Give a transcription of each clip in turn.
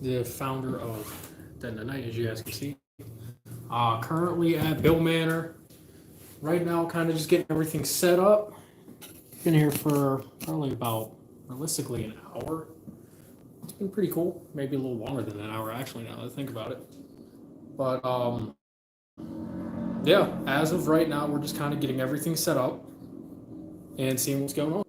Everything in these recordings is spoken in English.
the founder of Dead in the Night, as you guys can see. Currently at Bihl Manor. Right now, kind of just getting everything set up. Been here for probably about, realistically, an hour. It's been pretty cool. Maybe a little longer than an hour, actually, now that I think about it. But, yeah, as of right now, we're just kind of getting everything set up and seeing what's going on.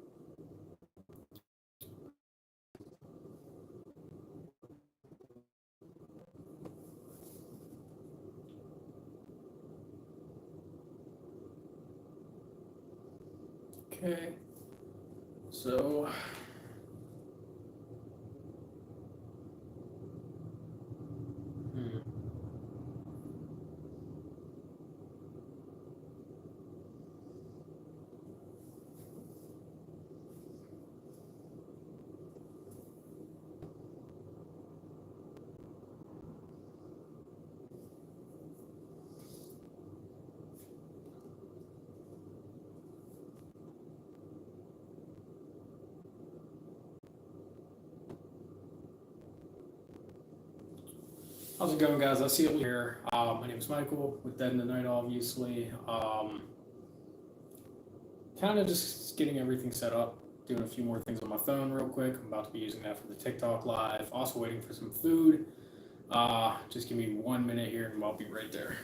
Okay. So, hmm. How's it going, guys? I see it here. My name is Michael with Dead in the Night, obviously. Kind of just getting everything set up, doing a few more things on my phone real quick. I'm about to be using that for the TikTok live. Also waiting for some food. Just give me 1 minute here and I'll be right there.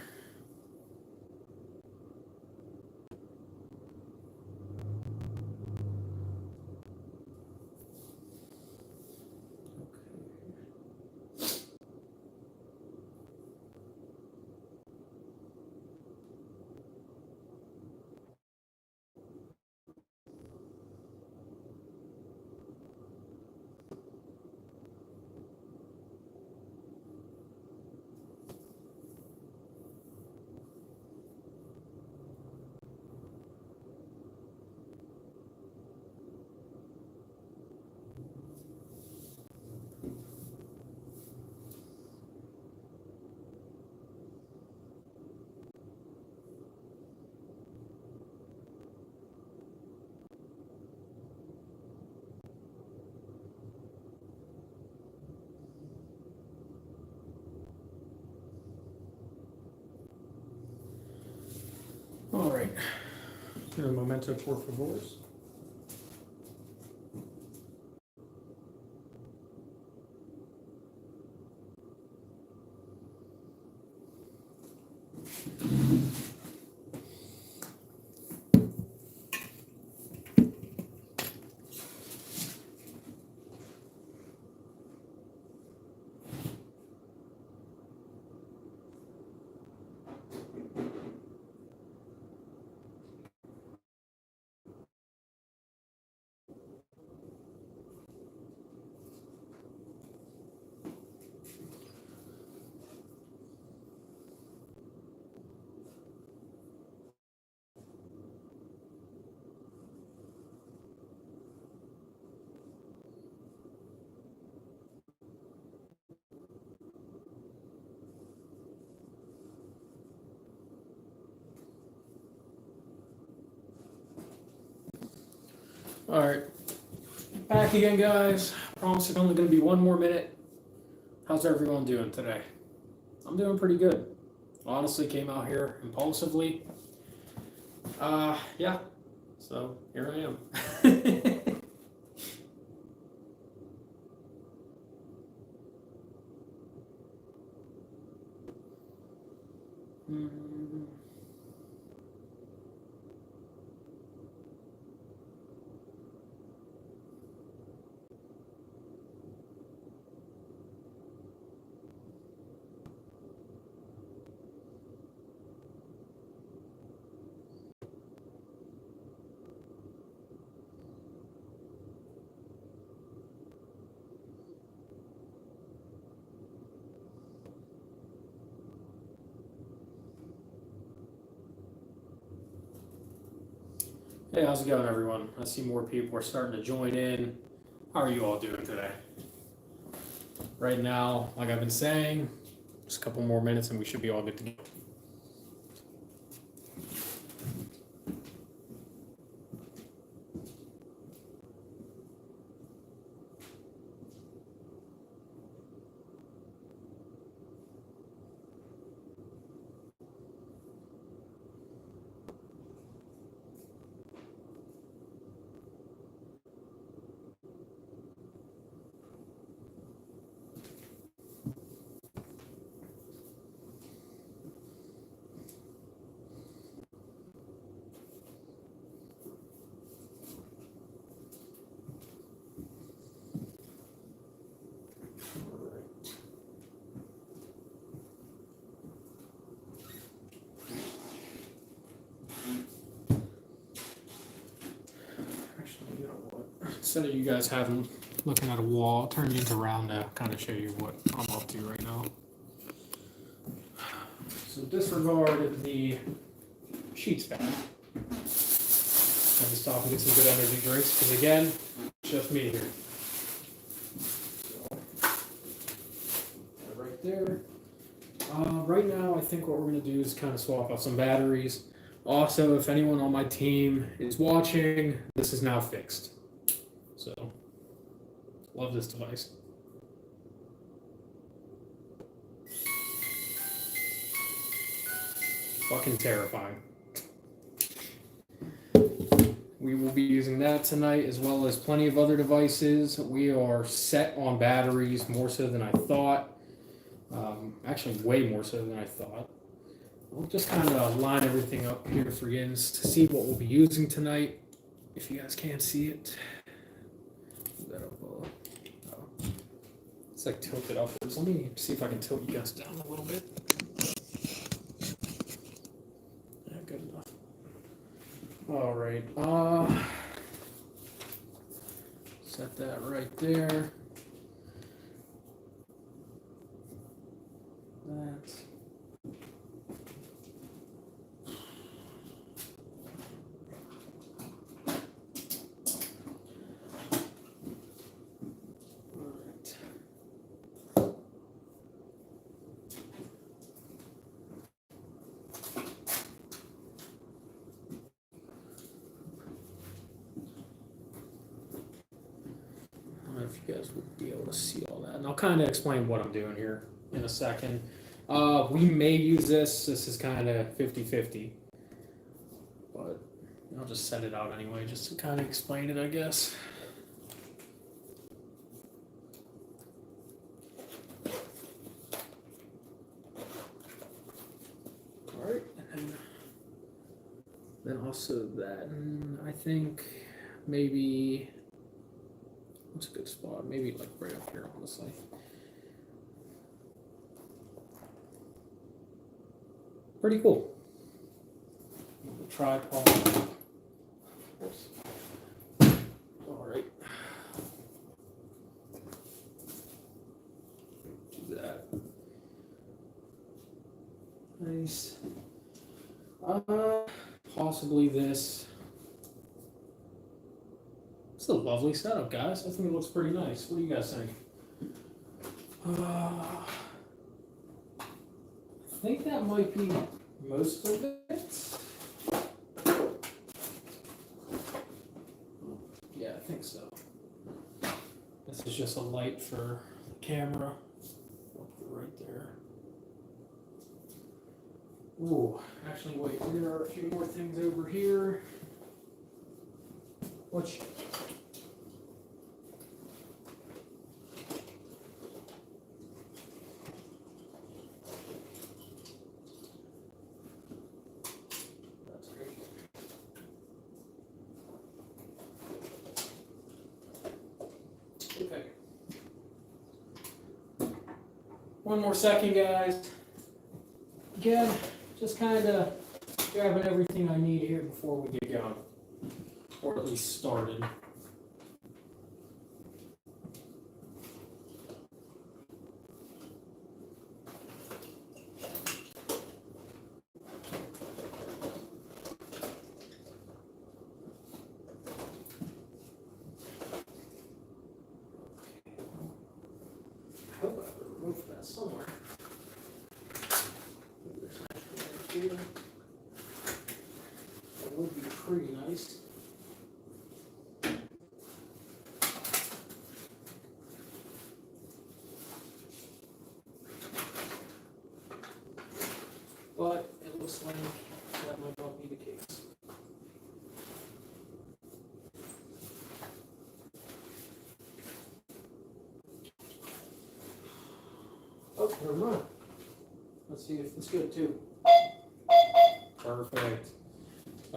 All right. Un momento, por favor. All right. Back again, guys. Promise it's only going to be 1 more minute. How's everyone doing today? I'm doing pretty good. Honestly, came out here impulsively. Yeah. So here I am. Mm, Hey, how's it going, everyone? I see more people are starting to join in. How are you all doing today? Right now, like I've been saying, just a couple more minutes and we should be all good to go. instead of you guys having looking at a wall, turn it around to kind of show you what I'm up to right now. So disregard the sheets back. I just stop and get some good energy drinks because again, it's just me here. So, right there. Right now, I think what we're going to do is kind of swap out some batteries. Also, if anyone on my team is watching, this is now fixed. So, love this device. Fucking terrifying. We will be using that tonight as well as plenty of other devices. We are set on batteries more so than I thought. Actually, way more so than I thought. We'll just kind of line everything up here for you to see what we'll be using tonight. If you guys can't see it, it's like tilted upwards. Let me see if I can tilt you guys down a little bit. Yeah, good enough. All right. Set that right there. That. If you guys would be able to see all that, and I'll kind of explain what I'm doing here in a second. We may use this. This is kind of 50-50, but I'll just set it out anyway, just to kind of explain it, I guess. All right, and then also that, and I think maybe. What's a good spot? Maybe like right up here, honestly. Pretty cool. The tripod. Oops. All right. Do that. Nice. Possibly this. It's a lovely setup, guys. I think it looks pretty nice. What do you guys think? I think that might be most of it. Yeah, I think so. This is just a light for the camera. Right there. Ooh, actually, wait. There are a few more things over here. Which. Okay. One more second, guys. Again, just kind of grabbing everything I need here before we get going, or at least started. I hope I removed that somewhere. That would be pretty nice. But it looks like that might not be the case. Oh, never mind. Let's see if it's good too. Perfect.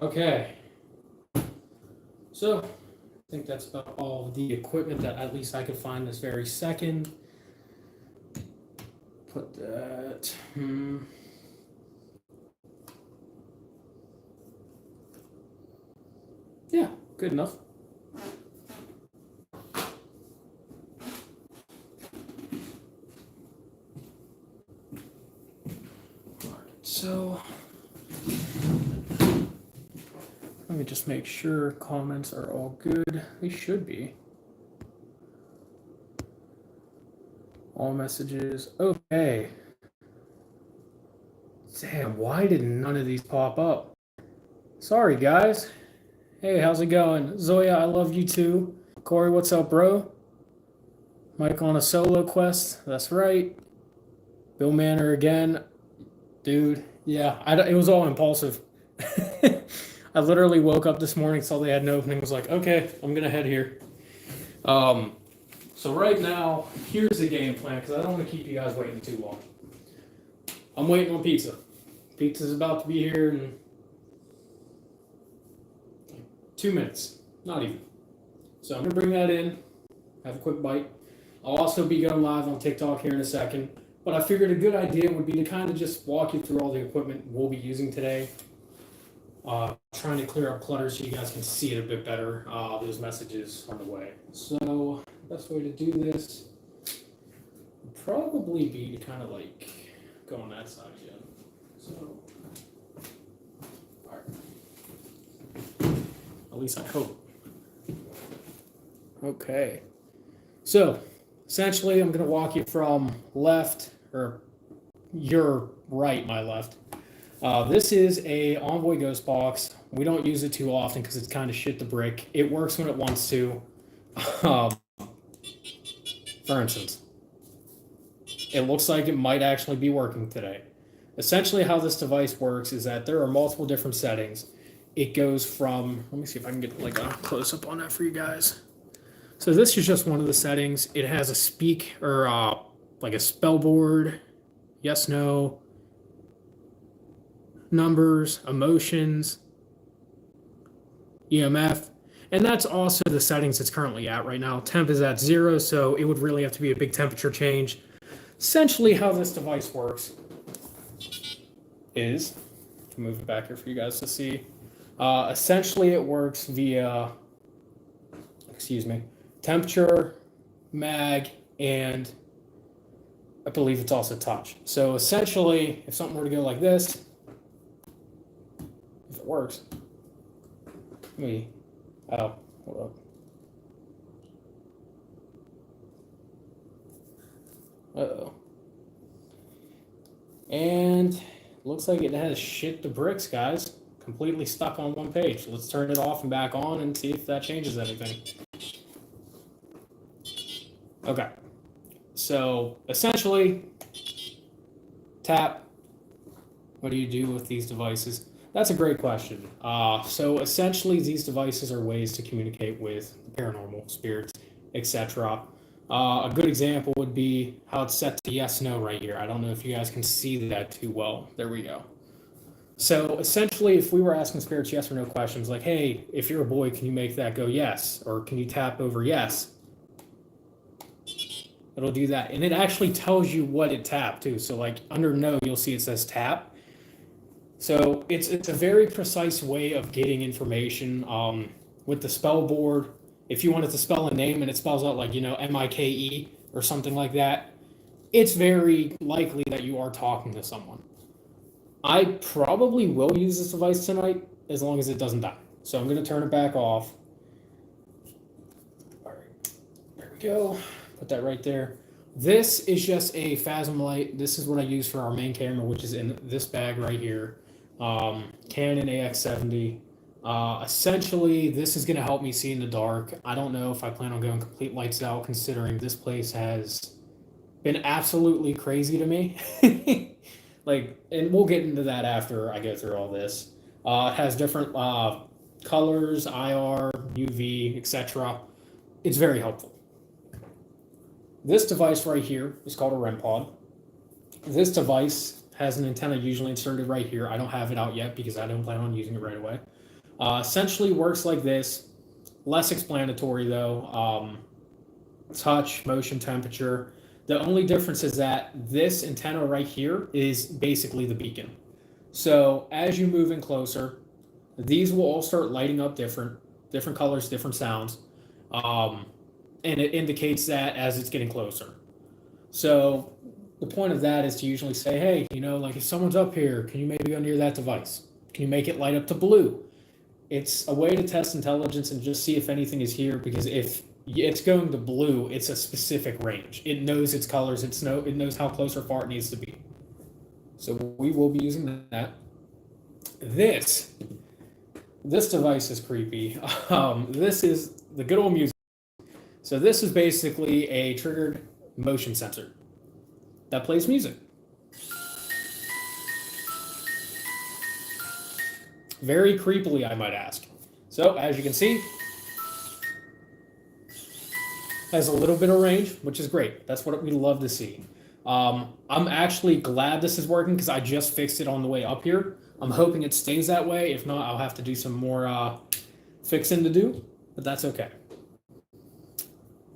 Okay. So, I think that's about all of the equipment that at least I could find this very second. Put that. Yeah, good enough. So let me just make sure comments are all good. They should be. All messages. Okay. Damn, why did none of these pop up? Sorry, guys. Hey, how's it going? Zoya, I love you too. Corey, what's up, bro? Mike on a solo quest. That's right. Bill Manor again. Dude, yeah, it was all impulsive. I literally woke up this morning, saw they had an opening, was like, okay, I'm going to head here. So right now, here's the game plan, because I don't want to keep you guys waiting too long. I'm waiting on pizza. Pizza's about to be here in 2 minutes. Not even. So I'm going to bring that in, have a quick bite. I'll also be going live on TikTok here in a second. But I figured a good idea would be to kind of just walk you through all the equipment we'll be using today. Trying to clear up clutter so you guys can see it a bit better. Those messages on the way. So, best way to do this would probably be to kind of like go on that side again. So, all right. At least I hope. Okay. So, essentially, I'm going to walk you from left, or your right, my left. This is a Envoy Ghost Box. We don't use it too often because it's kind of shit the brick. It works when it wants to. For instance, it looks like it might actually be working today. Essentially, how this device works is that there are multiple different settings. It goes from, let me see if I can get like a close up on that for you guys. So this is just one of the settings. It has a speak or like a spell board, yes, no, numbers, emotions, EMF, and that's also the settings it's currently at right now. Temp is at 0, so it would really have to be a big temperature change. Essentially, how this device works is, to move it back here for you guys to see, essentially it works via, temperature, mag, and I believe it's also touch. So essentially, if something were to go like this, if it works, hold up. Uh-oh. And looks like it has shit the bricks, guys. Completely stuck on one page. Let's turn it off and back on and see if that changes anything. Okay. So essentially, tap. What do you do with these devices? That's a great question. So essentially, these devices are ways to communicate with the paranormal, spirits, etc. A good example would be how it's set to yes, no right here. I don't know if you guys can see that too well. There we go. So essentially, if we were asking spirits yes or no questions, like, hey, if you're a boy, can you make that go yes? Or can you tap over yes? It'll do that. And it actually tells you what it tapped too. So like under no, you'll see it says tap. So it's a very precise way of getting information. With the spell board, if you wanted to spell a name and it spells out like, Mike or something like that, it's very likely that you are talking to someone. I probably will use this device tonight as long as it doesn't die. So I'm going to turn it back off. All right, there we go. Put that right there. This is just a Phasm light. This is what I use for our main camera, which is in this bag right here. Canon AX70. Essentially, this is going to help me see in the dark. I don't know if I plan on going complete lights out, considering this place has been absolutely crazy to me. And we'll get into that after I go through all this. It has different colors, IR, UV, etc. It's very helpful. This device right here is called a REM pod. This device has an antenna usually inserted right here. I don't have it out yet because I don't plan on using it right away. Essentially works like this. Less explanatory though. Touch, motion, temperature. The only difference is that this antenna right here is basically the beacon. So as you move in closer, these will all start lighting up different colors, different sounds. And it indicates that as it's getting closer. So The point of that is to usually say, hey, like if someone's up here, can you maybe go near that device? Can you make it light up to blue? It's a way to test intelligence and just see if anything is here, because if it's going to blue, it's a specific range. It knows its colors. It knows how close or far it needs to be. So we will be using that. This device is creepy. This is the good old music. So this is basically a triggered motion sensor that plays music. Very creepily, I might ask. So as you can see, has a little bit of range, which is great. That's what we love to see. I'm actually glad this is working because I just fixed it on the way up here. I'm hoping it stays that way. If not, I'll have to do some more fixing to do, but that's okay.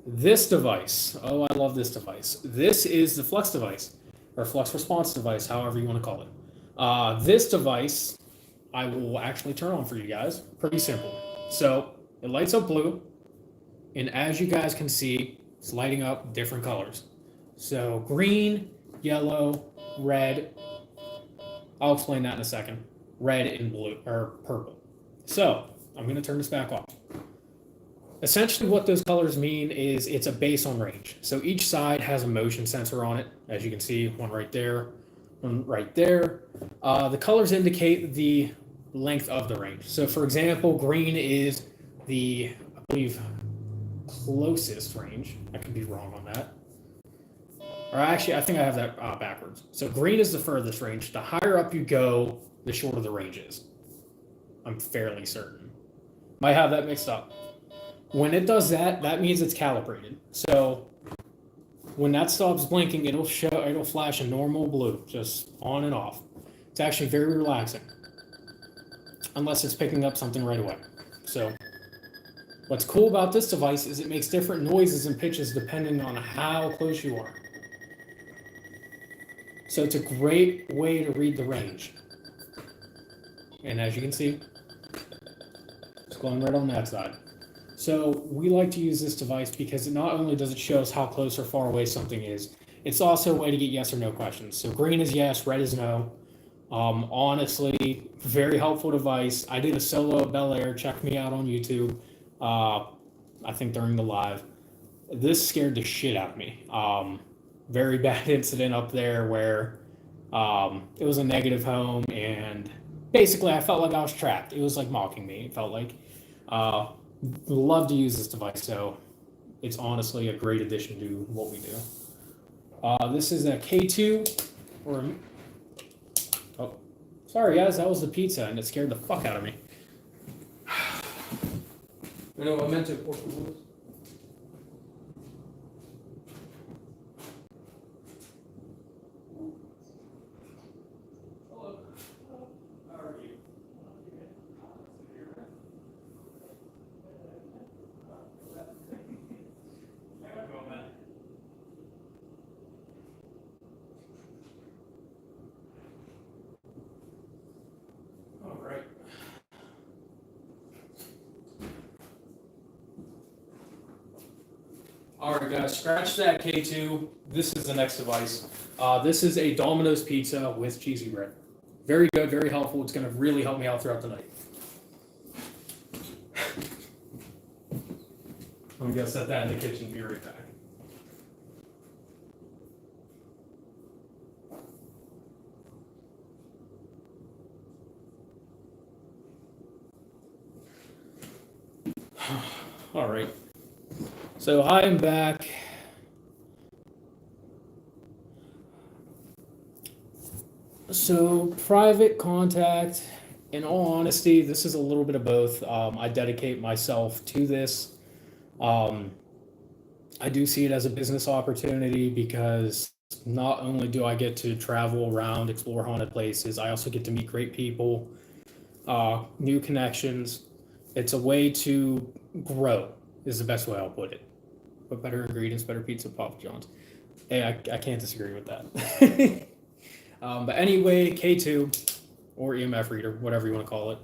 This device, oh, I love this device. This is the Flux device, or Flux response device, however you want to call it. This device, I will actually turn on for you guys. Pretty simple. So it lights up blue, and as you guys can see, it's lighting up different colors. So green, yellow, red. I'll explain that in a second. Red and blue, or purple. So I'm going to turn this back off. Essentially what those colors mean is it's a base on range. So each side has a motion sensor on it. As you can see, one right there, one right there. The colors indicate the length of the range. So for example, green is the, I believe, closest range. I could be wrong on that. Or actually, I think I have that backwards. So green is the furthest range. The higher up you go, the shorter the range is. I'm fairly certain. Might have that mixed up. When it does that, that means it's calibrated. So when that stops blinking, it'll flash a normal blue, just on and off. It's actually very relaxing, unless it's picking up something right away. So what's cool about this device is it makes different noises and pitches depending on how close you are. So it's a great way to read the range. And as you can see, it's going right on that side. So we like to use this device because not only does it show us how close or far away something is, it's also a way to get yes or no questions. So green is yes, red is no. Honestly, very helpful device. I did a solo at Bel Air. Check me out on YouTube. I think during the live. This scared the shit out of me. Very bad incident up there where it was a negative home, and basically I felt like I was trapped. It was like mocking me. It felt like love to use this device, so it's honestly a great addition to what we do. This is a K2 or oh, sorry guys, that was the pizza and it scared the fuck out of me. You know, I meant to. All right, guys, scratch that K2. This is the next device. This is a Domino's pizza with cheesy bread. Very good, very helpful. It's going to really help me out throughout the night. I'm going to set that in the kitchen. Be right back. All right. So I am back. So private contact, in all honesty, this is a little bit of both. I dedicate myself to this. I do see it as a business opportunity because not only do I get to travel around, explore haunted places, I also get to meet great people, new connections. It's a way to grow, is the best way I'll put it. But better ingredients, better pizza, Papa John's. Hey, I can't disagree with that. But anyway, K2 or EMF reader, whatever you want to call it.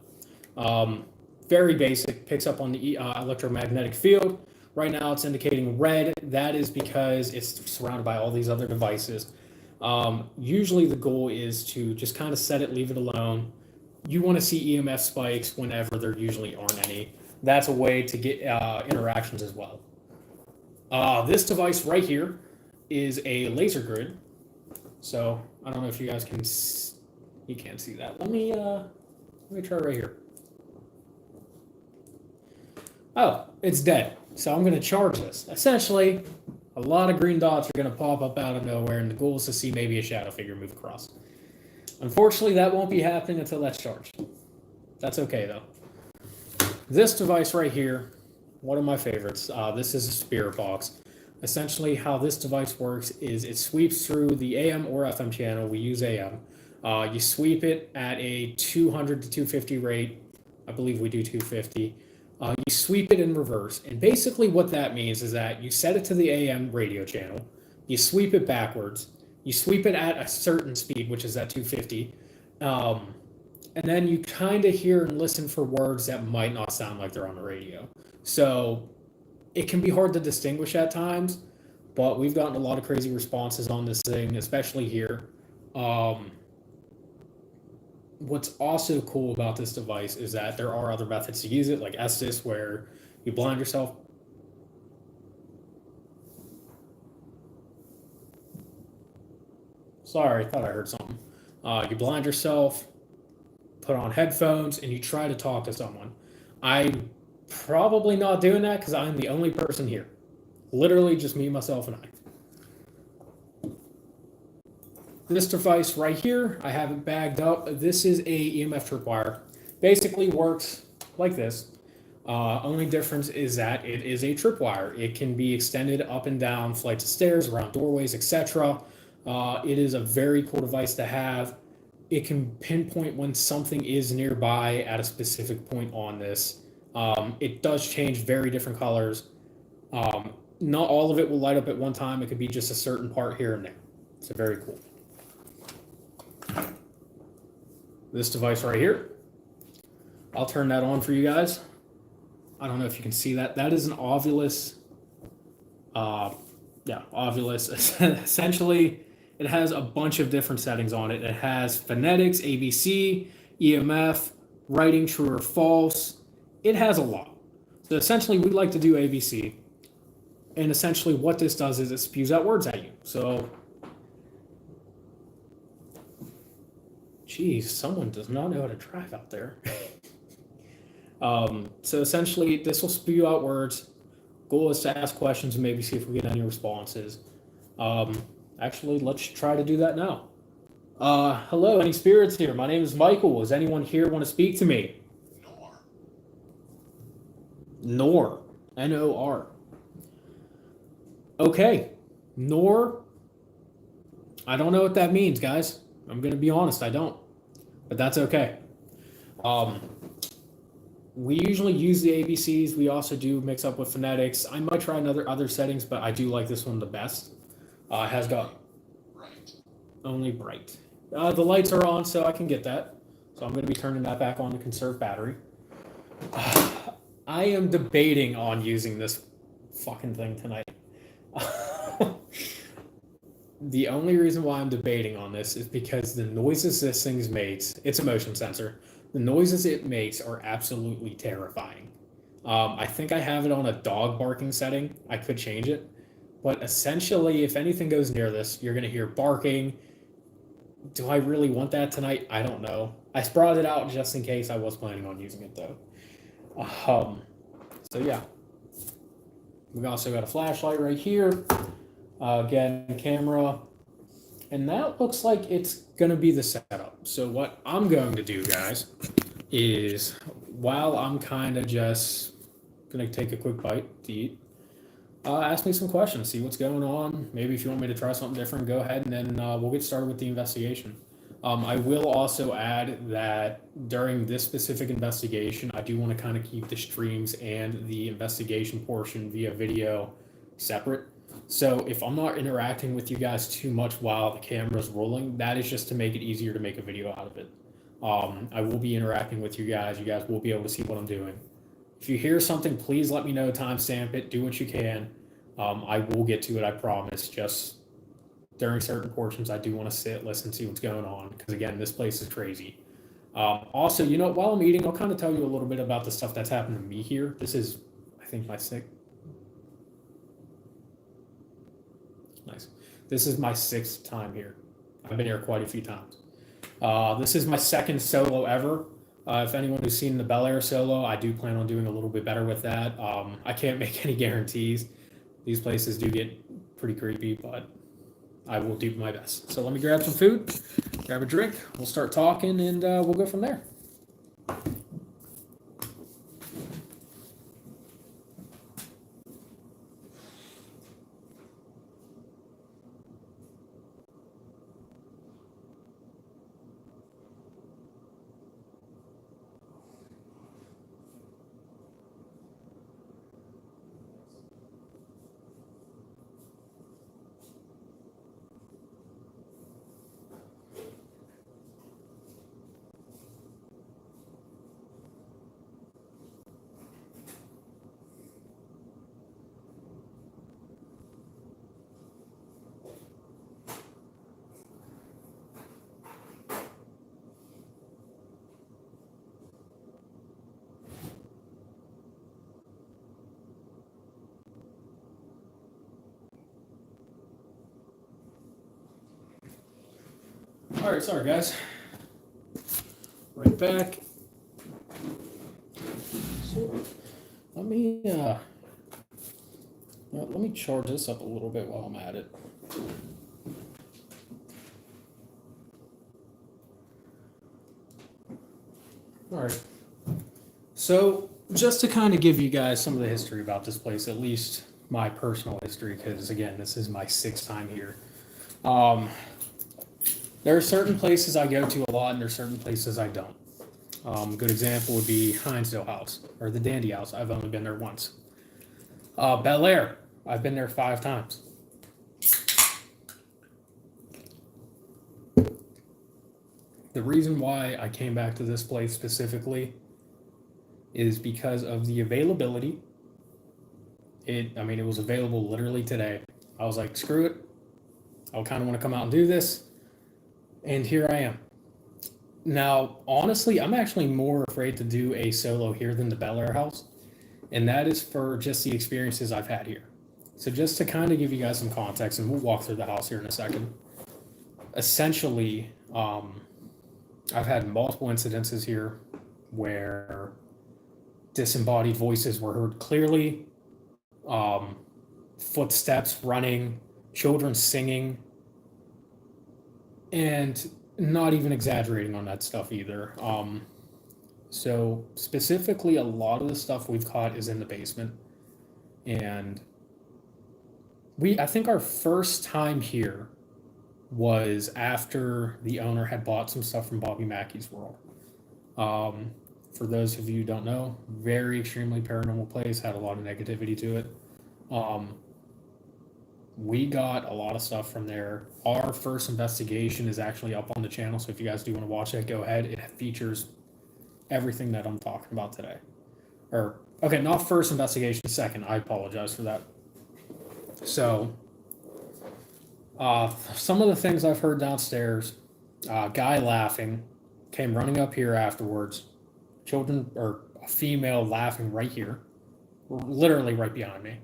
Very basic, picks up on the electromagnetic field. Right now it's indicating red. That is because it's surrounded by all these other devices. Usually the goal is to just kind of set it, leave it alone. You want to see EMF spikes whenever there usually aren't any. That's a way to get interactions as well. This device right here is a laser grid. So I don't know if you guys can. You can't see that. Let me try right here. Oh, it's dead. So I'm going to charge this. Essentially, a lot of green dots are going to pop up out of nowhere, and the goal is to see maybe a shadow figure move across. Unfortunately, that won't be happening until that's charged. That's okay, though. This device right here, one of my favorites, this is a spirit box. Essentially, how this device works is it sweeps through the AM or FM channel. We use AM. You sweep it at a 200 to 250 rate. I believe we do 250. You sweep it in reverse. And basically what that means is that you set it to the AM radio channel. You sweep it backwards. You sweep it at a certain speed, which is at 250. And then you kind of hear and listen for words that might not sound like they're on the radio. So it can be hard to distinguish at times, but we've gotten a lot of crazy responses on this thing, especially here. What's also cool about this device is that there are other methods to use it, like Estes, where you blind yourself. Sorry, I thought I heard something. You blind yourself, put on headphones, and you try to talk to someone. I'm probably not doing that because I'm the only person here. Literally just me, myself, and I. This device right here, I have it bagged up. This is a EMF tripwire. Basically works like this. Only difference is that it is a tripwire. It can be extended up and down flights of stairs, around doorways, etc. It is a very cool device to have. It can pinpoint when something is nearby at a specific point on this. It does change very different colors. Not all of it will light up at one time. It could be just a certain part here and there. So very cool. This device right here, I'll turn that on for you guys. I don't know if you can see that. That is an Ovulus. Ovulus. Essentially, it has a bunch of different settings on it. It has phonetics, ABC, EMF, writing true or false. It has a lot. So essentially, we like to do ABC. And essentially what this does is it spews out words at you. So, geez, someone does not know how to drive out there. So essentially, this will spew out words. Goal is to ask questions and maybe see if we get any responses. Actually, let's try to do that now. Hello, any spirits here? My name is Michael. Does anyone here want to speak to me? Nor. N-O-R. Okay. Nor. I don't know what that means, guys. I'm going to be honest, I don't. But that's okay. We usually use the ABCs. We also do mix up with phonetics. I might try other settings, but I do like this one the best. It has got only bright. The lights are on, so I can get that. So I'm going to be turning that back on to conserve battery. I am debating on using this fucking thing tonight. The only reason why I'm debating on this is because the noises this thing makes, it's a motion sensor. The noises it makes are absolutely terrifying. I think I have it on a dog barking setting. I could change it. But essentially, if anything goes near this, you're going to hear barking. Do I really want that tonight? I don't know. I brought it out just in case. I was planning on using it, though. So, yeah. We've also got a flashlight right here. Again, camera. And that looks like it's going to be the setup. So what I'm going to do, guys, is while I'm kind of just going to take a quick bite to eat, ask me some questions, see what's going on. Maybe if you want me to try something different, go ahead, and then we'll get started with the investigation. I will also add that during this specific investigation, I do want to kind of keep the streams and the investigation portion via video separate. So if I'm not interacting with you guys too much while the camera's rolling, that is just to make it easier to make a video out of it. I will be interacting with you guys. You guys will be able to see what I'm doing. If you hear something, please let me know, timestamp it, do what you can. I will get to it, I promise. Just during certain portions, I do want to sit, listen, see what's going on. Because again, this place is crazy. Also, while I'm eating, I'll kind of tell you a little bit about the stuff that's happened to me here. This is, I think, my sixth. Nice. This is my sixth time here. I've been here quite a few times. This is my second solo ever. If anyone who's seen the Bel Air solo, I do plan on doing a little bit better with that. I can't make any guarantees. These places do get pretty creepy, but I will do my best. So let me grab some food, grab a drink. We'll start talking, and we'll go from there. All right, sorry guys. Right back. So let me charge this up a little bit while I'm at it. All right. So just to kind of give you guys some of the history about this place, at least my personal history, because again, this is my sixth time here. There are certain places I go to a lot, and there are certain places I don't. A good example would be Hinesdale House, or the Dandy House. I've only been there once. Bel Air, I've been there 5 times. The reason why I came back to this place specifically is because of the availability. It was available literally today. I was like, screw it. I kind of want to come out and do this. And here I am. Now, honestly, I'm actually more afraid to do a solo here than the Bel Air house. And that is for just the experiences I've had here. So just to kind of give you guys some context, and we'll walk through the house here in a second. Essentially, I've had multiple incidences here where disembodied voices were heard clearly, footsteps running, children singing, and not even exaggerating on that stuff either. So specifically, a lot of the stuff we've caught is in the basement, and I think our first time here was after the owner had bought some stuff from Bobby Mackey's World. For those of you who don't know, very extremely paranormal place, had a lot of negativity to it. We got a lot of stuff from there. Our first investigation is actually up on the channel, so if you guys do want to watch it, go ahead. It features everything that I'm talking about today. Not first investigation, second. I apologize for that. So, some of the things I've heard downstairs, guy laughing, came running up here afterwards. Children, or a female laughing right here, literally right behind me.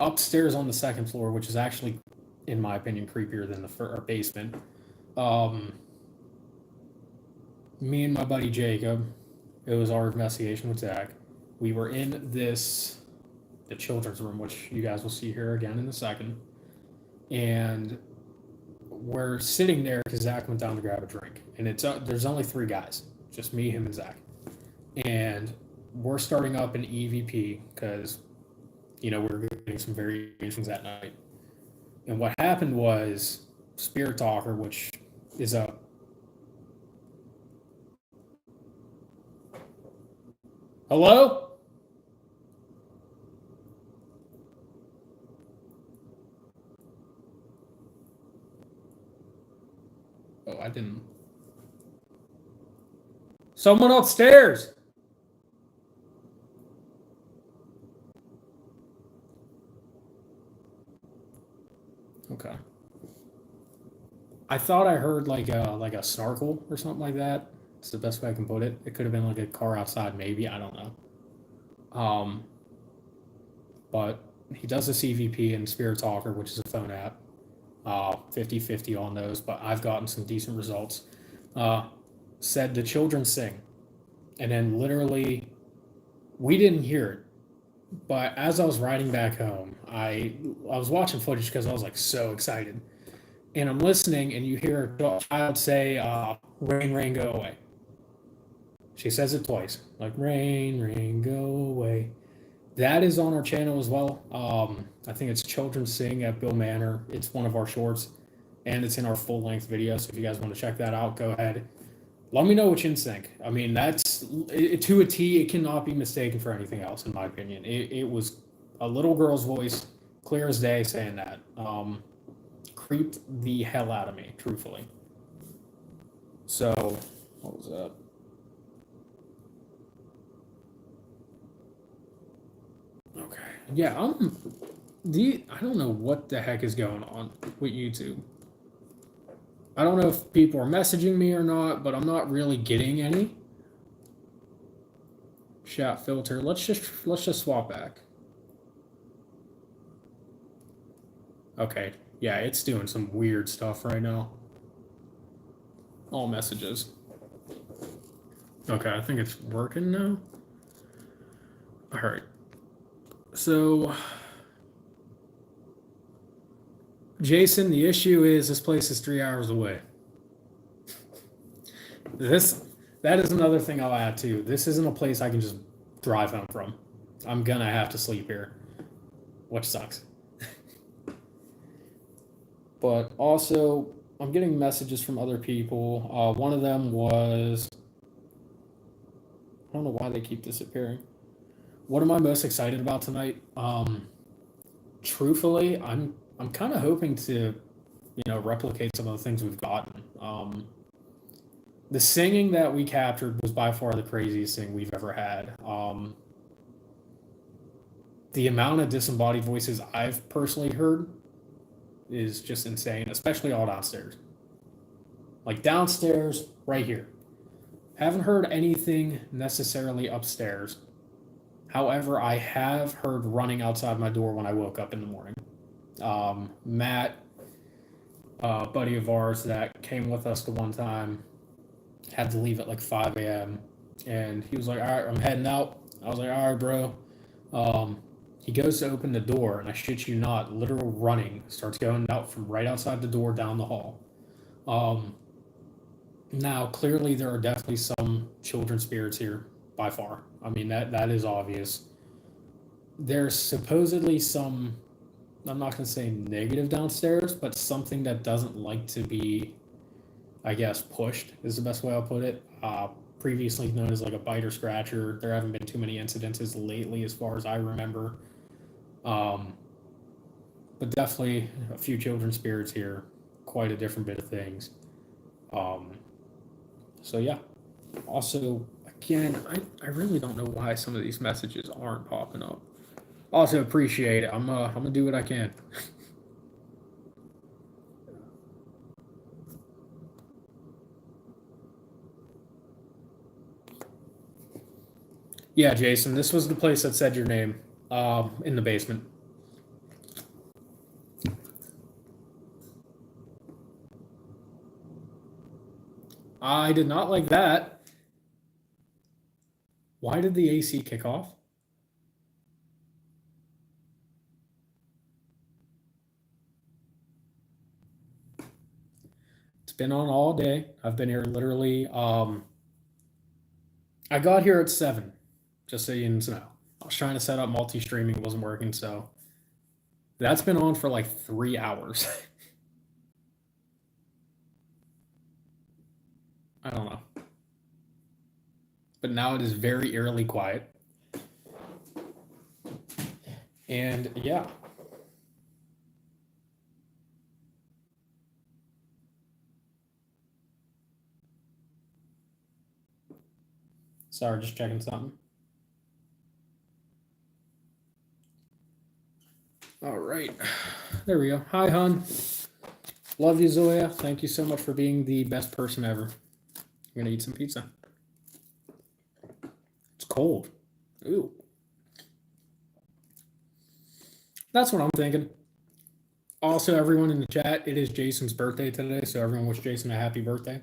Upstairs on the second floor, which is actually, in my opinion, creepier than the basement. Me and my buddy Jacob, it was our investigation with Zach. We were in the children's room, which you guys will see here again in a second. And we're sitting there because Zach went down to grab a drink. And there's only 3 guys, just me, him, and Zach. And we're starting up an EVP because, we're getting some variations that night. And what happened was Spirit Talker, which is a hello? Oh, I didn't. Someone upstairs. Okay. I thought I heard like a snarkle or something like that. It's the best way I can put it. It could have been like a car outside, maybe. I don't know. Um, but he does a CVP and Spirit Talker, which is a phone app. 50/50 on those, but I've gotten some decent results. Uh, Said the children sing, and then literally we didn't hear it. But as I was riding back home, I was watching footage because I was like so excited, and I'm listening, and you hear a child say, "Rain, rain, go away." She says it twice, like "Rain, rain, go away." That is on our channel as well. I think it's Children Sing at Bill Manor. It's one of our shorts, and it's in our full length video. So if you guys want to check that out, go ahead. Let me know what you think. I mean, that's to a T. It cannot be mistaken for anything else, in my opinion. It was a little girl's voice, clear as day, saying that. Creeped the hell out of me, truthfully. So, what was that? Okay. Yeah, I don't know what the heck is going on with YouTube. I don't know if people are messaging me or not, but I'm not really getting any chat filter. Let's just swap back. Okay. Yeah, it's doing some weird stuff right now. All messages. Okay, I think it's working now. All right. So, Jason, the issue is this place is 3 hours away. This that is another thing I'll add too. This isn't a place I can just drive home from. I'm gonna have to sleep here, which sucks. But also, I'm getting messages from other people. One of them was, I don't know why they keep disappearing. What am I most excited about tonight? Truthfully, I'm kind of hoping to, replicate some of the things we've gotten. The singing that we captured was by far the craziest thing we've ever had. The amount of disembodied voices I've personally heard is just insane, especially all downstairs. Like downstairs, right here. Haven't heard anything necessarily upstairs. However, I have heard running outside my door when I woke up in the morning. Matt, a buddy of ours that came with us the one time, had to leave at like 5 a.m. And he was like, "All right, I'm heading out." I was like, "All right, bro." He goes to open the door, and I shit you not, literal running starts going out from right outside the door down the hall. Um, Now, clearly, there are definitely some children spirits here by far. I mean, that is obvious. There's supposedly some, I'm not going to say negative downstairs, but something that doesn't like to be, I guess, pushed is the best way I'll put it. Previously known as like a biter scratcher. There haven't been too many incidences lately, as far as I remember. Um, but definitely a few children spirits here. Quite a different bit of things. Um, so yeah. Also, again, I really don't know why some of these messages aren't popping up. Also, appreciate it. I'm gonna do what I can. Yeah, Jason, this was the place that said your name. In the basement. I did not like that. Why did the AC kick off? It's been on all day. I've been here literally. I got here at 7, just so you know. I was trying to set up multi-streaming, it wasn't working, so that's been on for like 3 hours. I don't know. But now it is very eerily quiet. And yeah. Sorry, just checking something. All right. There we go. Hi, hon. Love you, Zoya. Thank you so much for being the best person ever. I'm gonna eat some pizza. It's cold. Ooh. That's what I'm thinking. Also, everyone in the chat, it is Jason's birthday today, so everyone wish Jason a happy birthday.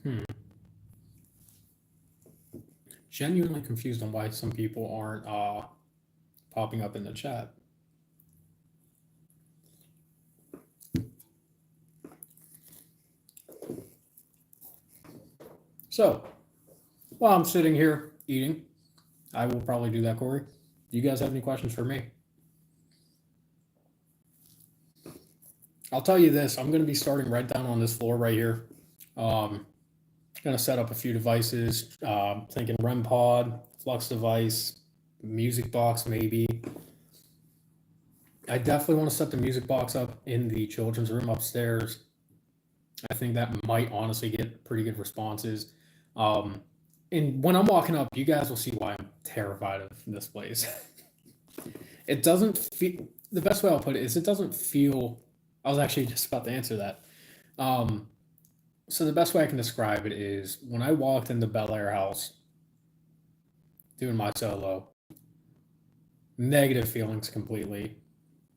Hmm. Genuinely confused on why some people aren't popping up in the chat. So, while I'm sitting here eating, I will probably do that, Corey. Do you guys have any questions for me? I'll tell you this. I'm going to be starting right down on this floor right here. Going to set up a few devices. Thinking REM pod, flux device, music box maybe. I definitely want to set the music box up in the children's room upstairs. I think that might honestly get pretty good responses. Um, and when I'm walking up, you guys will see why I'm terrified of this place. It doesn't feel, the best way I'll put it is it doesn't feel, I was actually just about to answer that. Um, so the best way I can describe it is when I walked in the Bel Air house doing my solo, negative feelings completely.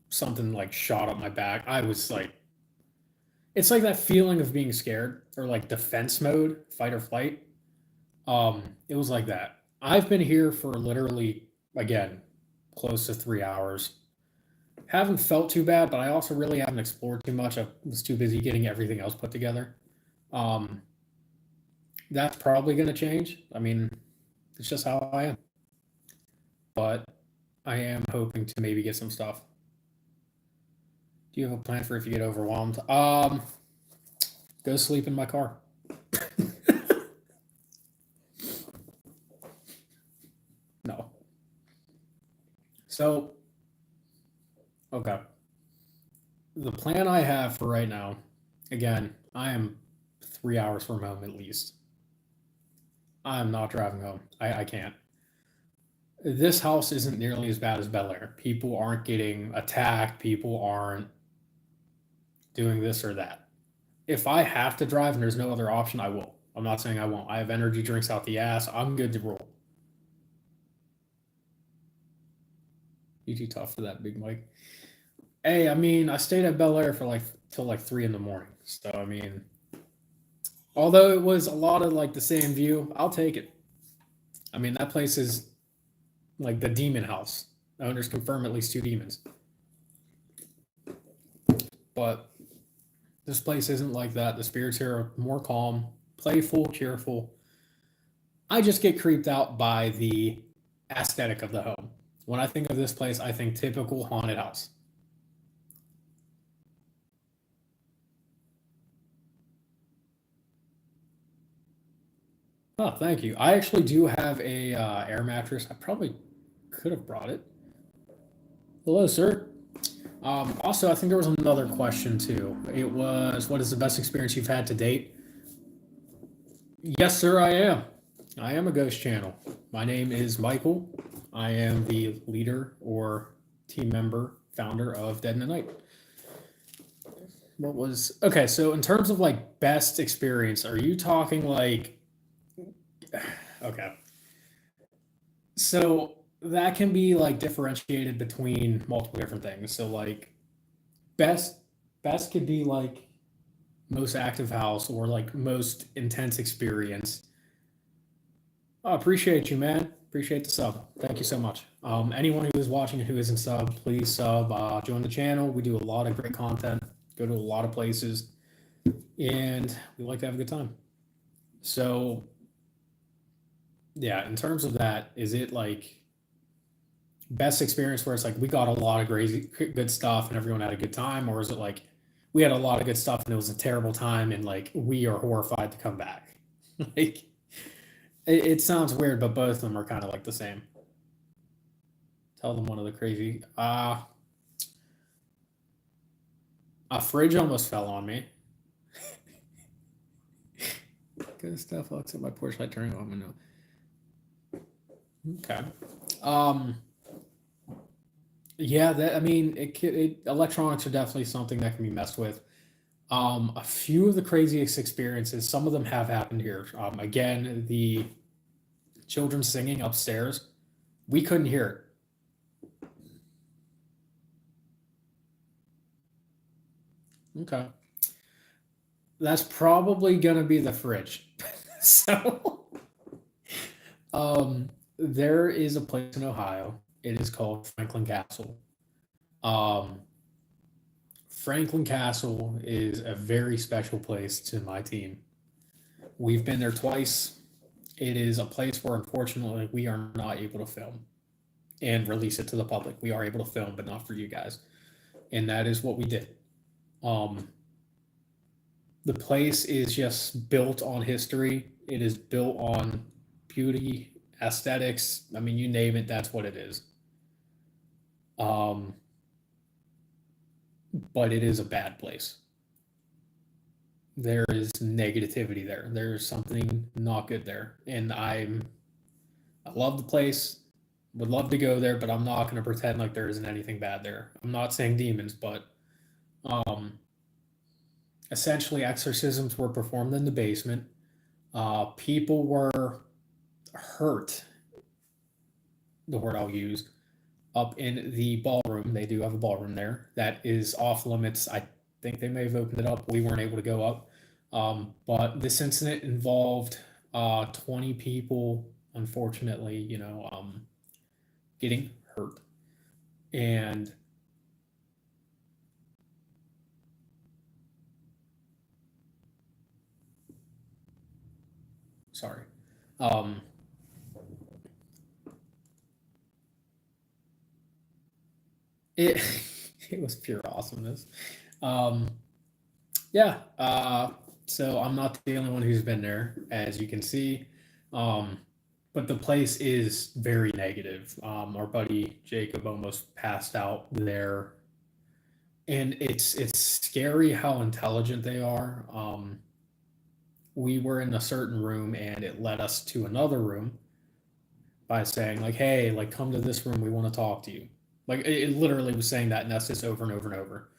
Something like shot up my back. I was like, it's like that feeling of being scared or like defense mode, fight or flight. It was like that. I've been here for literally, again, close to 3 hours. Haven't felt too bad, but I also really haven't explored too much. I was too busy getting everything else put together. Um, that's probably going to change. I mean, it's just how I am. But I am hoping to maybe get some stuff. Do you have a plan for if you get overwhelmed? Go sleep in my car. No. So, okay. The plan I have for right now, again, I am 3 hours from home at least. I'm not driving home. I can't. This house isn't nearly as bad as Bel Air. People aren't getting attacked. People aren't doing this or that. If I have to drive and there's no other option, I will. I'm not saying I won't. I have energy drinks out the ass. I'm good to roll. You too tough for that, Big Mike. Hey, I mean, I stayed at Bel Air for like till like 3 in the morning. So I mean, although it was a lot of like the same view, I'll take it. I mean, that place is like the demon house. Owners confirm at least two demons. But this place isn't like that. The spirits here are more calm, playful, cheerful. I just get creeped out by the aesthetic of the home. When I think of this place, I think typical haunted house. Oh, thank you. I actually do have a air mattress. I probably could have brought it. Hello, sir. Also, I think there was another question too. It was, what is the best experience you've had to date? Yes, sir, I am. I am a ghost channel. My name is Michael. I am the leader or team member, founder of Dead in the Night. What was okay? So, in terms of like best experience, are you talking like okay? So that can be like differentiated between multiple different things. So like best best could be like most active house or like most intense experience. Oh, appreciate you, man. Appreciate the sub. Thank you so much. Anyone who is watching and who isn't sub, please sub. Join the channel. We do a lot of great content. Go to a lot of places, and we like to have a good time. So, yeah, in terms of that, is it like best experience where it's like we got a lot of crazy good stuff and everyone had a good time, or is it like we had a lot of good stuff and it was a terrible time and like we are horrified to come back? Like it sounds weird, but both of them are kind of like the same. Tell them one of the crazy. A fridge almost fell on me. Good stuff. Looks at my porch light turning on window. Okay. Um. Yeah. That. I mean, electronics are definitely something that can be messed with. A few of the craziest experiences. Some of them have happened here. Again, the children singing upstairs. We couldn't hear it. Okay. That's probably gonna be the fridge. So, um, there is a place in Ohio. It is called Franklin Castle. Um, Franklin Castle is a very special place to my team. We've been there twice. It is a place where, unfortunately, we are not able to film and release it to the public. We are able to film, but not for you guys. And that is what we did. Um, the place is just built on history. It is built on beauty, aesthetics. I mean, you name it, that's what it is. Um, but it is a bad place. There is negativity there. There's something not good there, and I love the place. Would love to go there, but I'm not going to pretend like there isn't anything bad there. I'm not saying demons, but um, essentially exorcisms were performed in the basement. People were hurt, the word I'll use, up in the ballroom. They do have a ballroom there that is off limits. I think they may have opened it up. We weren't able to go up. But this incident involved 20 people, unfortunately, getting hurt. And sorry. Um, it it was pure awesomeness. Um, yeah. So I'm not the only one who's been there, as you can see. Um, but the place is very negative. Our buddy Jacob almost passed out there, and it's scary how intelligent they are. We were in a certain room, and it led us to another room by saying like, "Hey, like come to this room. We want to talk to you." Like it literally was saying that, and that's just over and over and over.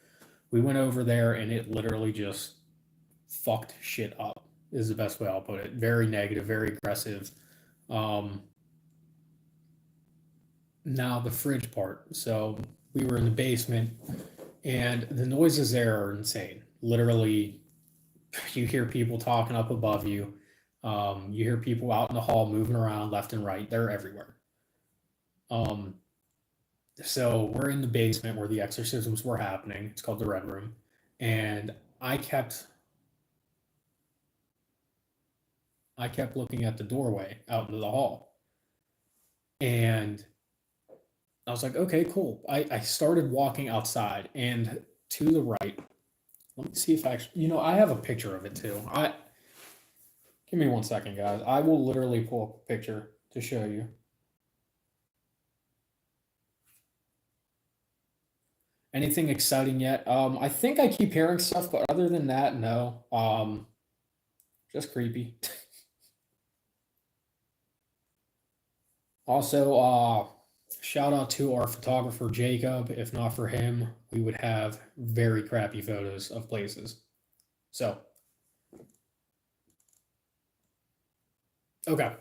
We went over there, and it literally just fucked shit up. Is the best way I'll put it. Very negative, very aggressive. Um, Now the fridge part. So we were in the basement, and the noises there are insane. Literally, you hear people talking up above you. You hear people out in the hall moving around left and right. They're everywhere. Um, so we're in the basement where the exorcisms were happening. It's called the Red Room, and I kept looking at the doorway out into the hall, and I was like, okay, cool. I started walking outside, and to the right, let me see if I actually, I have a picture of it too. Give me 1 second, guys. I will literally pull up a picture to show you. Anything exciting yet? I think I keep hearing stuff, but other than that, no. Just creepy. Also, shout out to our photographer Jacob. If not for him, we would have very crappy photos of places. So, okay.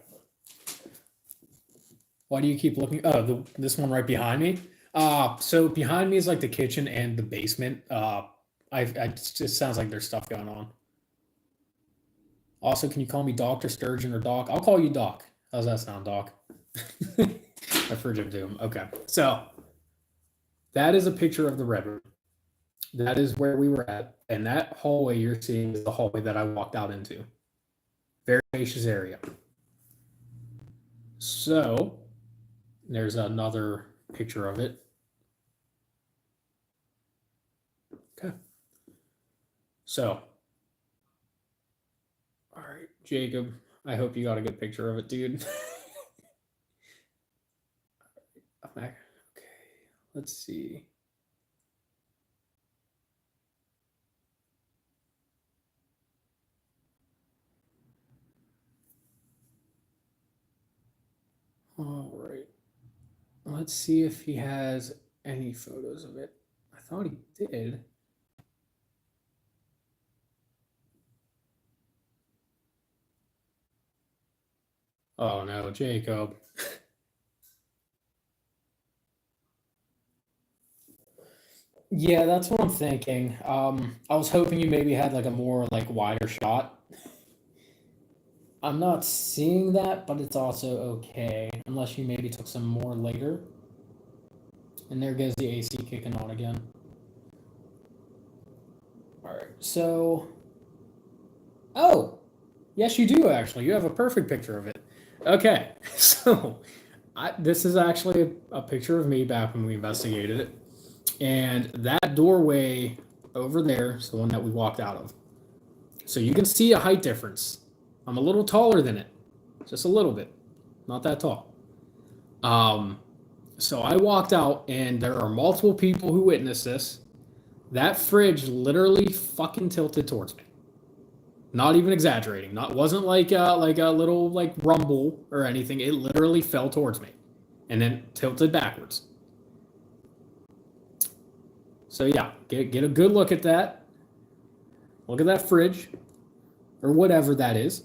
Why do you keep looking? Oh, this one right behind me. So behind me is like the kitchen and the basement. It just sounds like there's stuff going on. Also, can you call me Doctor Sturgeon or Doc? I'll call you Doc. How's that sound, Doc? My fridge of doom. Okay, so that is a picture of the Red Room. That is where we were at, and that hallway you're seeing is the hallway that I walked out into. Very spacious area. So there's another picture of it. Okay. So, all right, Jacob, I hope you got a good picture of it, dude. Okay, let's see. All right. Let's see if he has any photos of it. I thought he did. Oh no, Jacob. Yeah, that's what I'm thinking. I was hoping you maybe had like a more like wider shot. I'm not seeing that, but it's also okay. Unless you maybe took some more later. And there goes the AC kicking on again. Alright, so. Oh! Yes, you do actually. You have a perfect picture of it. Okay, so this is actually a picture of me back when we investigated it. And that doorway over there is the one that we walked out of. So you can see a height difference. I'm a little taller than it, just a little bit, not that tall. Um, so I walked out, and there are multiple people who witnessed this. That fridge literally fucking tilted towards me. Not even exaggerating. Not wasn't like a little like rumble or anything. It literally fell towards me, and then tilted backwards. So yeah, get a good look at that. Look at that fridge, or whatever that is.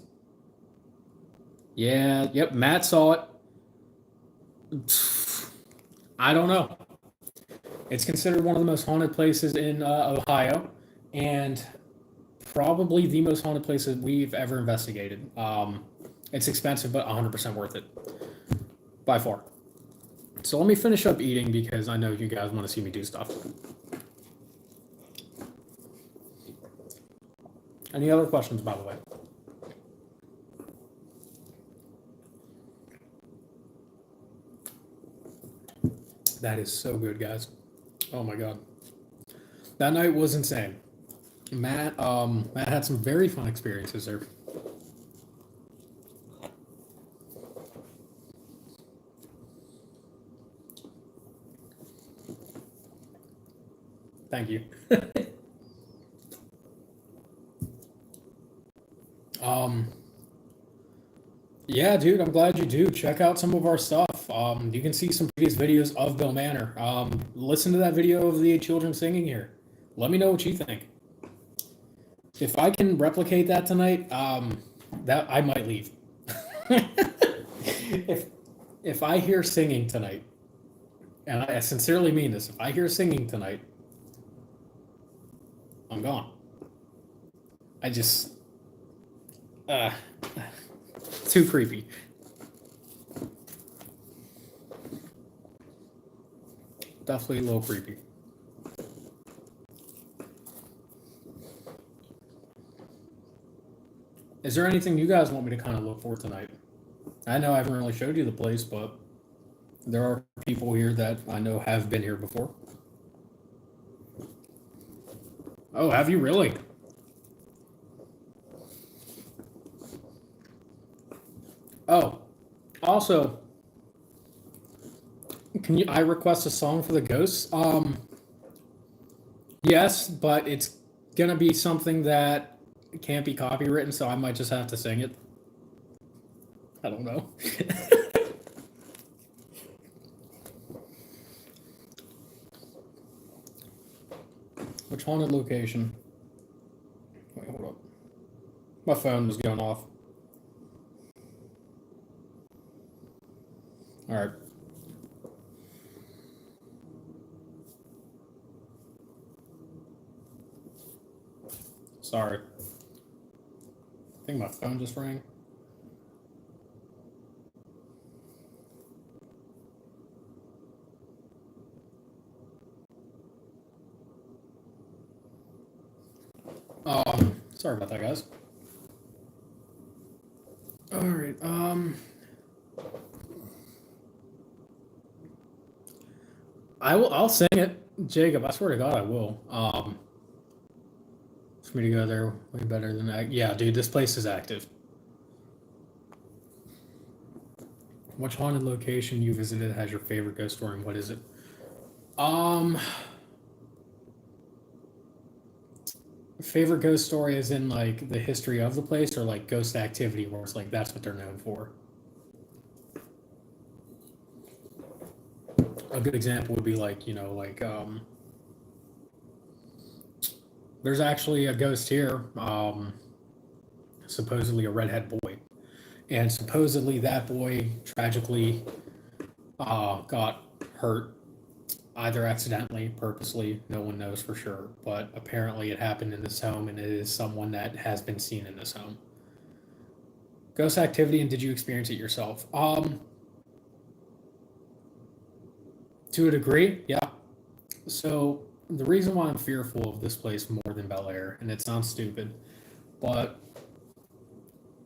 Yeah, yep. Matt saw it. I don't know. It's considered one of the most haunted places in Ohio, and probably the most haunted places we've ever investigated. It's expensive, but 100% worth it by far. So let me finish up eating because I know you guys want to see me do stuff. Any other questions, by the way? That is so good, guys. Oh my god, that night was insane. Matt had some very fun experiences there. Thank you. um, yeah, dude, I'm glad you do. Check out some of our stuff. You can see some previous videos of Bill Manor. Listen to that video of the children singing here. Let me know what you think. If I can replicate that tonight, that I might leave. if if I hear singing tonight, and I sincerely mean this, if I hear singing tonight, I'm gone. I just uh too creepy. Definitely a little creepy. Is there anything you guys want me to kind of look for tonight? I know I haven't really showed you the place, but there are people here that I know have been here before. Oh, have you really? Oh, also, can you? I request a song for the ghosts. Yes, but it's gonna be something that can't be copywritten, so I might just have to sing it. I don't know. Which haunted location? Wait, hold up. My phone was going off. All right. Sorry. I think my phone just rang. Sorry about that, guys. All right. I will. I'll sing it, Jacob. I swear to God, I will. For me to go there, way better than that. Yeah, dude, this place is active. Which haunted location you visited has your favorite ghost story, and what is it? Um, Favorite ghost story is in like the history of the place, or like ghost activity, where it's like that's what they're known for. A good example would be like, there's actually a ghost here, supposedly a redhead boy. And supposedly that boy tragically got hurt, either accidentally, purposely, no one knows for sure. But apparently it happened in this home, and it is someone that has been seen in this home. Ghost activity, and did you experience it yourself? To a degree, yeah. So the reason why I'm fearful of this place more than Bel Air, and it sounds stupid, but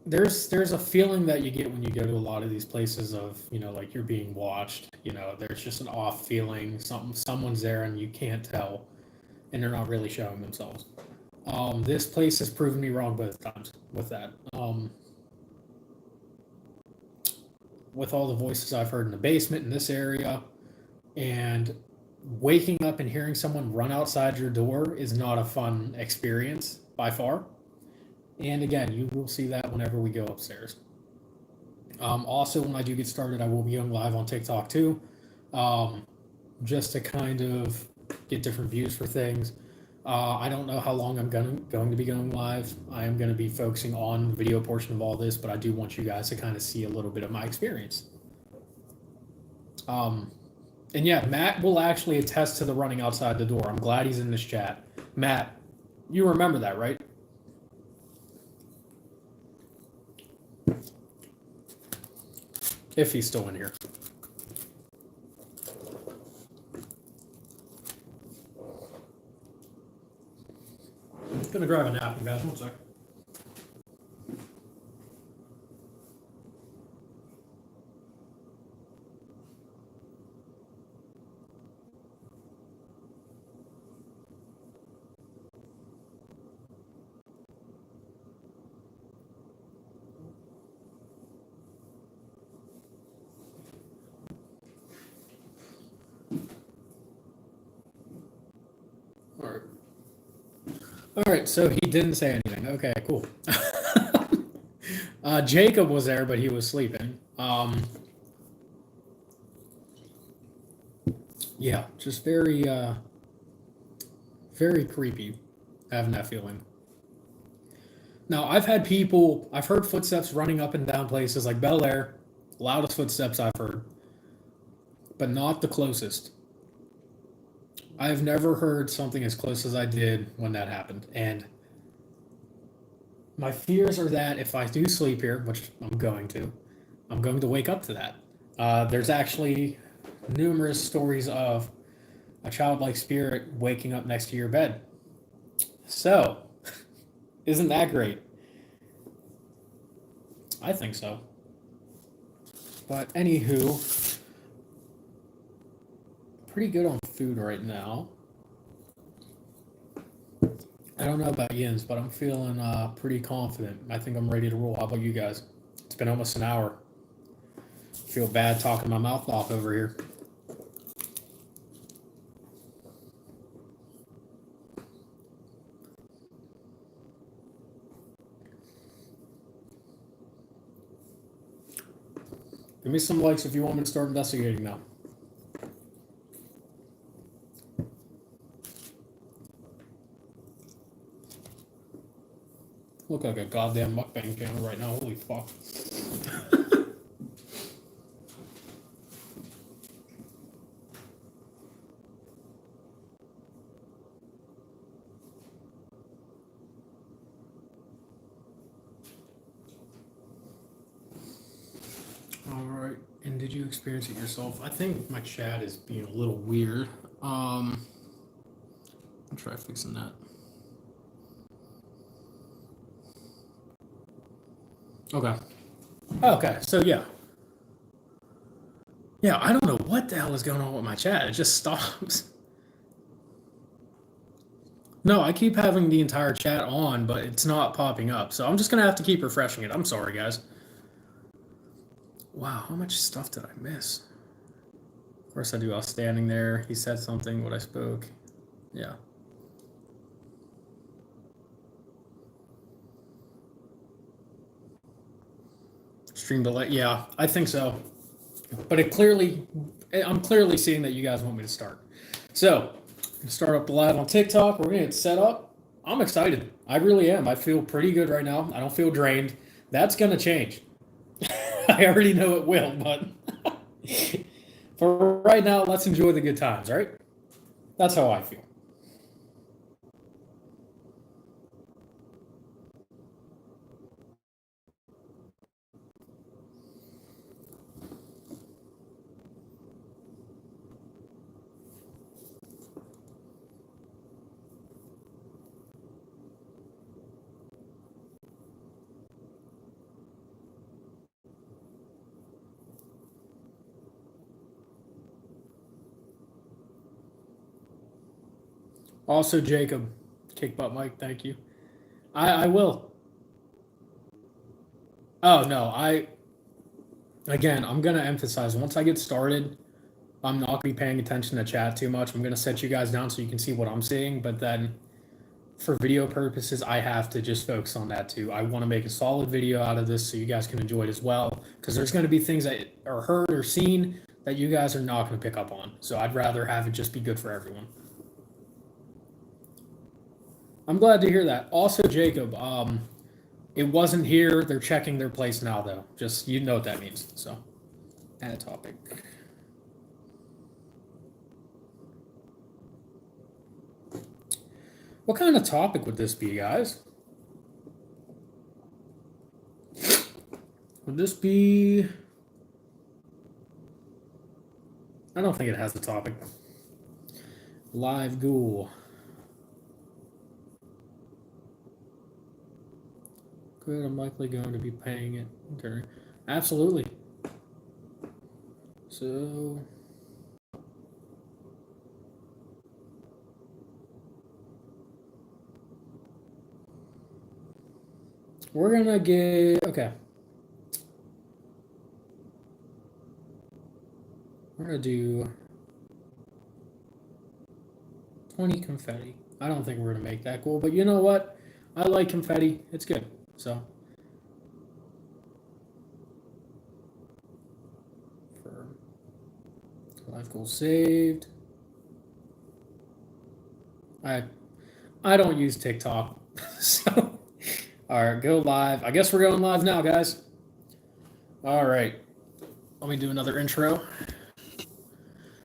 there's a feeling that you get when you go to a lot of these places of, like you're being watched. There's just an off feeling. Someone's there and you can't tell, and they're not really showing themselves. This place has proven me wrong both times with that. With all the voices I've heard in the basement in this area, and waking up and hearing someone run outside your door is not a fun experience by far. And again, you will see that whenever we go upstairs. Also, when I do get started, I will be going live on TikTok too, um, just to kind of get different views for things. I don't know how long I'm going to be going live. I am going to be focusing on the video portion of all this, but I do want you guys to kind of see a little bit of my experience. And yeah, Matt will actually attest to the running outside the door. I'm glad he's in this chat. Matt, you remember that, right? If he's still in here. I'm gonna grab a napkin, guys. 1 sec. All right. All right. So he didn't say anything. Okay, cool. Jacob was there, but he was sleeping. Yeah, just very creepy having that feeling. Now, I've heard footsteps running up and down places like Bel Air, loudest footsteps I've heard, but not the closest. I've never heard something as close as I did when that happened. And my fears are that if I do sleep here, which I'm going to wake up to that. There's actually numerous stories of a childlike spirit waking up next to your bed. So, isn't that great? I think so. But anywho, pretty good on food right now. I don't know about Yins, but I'm feeling pretty confident. I think I'm ready to roll. How about you guys? It's been almost an hour. Feel bad talking my mouth off over here. Give me some likes if you want me to start investigating now. Look like a goddamn mukbang channel right now. Holy fuck. All right. And did you experience it yourself? I think my chat is being a little weird. I'll try fixing that. Okay. Okay. So yeah. Yeah, I don't know what the hell is going on with my chat. It just stops. No, I keep having the entire chat on, but it's not popping up. So I'm just gonna have to keep refreshing it. I'm sorry, guys. Wow, how much stuff did I miss? Of course I do. I was standing there. He said something. What I spoke. Yeah. Stream delay. Yeah, I think so. But I'm clearly seeing that you guys want me to start. So, start up the live on TikTok. We're gonna get set up. I'm excited. I really am. I feel pretty good right now. I don't feel drained. That's gonna change. I already know it will, but for right now, let's enjoy the good times, right? That's how I feel. Also, Jacob, kick butt Mike, thank you. I will. Oh no, I'm gonna emphasize once I get started, I'm not gonna be paying attention to chat too much. I'm gonna set you guys down so you can see what I'm seeing, but then for video purposes, I have to just focus on that too. I want to make a solid video out of this so you guys can enjoy it as well. Because there's going to be things that are heard or seen that you guys are not going to pick up on. So I'd rather have it just be good for everyone. I'm glad to hear that. Also, Jacob, it wasn't here. They're checking their place now, though. Just you know what that means. So, add topic. What kind of topic would this be, guys? Would this be? I don't think it has the topic. Live ghoul. Good. I'm likely going to be paying it during. Absolutely. So. We're gonna get. Okay. We're gonna do 20 confetti. I don't think we're gonna make that cool, but you know what? I like confetti. It's good. So. For life goal saved. I I don't use TikTok. So all right, go live. I guess we're going live now, guys. All right. Let me do another intro.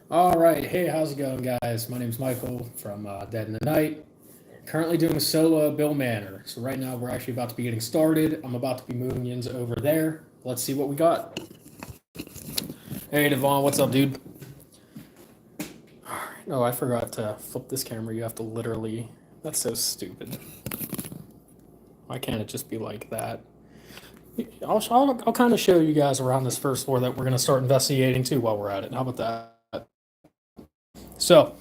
All right. Hey, how's it going, guys? My name's Michael from Dead in the Night. Currently doing a solo Bill Manor. So right now we're actually about to be getting started. I'm about to be moving yins over there. Let's see what we got. Hey, Devon, what's up, dude? Oh, I forgot to flip this camera. You have to literally. That's so stupid. Why can't it just be like that? I'll kind of show you guys around this first floor that we're going to start investigating too while we're at it. How about that? So,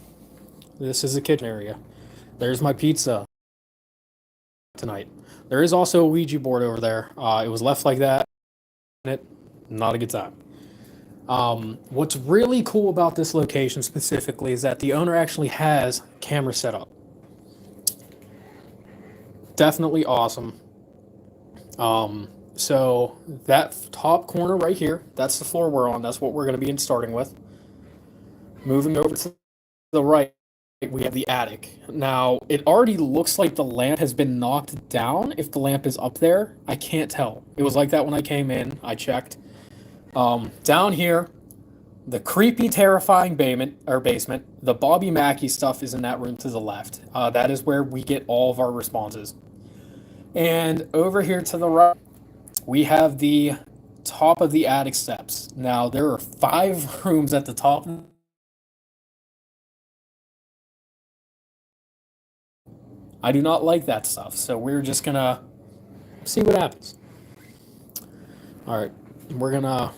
this is the kitchen area. There's my pizza tonight. There is also a Ouija board over there. It was left like that. Not a good time. What's really cool about this location specifically is that the owner actually has camera set up. Definitely awesome. So that top corner right here, that's the floor we're on. That's what we're going to be starting with. Moving over to the right, we have the attic. Now, it already looks like the lamp has been knocked down. If the lamp is up there, I can't tell. It was like that when I came in. I checked. Down here, the creepy, terrifying basement. The Bobby Mackey stuff is in that room to the left. That is where we get all of our responses. And over here to the right, we have the top of the attic steps. Now, there are 5 rooms at the top. I do not like that stuff, so we're just gonna see what happens. All right, we're gonna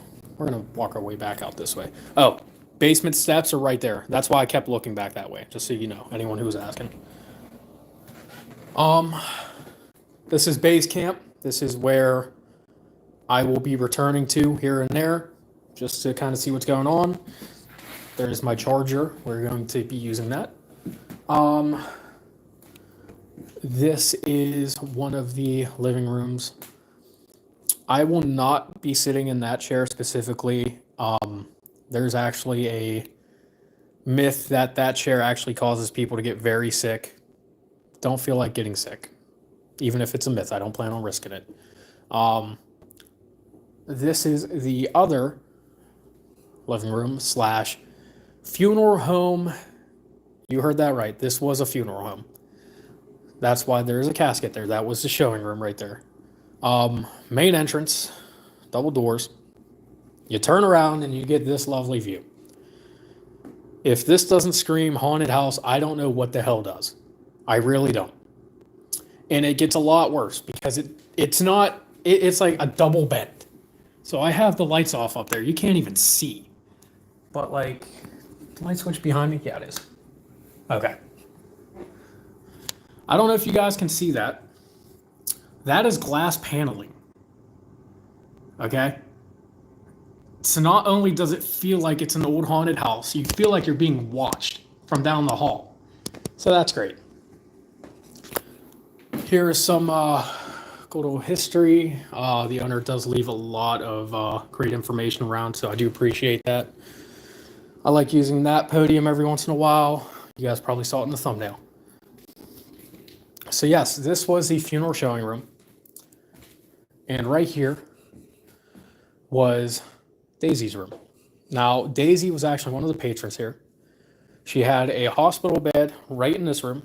walk our way back out this way. Oh, basement steps are right there. That's why I kept looking back that way, just so you know, anyone who was asking. This is base camp. This is where I will be returning to here and there, just to kind of see what's going on. There's my charger. We're going to be using that. This is one of the living rooms. I will not be sitting in that chair specifically There's actually a myth that that chair actually causes people to get very sick. Don't feel like getting sick. Even if it's a myth, I don't plan on risking it. This is the other living room slash funeral home. You heard that right. This was a funeral home. That's why there's a casket there. That was the showing room right there. Main entrance, double doors. You turn around and you get this lovely view. If this doesn't scream haunted house, I don't know what the hell does. I really don't. And it gets a lot worse because it's not, it's like a double bend. So I have the lights off up there. You can't even see. But like, the light switch behind me? Yeah, it is. Okay. I don't know if you guys can see that. That is glass paneling. Okay? So not only does it feel like it's an old haunted house, you feel like you're being watched from down the hall. So that's great. Here is some good old history. The owner does leave a lot of great information around, so I do appreciate that. I like using that podium every once in a while. You guys probably saw it in the thumbnail. So yes, this was the funeral showing room. And right here was Daisy's room. Now, Daisy was actually one of the patrons here. She had a hospital bed right in this room,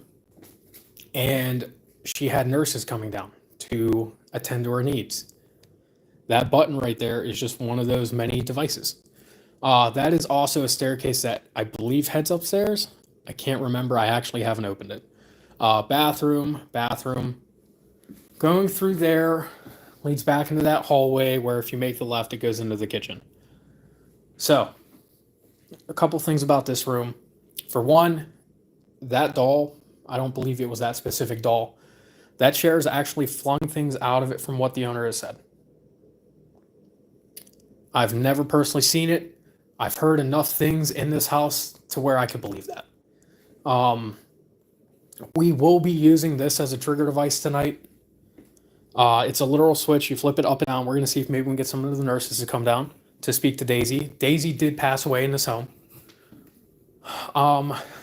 and she had nurses coming down to attend to her needs. That button right there is just one of those many devices. That is also a staircase that I believe heads upstairs. I can't remember. I actually haven't opened it. Bathroom. Going through there leads back into that hallway where if you make the left, it goes into the kitchen. So, a couple things about this room. For one, that doll, I don't believe it was that specific doll. That chair has actually flung things out of it from what the owner has said. I've never personally seen it. I've heard enough things in this house to where I could believe that. We will be using this as a trigger device tonight. It's a literal switch. You flip it up and down. We're going to see if maybe we can get some of the nurses to come down to speak to Daisy. Daisy did pass away in this home.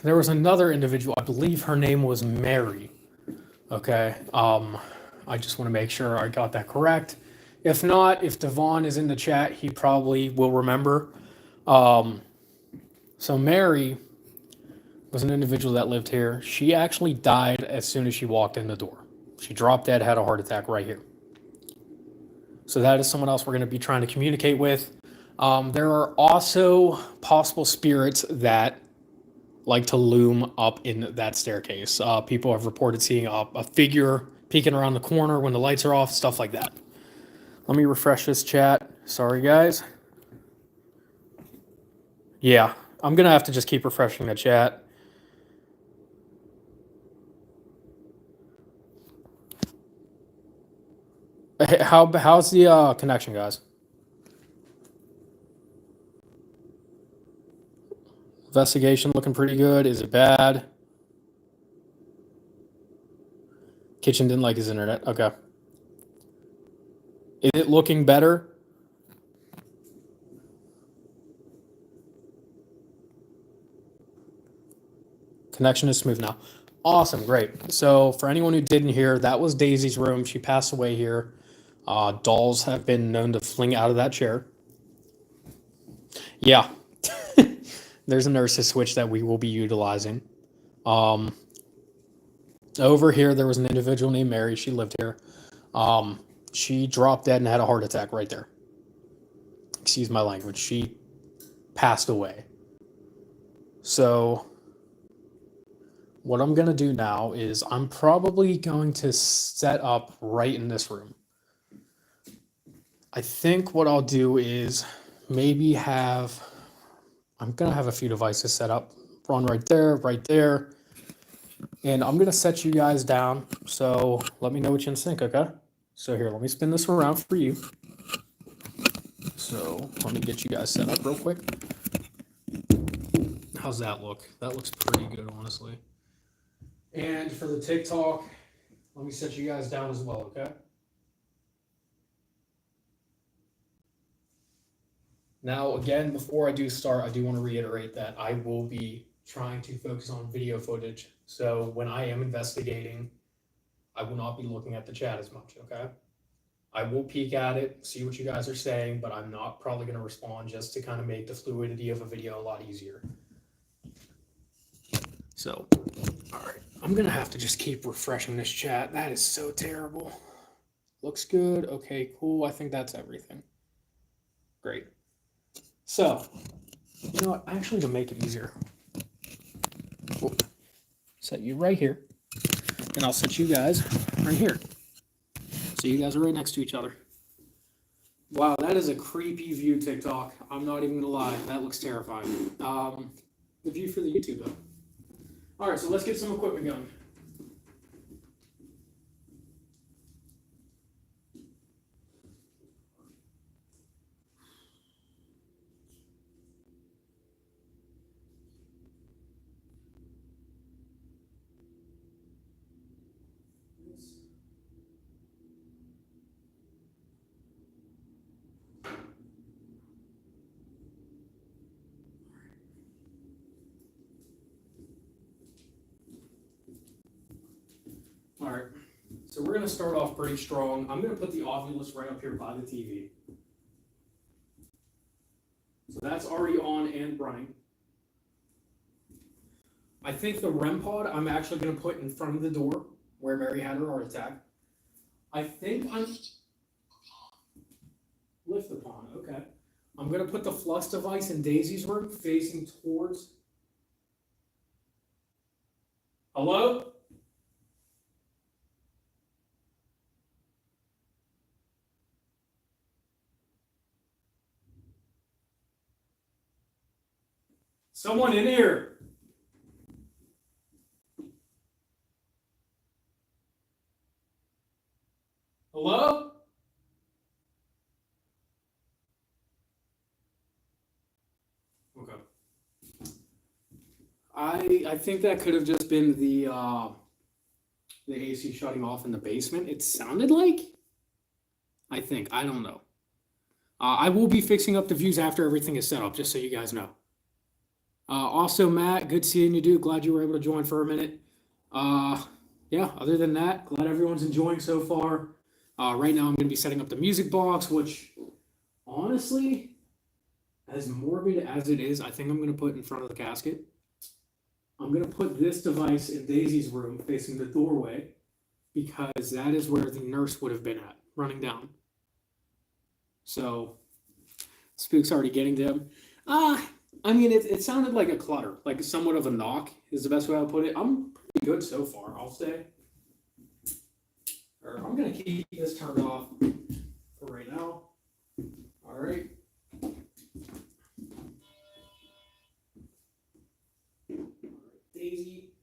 There was another individual. I believe her name was Mary. Okay. I just want to make sure I got that correct. If not, if Devon is in the chat, he probably will remember. So Mary was an individual that lived here. She actually died as soon as she walked in the door. She dropped dead, had a heart attack right here. So that is someone else we're going to be trying to communicate with. There are also possible spirits that like to loom up in that staircase. People have reported seeing a figure peeking around the corner when the lights are off, stuff like that. Let me refresh this chat. Sorry, guys. Yeah, I'm going to have to just keep refreshing the chat. Hey, how's the connection, guys? Investigation looking pretty good. Is it bad? Kitchen didn't like his internet. Okay. Is it looking better? Connection is smooth now. Awesome, great. So for anyone who didn't hear, that was Daisy's room. She passed away here. Dolls have been known to fling out of that chair. Yeah. There's a nurse's switch that we will be utilizing. Over here, there was an individual named Mary. She lived here. She dropped dead and had a heart attack right there. Excuse my language. She passed away. So what I'm going to do now is I'm probably going to set up right in this room. I think what I'll do is maybe I'm going to have a few devices set up. Run right there. And I'm going to set you guys down. So let me know what you think, okay? So here, let me spin this around for you. So let me get you guys set up real quick. How's that look? That looks pretty good, honestly. And for the TikTok, let me set you guys down as well, okay? Now, again, before I do start, I do want to reiterate that I will be trying to focus on video footage. So when I am investigating, I will not be looking at the chat as much, okay? I will peek at it, see what you guys are saying, but I'm not probably going to respond just to kind of make the fluidity of a video a lot easier. So, all right, I'm going to have to just keep refreshing this chat. That is so terrible. Looks good. Okay, cool. I think that's everything. Great. So, you know what? Actually, to make it easier, we'll set you right here, and I'll set you guys right here. So you guys are right next to each other. Wow, that is a creepy view, TikTok. I'm not even gonna lie. That looks terrifying. The view for the YouTube, though. All right, so let's get some equipment going. All right, so we're gonna start off pretty strong. I'm gonna put the Ovilus right up here by the TV. So that's already on and running. I think the REM pod I'm actually gonna put in front of the door where Mary had her heart attack. I think I'm lift the pawn, okay. I'm gonna put the flux device in Daisy's room facing towards. Hello? Someone in here. Hello? Okay. I think that could have just been the AC shutting off in the basement. It sounded like. I think. I don't know. I will be fixing up the views after everything is set up, just so you guys know. Also, Matt, good seeing you, dude. Glad you were able to join for a minute. Yeah, other than that, glad everyone's enjoying so far. Right now, I'm going to be setting up the music box, which, honestly, as morbid as it is, I think I'm going to put in front of the casket. I'm going to put this device in Daisy's room facing the doorway because that is where the nurse would have been at, running down. So, Spook's already getting to him. I mean, it sounded like a clutter, like somewhat of a knock is the best way I'll put it. I'm pretty good so far, I'll say. Or I'm going to keep this turned off for right now. All right. Daisy.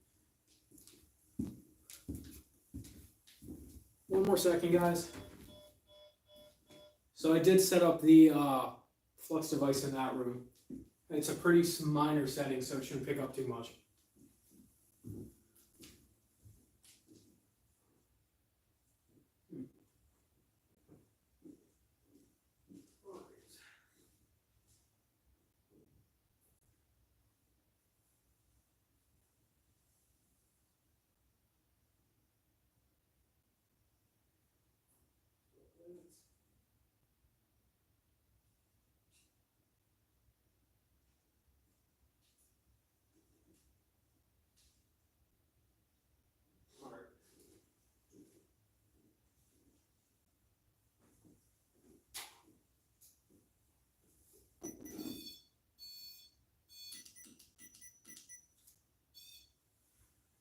One more second, guys. So I did set up the flux device in that room. It's a pretty minor setting, so it shouldn't pick up too much.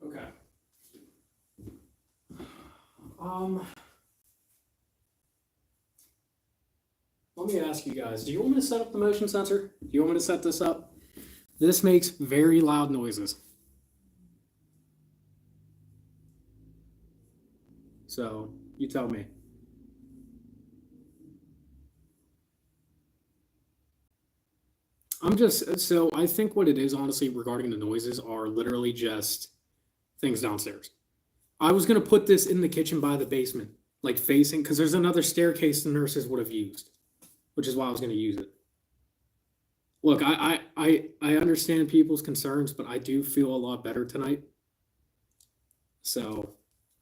Okay. Let me ask you guys, do you want me to set up the motion sensor? Do you want me to set this up? This makes very loud noises. So, you tell me. So I think what it is, honestly, regarding the noises are literally just things downstairs. I was going to put this in the kitchen by the basement, like facing, because there's another staircase the nurses would have used, which is why I was going to use it. Look, I understand people's concerns, but I do feel a lot better tonight. So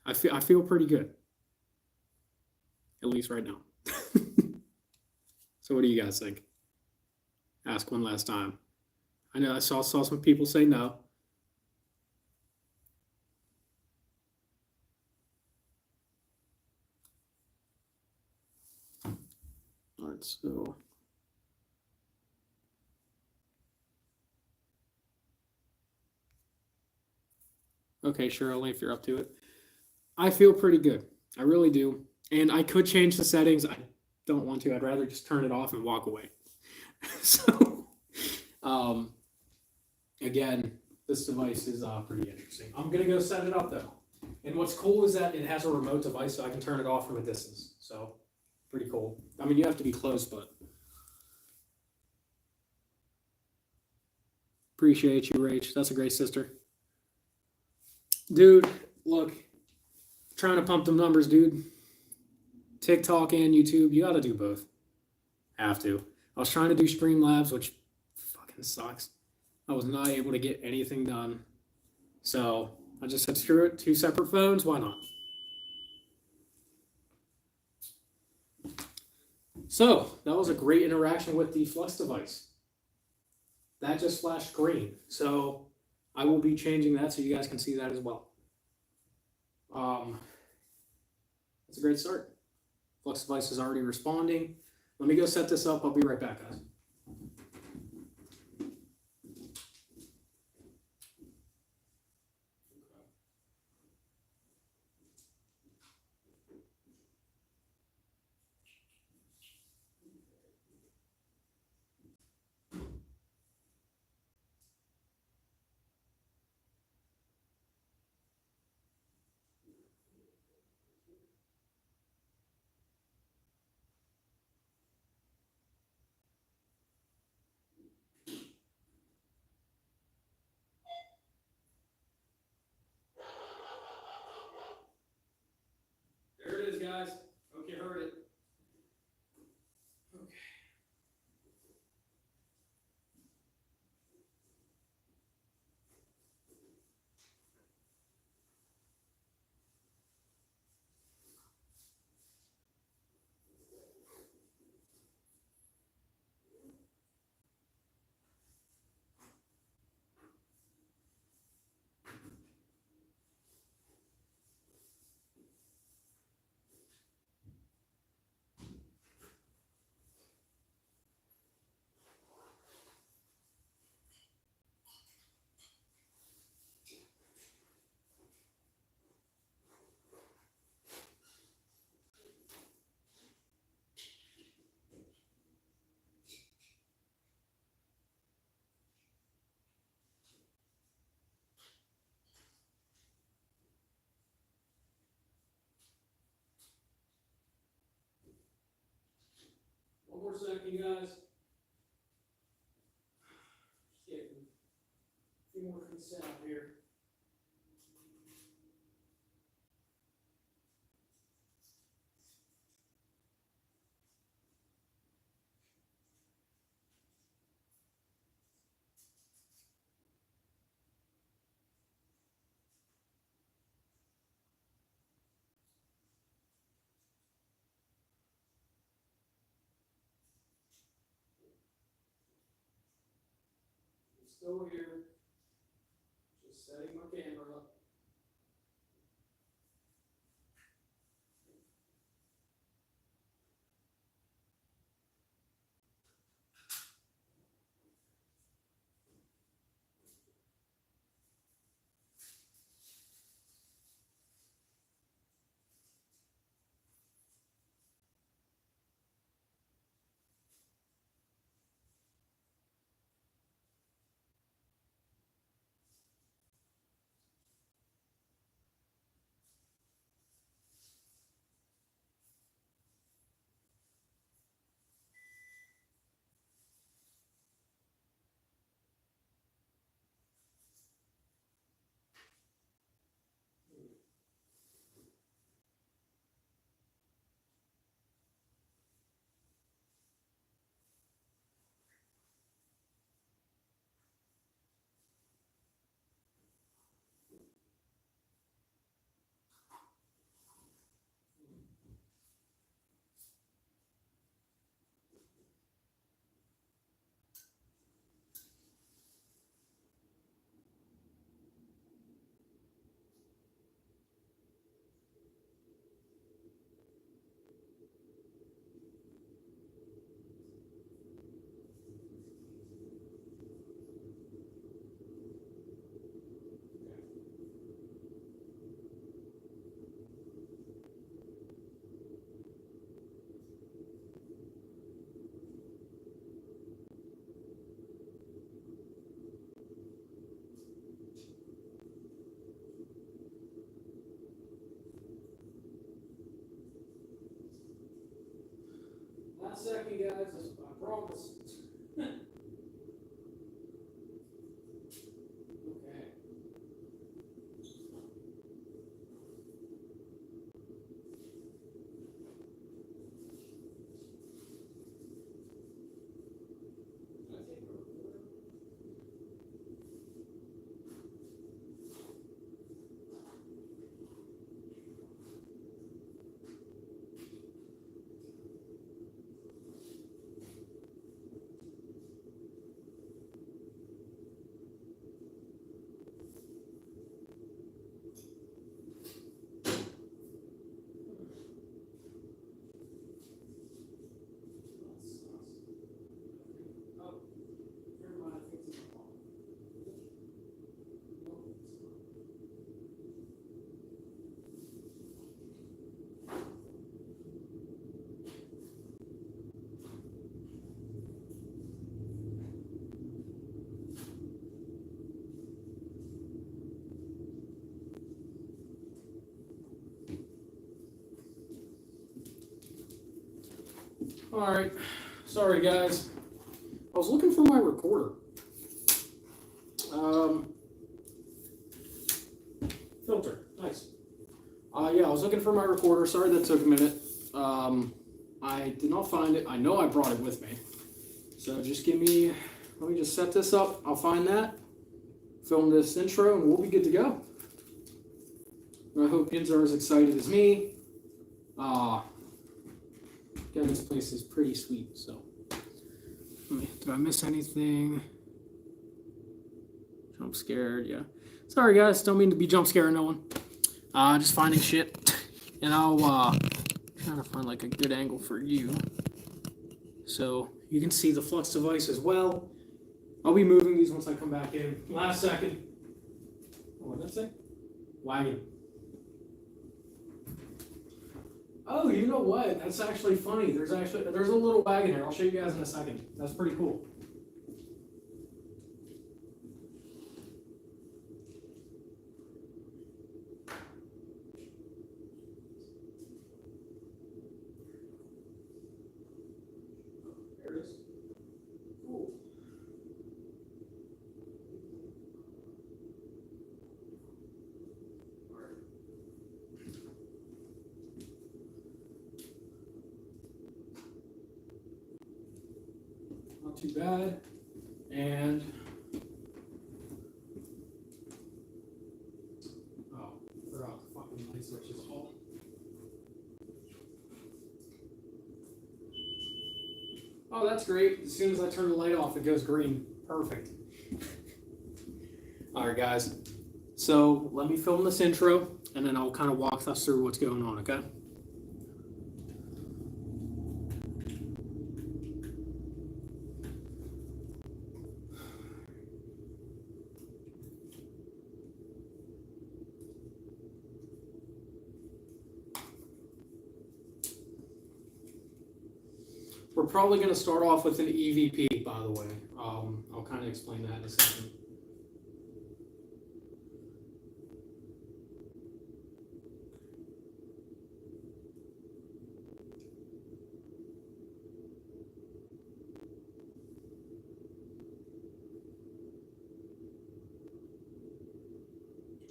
I feel pretty good, at least right now. So what do you guys think? Ask one last time. I know I saw some people say no. All right, so okay, Shirley, if you're up to it. I feel pretty good. I really do. And I could change the settings. I don't want to. I'd rather just turn it off and walk away. So, um, again, this device is pretty interesting. I'm gonna go set it up though. And what's cool is that it has a remote device, so I can turn it off from a distance. So, pretty cool. I mean, you have to be close, but appreciate you, Rach. That's a great sister. Dude, look, trying to pump them numbers, dude. TikTok and YouTube, you gotta do both. Have to. I was trying to do Streamlabs, which fucking sucks. I was not able to get anything done. So I just said, screw it, two separate phones, why not? So that was a great interaction with the Flex device. That just flashed green. So I will be changing that so you guys can see that as well. It's a great start. Flex device is already responding. Let me go set this up. I'll be right back, guys. There it is, guys. Hope you heard it. Okay. One more second, guys. Just getting a few more things set up here. I'm still here. Just setting my camera up. Last second, guys. I promise. Okay. All right, sorry guys. I was looking for my recorder. Filter, nice. Yeah, I was looking for my recorder. Sorry that took a minute. I did not find it. I know I brought it with me. So just let me just set this up. I'll find that, film this intro, and we'll be good to go. And I hope kids are as excited as me. Again, this place is pretty sweet, so. Did I miss anything? Jump scared, yeah. Sorry guys, don't mean to be jump scaring no one. Just finding shit. And I'll trying to find like a good angle for you. So you can see the flux device as well. I'll be moving these once I come back in. Last second. What did that say? Wagon. Oh, you know what? That's actually funny. There's a little wagon here. I'll show you guys in a second. That's pretty cool. There it is. Cool. Not too bad. And forgot the fucking light switches off. Oh, that's great. As soon as I turn the light off, it goes green. Perfect. All right, guys. So let me film this intro, and then I'll kind of walk us through what's going on, okay? We're probably going to start off with an EVP, by the way. I'll kind of explain that in a second.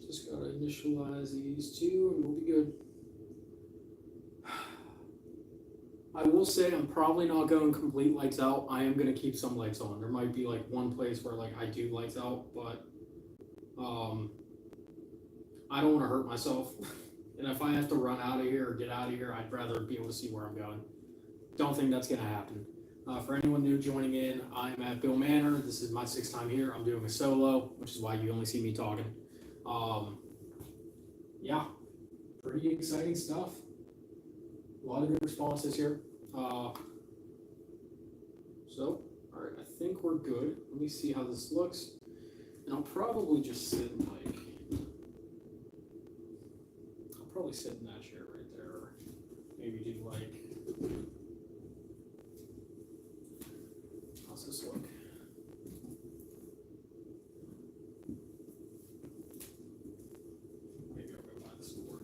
Just got to initialize these two and we'll be good. I will say I'm probably not going complete lights out. I am going to keep some lights on. There might be like one place where like I do lights out, but I don't want to hurt myself. And if I have to run out of here or get out of here, I'd rather be able to see where I'm going. Don't think that's going to happen. For anyone new joining in, I'm at Bihl Manor. This is my 6th time here. I'm doing a solo, which is why you only see me talking. Yeah, pretty exciting stuff. A lot of good responses here. So, all right, I think we're good. Let me see how this looks. And I'll probably just sit in like, I'll probably sit in that chair right there. Or maybe do like, how's this look? Maybe I'll go by this board.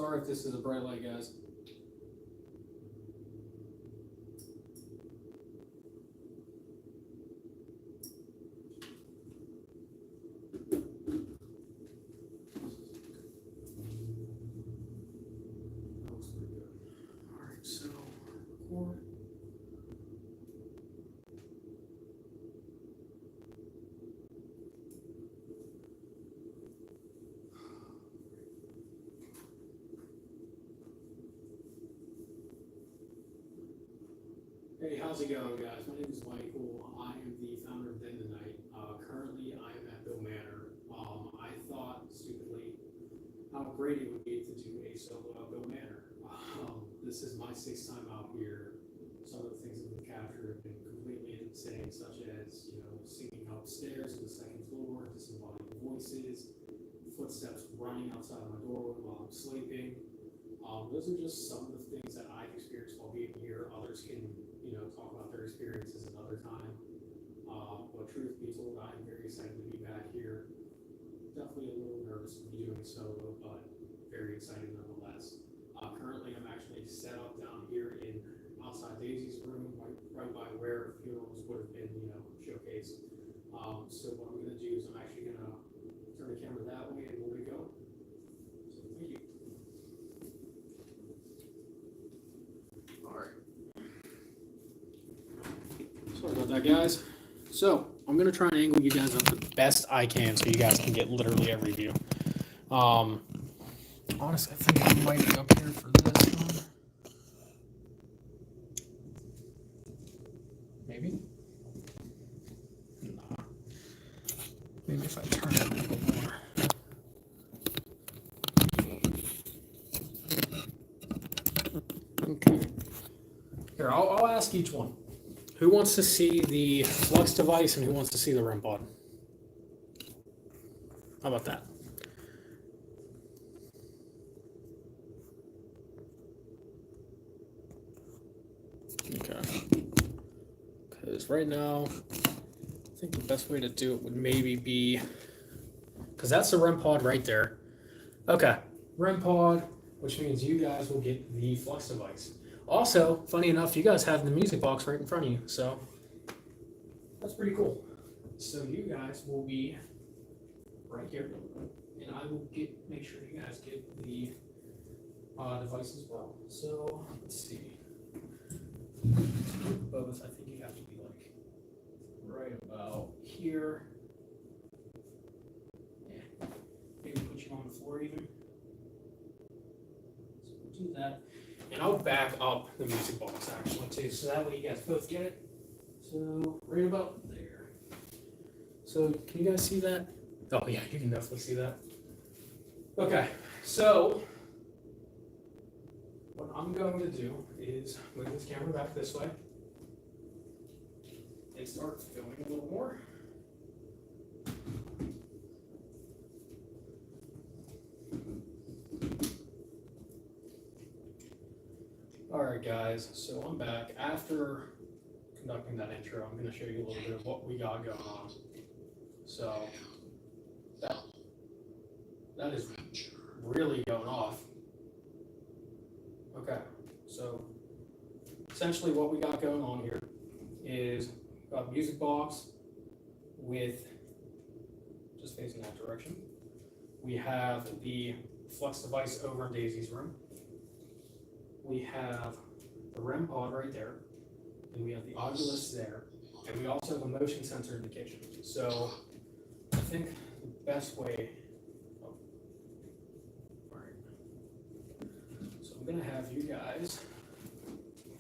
Sorry if this is a bright light, guys. That looks pretty good. All right, so record. Hey, how's it going, guys? My name is Michael. I am the founder of Then the Night. Currently, I am at Bill Manor. I thought, stupidly, how great it would be to do a solo at Bill Manor. This is my 6th time out here. Some of the things that we've captured have been completely insane, such as, singing upstairs to the 2nd floor, disembodied voices, footsteps running outside my door while I'm sleeping. Those are just some of the things that I've experienced while being here. Others can, talk about their experiences another time. But truth be told, I'm very excited to be back here. Definitely a little nervous to be doing solo, but very excited nonetheless. Currently, I'm actually set up down here in outside Daisy's room, right by where funerals would have been, showcased. So what I'm going to do is I'm actually going to turn the camera that way and we'll be going. So thank you. All right. Sorry about that, guys. So I'm going to try and angle you guys up the best I can so you guys can get literally every view. Honestly, I think I might be up here for this one. Maybe? Nah. Maybe if I turn it a little more. Okay. Here, I'll ask each one. Who wants to see the flux device and who wants to see the REM pod? How about that? Okay. Because right now, I think the best way to do it would maybe be, because that's the REM pod right there. Okay, REM pod, which means you guys will get the flux device. Also, funny enough, you guys have the music box right in front of you, so that's pretty cool. So you guys will be right here, and I will make sure you guys get the device as well. So let's see. Both, I think you have to be like right about here. Yeah, maybe put you on the floor even. So we'll do that. And I'll back up the music box actually too, so that way you guys both get it. So right about there. So can you guys see that? Oh yeah, you can definitely see that. Okay, so what I'm going to do is move this camera back this way and start filming a little more. Alright guys, so I'm back. After conducting that intro, I'm going to show you a little bit of what we got going on. So, that is really going off. Okay, so essentially what we got going on here is got a music box with, just facing that direction. We have the flux device over in Daisy's room. We have the REM pod right there, and we have the Oculus there, and we also have a motion sensor in the kitchen. So I think the best way, all right. So I'm gonna have you guys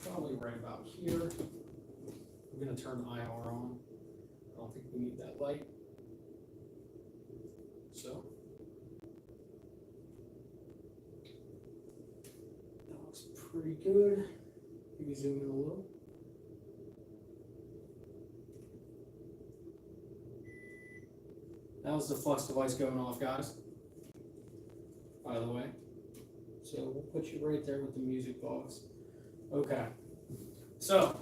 probably right about here. I'm gonna turn the IR on. I don't think we need that light. So that looks pretty good. Maybe zoom in a little. That was the flux device going off, guys, by the way. So we'll put you right there with the music box. Okay, so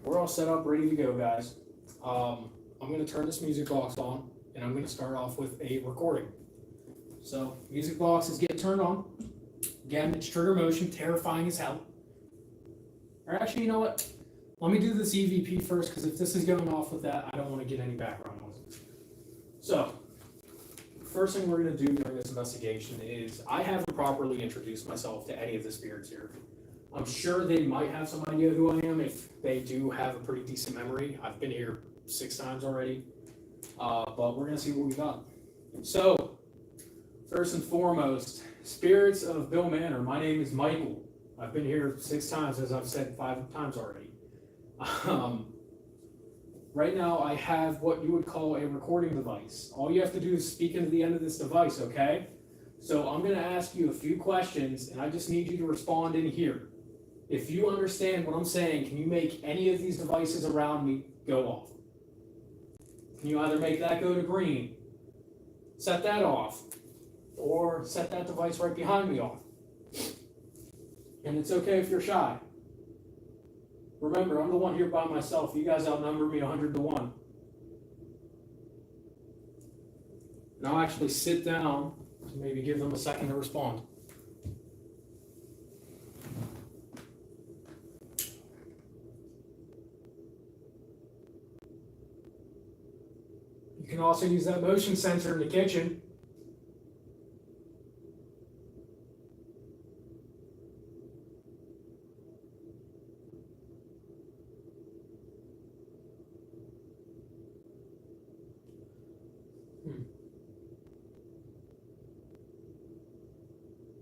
we're all set up, ready to go, guys. I'm going to turn this music box on, and I'm going to start off with a recording. So music box is getting turned on. Again, it's trigger motion, terrifying as hell. Or actually, you know what? Let me do this EVP first, because if this is going off with that, I don't want to get any background noise. So, first thing we're going to do during this investigation is I haven't properly introduced myself to any of the spirits here. I'm sure they might have some idea who I am if they do have a pretty decent memory. I've been here 6 times already, but we're going to see what we got. So, first and foremost, spirits of Bihl Manor. My name is Michael. I've been here 6 times, as I've said 5 times already. Right now, I have what you would call a recording device. All you have to do is speak into the end of this device, okay? So I'm going to ask you a few questions, and I just need you to respond in here. If you understand what I'm saying, can you make any of these devices around me go off? Can you either make that go to green, set that off, or set that device right behind me off? And it's okay if you're shy. Remember, I'm the one here by myself. You guys outnumber me 100 to 1. And I'll actually sit down to maybe give them a second to respond. You can also use that motion sensor in the kitchen.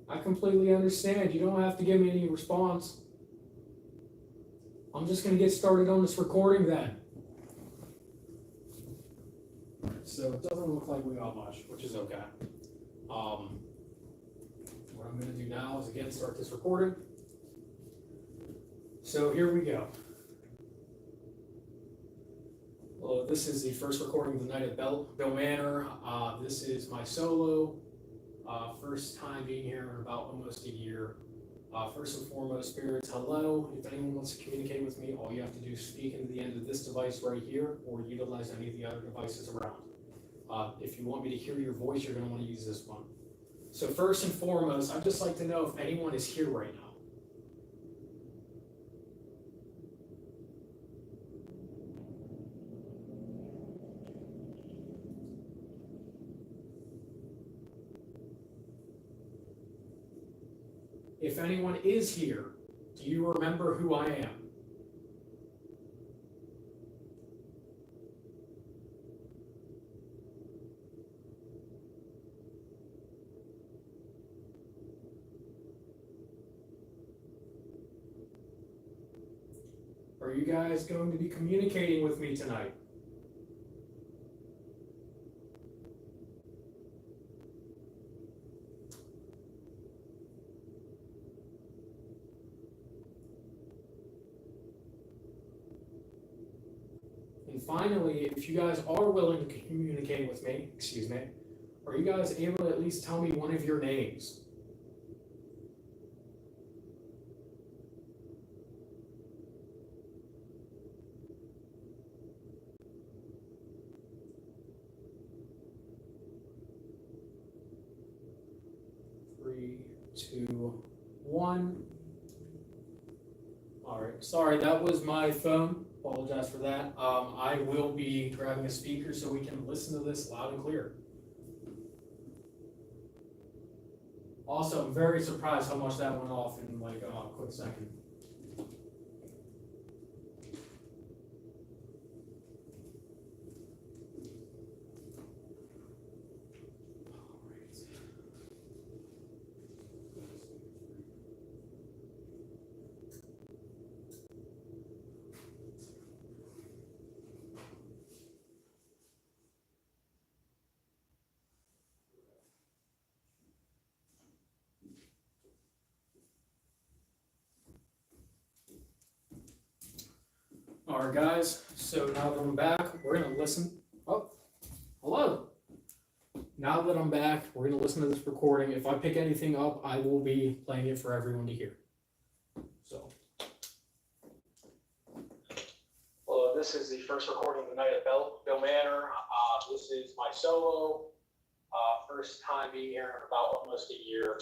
I completely understand. You don't have to give me any response. I'm just going to get started on this recording then. So it doesn't look like we got much, which is okay. What I'm going to do now is again start this recording. So here we go. Well, this is the first recording of the night at Bihl Manor. This is my solo. First time being here in about almost a year. First and foremost, spirits, hello. If anyone wants to communicate with me, all you have to do is speak into the end of this device right here, or utilize any of the other devices around. If you want me to hear your voice, you're going to want to use this one. So first and foremost, I'd just like to know if anyone is here right now. If anyone is here, do you remember who I am? Are you guys going to be communicating with me tonight? And finally, if you guys are willing to communicate with me, are you guys able to at least tell me one of your names? Three, two, one. All right, sorry, that was my phone. Apologize for that. I will be grabbing a speaker so we can listen to this loud and clear. Also, I'm very surprised how much that went off in like a quick second. All right, guys, so now that I'm back, we're going to listen. Oh, hello. Now that I'm back, we're going to listen to this recording. If I pick anything up, I will be playing it for everyone to hear. So, well, this is the first recording of the night at Bihl Manor. This is my solo. First time being here in about almost a year.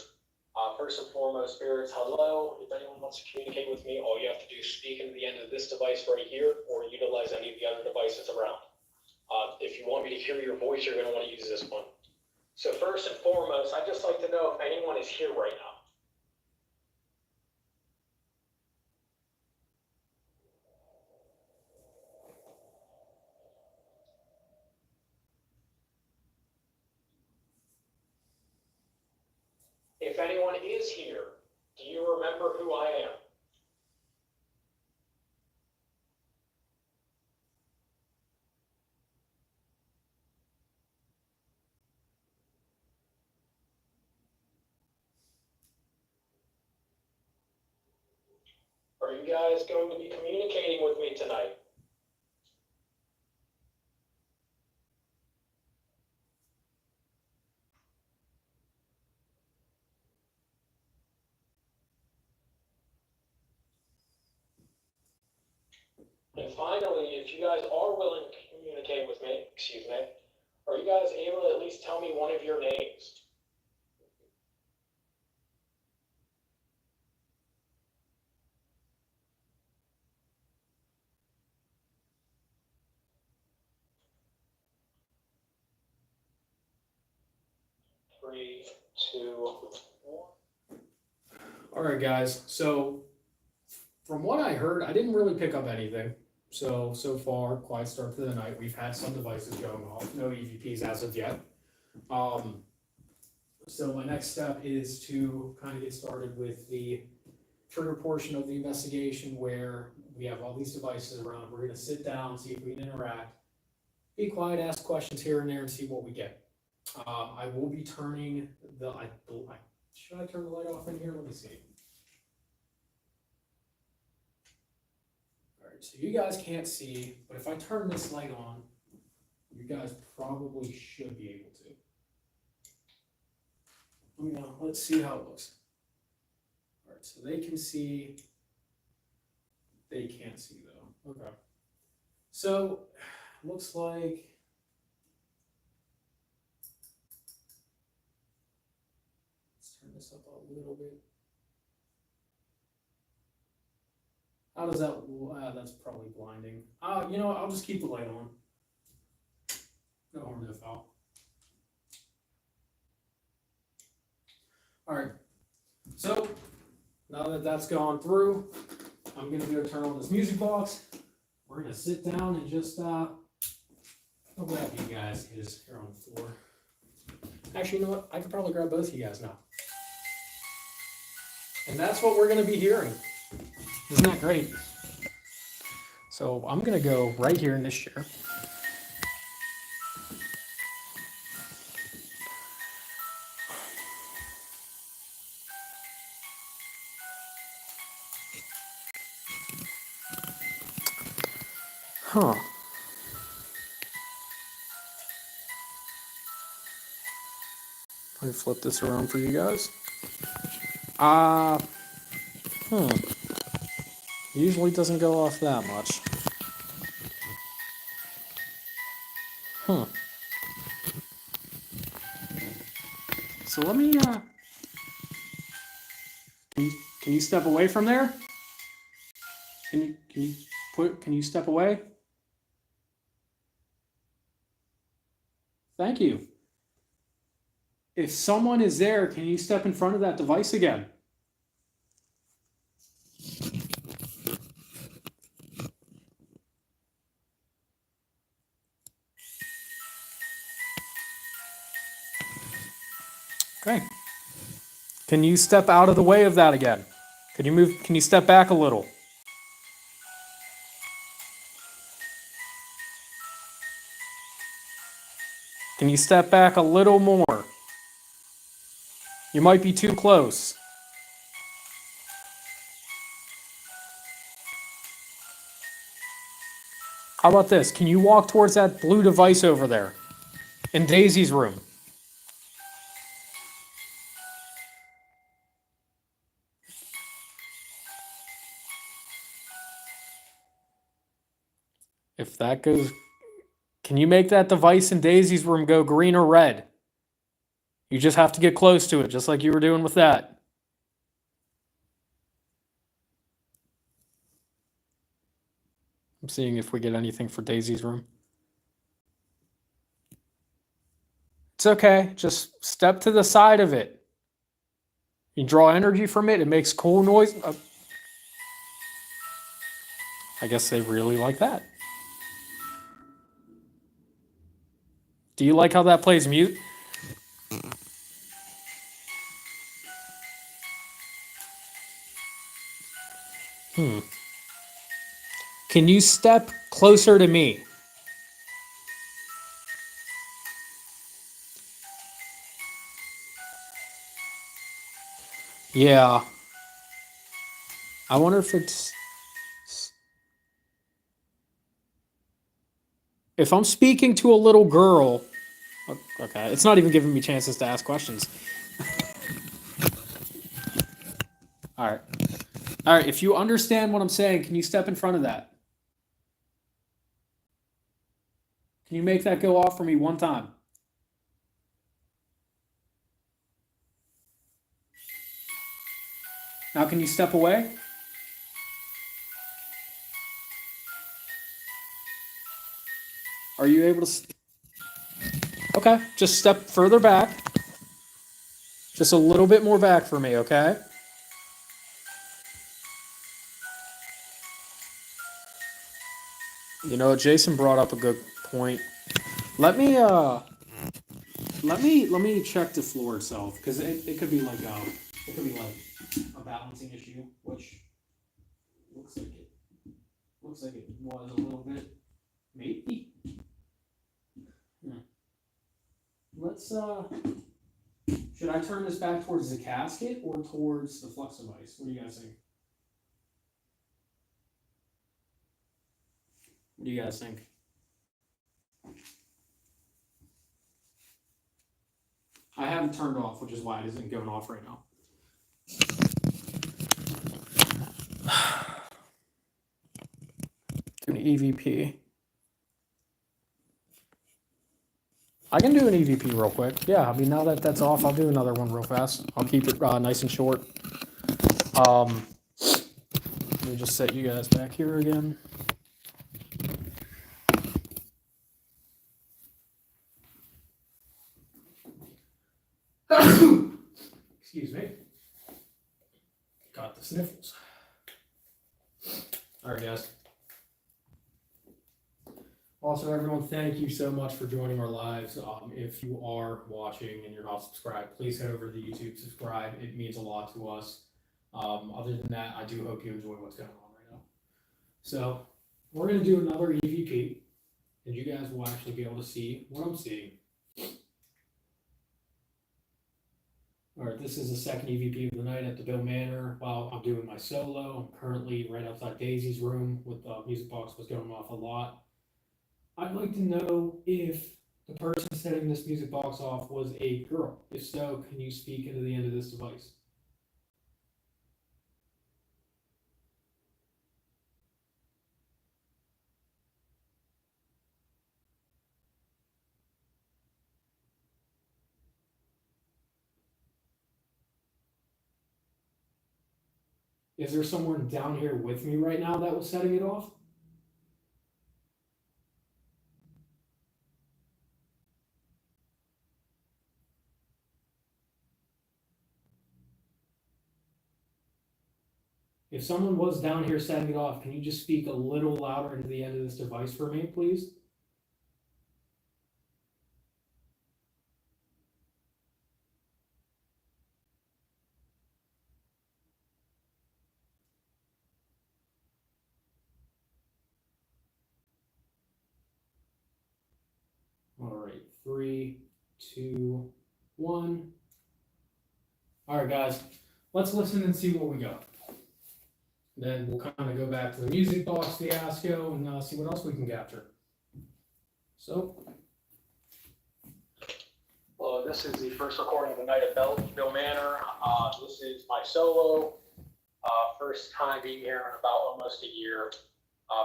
First and foremost, spirits, hello. If anyone wants to communicate with me, all you have to do is speak into the end of this device right here, or utilize any of the other devices around. If you want me to hear your voice, you're going to want to use this one. So first and foremost, I'd just like to know if anyone is here right now. If anyone is here, do you remember who I am? Are you guys going to be communicating with me tonight? And finally, if you guys are willing to communicate with me, are you guys able to at least tell me one of your names? Three, two, one. All right, guys. So from what I heard, I didn't really pick up anything. So far, quiet start to the night. We've had some devices going off. No EVPs as of yet. So my next step is to kind of get started with the trigger portion of the investigation where we have all these devices around. We're going to sit down, see if we can interact, be quiet, ask questions here and there, and see what we get. I will be turning should I turn the light off in here? Let me see. All right, so you guys can't see, but if I turn this light on, you guys probably should be able to. Let's see how it looks. All right, so they can see. They can't see though. Okay. So looks like. Let's turn this up a little bit. How does that? That's probably blinding. You know what? I'll just keep the light on. No harm, no foul. All right. So now that that's gone through, I'm gonna go turn on this music box. We're gonna sit down and just I'll grab you guys because you're on the floor. Actually, you know what? I could probably grab both of you guys now. And that's what we're gonna be hearing. Isn't that great? So I'm gonna go right here in this chair. Huh. Let me flip this around for you guys. Usually doesn't go off that much. So let me, can you step away from there? Can you step away? Thank you. If someone is there, can you step in front of that device again? Okay. Can you step out of the way of that again? Can you step back a little? Can you step back a little more? You might be too close. How about this? Can you walk towards that blue device over there in Daisy's room? If that goes, can you make that device in Daisy's room go green or red? You just have to get close to it, just like you were doing with that. I'm seeing if we get anything for Daisy's room. It's okay. Just step to the side of it. You draw energy from it. It makes cool noise. I guess they really like that. Do you like how that plays mute? Can you step closer to me? Yeah. I wonder if it's... If I'm speaking to a little girl... Okay, it's not even giving me chances to ask questions. All right. All right, if you understand what I'm saying, can you step in front of that? Can you make that go off for me one time? Now can you step away? Are you able to... Okay, just step further back. Just a little bit more back for me, okay? You know, Jason brought up a good point. Let me check the floor itself, because it could be like a balancing issue, which looks like it was a little bit, maybe. Yeah. Let's should I turn this back towards the casket or towards the flux device? What do you guys think? What do you guys think? I haven't turned off, which is why it isn't going off right now. Do an EVP. I can do an EVP real quick. Yeah, I mean, now that that's off, I'll do another one real fast. I'll keep it nice and short. Let me just set you guys back here again. Excuse me. Got the sniffles. All right, guys. Also, everyone, thank you so much for joining our lives. If you are watching and you're not subscribed, please head over to the YouTube, subscribe. It means a lot to us. Other than that, I do hope you enjoy what's going on right now. So we're going to do another EVP, and you guys will actually be able to see what I'm seeing. All right, this is the second EVP of the night at the Bihl Manor. While I'm doing my solo, I'm currently right outside Daisy's room with the music box was going off a lot. I'd like to know if the person setting this music box off was a girl. If so, can you speak into the end of this device? Is there someone down here with me right now that was setting it off? If someone was down here setting it off, can you just speak a little louder into the end of this device for me, please? All right, 3, 2, 1. All right, guys, let's listen and see what we got. Then we'll kind of go back to the music box fiasco and see what else we can capture. So, well, this is the first recording of the night at Bihl Manor. This is my solo. First time being here in about almost a year.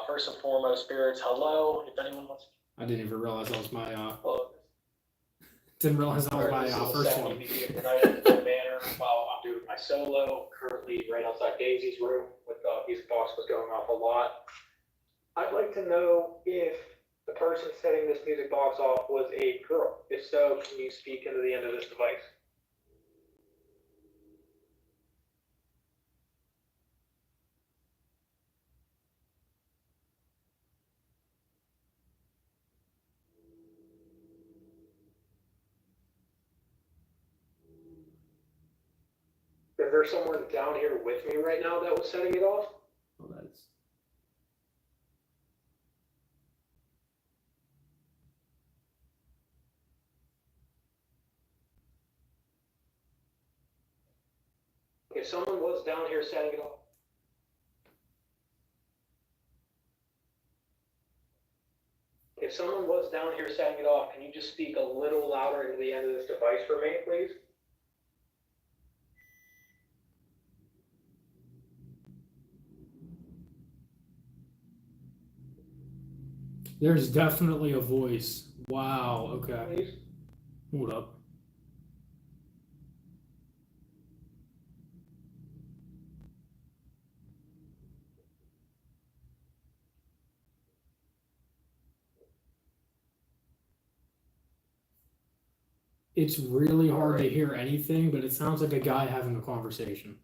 First and foremost, spirits, hello. If anyone wants. I didn't even realize that was my. Didn't realize that was my first one. Of the night at Bihl Manor while I'm doing my solo. Currently right outside Daisy's room with the music box was going off a lot. I'd like to know if the person setting this music box off was a girl. If so, can you speak into the end of this device? Is there someone down here with me right now that was setting it off? Well, that's... If someone was down here setting it off. If someone was down here setting it off, can you just speak a little louder into the end of this device for me, please? There's definitely a voice. Wow, okay. Please? Hold up. It's really hard to hear anything, but it sounds like a guy having a conversation.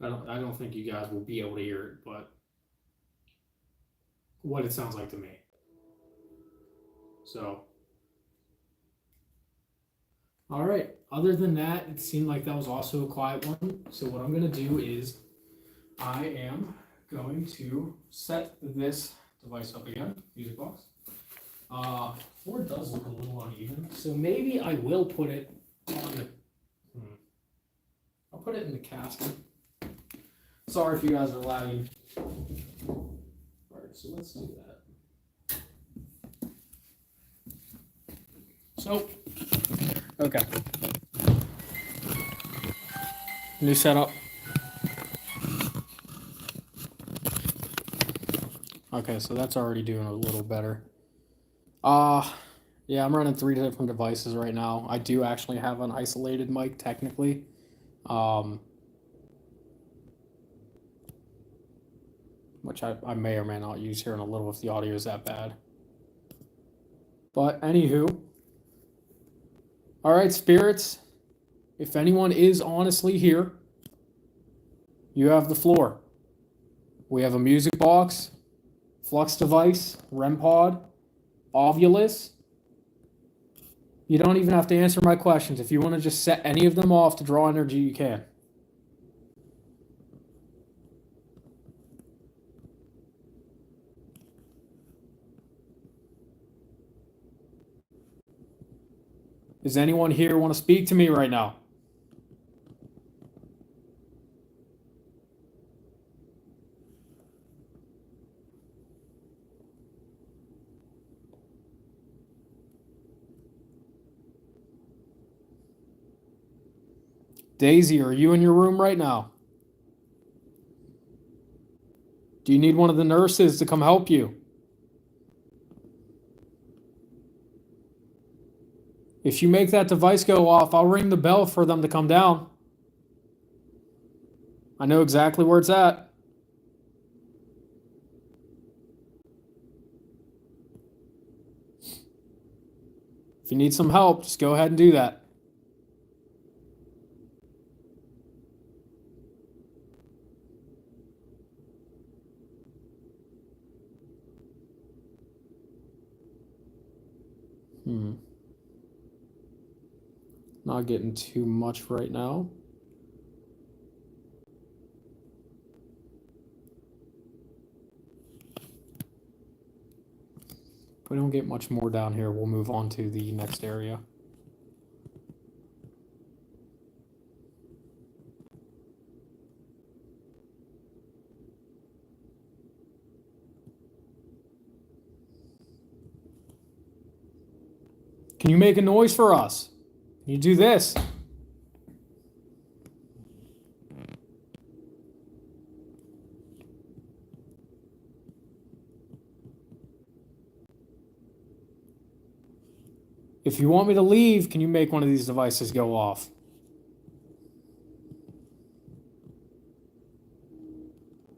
I don't think you guys will be able to hear it, but what it sounds like to me. So, all right. Other than that, it seemed like that was also a quiet one. So what I'm gonna do is I am going to set this device up again, music box. Floor does look a little uneven, so maybe I will put it on the. I'll put it in the casket. Sorry if you guys are lagging. All right, so let's do that. So, okay. New setup. Okay, so that's already doing a little better. Yeah, I'm running 3 different devices right now. I do actually have an isolated mic technically. Which I may or may not use here in a little if the audio is that bad. But anywho, all right, spirits, if anyone is honestly here, you have the floor. We have a music box, flux device, REM pod, Ovulus. You don't even have to answer my questions. If you want to just set any of them off to draw energy, you can. Does anyone here want to speak to me right now? Daisy, are you in your room right now? Do you need one of the nurses to come help you? If you make that device go off, I'll ring the bell for them to come down. I know exactly where it's at. If you need some help, just go ahead and do that. Not getting too much right now. If we don't get much more down here, we'll move on to the next area. Can you make a noise for us? Can you do this? If you want me to leave, can you make one of these devices go off?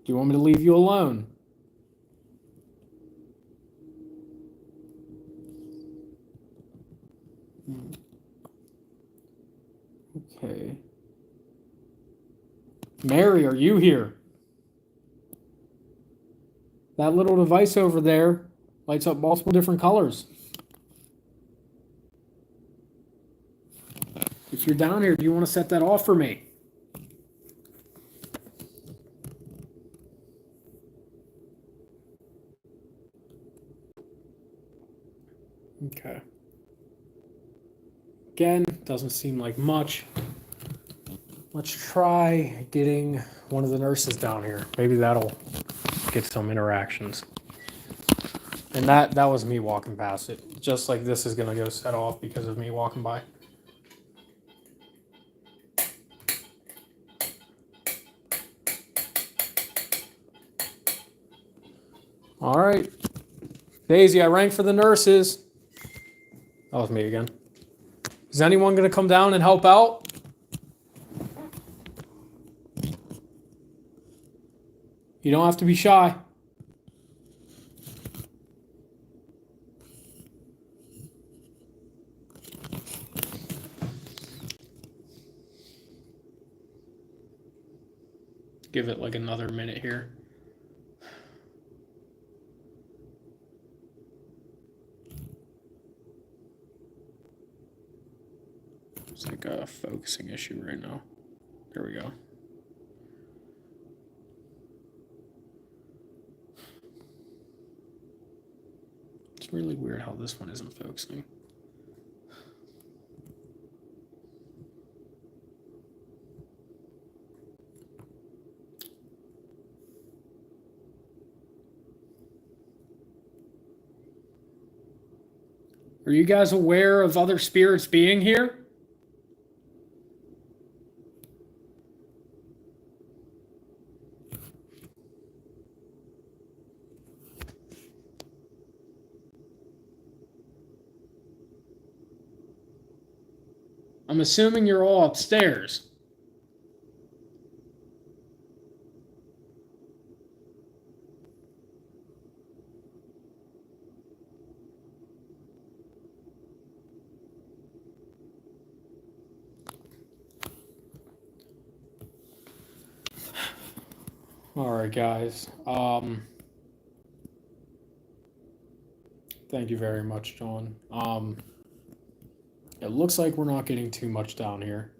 Do you want me to leave you alone? Okay. Mary, are you here? That little device over there lights up multiple different colors. If you're down here, do you want to set that off for me? Okay. Again, doesn't seem like much. Let's try getting one of the nurses down here. Maybe that'll get some interactions. And that was me walking past it. Just like this is going to go set off because of me walking by. All right. Daisy, I rang for the nurses. That was me again. Is anyone going to come down and help out? You don't have to be shy. Give it like another minute here. It's like a focusing issue right now. There we go. It's really weird how this one isn't focusing. Are you guys aware of other spirits being here? I'm assuming you're all upstairs. All right, guys. Thank you very much, John. It looks like we're not getting too much down here.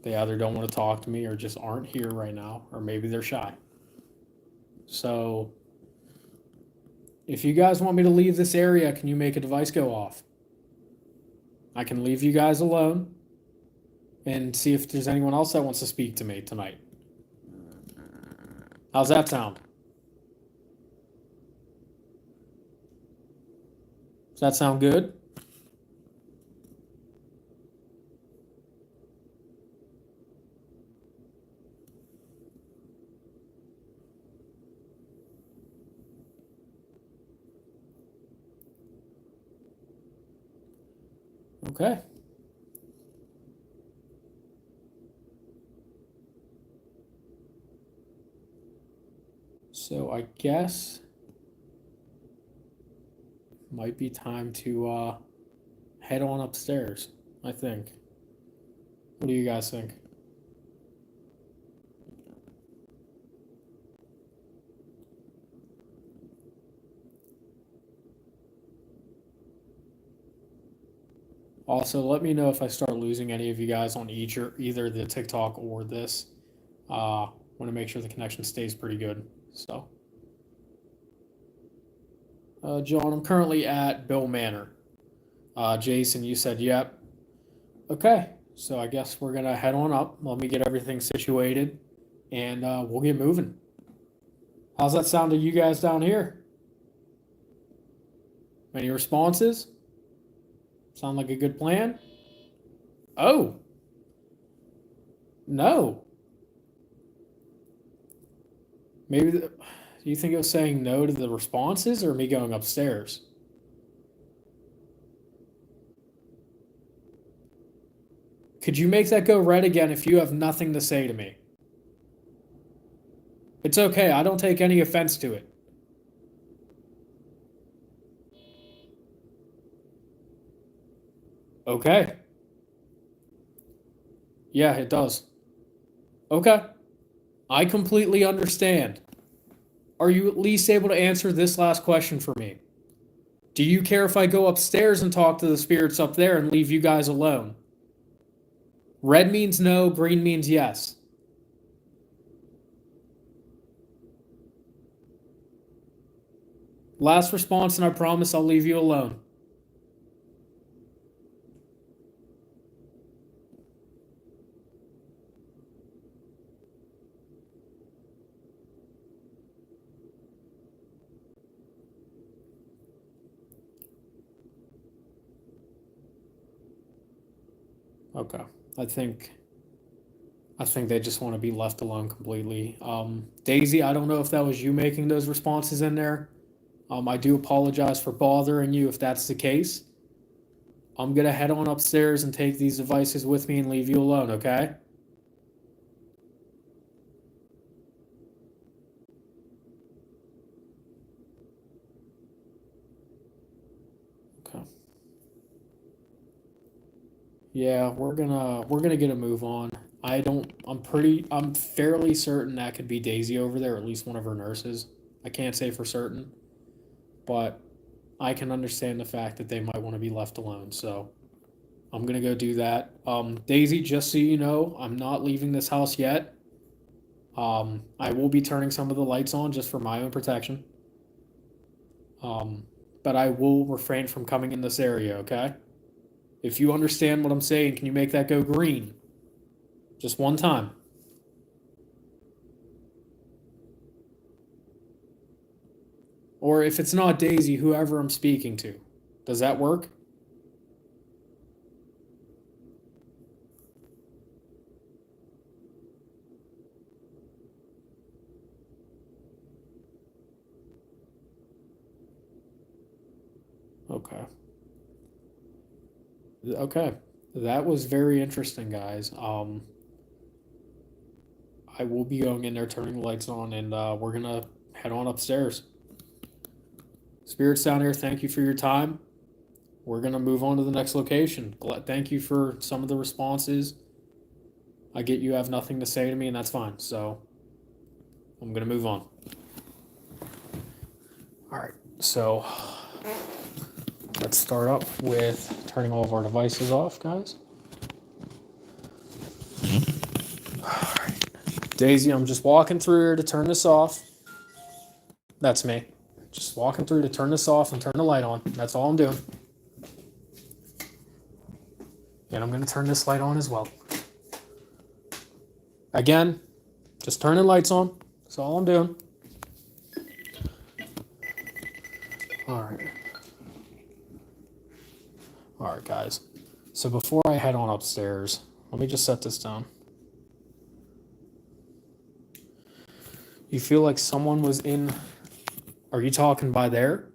They either don't want to talk to me or just aren't here right now, or maybe they're shy. So, if you guys want me to leave this area, can you make a device go off? I can leave you guys alone and see if there's anyone else that wants to speak to me tonight. How's that sound? Does that sound good? Okay. So I guess might be time to head on upstairs, I think. What do you guys think? Also, let me know if I start losing any of you guys on either the TikTok or this. Want to make sure the connection stays pretty good. So, John, I'm currently at Bill Manor. Jason, you said yep. Okay, so I guess we're gonna head on up. Let me get everything situated, and we'll get moving. How's that sound to you guys down here? Any responses? Sound like a good plan? Oh. No. Maybe do you think it was saying no to the responses or me going upstairs? Could you make that go red again if you have nothing to say to me? It's okay. I don't take any offense to it. Okay. Yeah, it does. Okay. I completely understand. Are you at least able to answer this last question for me? Do you care if I go upstairs and talk to the spirits up there and leave you guys alone? Red means no, green means yes. Last response, and I promise I'll leave you alone. Okay. I think I think they just want to be left alone completely. Daisy, I don't know if that was you making those responses in there. I do apologize for bothering you if that's the case. I'm gonna head on upstairs and take these devices with me and leave you alone, okay? Okay. Yeah, we're gonna get a move on. I'm fairly certain that could be Daisy over there, or at least one of her nurses. I can't say for certain, but I can understand the fact that they might want to be left alone. So I'm gonna go do that. Daisy, just so you know, I'm not leaving this house yet. I will be turning some of the lights on just for my own protection. Um, but I will refrain from coming in this area, okay? If you understand what I'm saying, can you make that go green? Just one time. Or if it's not Daisy, whoever I'm speaking to. Does that work? Okay. Okay. That was very interesting, guys. I will be going in there, turning the lights on, and we're gonna head on upstairs. Spirits down here, thank you for your time. We're gonna move on to the next location. Thank you for some of the responses. I get you have nothing to say to me, and that's fine. So I'm gonna move on. All right. So let's start up with turning all of our devices off, guys. All right. Daisy, I'm just walking through here to turn this off. That's me. Just walking through to turn this off and turn the light on. That's all I'm doing. And I'm going to turn this light on as well. Again, just turning lights on. That's all I'm doing. All right. All right, guys. So before I head on upstairs, let me just set this down. You feel like someone was in... Are you talking by there?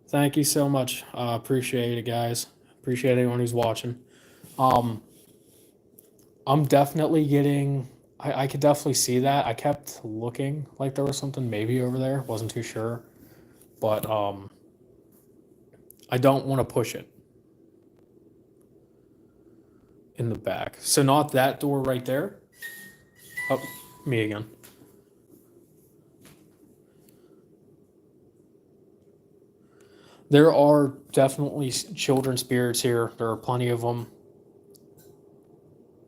Thank you so much. Appreciate it, guys. Appreciate anyone who's watching. Um, I'm definitely getting. I could definitely see that. I kept looking like there was something maybe over there. Wasn't too sure, but I don't want to push it in the back. So not that door right there. Oh, me again. There are definitely children spirits here. There are plenty of them.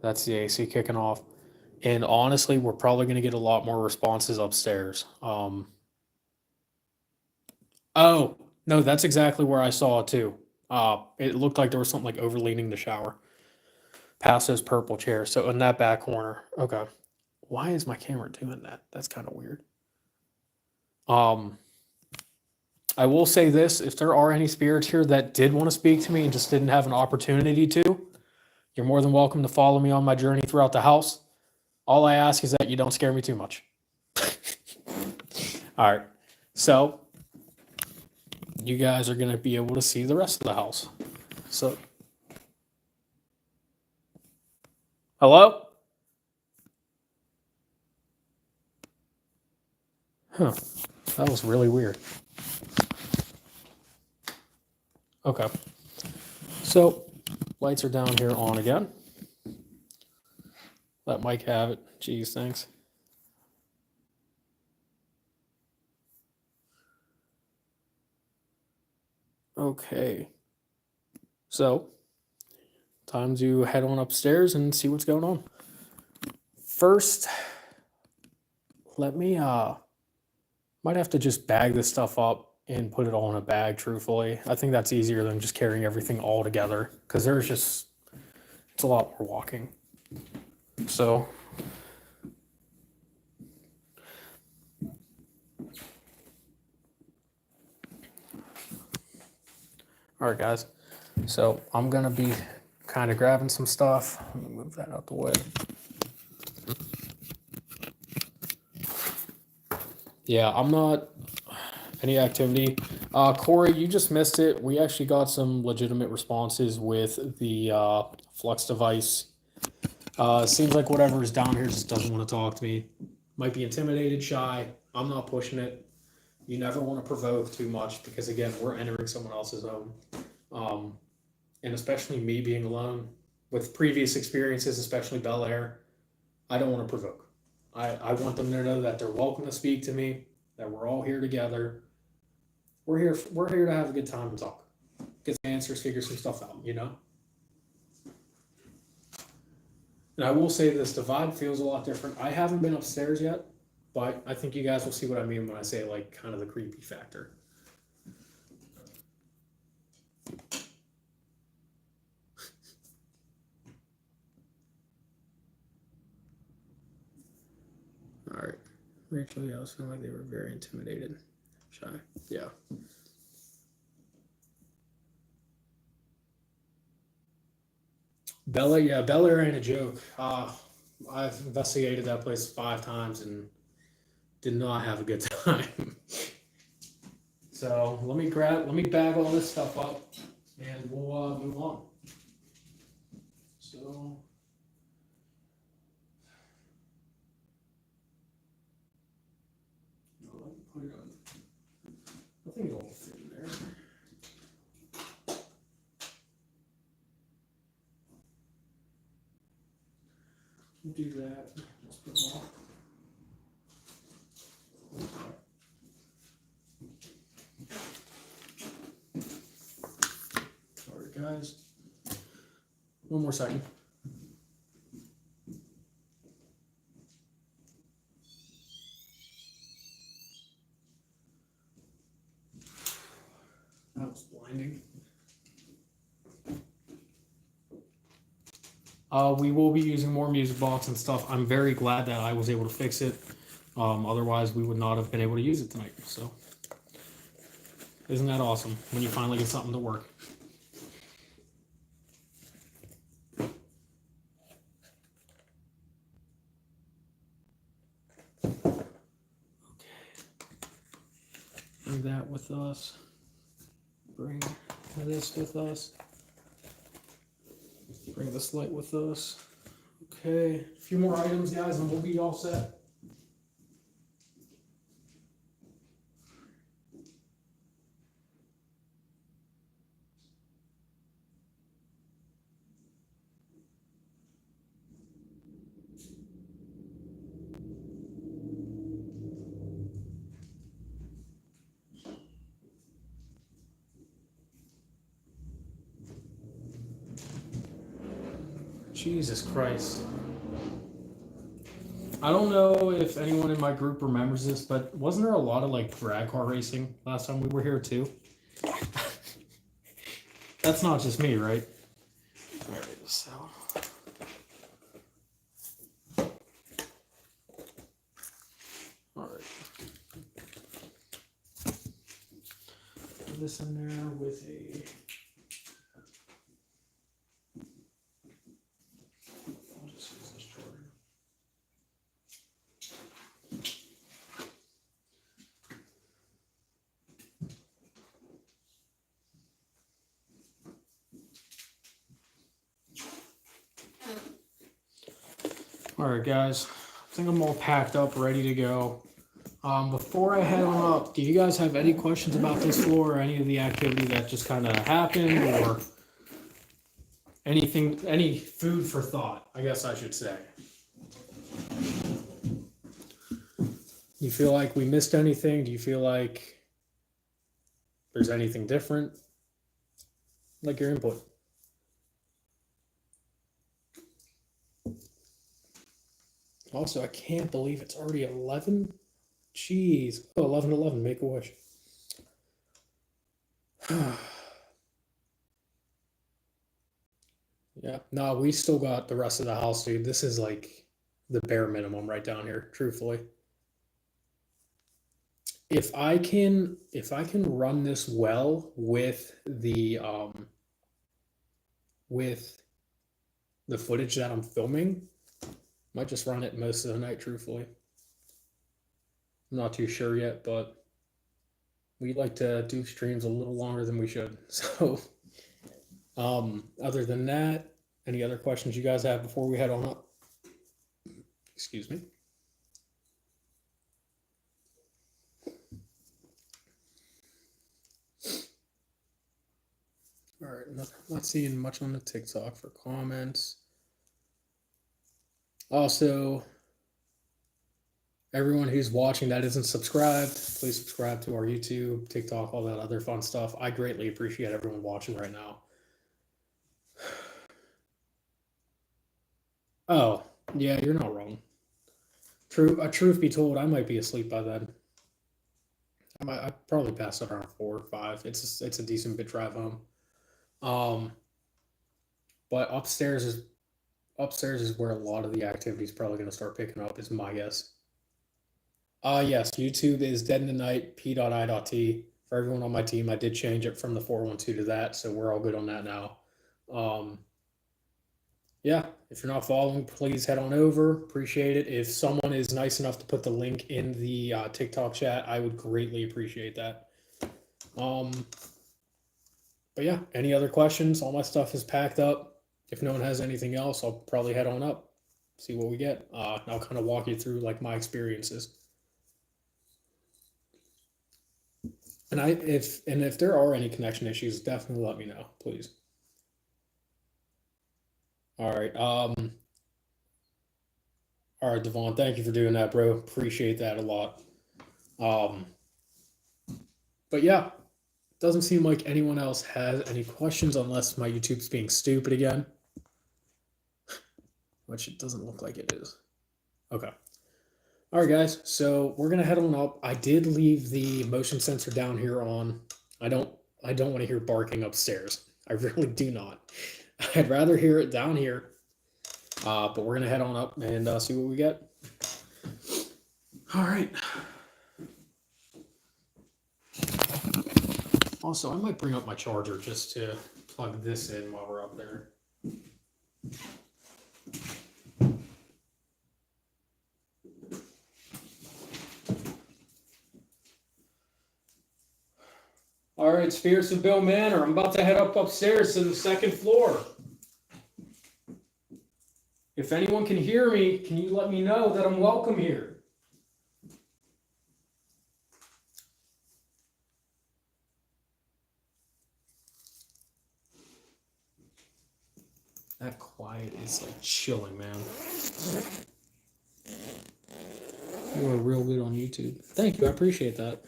That's the AC kicking off. And honestly, we're probably going to get a lot more responses upstairs. Oh, no, that's exactly where I saw it too. It looked like there was something like overleaning the shower past those purple chairs. So in that back corner. Okay. Why is my camera doing that? That's kind of weird. Um, I will say this, if there are any spirits here that did want to speak to me and just didn't have an opportunity to, you're more than welcome to follow me on my journey throughout the house. All I ask is that you don't scare me too much. All right. So you guys are going to be able to see the rest of the house. So, hello? Huh. That was really weird. Okay. So, lights are down here on again. Let Mike have it. Geez, thanks. Okay. So, time to head on upstairs and see what's going on. First, let me might have to just bag this stuff up and put it all in a bag, truthfully. I think that's easier than just carrying everything all together because it's a lot more walking. So, all right, guys. So I'm gonna be kind of grabbing some stuff. Let me move that out the way. Yeah, I'm not any activity. Corey, you just missed it. We actually got some legitimate responses with the Flux device. Seems like whatever is down here just doesn't want to talk to me. Might be intimidated, shy. I'm not pushing it. You never want to provoke too much because, again, we're entering someone else's home. And especially me being alone with previous experiences, especially Bel Air, I don't want to provoke. I want them to know that they're welcome to speak to me, that we're all here together. We're here to have a good time and talk. Get some answers, figure some stuff out, you know? And I will say this, the vibe feels a lot different. I haven't been upstairs yet, but I think you guys will see what I mean when I say like kind of the creepy factor. All right. Rachel, yeah, I was feeling like they were very intimidated. Shy. Yeah. Bel Air ain't a joke. I've investigated that place 5 times and did not have a good time. So let me bag all this stuff up, and we'll move on. So. Put it on. I think it'll fit in there. We'll do that. Let's put them off. Sorry, guys. One more second. That was blinding. We will be using more music box and stuff. I'm very glad that I was able to fix it. Otherwise, we would not have been able to use it tonight. So, isn't that awesome when you finally get something to work? Okay. Bring that with us. Bring this with us. Bring this light with us. Okay, a few more items, guys, and we'll be all set. Jesus Christ. I don't know if anyone in my group remembers this, but wasn't there a lot of like drag car racing last time we were here too? That's not just me, right? All right, so. All right. Put this in there with a. I'll just use this charger. All right, guys. I think I'm all packed up, ready to go. Before before I head on up, do you guys have any questions about this floor or any of the activity that just kind of happened, or anything, any food for thought, I guess I should say? You feel like we missed anything? Do you feel like there's anything different? Like your input. Also, I can't believe it's already 11. Jeez. Oh, 11/11, make a wish. Yeah. No, we still got the rest of the house, dude. This is like the bare minimum right down here, truthfully. If I can run this well with the footage that I'm filming, might just run it most of the night, truthfully. I'm not too sure yet, but we like to do streams a little longer than we should. So, other than that, any other questions you guys have before we head on up? Excuse me. All right, not seeing much on the TikTok for comments. Also, everyone who's watching that isn't subscribed, please subscribe to our YouTube, TikTok, all that other fun stuff. I greatly appreciate everyone watching right now. Oh, yeah, you're not wrong. Truth be told, I might be asleep by then. I probably passed out around 4 or 5. It's a decent bit drive home. But upstairs is where a lot of the activity is probably going to start picking up, is my guess. Yes, YouTube is Dead in the Night, p.i.t. For everyone on my team, I did change it from the 412 to that, so we're all good on that now. Yeah, if you're not following, please head on over. Appreciate it. If someone is nice enough to put the link in the TikTok chat, I would greatly appreciate that. But yeah, any other questions? All my stuff is packed up. If no one has anything else, I'll probably head on up, see what we get. I'll kind of walk you through like my experiences. And if there are any connection issues, definitely let me know, please. All right. All right, Devon, thank you for doing that, bro. Appreciate that a lot. But yeah, doesn't seem like anyone else has any questions unless my YouTube's being stupid again. Which it doesn't look like it is. Okay. All right, guys. So we're gonna head on up. I did leave the motion sensor down here on. I don't want to hear barking upstairs. I really do not. I'd rather hear it down here. But we're gonna head on up and see what we get. All right. Also, I might bring up my charger just to plug this in while we're up there. All right, Spirits of Bill Manor. I'm about to head upstairs to the second floor. If anyone can hear me, can you let me know that I'm welcome here? That quiet is like chilling, man. You are real good on YouTube. Thank you, I appreciate that.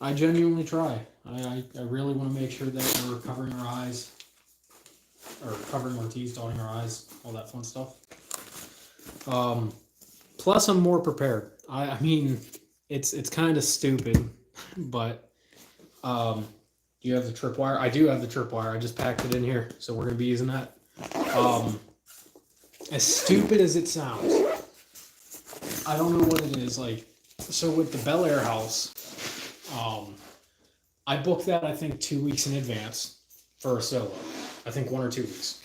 I genuinely try. I really want to make sure that we're covering our eyes, or covering our teeth, dotting our eyes, all that fun stuff. Plus, I'm more prepared. I mean, it's kind of stupid, but do you have the tripwire? I do have the tripwire. I just packed it in here, so we're gonna be using that. As stupid as it sounds, I don't know what it is. Like, so with the Bel Air house, I booked that I think 2 weeks in advance for a solo. I think 1 or 2 weeks.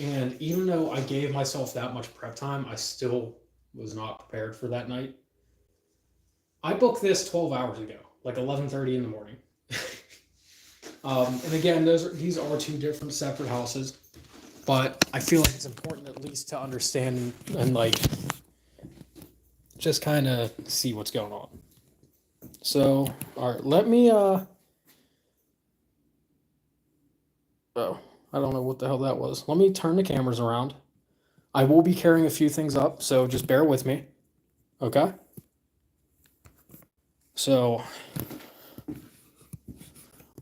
And even though I gave myself that much prep time, I still was not prepared for that night. I booked this 12 hours ago, like 11:30 in the morning. And again, these are 2 different separate houses, but I feel like it's important at least to understand and like just kind of see what's going on. So, all right, let me oh, I don't know what the hell that was. Let me turn the cameras around. I will be carrying a few things up, so just bear with me. Okay? So,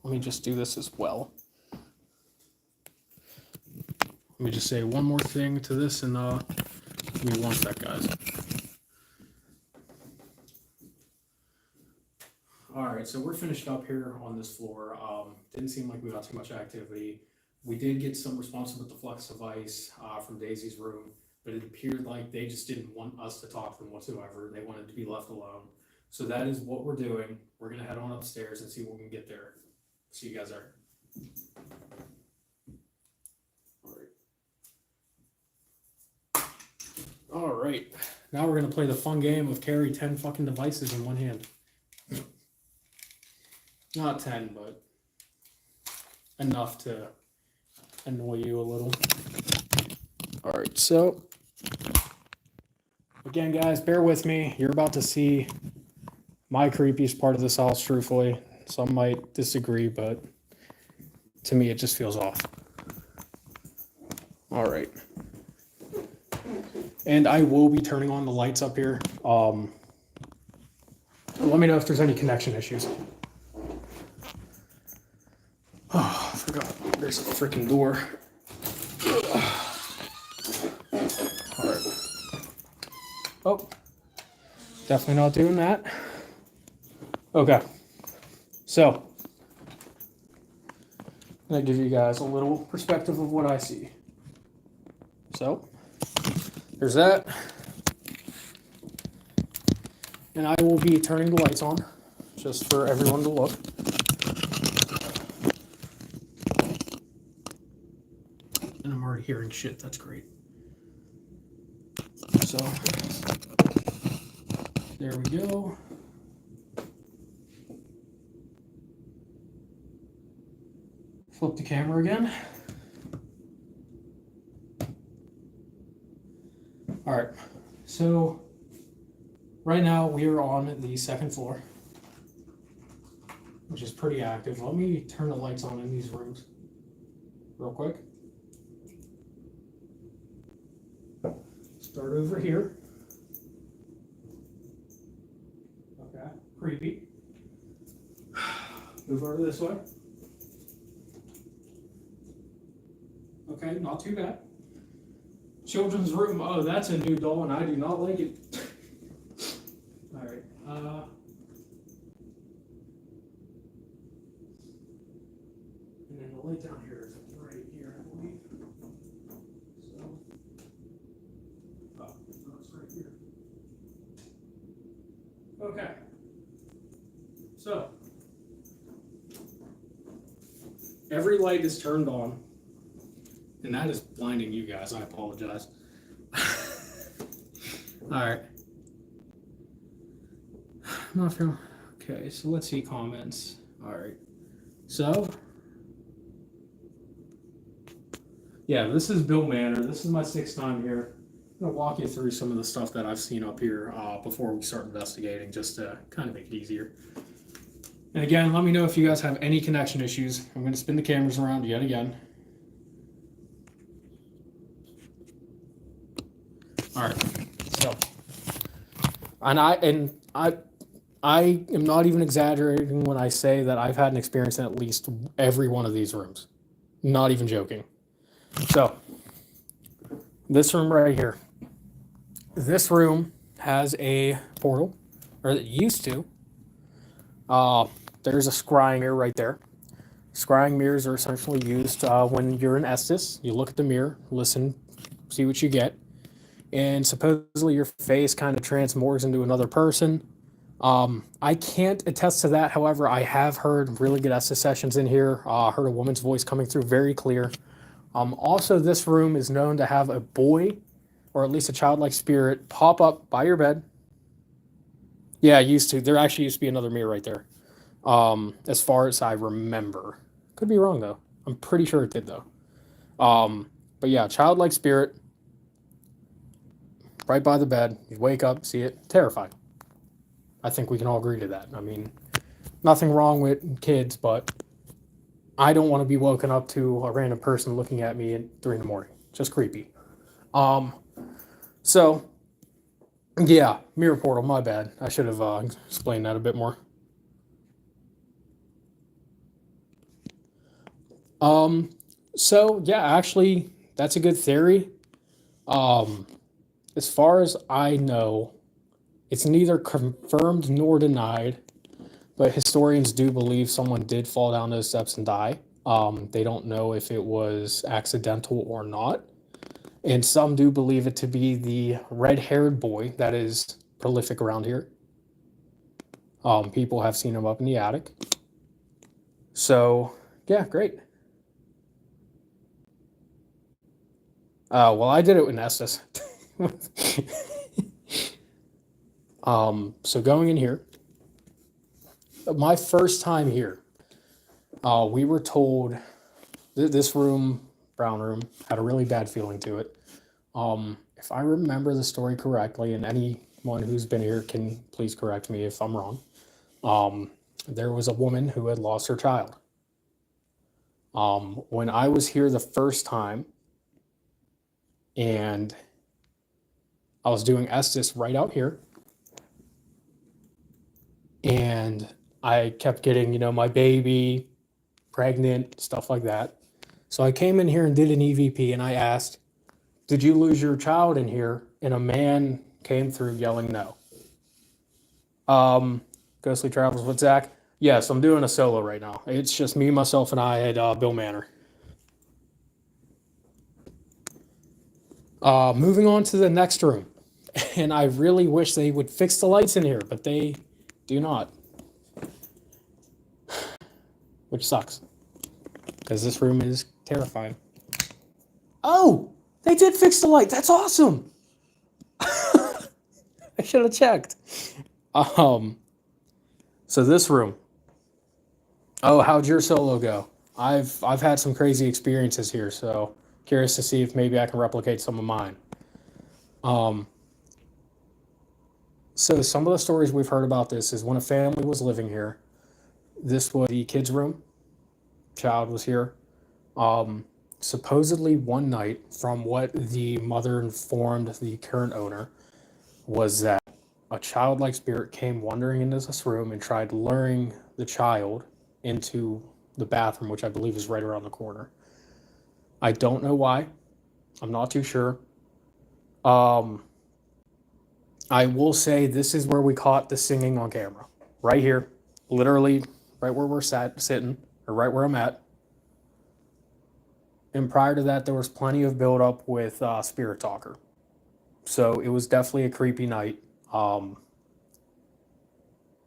let me just do this as well. Let me just say one more thing to this, and give me one sec, guys. All right, so we're finished up here on this floor. Didn't seem like we got too much activity. We did get some response with the flux device from Daisy's room, but it appeared like they just didn't want us to talk to them whatsoever. They wanted to be left alone. So that is what we're doing. We're gonna head on upstairs and see what we can get there. See you guys there. All right. Now we're gonna play the fun game of carry 10 fucking devices in one hand. Not 10, but enough to annoy you a little. All right, so again, guys, bear with me. You're about to see my creepiest part of this house, truthfully. Some might disagree, but to me, it just feels off. All right. And I will be turning on the lights up here. Let me know if there's any connection issues. Oh, I forgot. There's a freaking door. All right. Oh, definitely not doing that. Okay. So, I'm going to give you guys a little perspective of what I see. So, there's that. And I will be turning the lights on just for everyone to look. And I'm already hearing shit. That's great. So, there we go. Flip the camera again. All right, so right now we are on the second floor, which is pretty active. Let me turn the lights on in these rooms real quick. Start over here. Okay, creepy. Move over this way. Okay, not too bad. Children's room. Oh, that's a new doll, and I do not like it. All right. And then the light down here is right here, I believe. So, oh, no, it's right here. Okay. So, every light is turned on. And that is blinding you guys. I apologize. All right. Not feeling. Okay, so let's see comments. All right. So, yeah, this is Bihl Manor. This is my 6th time here. I'm going to walk you through some of the stuff that I've seen up here before we start investigating, just to kind of make it easier. And again, let me know if you guys have any connection issues. I'm going to spin the cameras around yet again. All right, so, and I am not even exaggerating when I say that I've had an experience in at least every one of these rooms. Not even joking. So, this room right here. This room has a portal, or it used to. There's a scrying mirror right there. Scrying mirrors are essentially used when you're in Estes. You look at the mirror, listen, see what you get. And supposedly your face kind of transmorphs into another person. I can't attest to that. However, I have heard really good Estes sessions in here. Heard a woman's voice coming through very clear. Also, this room is known to have a boy, or at least a childlike spirit, pop up by your bed. Yeah, used to. There actually used to be another mirror right there. As far as I remember. Could be wrong, though. I'm pretty sure it did, though. But yeah, childlike spirit right by the bed. You wake up, see it, terrifying. I think we can all agree to that. I mean, nothing wrong with kids, but I don't want to be woken up to a random person looking at me at 3 in the morning. Just creepy. Um, so yeah, mirror portal. My bad. I should have explained that a bit more. Um, so yeah, actually, that's a good theory. Um, as far as I know, it's neither confirmed nor denied, but historians do believe someone did fall down those steps and die. They don't know if it was accidental or not. And some do believe it to be the red haired boy that is prolific around here. People have seen him up in the attic. So, yeah, great. Well, I did it with Nestus. So going in here, my first time here, we were told this room, brown room, had a really bad feeling to it. If I remember the story correctly, and anyone who's been here can please correct me if I'm wrong. There was a woman who had lost her child. When I was here the first time, and I was doing Estes right out here, and I kept getting, my baby, pregnant, stuff like that. So I came in here and did an EVP, and I asked, "Did you lose your child in here?" And a man came through yelling no. Ghostly Travels with Zach. Yes, I'm doing a solo right now. It's just me, myself, and I at Bill Manor. Moving on to the next room. And I really wish they would fix the lights in here, but they do not. Which sucks. Because this room is terrifying. Oh! They did fix the light! That's awesome! I should have checked. So this room. Oh, how'd your solo go? I've had some crazy experiences here, so curious to see if maybe I can replicate some of mine. So some of the stories we've heard about this is when a family was living here. This was the kids' room. Child was here. Supposedly one night, from what the mother informed the current owner, was that a childlike spirit came wandering into this room and tried luring the child into the bathroom, which I believe is right around the corner. I don't know why. I'm not too sure. I will say this is where we caught the singing on camera. Right here. Literally right where we're sitting, or right where I'm at. And prior to that, there was plenty of build-up with Spirit Talker. So it was definitely a creepy night.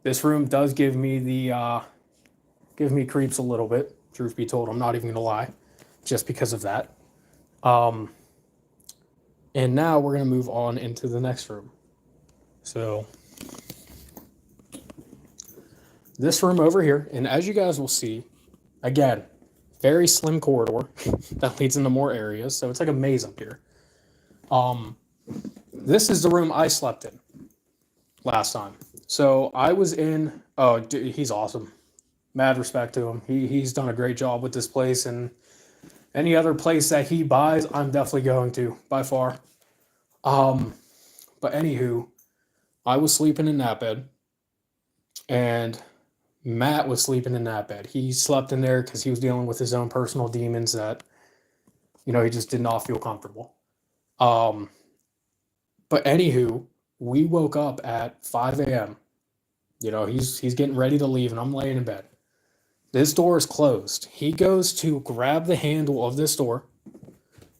This room does give me creeps a little bit. Truth be told, I'm not even gonna lie, just because of that. And now we're gonna move on into the next room. So this room over here, and as you guys will see, again, very slim corridor that leads into more areas. So it's like a maze up here. This is the room I slept in last time. So I was in. Oh, dude, he's awesome. Mad respect to him. He's done a great job with this place, and any other place that he buys, I'm definitely going to by far. But anywho, I was sleeping in that bed, and Matt was sleeping in that bed. He slept in there because he was dealing with his own personal demons that, he just did not feel comfortable. But anywho, we woke up at 5 a.m. He's getting ready to leave, and I'm laying in bed. This door is closed. He goes to grab the handle of this door,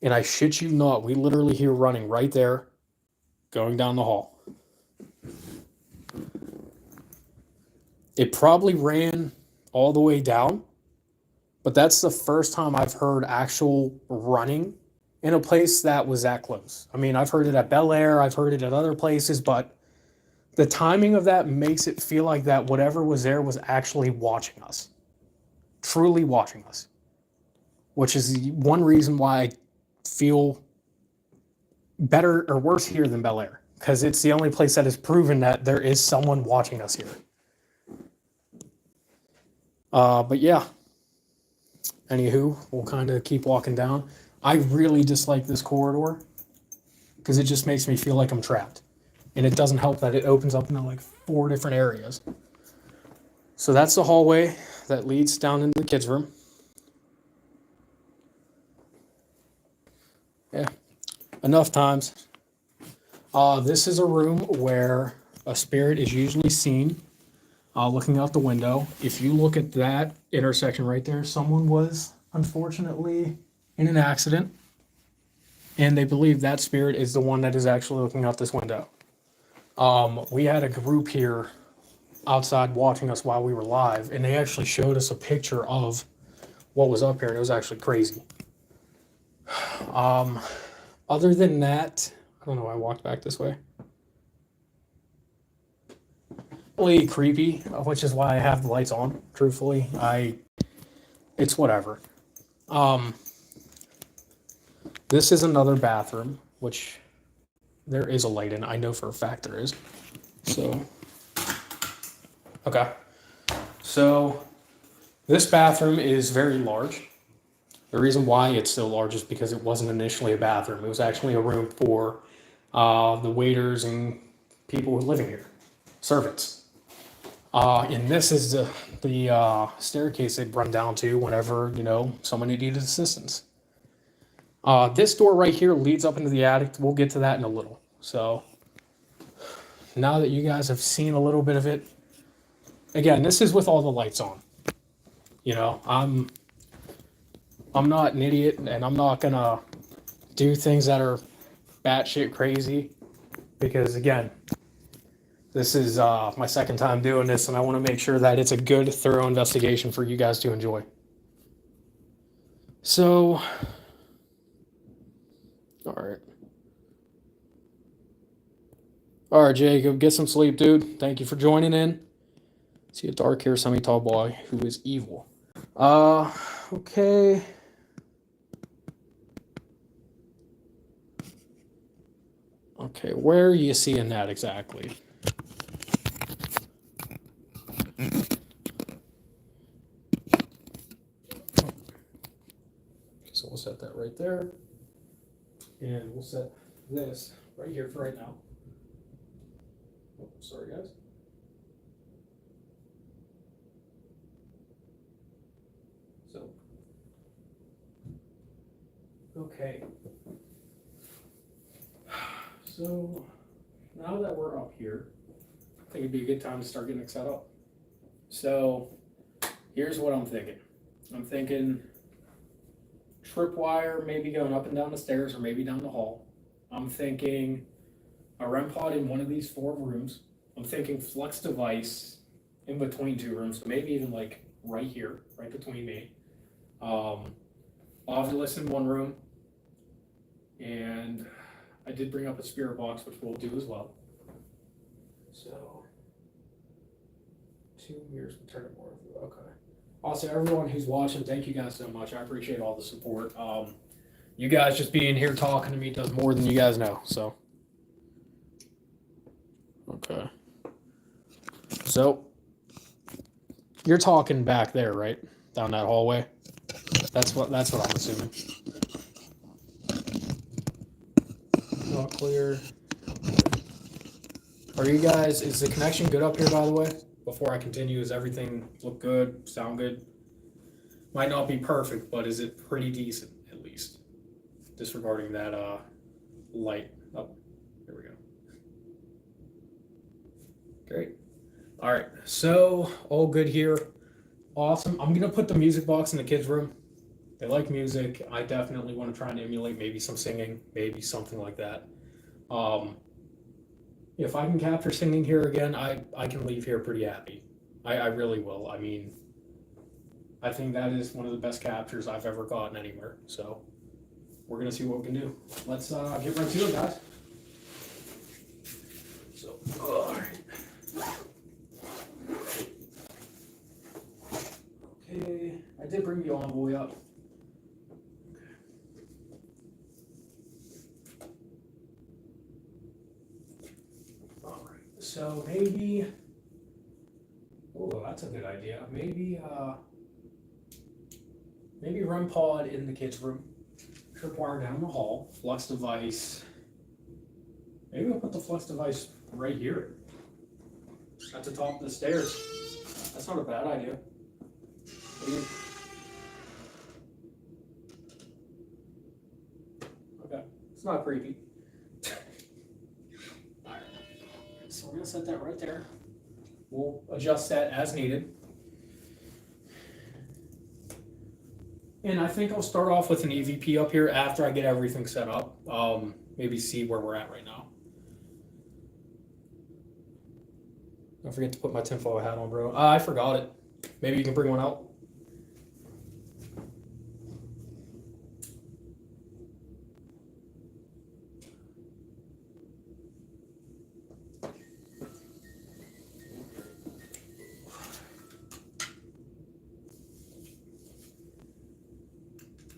and I shit you not, we literally hear running right there, going down the hall. It probably ran all the way down, but that's the first time I've heard actual running in a place that was that close. I mean, I've heard it at Bel Air, I've heard it at other places, but the timing of that makes it feel like that whatever was there was actually watching us. Truly watching us. Which is one reason why I feel better or worse here than Bel Air because it's the only place that has proven that there is someone watching us here. But yeah, anywho, we'll kind of keep walking down. I really dislike this corridor because it just makes me feel like I'm trapped. And it doesn't help that it opens up into like 4 different areas. So that's the hallway that leads down into the kids' room. Yeah, enough times. This is a room where a spirit is usually seen looking out the window. If you look at that intersection right there, someone was unfortunately in an accident, and they believe that spirit is the one that is actually looking out this window. We had a group here outside watching us while we were live, and they actually showed us a picture of what was up here, and it was actually crazy. Other than that, I don't know why I walked back this way. Really creepy, which is why I have the lights on. Truthfully, it's whatever. This is another bathroom, which there is a light in. I know for a fact there is. So, okay. So, this bathroom is very large. The reason why it's so large is because it wasn't initially a bathroom. It was actually a room for the waiters and people living here, servants. And this is the staircase they'd run down to whenever, someone needed assistance. This door right here leads up into the attic. We'll get to that in a little. So now that you guys have seen a little bit of it, again, this is with all the lights on. I'm not an idiot, and I'm not gonna do things that are batshit crazy because, again, this is my second time doing this, and I want to make sure that it's a good, thorough investigation for you guys to enjoy. So, all right, Jacob, get some sleep, dude. Thank you for joining in. See a dark-haired, semi-tall boy who is evil. Okay. Okay, where are you seeing that exactly? So we'll set that right there. And we'll set this right here for right now. Oh, sorry, guys. So, okay. So, now that we're up here, I think it'd be a good time to start getting it set up. So, here's what I'm thinking. I'm thinking tripwire maybe going up and down the stairs or maybe down the hall. I'm thinking a REM pod in one of these 4 rooms. I'm thinking flex device in between 2 rooms, so maybe even like right here, right between me. Ovilus in 1 room, and I did bring up a spirit box, which we'll do as well. So 2 mirrors will turn it more. Okay. Also, everyone who's watching, thank you guys so much. I appreciate all the support. You guys just being here talking to me does more than you guys know. So, okay. So, you're talking back there, right? Down that hallway. That's what I'm assuming. Not clear. Are you guys? Is the connection good up here? By the way, before I continue, is everything look good? Sound good? Might not be perfect, but is it pretty decent at least? Disregarding that light. Oh, here we go. Great. All right, so all good here. Awesome. I'm gonna put the music box in the kids' room. They like music. I definitely want to try and emulate maybe some singing, maybe something like that. If I can capture singing here again, I can leave here pretty happy. I really will. I mean, I think that is one of the best captures I've ever gotten anywhere. So we're gonna see what we can do. Let's get right to it, guys. So, all right. Okay, I did bring the envoy up. so maybe. Oh, that's a good idea. Maybe REM pod in the kids' room. Tripwire down the hall. Flux device. Maybe we'll put the flux device right here. At the top of the stairs. That's not a bad idea. Okay, it's not creepy. Alright, so we're gonna set that right there. We'll adjust that as needed. And I think I'll start off with an EVP up here after I get everything set up. Maybe see where we're at right now. Don't forget to put my tinfoil hat on, bro. I forgot it. Maybe you can bring one out.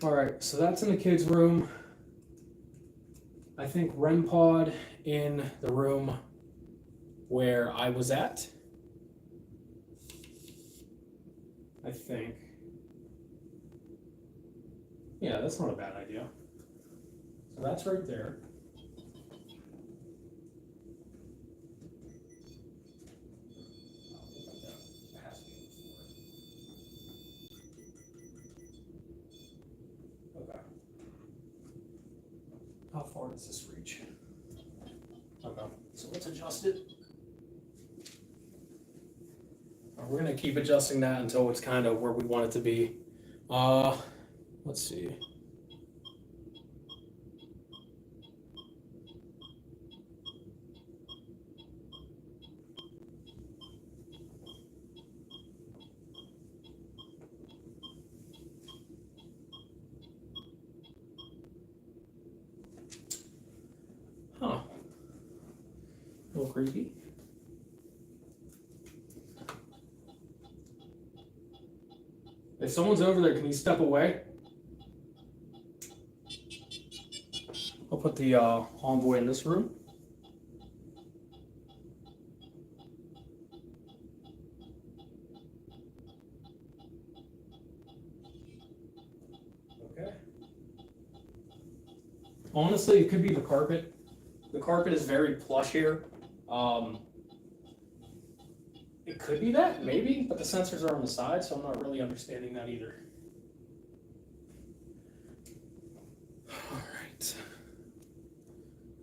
All right, so that's in the kids' room. I think REM pod in the room where I was at. I think. Yeah, that's not a bad idea. So that's right there. Okay. How far does this reach? Okay, so let's adjust it. We're gonna keep adjusting that until it's kind of where we want it to be. Let's see. Huh. A little creepy. If someone's over there, can you step away? I'll put the envoy in this room. Okay. Honestly, it could be the carpet. The carpet is very plush here. It could be that, maybe, but the sensors are on the side, so I'm not really understanding that either. All right.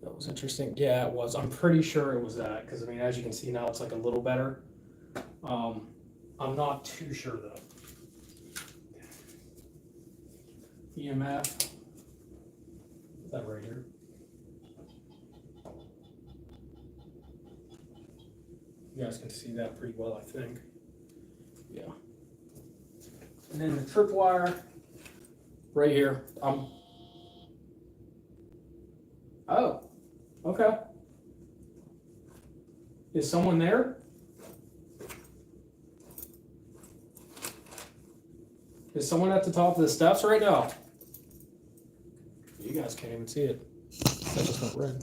That was interesting. Yeah, it was. I'm pretty sure it was that, because, I mean, as you can see now, it's like a little better. I'm not too sure, though. EMF. Put that right here. You guys can see that pretty well, I think. Yeah. And then the tripwire right here. Oh, okay. Is someone there? Is someone at the top of the steps right now? You guys can't even see it. That just went red.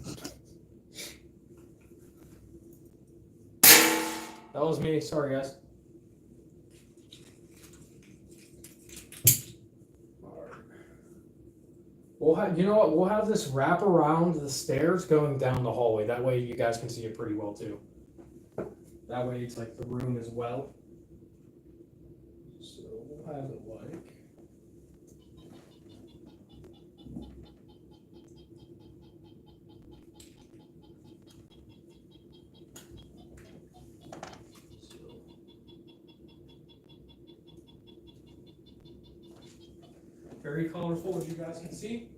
That was me. Sorry, guys. All right. We'll have, you know what? We'll have this wrap around the stairs going down the hallway. That way you guys can see it pretty well, too. That way it's like the room as well. So we'll have it like... Very colorful, as you guys can see.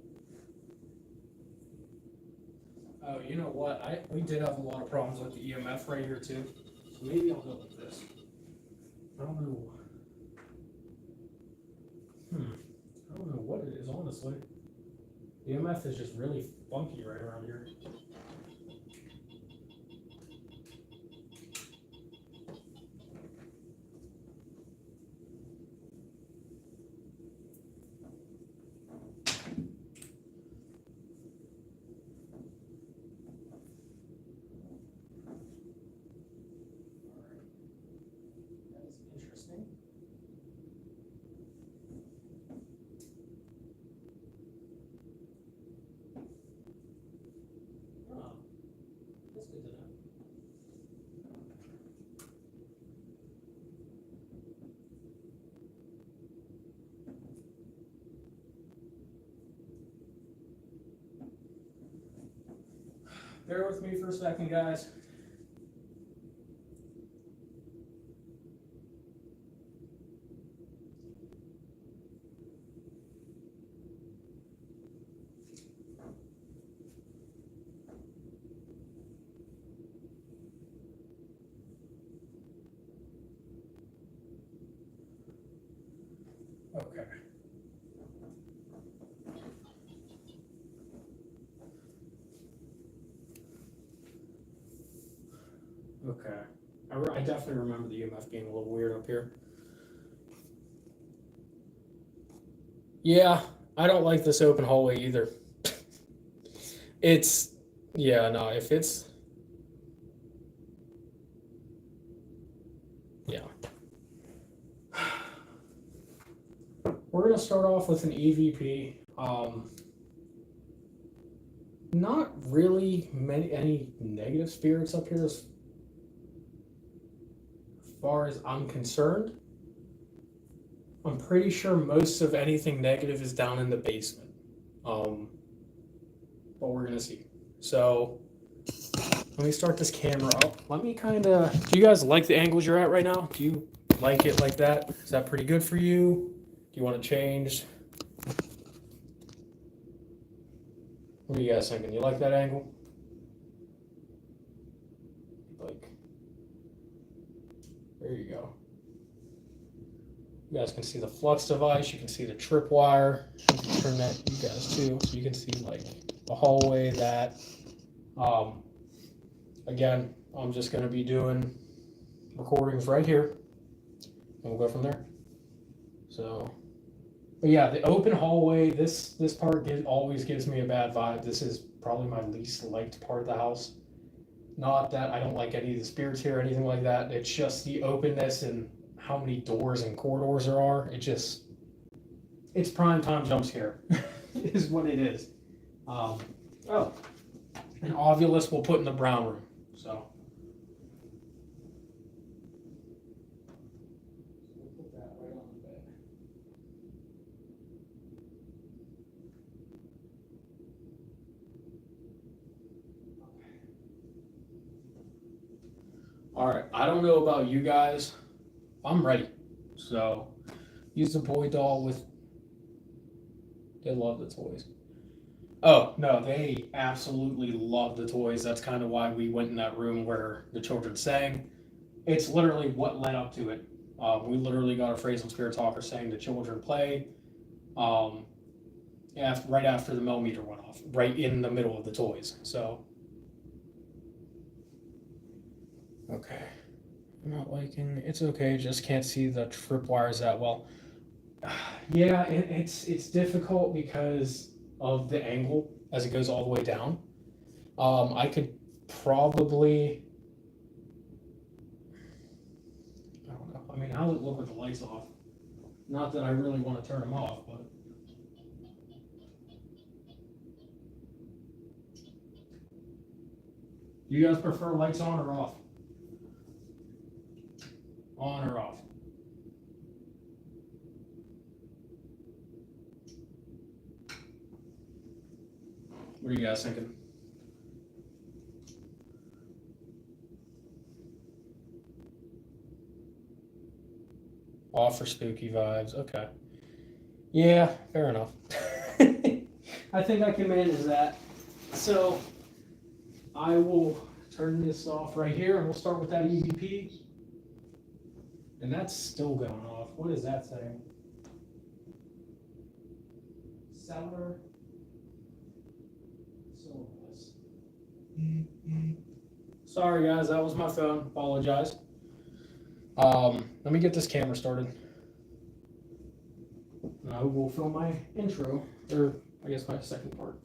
Oh, you know what? We did have a lot of problems with the EMF right here too. So maybe I'll go with this. I don't know. I don't know what it is, honestly. EMF is just really funky right around here. Bear with me for a second, guys. Okay. Okay. I definitely remember the EMF being a little weird up here. Yeah, I don't like this open hallway either. It's, yeah, no, if it's, yeah. We're going to start off with an EVP. Not really any negative spirits up here as far as I'm concerned. I'm pretty sure most of anything negative is down in the basement. But we're gonna see. So let me start this camera up. Let me do you guys like the angles you're at right now? Do you like it like that? Is that pretty good for you? Do you want to change? What are you guys thinking? You like that angle? Like, there you go. You guys can see the flux device. You can see the tripwire. You can turn that, you guys too, so you can see like the hallway. That. Again, I'm just going to be doing recordings right here, and we'll go from there. So, but yeah, the open hallway. This part always gives me a bad vibe. This is probably my least liked part of the house. Not that I don't like any of the spirits here or anything like that. It's just the openness and how many doors and corridors there are. It's prime time jump scare, is what it is. Oh, an Ovulus we'll put in the brown room. So we'll put that right on the bed. All right, I don't know about you guys. I'm ready. So use the boy doll with. They love the toys. Oh no, they absolutely love the toys. That's kind of why we went in that room where the children sang. It's literally what led up to it. We literally got a phrase from Spirit Talker saying the children play. Right after the millimeter went off, right in the middle of the toys. So, okay, I'm not liking. It's okay. Just can't see the tripwires that well. Yeah, it's difficult because of the angle as it goes all the way down. I could probably. I don't know. I mean, how does it look with the lights off? Not that I really want to turn them off, but. Do you guys prefer lights on or off? On or off? What are you guys thinking? Off for spooky vibes. Okay. Yeah, fair enough. I think I can manage that. So I will turn this off right here, and we'll start with that EVP. And that's still going off. What is that saying? Cellar. Syllabus. Sorry, guys, that was my phone. Apologize. Let me get this camera started. And I will film my intro, or I guess my second part.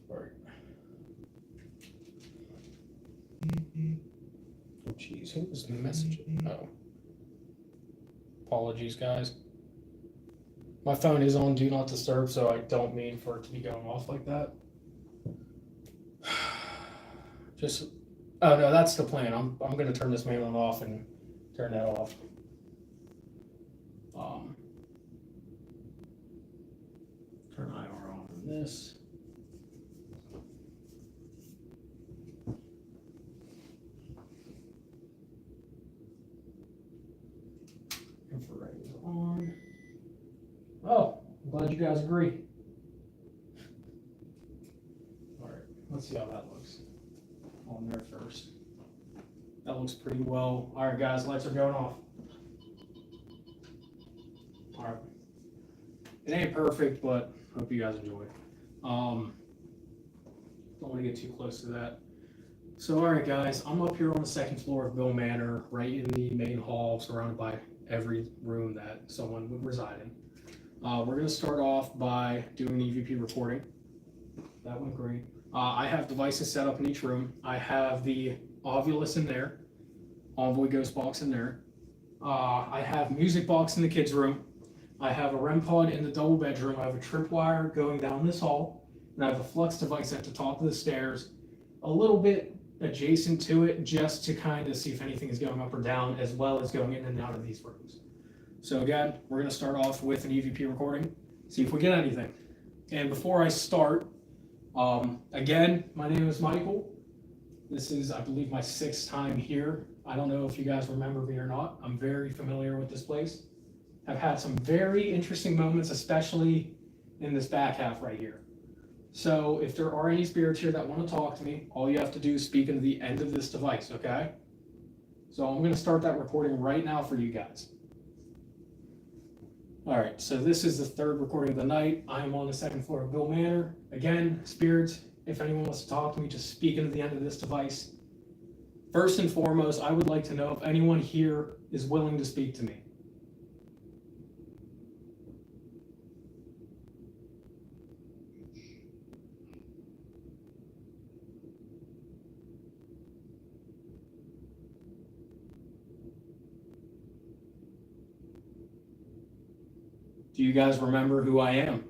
All right. Oh, jeez, who was messaging? Oh. Apologies, guys. My phone is on Do Not Disturb, so I don't mean for it to be going off like that. Just, oh no, that's the plan. I'm going to turn this main one off and turn that off. Turn IR on this. Infrared is on. Oh, I'm glad you guys agree. All right, let's see how that looks on there first. That looks pretty well. All right, guys, lights are going off. All right. It ain't perfect, but hope you guys enjoy. Don't want to get too close to that. So, all right, guys, I'm up here on the second floor of Bihl Manor, right in the main hall, surrounded by every room that someone would reside in. We're going to start off by doing an EVP recording. That went great. I have devices set up in each room. I have the Ovilus in there, Envoy Ghost box in there. I have music box in the kids' room. I have a REM pod in the double bedroom. I have a tripwire going down this hall, and I have a flux device at the top of the stairs, a little bit adjacent to it, just to kind of see if anything is going up or down, as well as going in and out of these rooms. So again, we're going to start off with an EVP recording, see if we get anything. And before I start, again, my name is Michael. This is, I believe, my 6th time here. I don't know if you guys remember me or not. I'm very familiar with this place. I've had some very interesting moments, especially in this back half right here. So if there are any spirits here that want to talk to me, all you have to do is speak into the end of this device, okay? So I'm going to start that recording right now for you guys. All right, so this is the 3rd recording of the night. I'm on the 2nd floor of Bihl Manor. Again, spirits, if anyone wants to talk to me, just speak into the end of this device. First and foremost, I would like to know if anyone here is willing to speak to me. Do you guys remember who I am?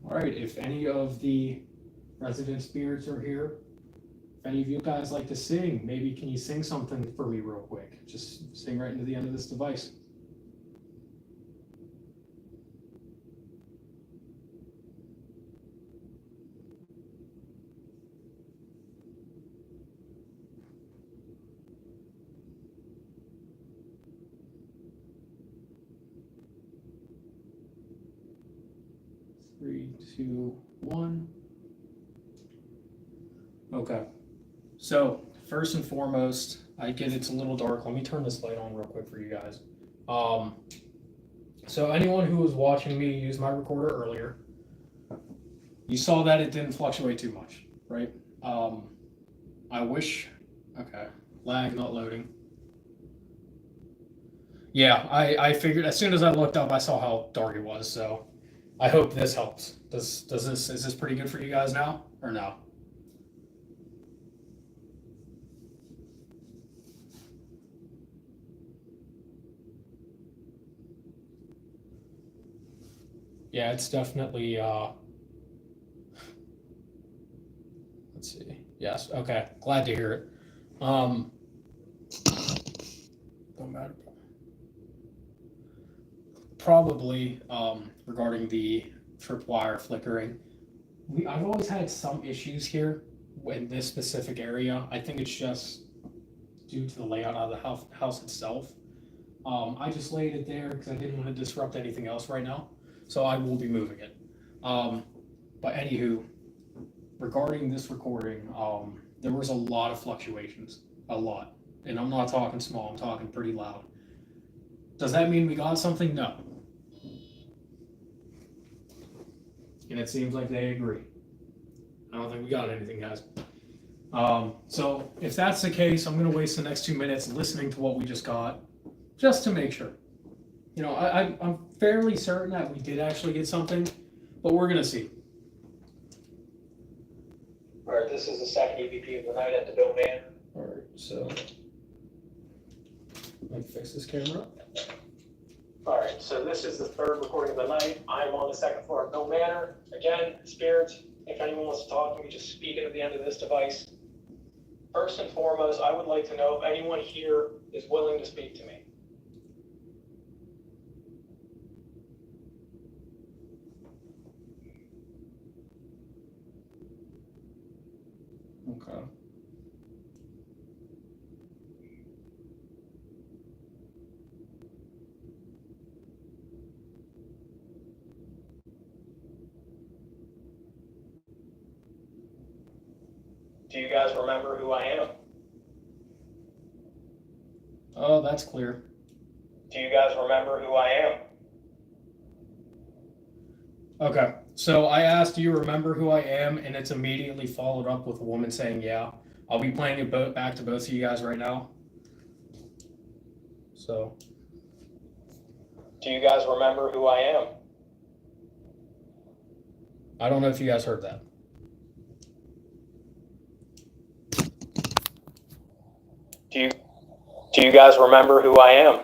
All right, if any of the resident spirits are here, if any of you guys like to sing, maybe can you sing something for me real quick? Just sing right into the end of this device. Three, two, one. Okay. So first and foremost, I get it's a little dark. Let me turn this light on real quick for you guys. So anyone who was watching me use my recorder earlier, you saw that it didn't fluctuate too much, right? I wish, okay, lag not loading. Yeah, I figured as soon as I looked up, I saw how dark it was. So I hope this helps. Is this pretty good for you guys now or no? Yeah, it's definitely, let's see. Yes, okay. Glad to hear it. Don't matter. Probably, regarding the tripwire flickering. I've always had some issues here in this specific area. I think it's just due to the layout of the house itself. I just laid it there because I didn't want to disrupt anything else right now. So I will be moving it. But anywho, regarding this recording, there was a lot of fluctuations, a lot. And I'm not talking small, I'm talking pretty loud. Does that mean we got something? No. And it seems like they agree. I don't think we got anything, guys. So if that's the case, I'm going to waste the next 2 minutes listening to what we just got, just to make sure. You know, I'm fairly certain that we did actually get something, but we're going to see. All right, this is the second EVP of the night at the Bihl Manor. All right, so let me fix this camera. All right, so this is the 3rd recording of the night. I'm on the 2nd floor of Bihl Manor. Again, spirits, If anyone wants to talk to me, just speak into the end of this device. First and foremost, I would like to know if anyone here is willing to speak to me. Okay. Do you guys remember who I am? Oh, that's clear. Do you guys remember who I am? Okay, so I asked, do you remember who I am? And it's immediately followed up with a woman saying, yeah. I'll be playing it back to both of you guys right now. So, do you guys remember who I am? I don't know if you guys heard that. Do you guys remember who I am?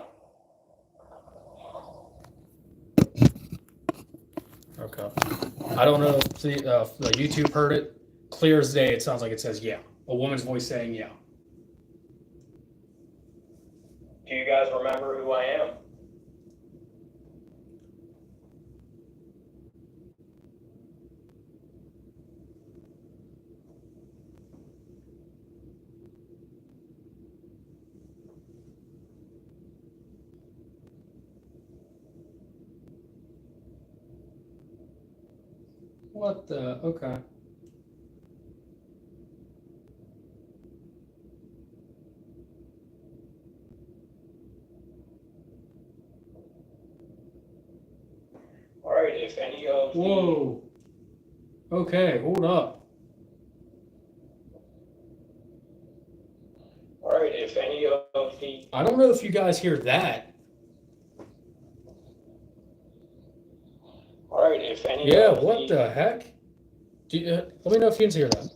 Okay. I don't know if the YouTube heard it. Clear as day, it sounds like it says yeah. A woman's voice saying yeah. Do you guys remember who I am? What the? Okay. All right, if any of Whoa. Okay, hold up. All right, if any of the... I don't know if you guys hear that. All right, if any of what the heck? Do you, let me know if you can hear that.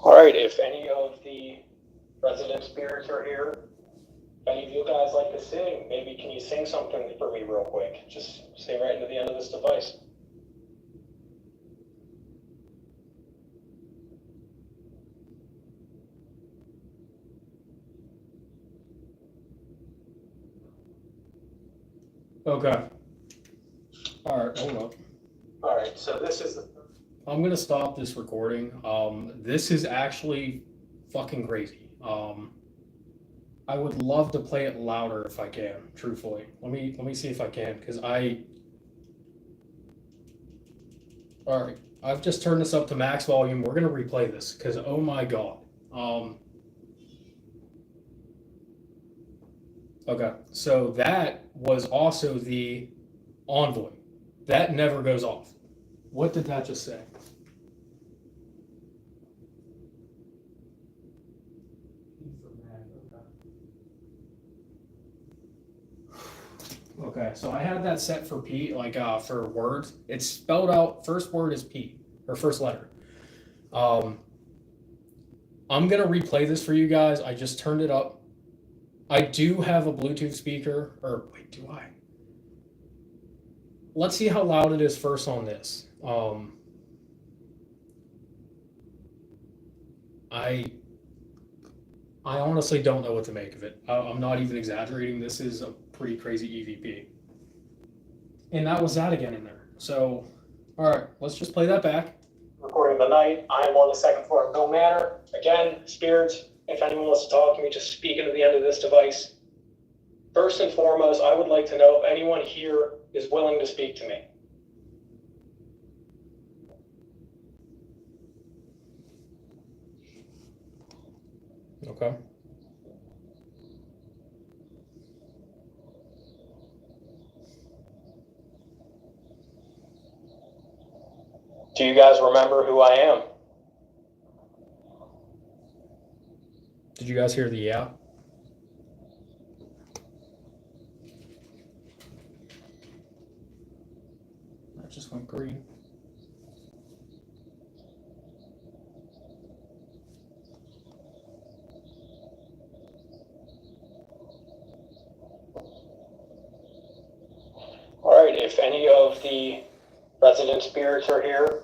All right, if any of the resident spirits are here, if any of you guys like to sing, maybe can you sing something for me real quick? Just say right into the end of this device. Okay. All right, hold up. All right, so this is I'm gonna stop this recording. This is actually fucking crazy. I would love to play it louder if I can, truthfully. Let me see if I can, because all right, I've just turned this up to max volume. We're gonna replay this, because oh my god. Okay, so that was also the envoy. That never goes off. What did that just say? Okay, so I had that set for P, like for words. It's spelled out. First word is P, or first letter. I'm gonna replay this for you guys. I just turned it up. I do have a Bluetooth speaker, or wait, do I? Let's see how loud it is first on this. I honestly don't know what to make of it. I'm not even exaggerating. This is a pretty crazy EVP. And that was that again in there. So, all right, let's just play that back. Recording the night. I am on the second floor of Bihl Manor. Again, spirits, if anyone wants to talk to me, just speak into the end of this device. First and foremost, I would like to know if anyone here is willing to speak to me. Okay. Do you guys remember who I am? Did you guys hear the yeah? That just went green. All right, if any majority of the resident spirits are here.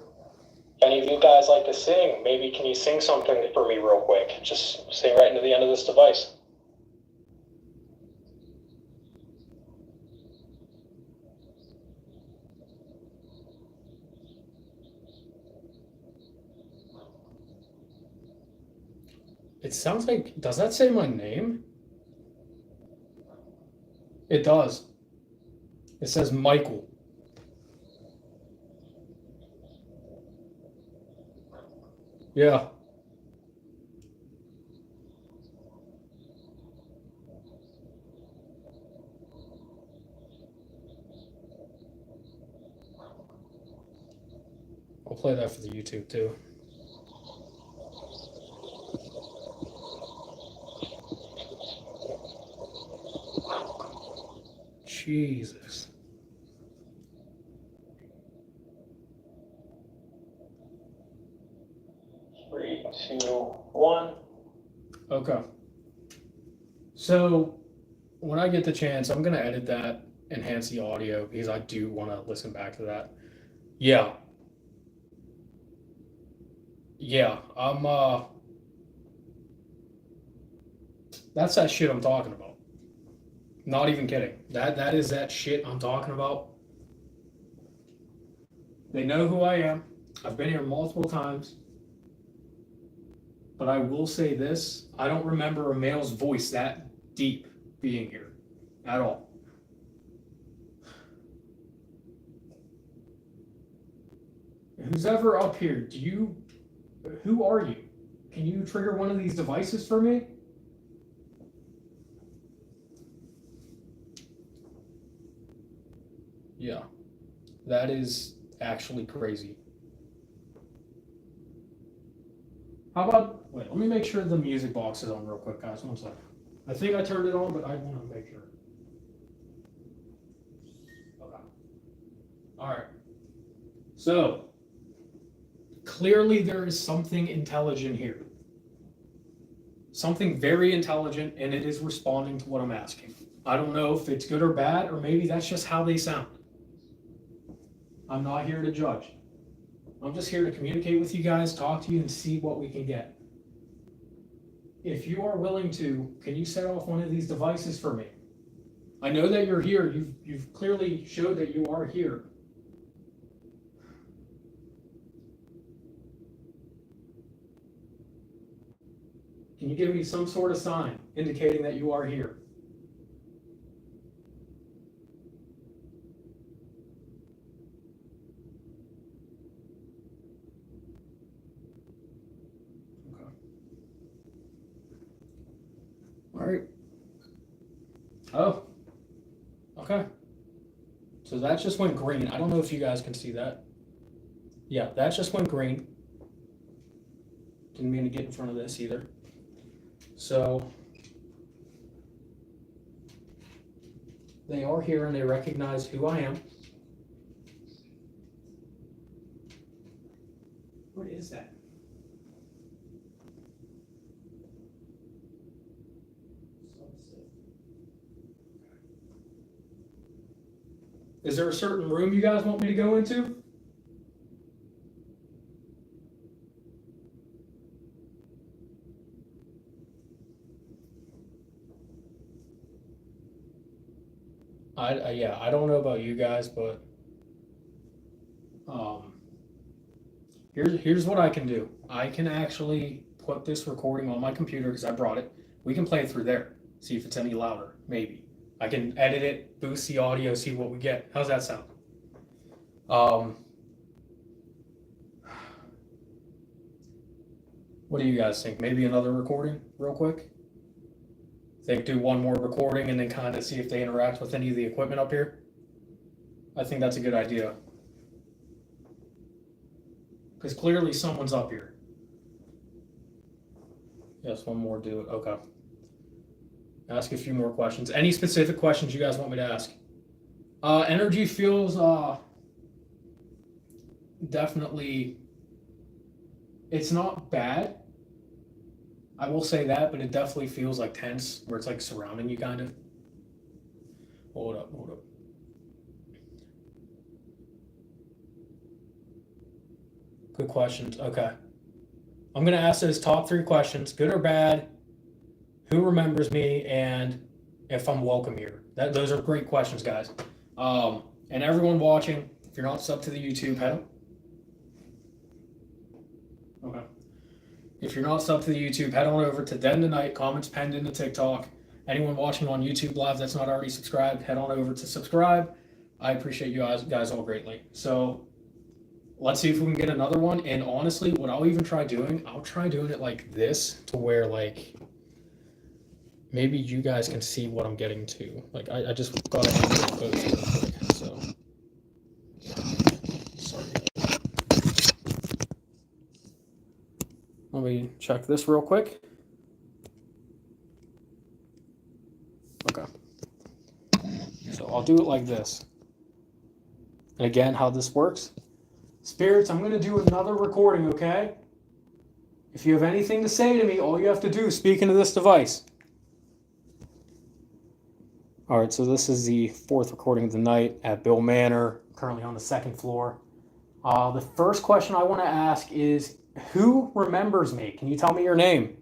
If any of you guys like to sing, maybe can you sing something for me real quick? Just sing right into the end of this device. It sounds like, does that say my name? It does. It says Michael. Yeah. I'll play that for the YouTube too. Jesus. Three, two, one. Okay. So when I get the chance, I'm gonna edit that, enhance the audio because I do want to listen back to that. Yeah. Yeah. That's that shit I'm talking about. Not even kidding. That is that shit I'm talking about. They know who I am. I've been here multiple times. But I will say this, I don't remember a male's voice that deep being here at all. Who's ever up here, who are you? Can you trigger one of these devices for me? Yeah, that is actually crazy. How about, wait, let me make sure the music box is on real quick, guys. One second. I think I turned it on, but I want to make sure. Okay. All right. So, clearly there is something intelligent here. Something very intelligent, and it is responding to what I'm asking. I don't know if it's good or bad, or maybe that's just how they sound. I'm not here to judge. I'm just here to communicate with you guys, talk to you, and see what we can get. If you are willing to, can you set off one of these devices for me? I know that you're here. You've clearly showed that you are here. Can you give me some sort of sign indicating that you are here? All right. Oh, okay. So that just went green. I don't know if you guys can see that. Yeah, that just went green. Didn't mean to get in front of this either. So they are here and they recognize who I am. What is that? Is there a certain room you guys want me to go into? Yeah, I don't know about you guys, but here's what I can do. I can actually put this recording on my computer because I brought it. We can play it through there. See if it's any louder. Maybe I can edit it, boost the audio, see what we get. How's that sound? What do you guys think? Maybe another recording, real quick. Think do one more recording and then kind of see if they interact with any of the equipment up here. I think that's a good idea. Because clearly someone's up here. Yes, one more, do it. Okay. Ask a few more questions. Any specific questions you guys want me to ask? Energy feels definitely, it's not bad. I will say that, but it definitely feels like tense, where it's like surrounding you kind of. Hold up. Good questions. Okay. I'm going to ask those top 3 questions, good or bad, who remembers me, and if I'm welcome here. Those are great questions, guys. And everyone watching, if you're not subbed to the YouTube, head on. Okay. If you're not subbed to the YouTube, head on over to Den Tonight, comments pinned into TikTok. Anyone watching on YouTube Live that's not already subscribed, head on over to subscribe. I appreciate you guys all greatly. So let's see if we can get another one. And honestly, what I'll even try doing, I'll try doing it like this to where like maybe you guys can see what I'm getting to. Like I just got to end the post real quick. So sorry. Let me check this real quick. Okay. So I'll do it like this. And again, how this works. Spirits, I'm going to do another recording, okay? If you have anything to say to me, all you have to do is speak into this device. All right, so this is the 4th recording of the night at Bihl Manor, currently on the 2nd floor. The first question I want to ask is, who remembers me? Can you tell me your name?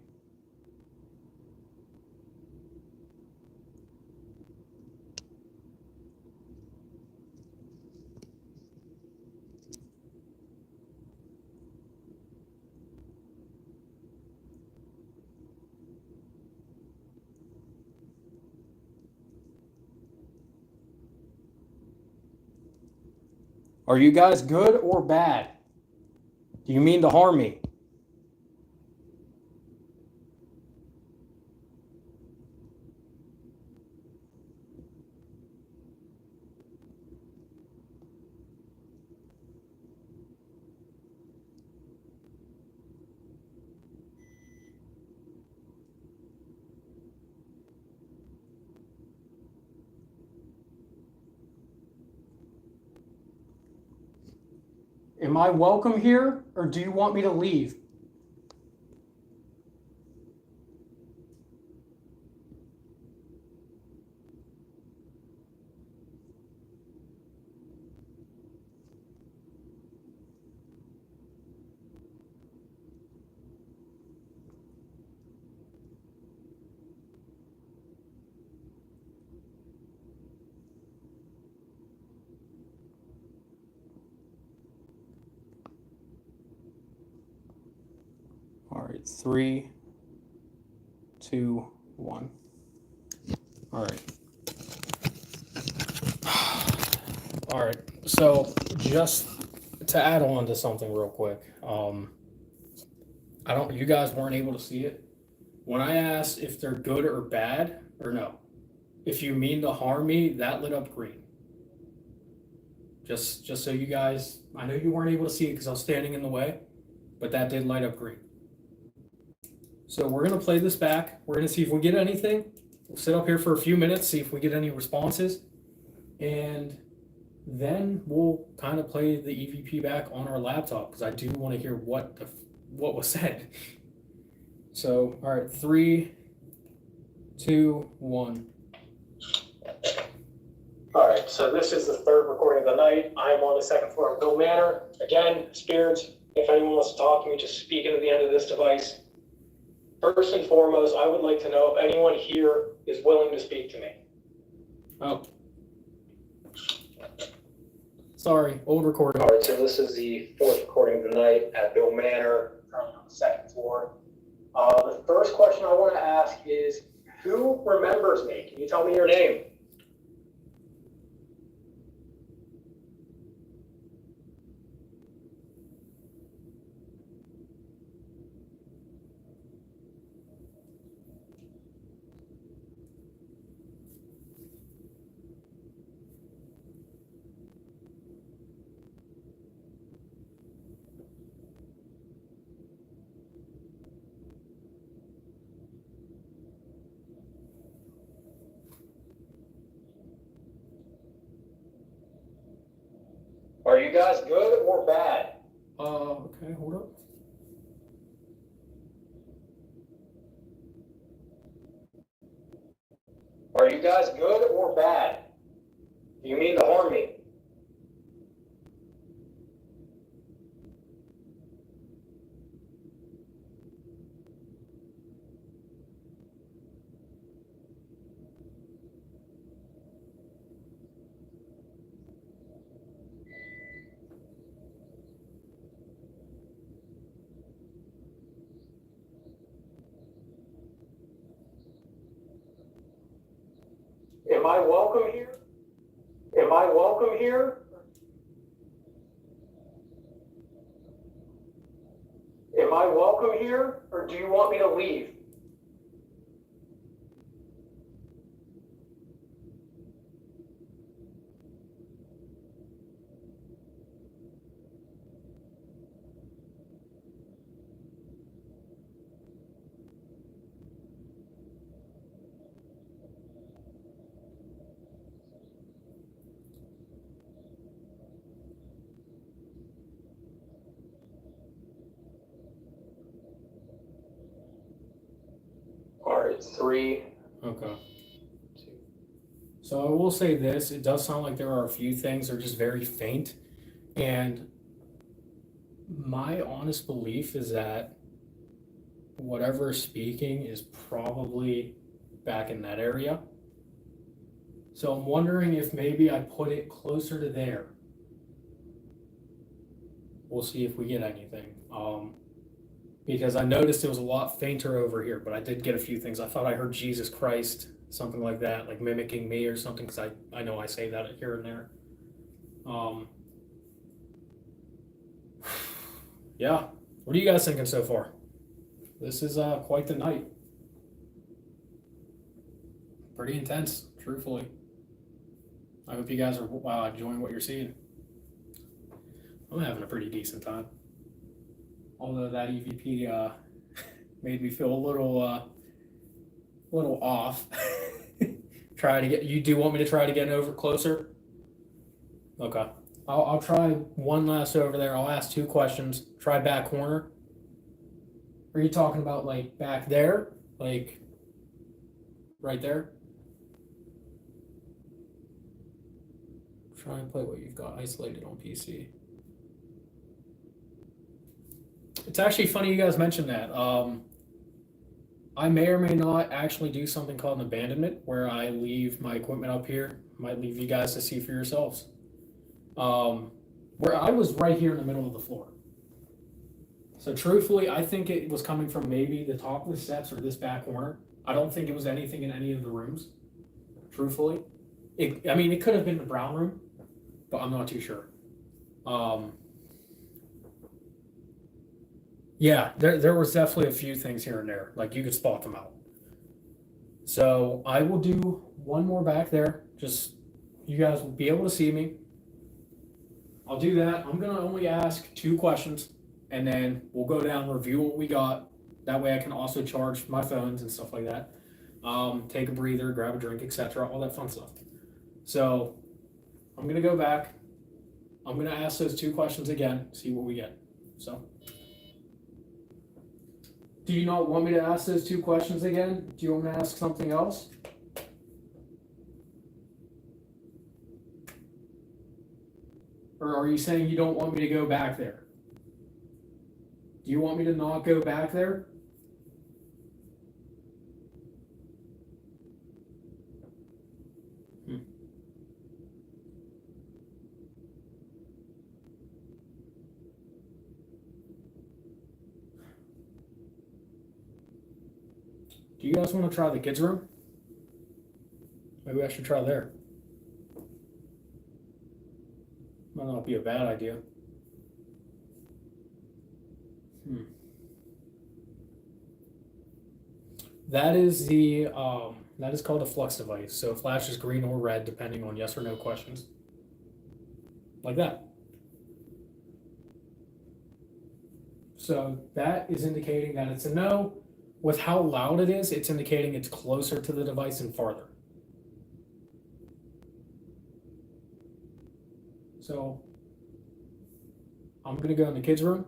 Are you guys good or bad? Do you mean to harm me? Am I welcome here, or do you want me to leave? All right, 3, 2, 1. All right. All right. So just to add on to something real quick, you guys weren't able to see it. When I asked if they're good or bad, or no, if you mean to harm me, that lit up green. Just so you guys, I know you weren't able to see it because I was standing in the way, but that did light up green. So we're going to play this back. We're going to see if we get anything. We'll sit up here for a few minutes, see if we get any responses. And then we'll kind of play the EVP back on our laptop because I do want to hear what was said. So, all right, 3, 2, 1. All right, so this is the 3rd recording of the night. I am on the 2nd floor of Bihl Manor. Again, spirits, if anyone wants to talk to me, just speak into the end of this device. First and foremost, I would like to know if anyone here is willing to speak to me. Oh. Sorry, old recording. All right, so this is the 4th recording of the night at Bihl Manor, currently on the 2nd floor. The first question I want to ask is, who remembers me? Can you tell me your name? Are you guys good or bad? Okay, hold up. Are you guys good or bad? Do you mean to harm me? Am I welcome here? Am I welcome here? Am I welcome here, or do you want me to leave? All right, 3. Okay. So I will say this, it does sound like there are a few things that are just very faint. And my honest belief is that whatever is speaking is probably back in that area. So I'm wondering if maybe I put it closer to there. We'll see if we get anything. Because I noticed it was a lot fainter over here, but I did get a few things. I thought I heard Jesus Christ, something like that, like mimicking me or something, because I know I say that here and there. Yeah. What are you guys thinking so far? This is quite the night. Pretty intense, truthfully. I hope you guys are enjoying what you're seeing. I'm having a pretty decent time. Although that EVP made me feel a little off. You do want me to try to get over closer? Okay. I'll try one last over there. I'll ask 2 questions. Try back corner. Are you talking about like back there? Like right there? Try and play what you've got isolated on PC. It's actually funny you guys mentioned that. I may or may not actually do something called an abandonment where I leave my equipment up here. Might leave you guys to see for yourselves. Where I was right here in the middle of the floor. So truthfully, I think it was coming from maybe the top of the steps or this back corner. I don't think it was anything in any of the rooms. Truthfully, it could have been the brown room, but I'm not too sure. Yeah, there was definitely a few things here and there. Like you could spot them out. So I will do one more back there. Just you guys will be able to see me. I'll do that. I'm gonna only ask 2 questions, and then we'll go down, review what we got. That way I can also charge my phones and stuff like that. Take a breather, grab a drink, etc. All that fun stuff. So I'm gonna go back. I'm gonna ask those 2 questions again, see what we get. So do you not want me to ask those 2 questions again? Do you want me to ask something else? Or are you saying you don't want me to go back there? Do you want me to not go back there? Do you guys want to try the kids' room? Maybe I should try there. Might not be a bad idea. That is that is called a flux device. So it flashes green or red depending on yes or no questions. Like that. So that is indicating that it's a no. With how loud it is, it's indicating it's closer to the device and farther. So I'm going to go in the kids' room,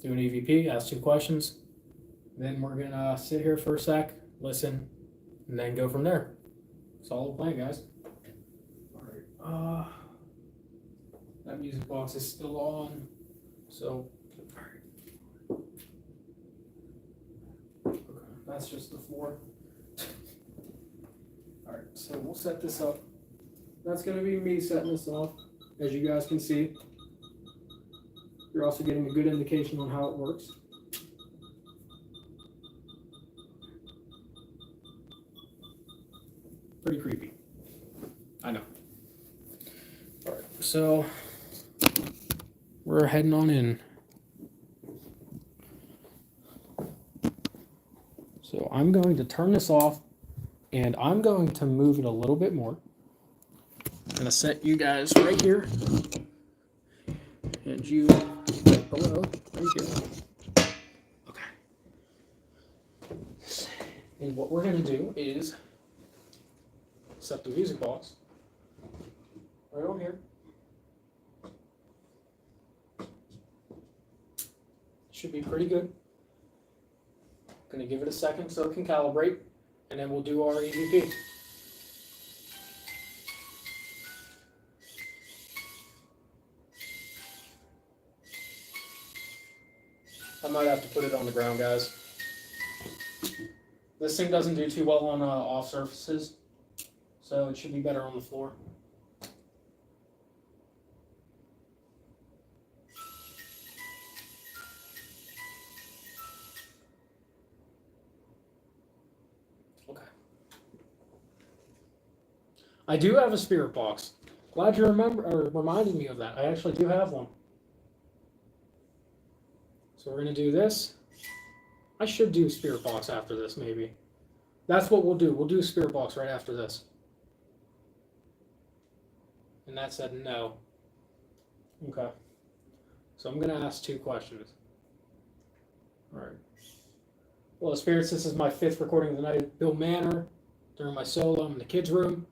do an EVP, ask 2 questions. Then we're going to sit here for a sec, listen, and then go from there. Solid plan, guys. All right. That music box is still on. So, all right. Okay, that's just the floor. All right, so we'll set this up. That's going to be me setting this off. As you guys can see, you're also getting a good indication on how it works. Pretty creepy. so we're heading on in. So I'm going to turn this off, and I'm going to move it a little bit more. I'm going to set you guys right here, and you below, right here. Okay. And what we're going to do is set the music box right on here. Should be pretty good. Going to give it a second so it can calibrate, and then we'll do our EVP. I might have to put it on the ground, guys. This thing doesn't do too well on off surfaces, so it should be better on the floor. Okay. I do have a spirit box. Glad you reminded me of that. I actually do have one. So we're going to do this. I should do spirit box after this, maybe. That's what we'll do. We'll do spirit box right after this. And that said no. Okay. So I'm going to ask 2 questions. All right. Well, spirits, this is my 5th recording of the night at Bihl Manor during my solo in the kids' room.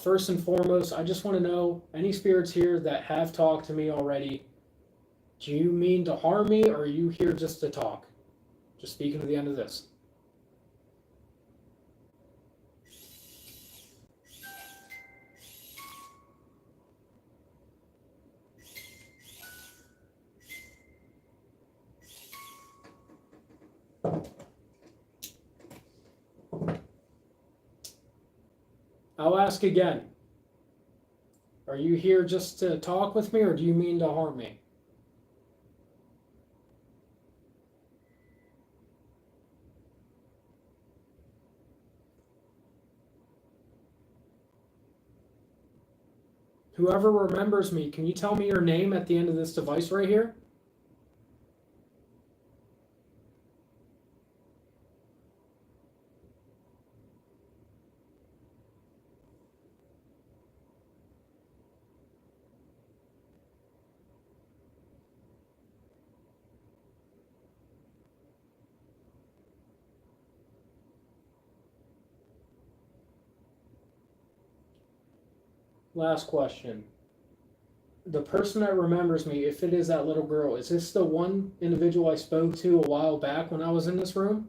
First and foremost, I just want to know, any spirits here that have talked to me already, do you mean to harm me, or are you here just to talk? Just speaking to the end of this. I'll ask again. Are you here just to talk with me, or do you mean to harm me? Whoever remembers me, can you tell me your name at the end of this device right here? Last question. The person that remembers me, if it is that little girl, is this the one individual I spoke to a while back when I was in this room?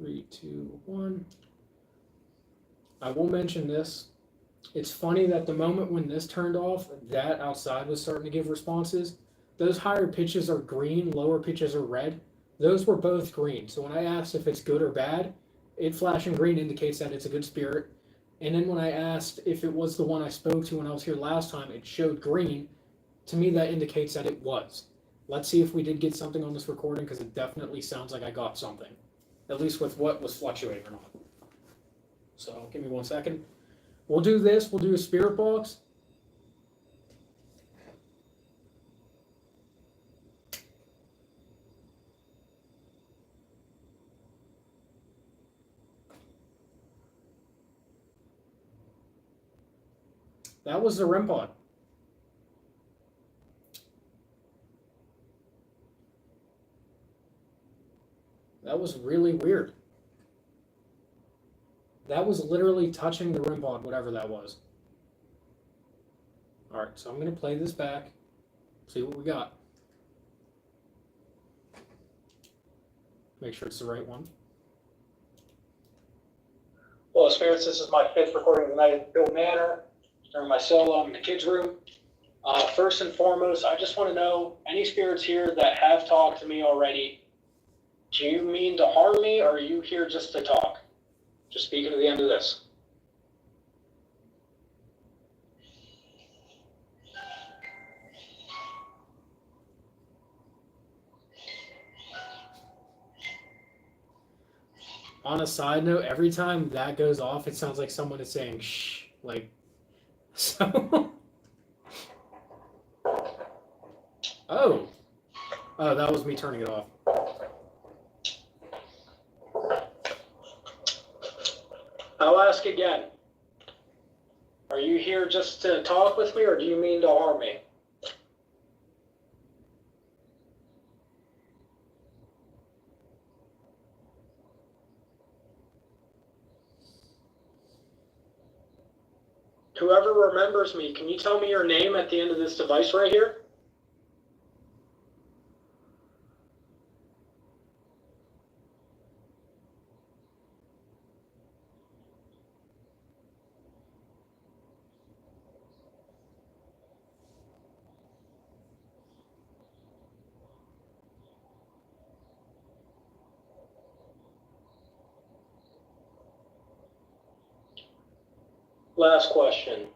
Three, two, one. I will mention this. It's funny that the moment when this turned off, that outside was starting to give responses. Those higher pitches are green, lower pitches are red. Those were both green. So when I asked if it's good or bad, it flashing green indicates that it's a good spirit. And then when I asked if it was the one I spoke to when I was here last time, it showed green. To me, that indicates that it was. Let's see if we did get something on this recording, because it definitely sounds like I got something. At least with what was fluctuating or not. So give me 1 second. We'll do this. We'll do a spirit box. That was the REM pod. That was really weird. That was literally touching the REM pod, whatever that was. All right, so I'm going to play this back, see what we got. Make sure it's the right one. Well, Spirits, this is my 5th recording of the night at Bill Manor during my solo in the kids' room. First and foremost, I just want to know, any spirits here that have talked to me already, do you mean to harm me, or are you here just to talk? Just speaking to the end of this. On a side note, every time that goes off, it sounds like someone is saying shh. Like, so. Oh. Oh, that was me turning it off. I'll ask again. Are you here just to talk with me, or do you mean to harm me? Whoever remembers me, can you tell me your name at the end of this device right here? Last question.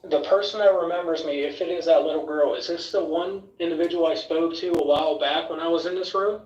The person that remembers me, if it is that little girl, is this the one individual I spoke to a while back when I was in this room?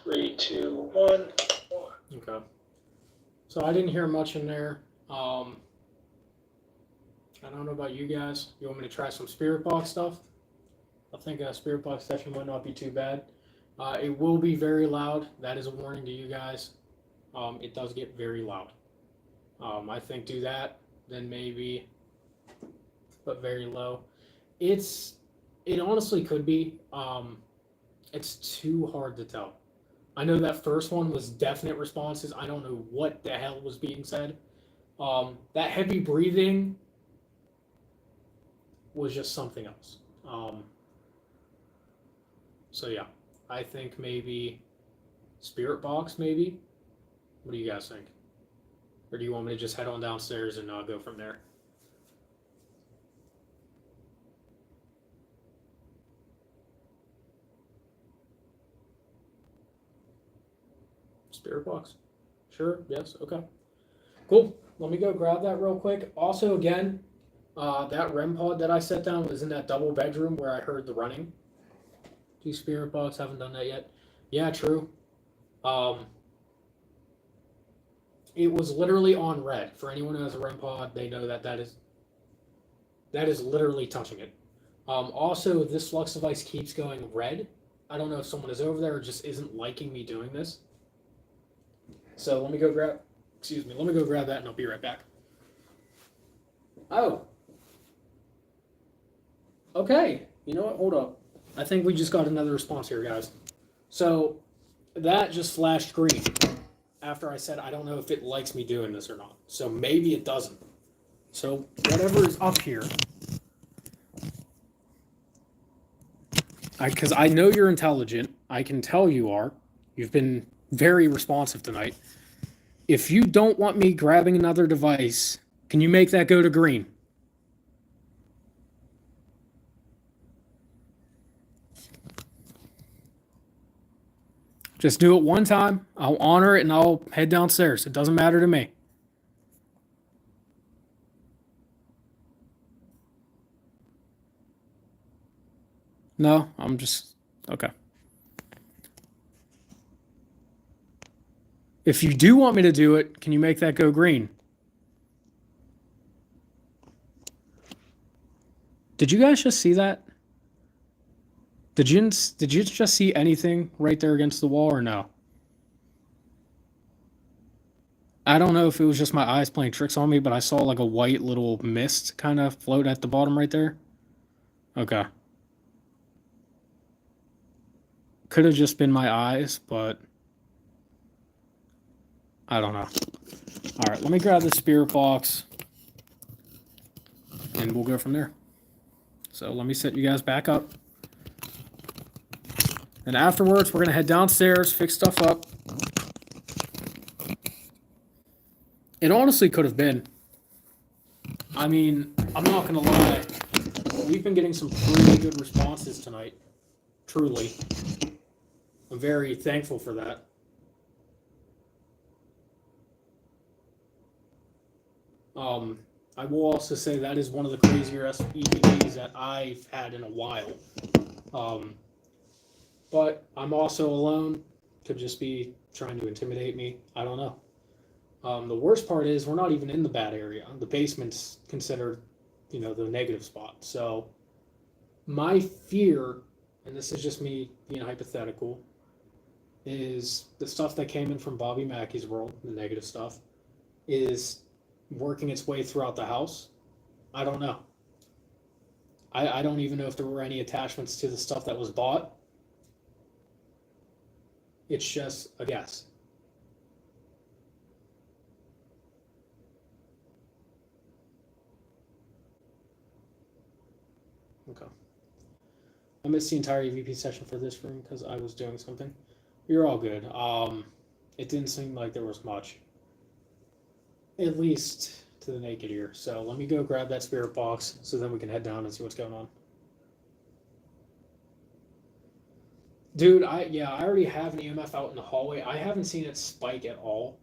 Three, two, one. Okay. So I didn't hear much in there. I don't know about you guys. You want me to try some Spirit Box stuff? I think a Spirit Box session might not be too bad. It will be very loud. That is a warning to you guys. It does get very loud. I think do that, then maybe, but very low. It honestly could be. It's too hard to tell. I know that first one was definite responses. I don't know what the hell was being said. That heavy breathing was just something else. So yeah, I think maybe Spirit Box, maybe. What do you guys think? Or do you want me to just head on downstairs and go from there? Spirit Box. Sure, yes, okay. Cool. Let me go grab that real quick. Also, again, that REM pod that I set down was in that double bedroom where I heard the running. Do Spirit Box, haven't done that yet. Yeah, true. It was literally on red. For anyone who has a REM pod, they know that is literally touching it. Also, this flux device keeps going red. I don't know if someone is over there or just isn't liking me doing this. So let me go grab that and I'll be right back. Oh. Okay. You know what? Hold up. I think we just got another response here, guys. So that just flashed green after I said I don't know if it likes me doing this or not. So maybe it doesn't. So whatever is up here, because I know you're intelligent. I can tell you are. You've been very responsive tonight. If you don't want me grabbing another device, can you make that go to green? Just do it one time. I'll honor it and I'll head downstairs. It doesn't matter to me. No, I'm just... Okay. If you do want me to do it, can you make that go green? Did you guys just see that? Did you just see anything right there against the wall or no? I don't know if it was just my eyes playing tricks on me, but I saw like a white little mist kind of float at the bottom right there. Okay. Could have just been my eyes, but I don't know. All right, let me grab the spirit box and we'll go from there. So let me set you guys back up. And afterwards, we're going to head downstairs, fix stuff up. It honestly could have been. I mean, I'm not going to lie. We've been getting some pretty good responses tonight. Truly. I'm very thankful for that. I will also say that is one of the crazier EVPs that I've had in a while. But I'm also alone. Could just be trying to intimidate me. I don't know. The worst part is we're not even in the bad area. The basement's considered, the negative spot. So my fear, and this is just me being hypothetical, is the stuff that came in from Bobby Mackey's world, the negative stuff, is working its way throughout the house. I don't know. I don't even know if there were any attachments to the stuff that was bought. It's just a guess. Okay. I missed the entire EVP session for this room because I was doing something. You're all good. It didn't seem like there was much, at least to the naked ear. So let me go grab that spirit box so then we can head down and see what's going on. Dude, I already have an EMF out in the hallway. I haven't seen it spike at all.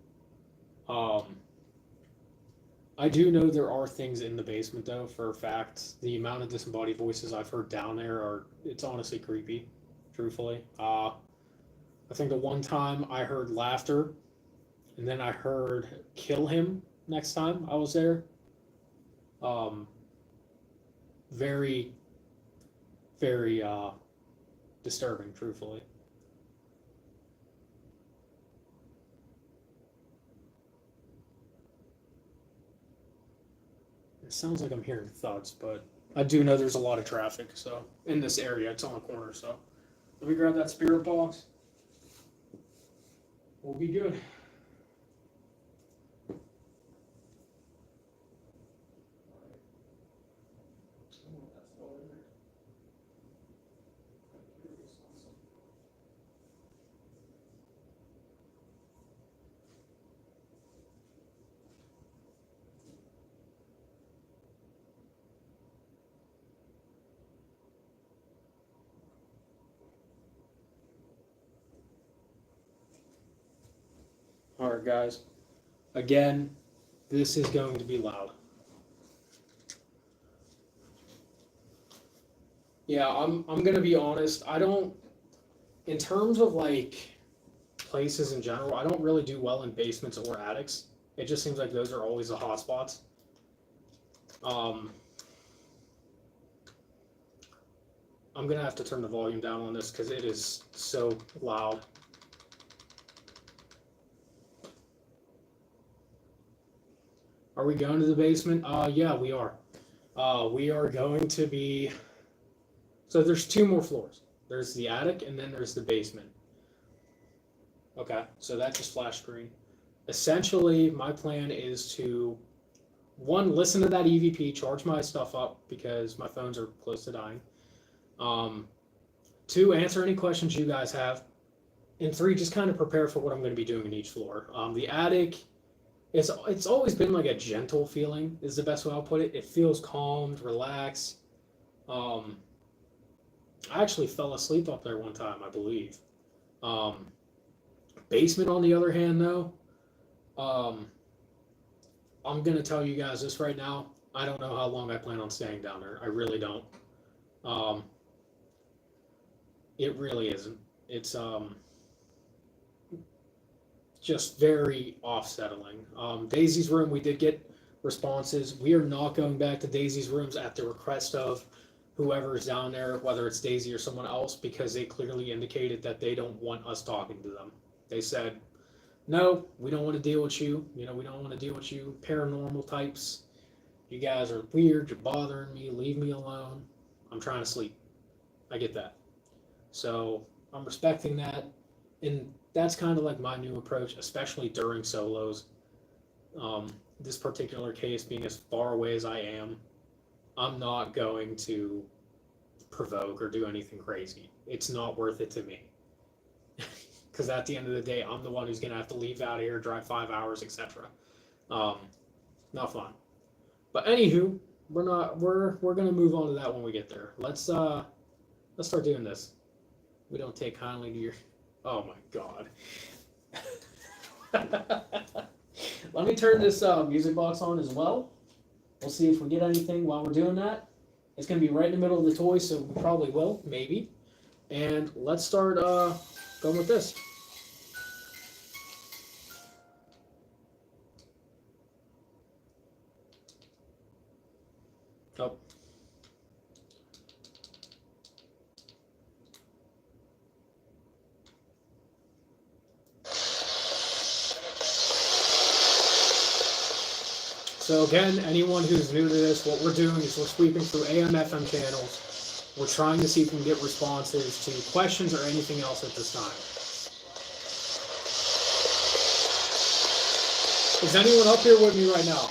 I do know there are things in the basement though, for a fact. The amount of disembodied voices I've heard down there it's honestly creepy, truthfully. I think the one time I heard laughter, and then I heard kill him next time I was there. Very, very disturbing, truthfully. It sounds like I'm hearing thuds, but I do know there's a lot of traffic, so in this area, it's on the corner, so let me grab that spirit box. We'll be good. All right, guys. Again, this is going to be loud. Yeah, I'm gonna be honest. I don't, in terms of like places in general, I don't really do well in basements or attics. It just seems like those are always the hot spots. I'm gonna have to turn the volume down on this because it is so loud. Are we going to the basement? Yeah, we are. We are going to be. So there's two more floors. There's the attic and then there's the basement. Okay, so that just flashed screen. Essentially, my plan is to, one, listen to that EVP, charge my stuff up because my phones are close to dying. Two, answer any questions you guys have. And three, just kind of prepare for what I'm going to be doing in each floor. The attic, it's always been like a gentle feeling is the best way I'll put it. It feels calmed, relaxed. I actually fell asleep up there one time, I believe. Basement, on the other hand, though, I'm gonna tell you guys this right now. I don't know how long I plan on staying down there. I really don't. It really isn't. It's just very off-settling. Daisy's room, we did get responses. We are not going back to Daisy's rooms at the request of whoever's down there, whether it's Daisy or someone else, because they clearly indicated that they don't want us talking to them. They said No, we don't want to deal with you. We don't want to deal with you paranormal types. You guys are weird. You're bothering me. Leave me alone. I'm trying to sleep. I get that. So I'm respecting that. And that's kind of like my new approach, especially during solos. This particular case being as far away as I am, I'm not going to provoke or do anything crazy. It's not worth it to me. Because at the end of the day, I'm the one who's going to have to leave out of here, drive 5 hours, etc. Um, Not fun. But anywho, we're gonna move on to that when we get there. Let's start doing this. We don't take kindly to your. Oh my god. Let me turn this music box on as well. We'll see if we get anything while we're doing that. It's gonna be right in the middle of the toy, so we probably will, maybe. And let's start going with this. Oh. So again, anyone who's new to this, what we're doing is we're sweeping through AM, FM channels. We're trying to see if we can get responses to questions or anything else at this time. Is anyone up here with me right now?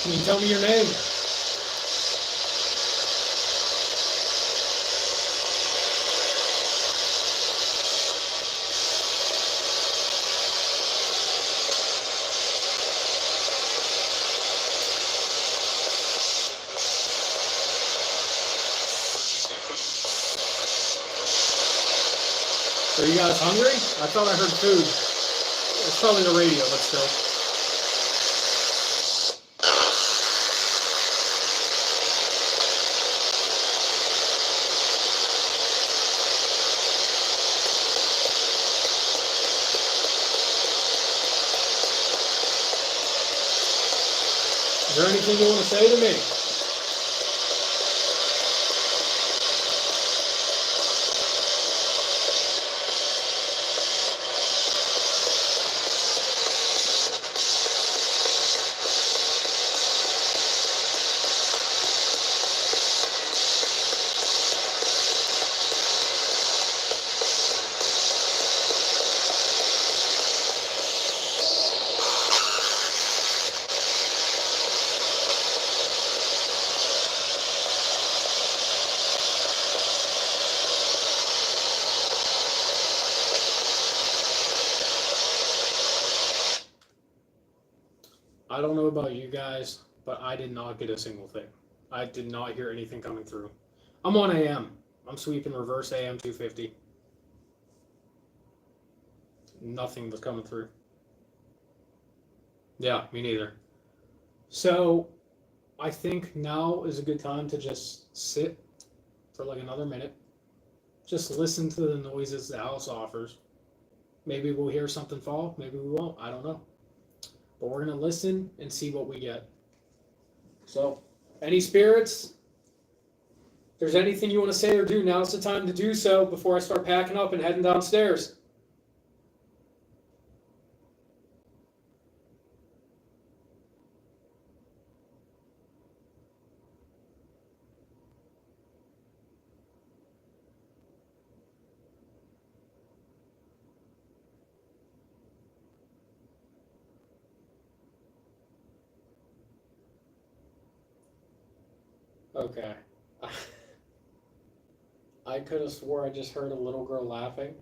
Can you tell me your name? Are you guys hungry? I thought I heard food. It's probably the radio, but still. Is there anything you want to say to me? I don't know about you guys, but I did not get a single thing. I did not hear anything coming through. I'm on AM. I'm sweeping reverse AM 250. Nothing was coming through. Yeah, me neither. So I think now is a good time to just sit for like another minute. Just listen to the noises the house offers. Maybe we'll hear something fall. Maybe we won't. I don't know. But we're going to listen and see what we get. So, any spirits? If there's anything you want to say or do, now's the time to do so before I start packing up and heading downstairs. Okay. I could have swore I just heard a little girl laughing.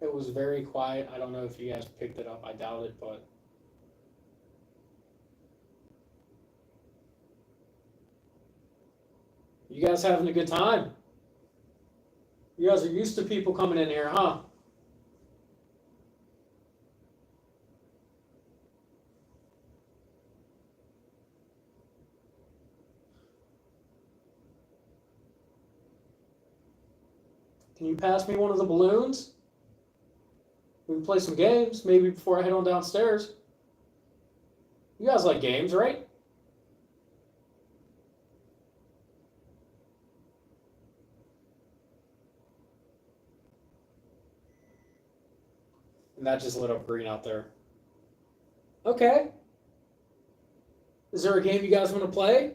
It was very quiet. I don't know if you guys picked it up. I doubt it, but you guys having a good time? You guys are used to people coming in here, huh? Can you pass me one of the balloons? We can play some games, maybe before I head on downstairs. You guys like games, right? And that just lit up green out there. Okay. Is there a game you guys want to play?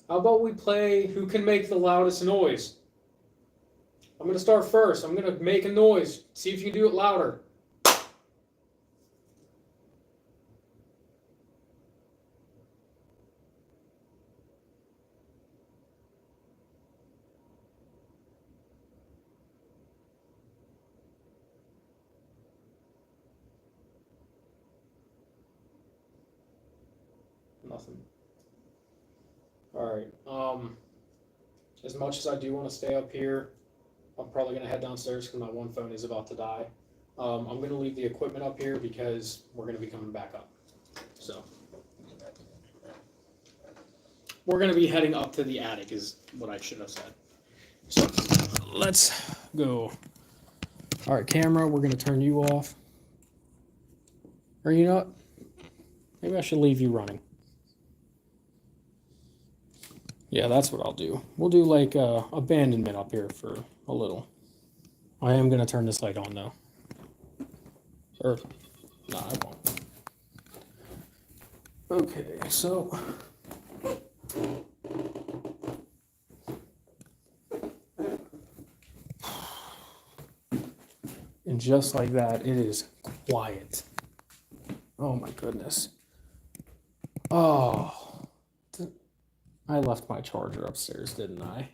How about we play who can make the loudest noise? I'm going to start first. I'm going to make a noise. See if you can do it louder. Nothing. All right. As much as I do want to stay up here, I'm probably going to head downstairs because my one phone is about to die. I'm going to leave the equipment up here because we're going to be coming back up. So we're going to be heading up to the attic is what I should have said. So let's go. All right, camera, we're going to turn you off. Or you know what? Maybe I should leave you running. Yeah, that's what I'll do. We'll do like abandonment up here for a little. I am going to turn this light on though. Or, no, I won't. Okay, so. And just like that, it is quiet. Oh my goodness. Oh. I left my charger upstairs, didn't I?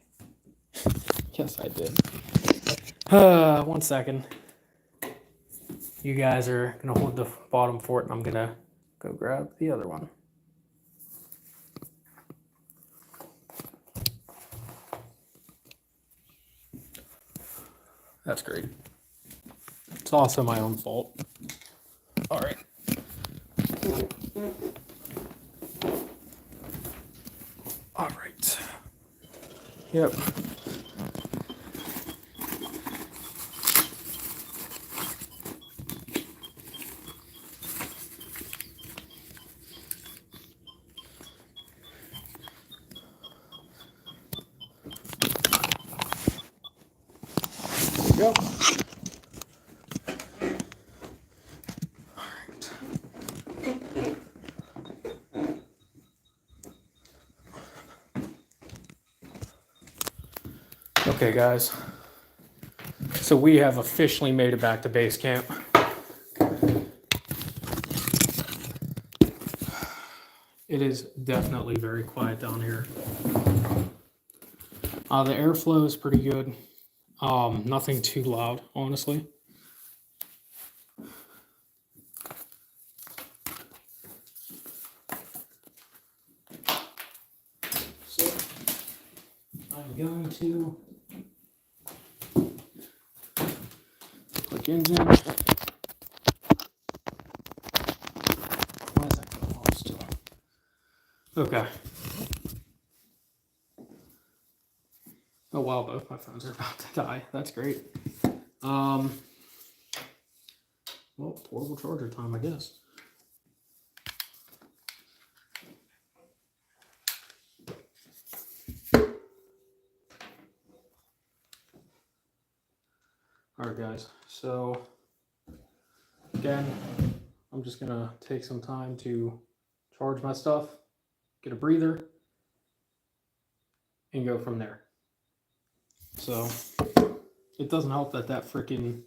Yes, I did. 1 second. You guys are going to hold the bottom fort, and I'm going to go grab the other one. That's great. It's also my own fault. All right. All right. Yep. Go. All right. Okay, guys. So we have officially made it back to base camp. It is definitely very quiet down here. The airflow is pretty good. Nothing too loud, honestly. So I'm going to click engine. Why is that going off still? Okay. Oh wow, both my phones are about to die. That's great. Well, portable charger time, I guess. All right, guys. So again, I'm just gonna take some time to charge my stuff, get a breather, and go from there. So it doesn't help that freaking.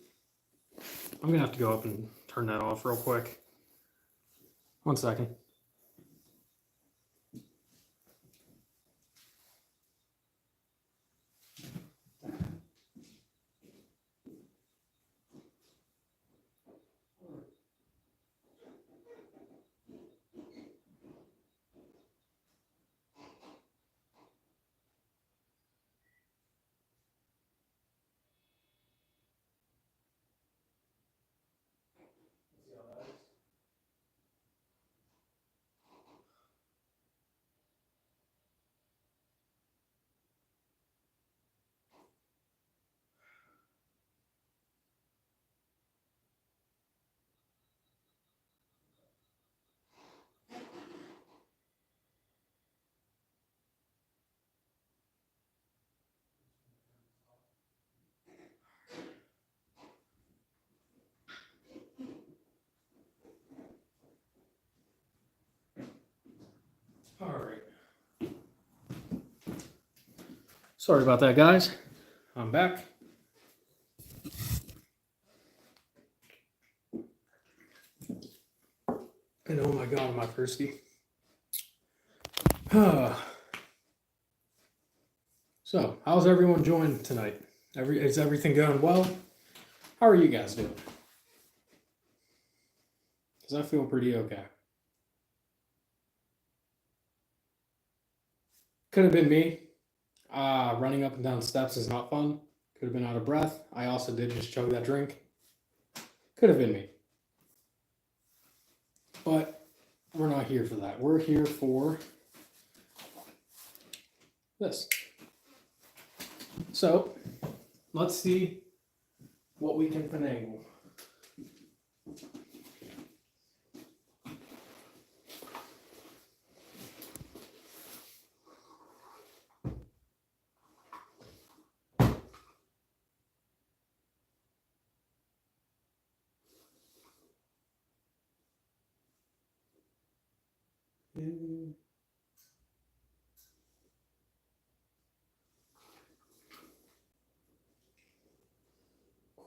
I'm gonna have to go up and turn that off real quick. 1 second. Sorry about that, guys. I'm back. And oh my god, am I thirsty. So, how's everyone doing tonight? Is everything going well? How are you guys doing? Because I feel pretty okay. Could have been me. Running up and down steps is not fun. Could have been out of breath. I also did just chug that drink. Could have been me. But we're not here for that. We're here for this. So, let's see what we can finagle.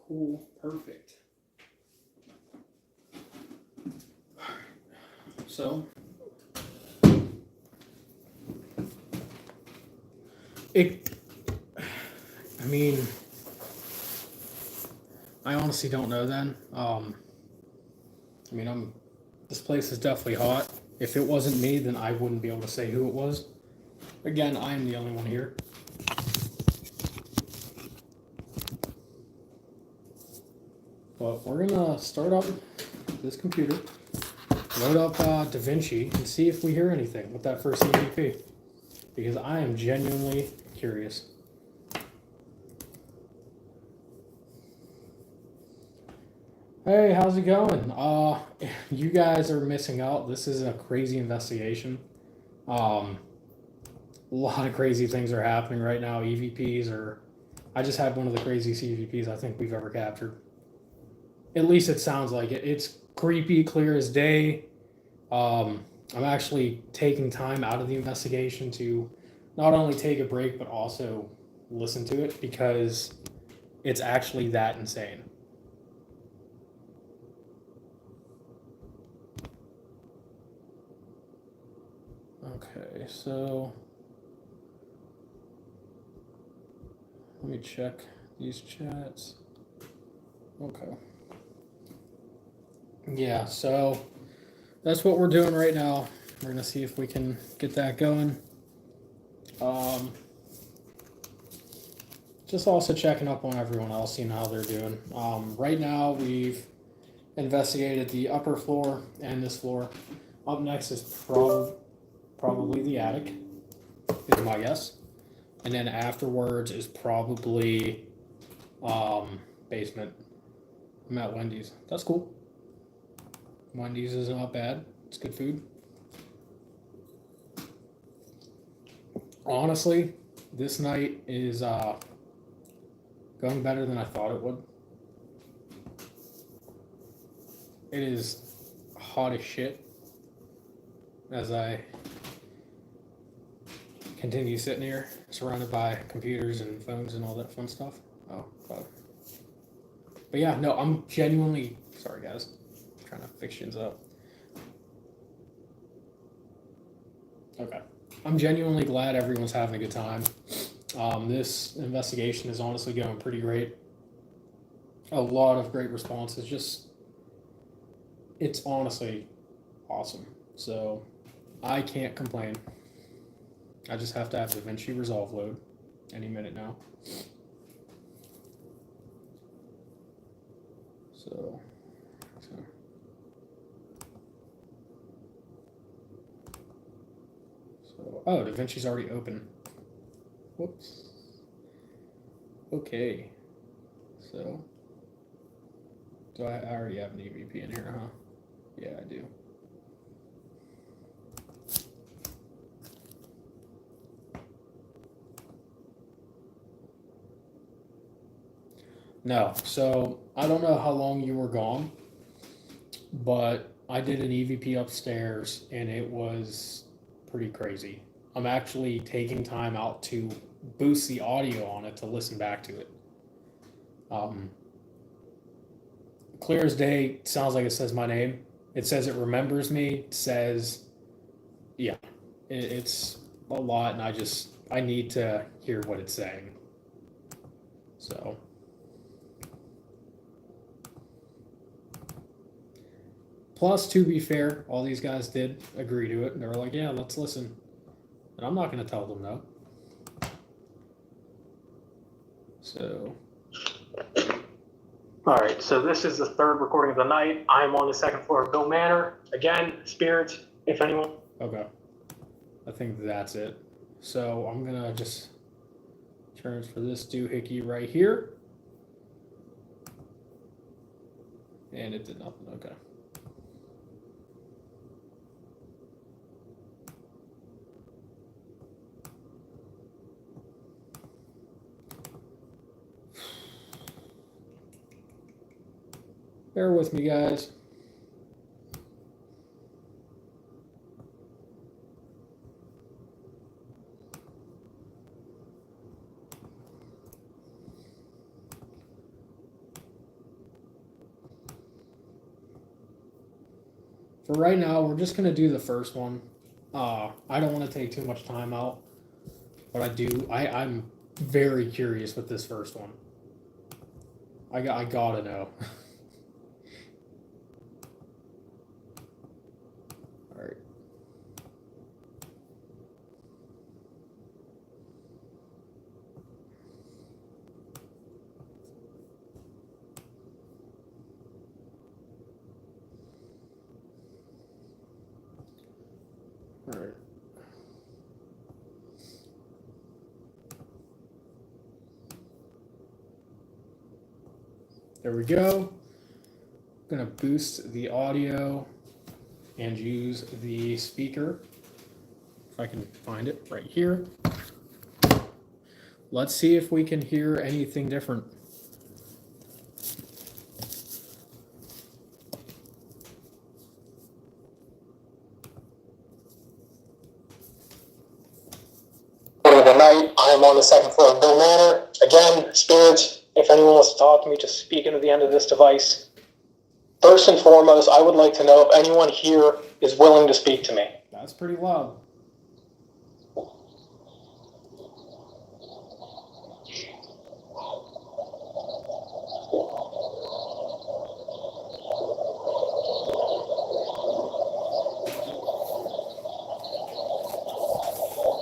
Cool, perfect. So, I mean, I honestly don't know then. This place is definitely hot. If it wasn't me, then I wouldn't be able to say who it was. Again, I am the only one here. But we're gonna start up this computer, load up DaVinci, and see if we hear anything with that first EVP. Because I am genuinely curious. Hey, how's it going? You guys are missing out. This is a crazy investigation. A lot of crazy things are happening right now. I just had one of the craziest EVPs I think we've ever captured. At least it sounds like it. It's creepy, clear as day. I'm actually taking time out of the investigation to not only take a break, but also listen to it because it's actually that insane. Okay, so let me check these chats. Okay. Yeah, so that's what we're doing right now. We're gonna see if we can get that going. Just also checking up on everyone else, seeing how they're doing. Right now we've investigated the upper floor and this floor. Up next is probably the attic, is my guess. And then afterwards is probably basement. I'm at Wendy's. That's cool. Wendy's is not bad. It's good food. Honestly, this night is going better than I thought it would. It is hot as shit as I continue sitting here surrounded by computers and phones and all that fun stuff. Oh, God. But yeah, no, I'm genuinely sorry, guys. I'm trying to fix things up. Okay. I'm genuinely glad everyone's having a good time. This investigation is honestly going pretty great. A lot of great responses. It's honestly awesome. So I can't complain. I just have to have DaVinci Resolve load any minute now. So oh, DaVinci's already open. Whoops. Okay. So do I already have an EVP in here, huh? Yeah, I do. No, so I don't know how long you were gone, but I did an EVP upstairs and it was pretty crazy. I'm actually taking time out to boost the audio on it to listen back to it. Um, Clear as day, sounds like it says my name. It says it remembers me. It says, yeah, it's a lot, and I need to hear what it's saying. So, plus, to be fair, all these guys did agree to it, and they were like, yeah, let's listen. And I'm not going to tell them no. So, all right, so this is the third recording of the night. I'm on the second floor of Bihl Manor. Again, spirits, if anyone. Okay. I think that's it. So I'm going to just transfer this doohickey right here. And it did nothing. Okay. Bear with me, guys. For right now, we're just gonna do the first one. I don't want to take too much time out, but I'm very curious with this first one. I gotta know. All right. All right. There we go. I'm gonna boost the audio and use the speaker. If I can find it right here. Let's see if we can hear anything different. The night, I'm on the second floor of Bihl Manor. Again, spirits, if anyone wants to talk to me, just speak into the end of this device. First and foremost, I would like to know if anyone here is willing to speak to me. That's pretty loud.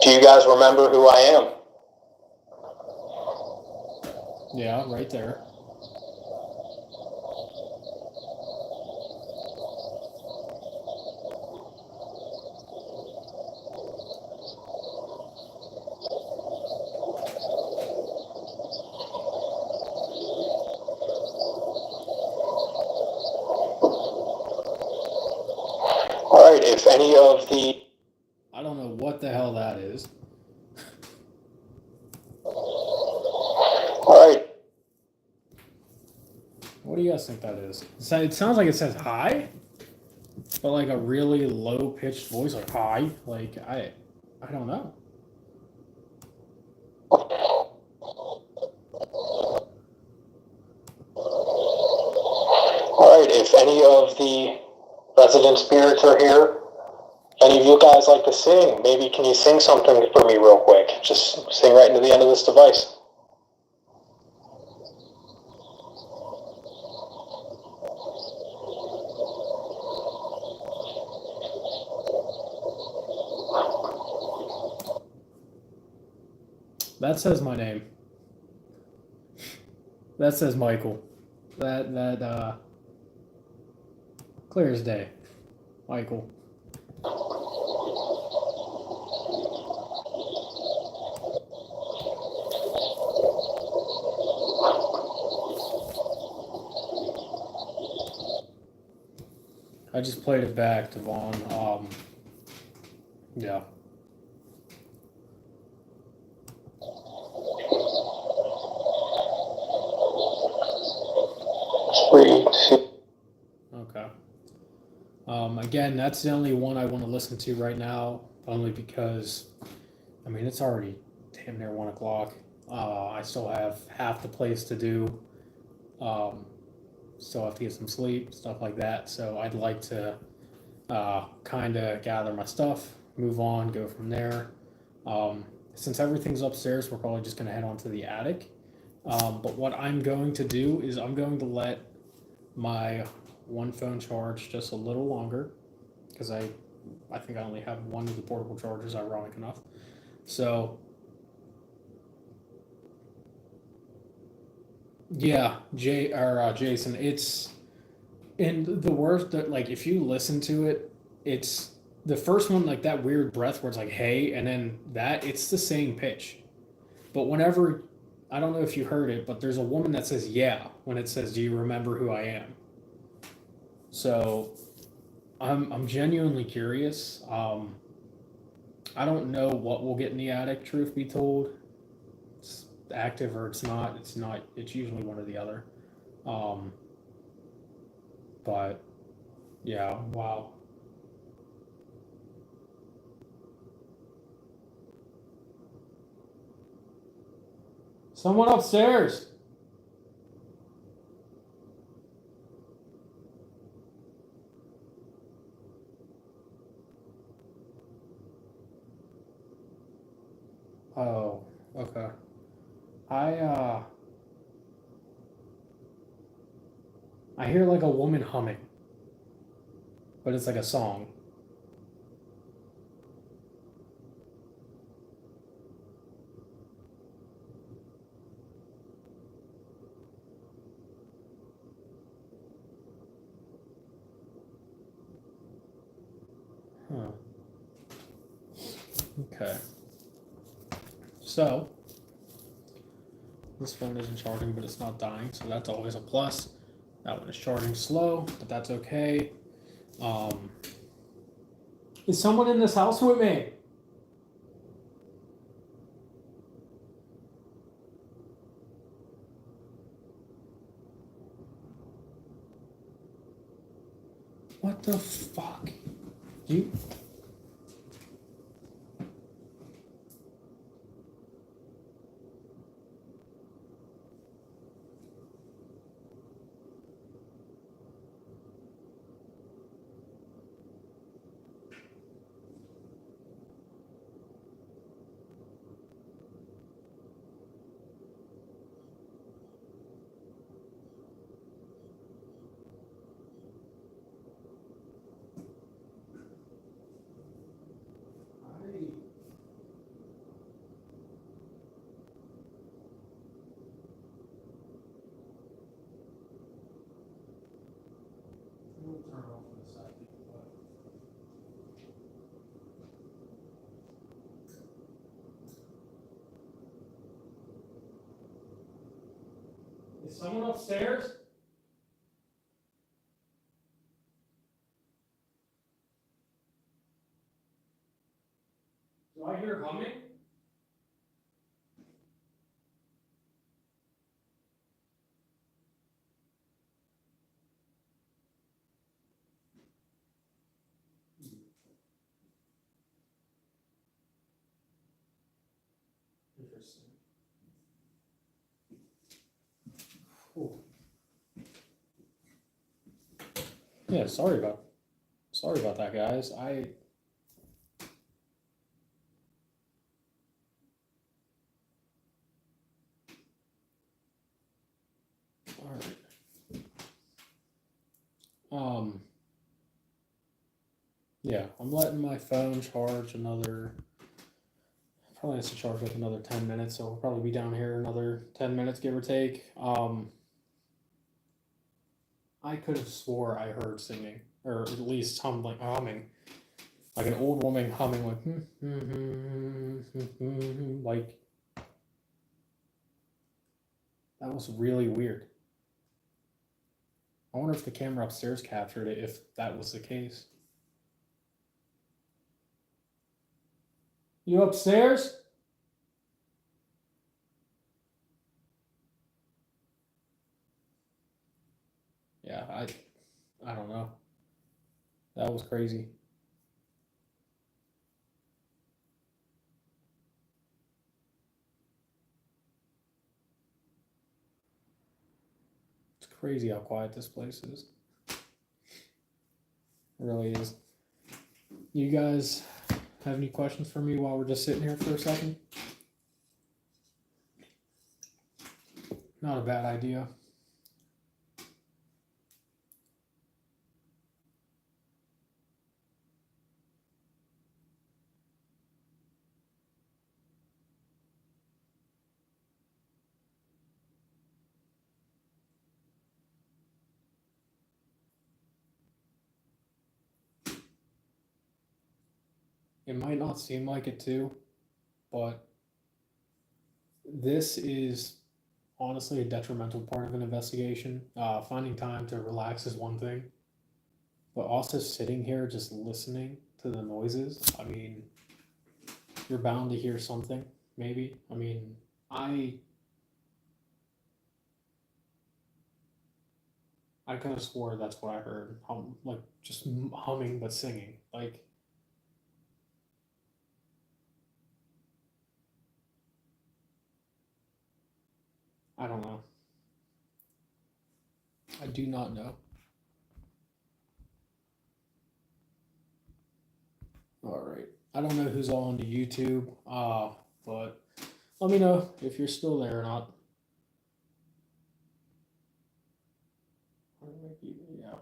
Do you guys remember who I am? Yeah, right there. All right, if any of the... I don't know what the hell that is. All right. What do you guys think that is? It sounds like it says hi, but like a really low-pitched voice, like hi. Like, I don't know. All right, if any of the resident spirits are here, any of you guys like to sing? Maybe can you sing something for me real quick? Just sing right into the end of this device. That says my name. That says Michael. That clear as day. Michael. I just played it back to Vaughn. Yeah. Okay. Again, that's the only one I want to listen to right now, only because, I mean, it's already damn near 1 o'clock. I still have half the place to do. Um, Still have to get some sleep, stuff like that. So I'd like to kind of gather my stuff, move on, go from there. Since everything's upstairs, we're probably just going to head on to the attic. But what I'm going to do is I'm going to let my one phone charge just a little longer because I think I only have one of the portable chargers, ironic enough. So yeah, Jason, it's and the worst that like if you listen to it, it's the first one like that weird breath where it's like hey, and then that it's the same pitch. But whenever I don't know if you heard it, but there's a woman that says yeah when it says do you remember who I am? So I'm genuinely curious. I don't know what we'll get in the attic. Truth be told, it's active or it's not. It's not. It's usually one or the other. Um, but yeah, wow. Someone upstairs. Oh, okay. I uh I hear like a woman humming, but it's like a song. Huh. Okay. So this phone isn't charging, but it's not dying, so that's always a plus. That one is charging slow, but that's okay. Um, is someone in this house with me? What the fuck? You turn it off for a second. Is someone upstairs? Do I hear humming? Interesting. Cool. Yeah, sorry about that, guys. All right. Yeah, I'm letting my phone charge another. Probably has to charge like another 10 minutes, so we'll probably be down here another 10 minutes, give or take. I could have swore I heard singing, or at least humming, like an old woman humming, like like that was really weird. I wonder if the camera upstairs captured it, if that was the case. You upstairs? Yeah, I don't know. That was crazy. It's crazy how quiet this place is. It really is. You guys have any questions for me while we're just sitting here for a second? Not a bad idea. It might not seem like it too, but this is honestly a detrimental part of an investigation. Finding time to relax is one thing, but also sitting here just listening to the noises. I mean, you're bound to hear something, maybe. I mean, I could have swore that's what I heard. Like just humming but singing. Like I don't know. I do not know. All right. I don't know who's all on the YouTube, but let me know if you're still there or not. Yeah.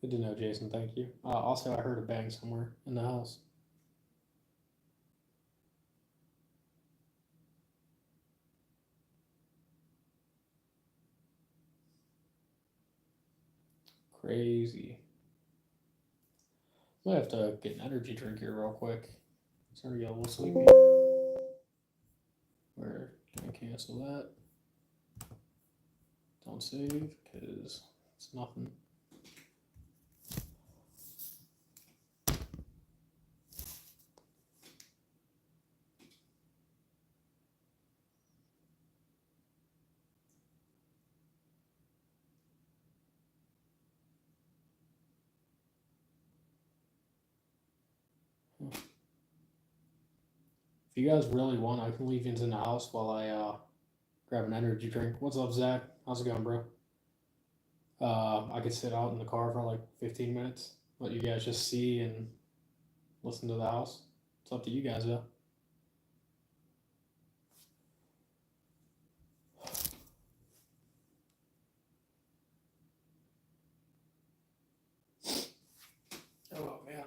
Good to know, Jason. Thank you. Also, I heard a bang somewhere in the house. Crazy. I might have to get an energy drink here real quick. Starting to get a little sleepy. We're gonna cancel that. Don't save because it's nothing. If you guys really want, I can leave you in the house while I grab an energy drink. What's up, Zach? How's it going, bro? I could sit out in the car for like 15 minutes, let you guys just see and listen to the house. It's up to you guys, though. Oh man,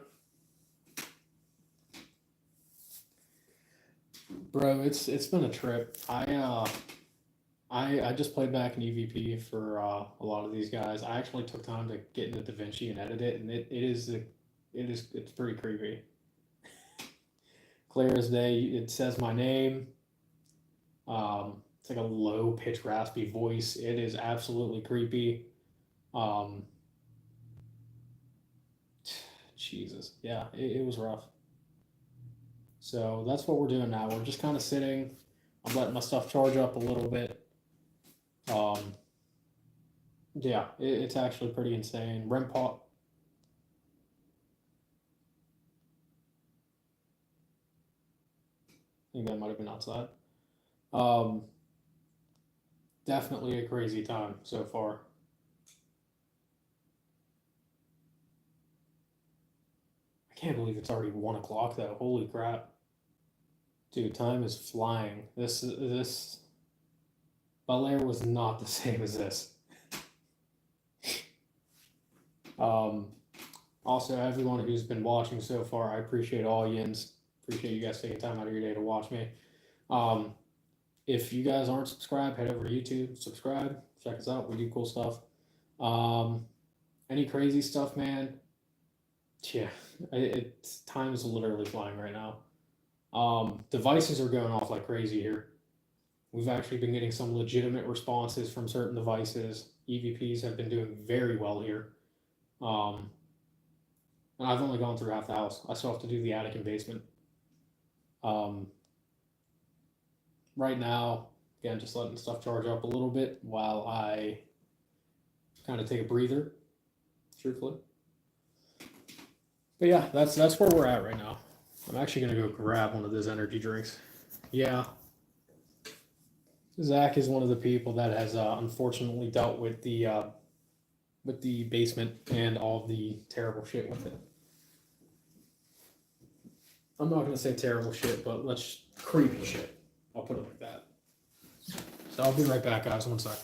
bro, it's been a trip. I just played back in EVP for a lot of these guys. I actually took time to get into DaVinci and edit it, and it's pretty creepy. Clear as day. It says my name. It's like a low pitch, raspy voice. It is absolutely creepy. Um, Jesus, yeah, it was rough. So that's what we're doing now. We're just kind of sitting. I'm letting my stuff charge up a little bit. Um, yeah, it's actually pretty insane. REM pod. I think that might have been outside. Um, Definitely a crazy time so far. I can't believe it's already 1 o'clock though. Holy crap, dude! Time is flying. This Belair was not the same as this. Um, Also, everyone who's been watching so far, I appreciate all yins. Appreciate you guys taking time out of your day to watch me. Um, if you guys aren't subscribed, head over to YouTube, subscribe, check us out. We do cool stuff. Um, any crazy stuff, man? Yeah, it's time is literally flying right now. Devices are going off like crazy here. We've actually been getting some legitimate responses from certain devices. EVPs have been doing very well here. Um, and I've only gone through half the house. I still have to do the attic and basement. Um, right now, Again, just letting stuff charge up a little bit while I kind of take a breather, truthfully. But yeah, that's where we're at right now. I'm actually gonna go grab one of those energy drinks. Yeah, Zach is one of the people that has unfortunately dealt with the basement and all the terrible shit with it. I'm not gonna say terrible shit, but let's creepy shit. I'll put it like that. So I'll be right back, guys. One sec.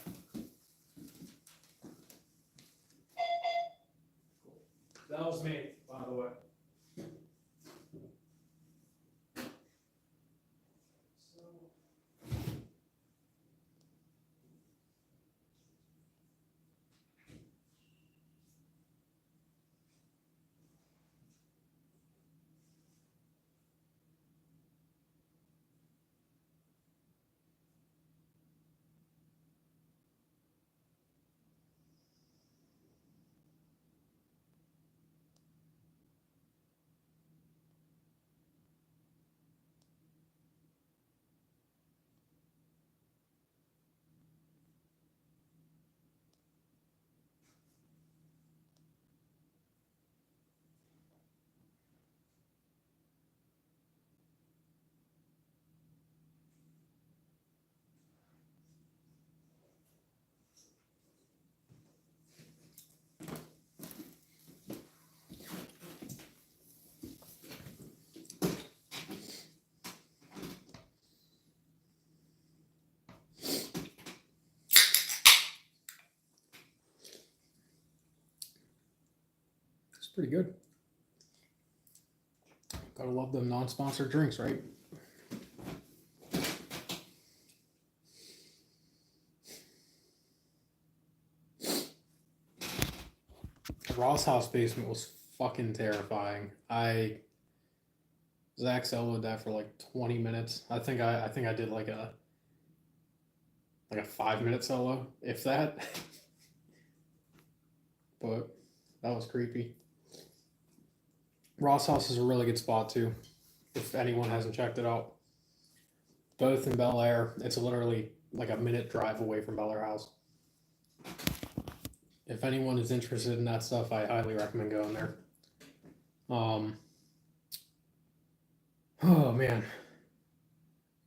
That was me, by the way. It's pretty good. Gotta love them non-sponsored drinks, right? Ross House basement was fucking terrifying. Zach soloed that for like 20 minutes. I think I did like a 5-minute solo, if that. But that was creepy. Ross House is a really good spot too, if anyone hasn't checked it out. Both in Bel Air. It's literally like a minute drive away from Bel Air House. If anyone is interested in that stuff, I highly recommend going there. Oh man.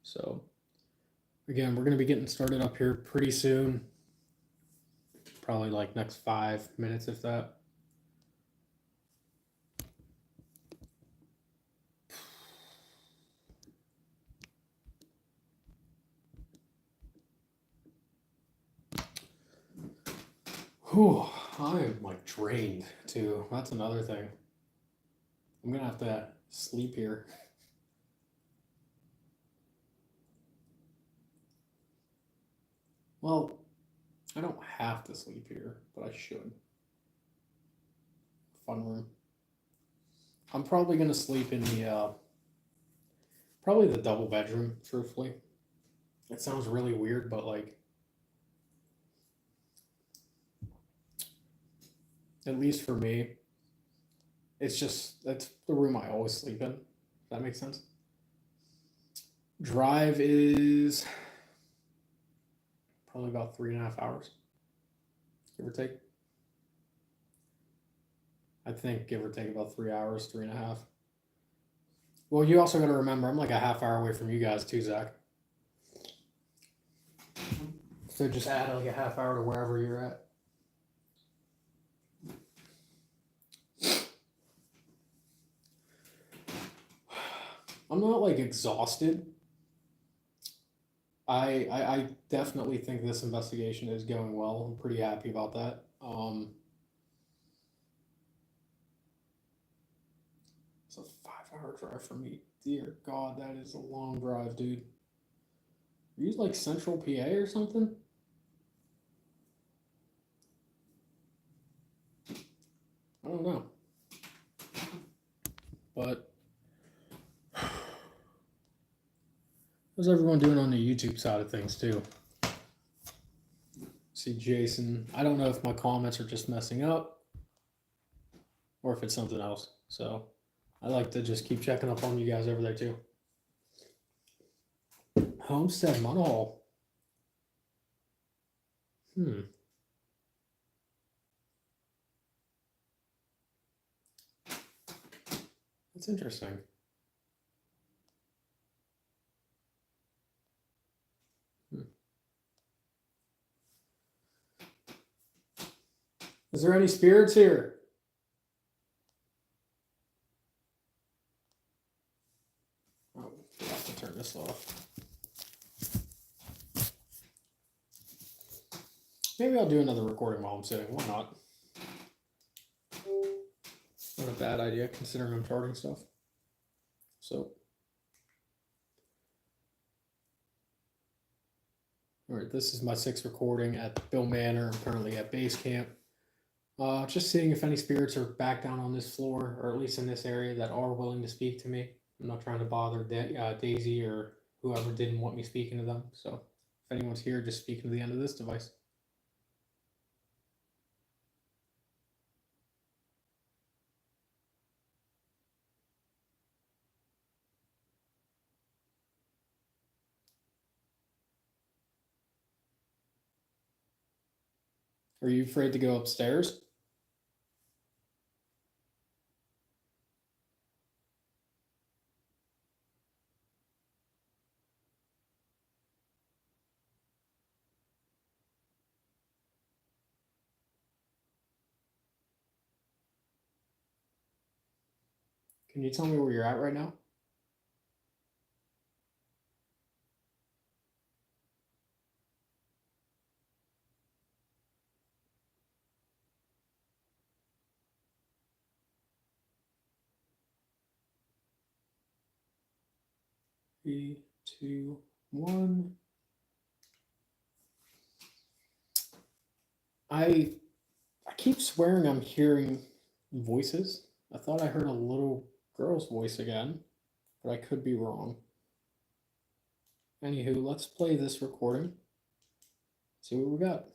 So again, we're gonna be getting started up here pretty soon. Probably like next 5 minutes, if that. Whew, I am like drained too. That's another thing. I'm gonna have to sleep here. Well, I don't have to sleep here, but I should. Fun room. I'm probably gonna sleep in the probably the double bedroom, truthfully. It sounds really weird, but like at least for me, that's the room I always sleep in. Does that make sense? Drive is probably about 3.5 hours, give or take. I think give or take about 3 hours, 3.5. Well, you also got to remember, I'm like a half hour away from you guys too, Zach. So just add like a half hour to wherever you're at. I'm not like exhausted. I definitely think this investigation is going well. I'm pretty happy about that. It's a 5-hour drive for me. Dear God, that is a long drive, dude. Are you like Central PA or something? I don't know. But how's everyone doing on the YouTube side of things too? See Jason. I don't know if my comments are just messing up or if it's something else. So I like to just keep checking up on you guys over there too. Homestead Monohole. That's interesting. Is there any spirits here? Oh, I have to turn this off. Maybe I'll do another recording while I'm sitting. Why not? Not a bad idea considering I'm charting stuff. So, all right, this is my 6th recording at Bihl Manor. I'm currently at base camp. Just seeing if any spirits are back down on this floor, or at least in this area, that are willing to speak to me. I'm not trying to bother Daisy or whoever didn't want me speaking to them. So, if anyone's here, just speaking to the end of this device. Are you afraid to go upstairs? Can you tell me where you're at right now? Three, two, one. I keep swearing I'm hearing voices. I thought I heard a little girl's voice again, but I could be wrong. Anywho, let's play this recording. See what we got.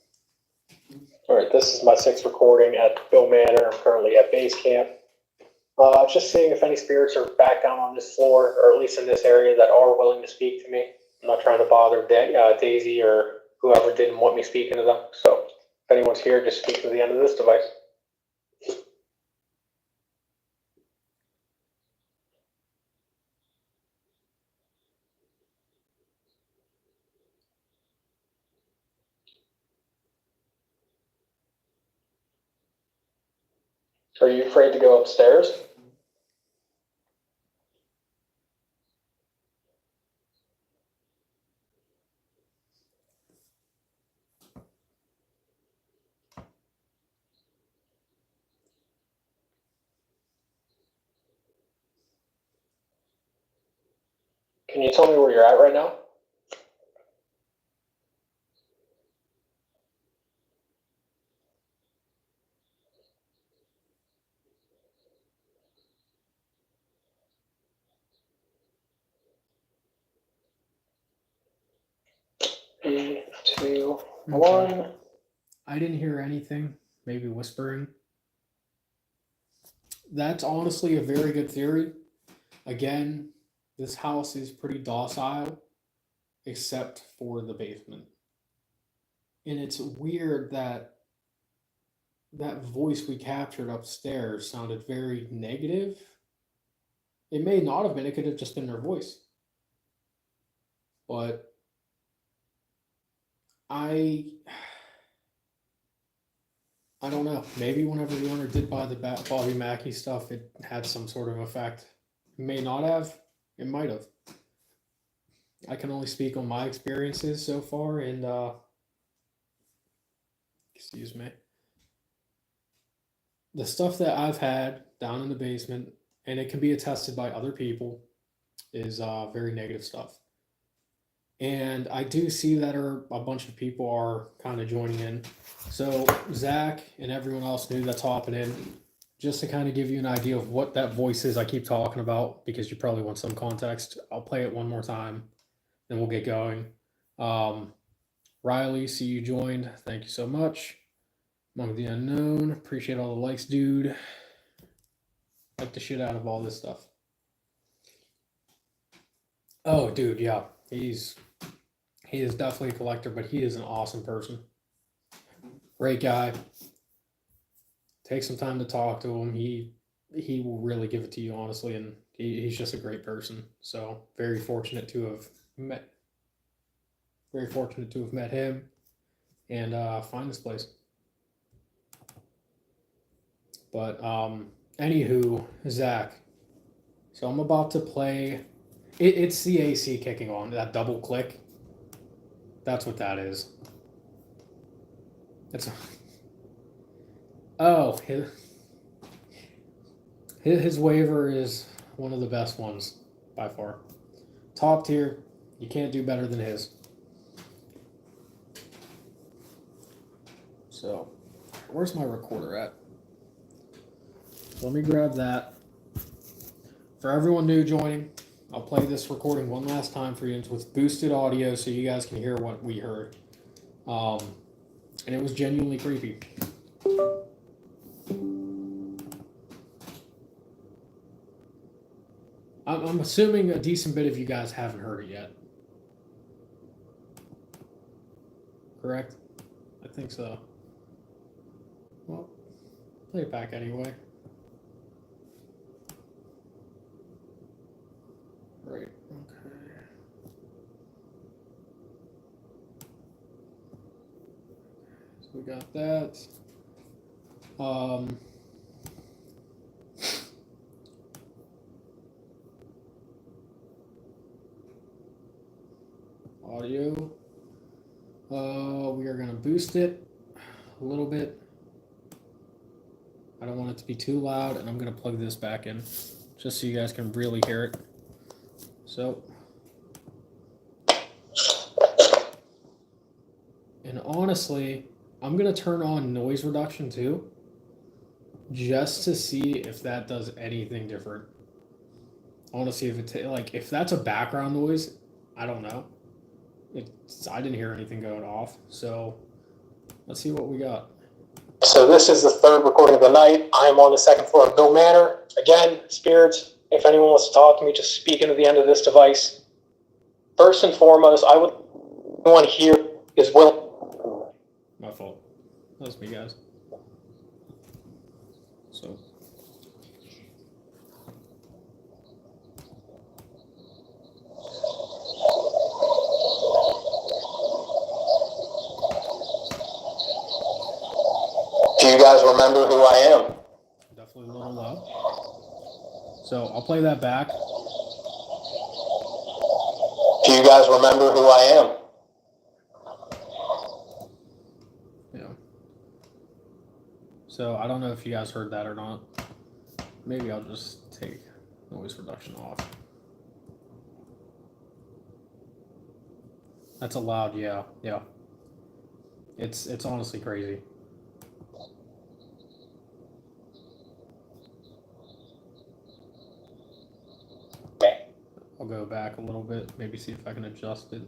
All right, this is my 6th recording at Bihl Manor. I'm currently at base camp. Just seeing if any spirits are back down on this floor, or at least in this area, that are willing to speak to me. I'm not trying to bother Daisy or whoever didn't want me speaking to them. So if anyone's here, just speak to the end of this device. Are you afraid to go upstairs? Can you tell me where you're at right now? Three, two, one. I didn't hear anything, maybe whispering. That's honestly a very good theory. Again, this house is pretty docile, except for the basement. And it's weird that that voice we captured upstairs sounded very negative. It may not have been, it could have just been their voice. But I don't know. Maybe whenever the owner did buy the Bobby Mackey stuff, it had some sort of effect. It may not have. It might have. I can only speak on my experiences so far, and excuse me. The stuff that I've had down in the basement, and it can be attested by other people, is very negative stuff. And I do see that a bunch of people are kind of joining in. So Zach and everyone else new that's hopping in, just to kind of give you an idea of what that voice is I keep talking about, because you probably want some context. I'll play it one more time, then we'll get going. Riley, see you joined. Thank you so much. Among the Unknown, appreciate all the likes, dude. Like the shit out of all this stuff. Oh, dude, yeah. He is definitely a collector, but he is an awesome person. Great guy. Take some time to talk to him. He will really give it to you honestly, and he's just a great person. So very fortunate to have met. Very fortunate to have met him, and find this place. But anywho, Zach. So I'm about to play. It's the AC kicking on. That double click. That's what that is. It's. Oh, his waiver is one of the best ones by far. Top tier. You can't do better than his. So, where's my recorder at? Let me grab that. For everyone new joining, I'll play this recording one last time for you. It's with boosted audio so you guys can hear what we heard. And it was genuinely creepy. I'm assuming a decent bit of you guys haven't heard it yet. Correct? I think so. Well, play it back anyway. Right, okay. So we got that. Audio. We are gonna boost it a little bit. I don't want it to be too loud, and I'm gonna plug this back in just so you guys can really hear it. So, and honestly, I'm gonna turn on noise reduction too, just to see if that does anything different. I want to see if if that's a background noise. I don't know. I didn't hear anything going off, so let's see what we got. So this is the third recording of the night. I'm on the second floor of Bihl Manor. Again, spirits, if anyone wants to talk to me, just speak into the end of this device. First and foremost, anyone here is willing. My fault. That was me, guys. So. Do you guys remember who I am? Definitely a little low. So I'll play that back. Do you guys remember who I am? Yeah. So I don't know if you guys heard that or not. Maybe I'll just take noise reduction off. That's a loud, yeah. It's honestly crazy. I'll go back a little bit, maybe see if I can adjust it.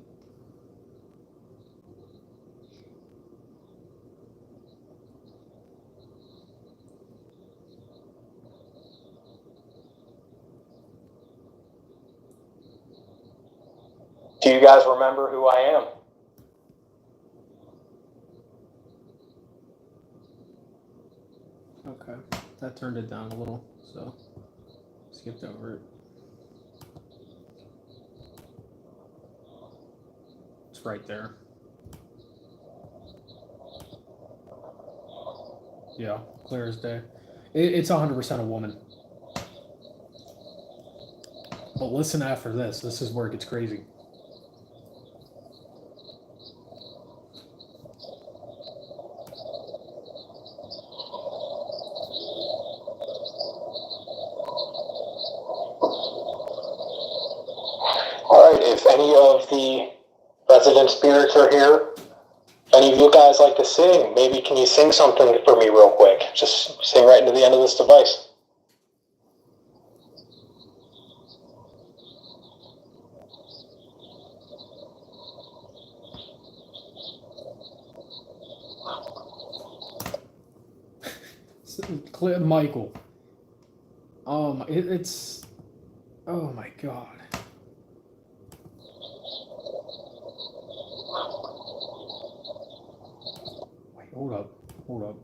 Do you guys remember who I am? Okay, that turned it down a little, so skipped over it. It's right there. Yeah, clear as day. It's 100% a woman. But listen after this. This is where it gets crazy. All right, if any of the resident spirits are here, if any of you guys like to sing, maybe can you sing something for me real quick? Just sing right into the end of this device. Michael. It's. Oh my god. Wait, hold up. Hold up.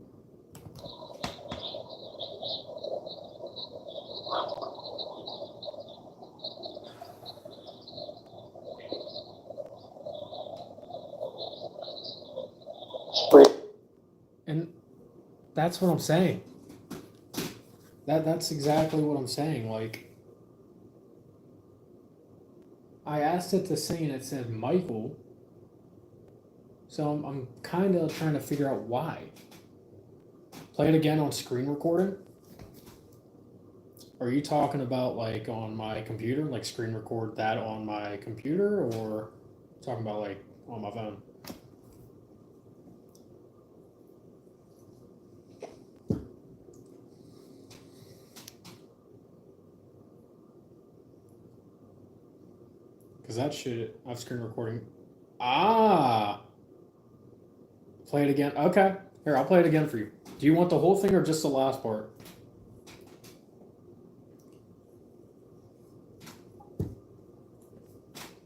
And that's what I'm saying. That's exactly what I'm saying. Like, I asked it to sing and it said Michael. So I'm kind of trying to figure out why. Play it again on screen recording. Are you talking about like on my computer, like screen record that on my computer, or talking about like on my phone? Because that shit, I have screen recording. Ah, play it again. Okay, here, I'll play it again for you. Do you want the whole thing or just the last part?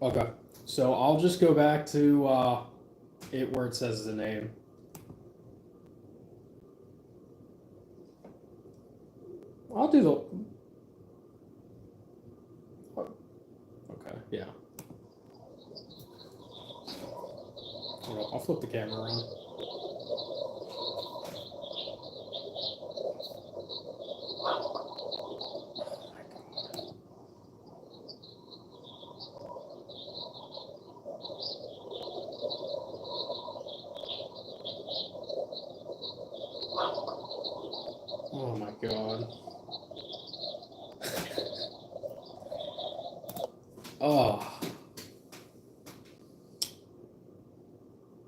Okay, so I'll just go back to it where it says the name. I'll do the. Okay, yeah. I'll flip the camera around. Oh my god. Oh.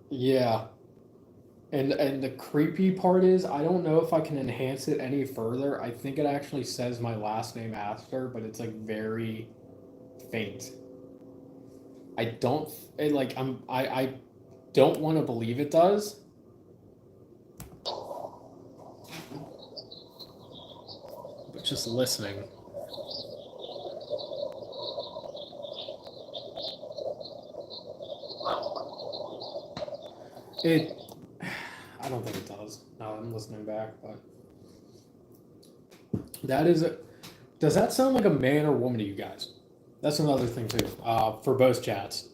Yeah. And the creepy part is I don't know if I can enhance it any further. I think it actually says my last name after, but it's like very faint. I don't like I don't want to believe it does. But just listening. It I don't think it does. Now I'm listening back, but that is a, does that sound like a man or woman to you guys? That's another thing too. For both chats.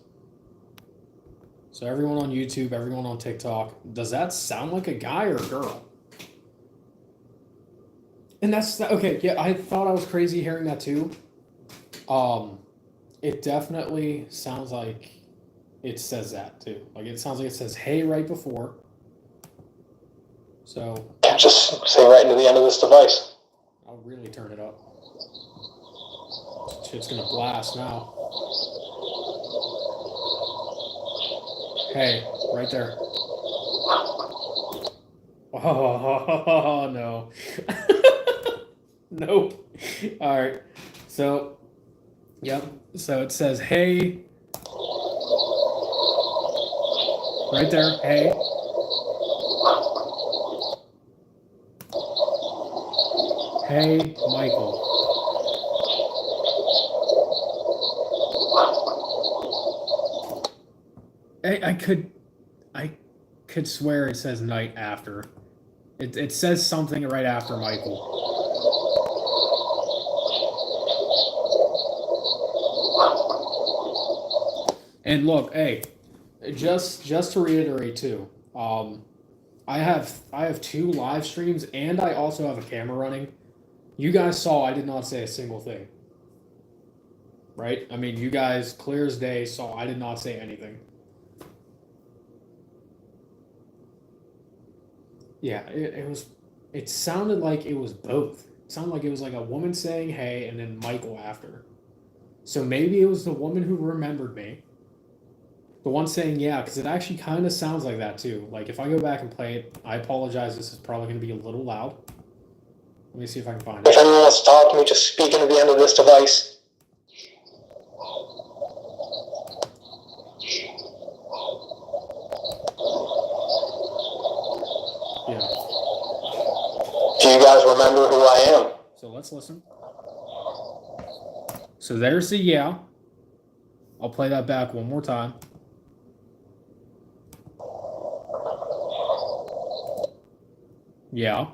So everyone on YouTube, everyone on TikTok, does that sound like a guy or a girl? And that's okay. Yeah, I thought I was crazy hearing that too. It definitely sounds like it says that too. Like it sounds like it says "hey" right before. So just say right into the end of this device. I'll really turn it up. Shit's gonna blast now. Hey, right there. Oh no. Nope. All right. So, yep. So it says "hey" right there. Hey. Hey, Michael. I could swear it says night after. It says something right after Michael. And look, hey, just to reiterate too, I have two live streams and I also have a camera running. You guys saw I did not say a single thing. Right? I mean, you guys clear as day saw I did not say anything. Yeah, it sounded like it was both. It sounded like it was like a woman saying hey and then Michael after. So maybe it was the woman who remembered me. The one saying yeah, because it actually kind of sounds like that too. Like if I go back and play it, I apologize. This is probably going to be a little loud. Let me see if I can find it. If anyone wants to talk to me, just speak into the end of this device. Yeah. Do you guys remember who I am? So let's listen. So there's the yeah. I'll play that back one more time. Yeah.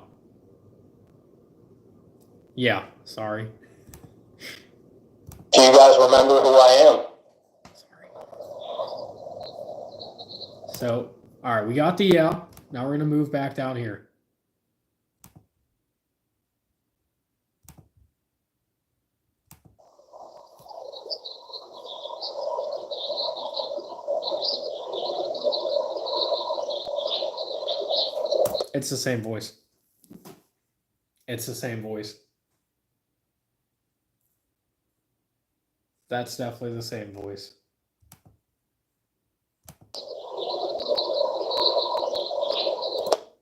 Yeah. Sorry. Do you guys remember who I am? Sorry. So, all right, we got the yeah. Now we're gonna move back down here. It's the same voice. It's the same voice. That's definitely the same voice.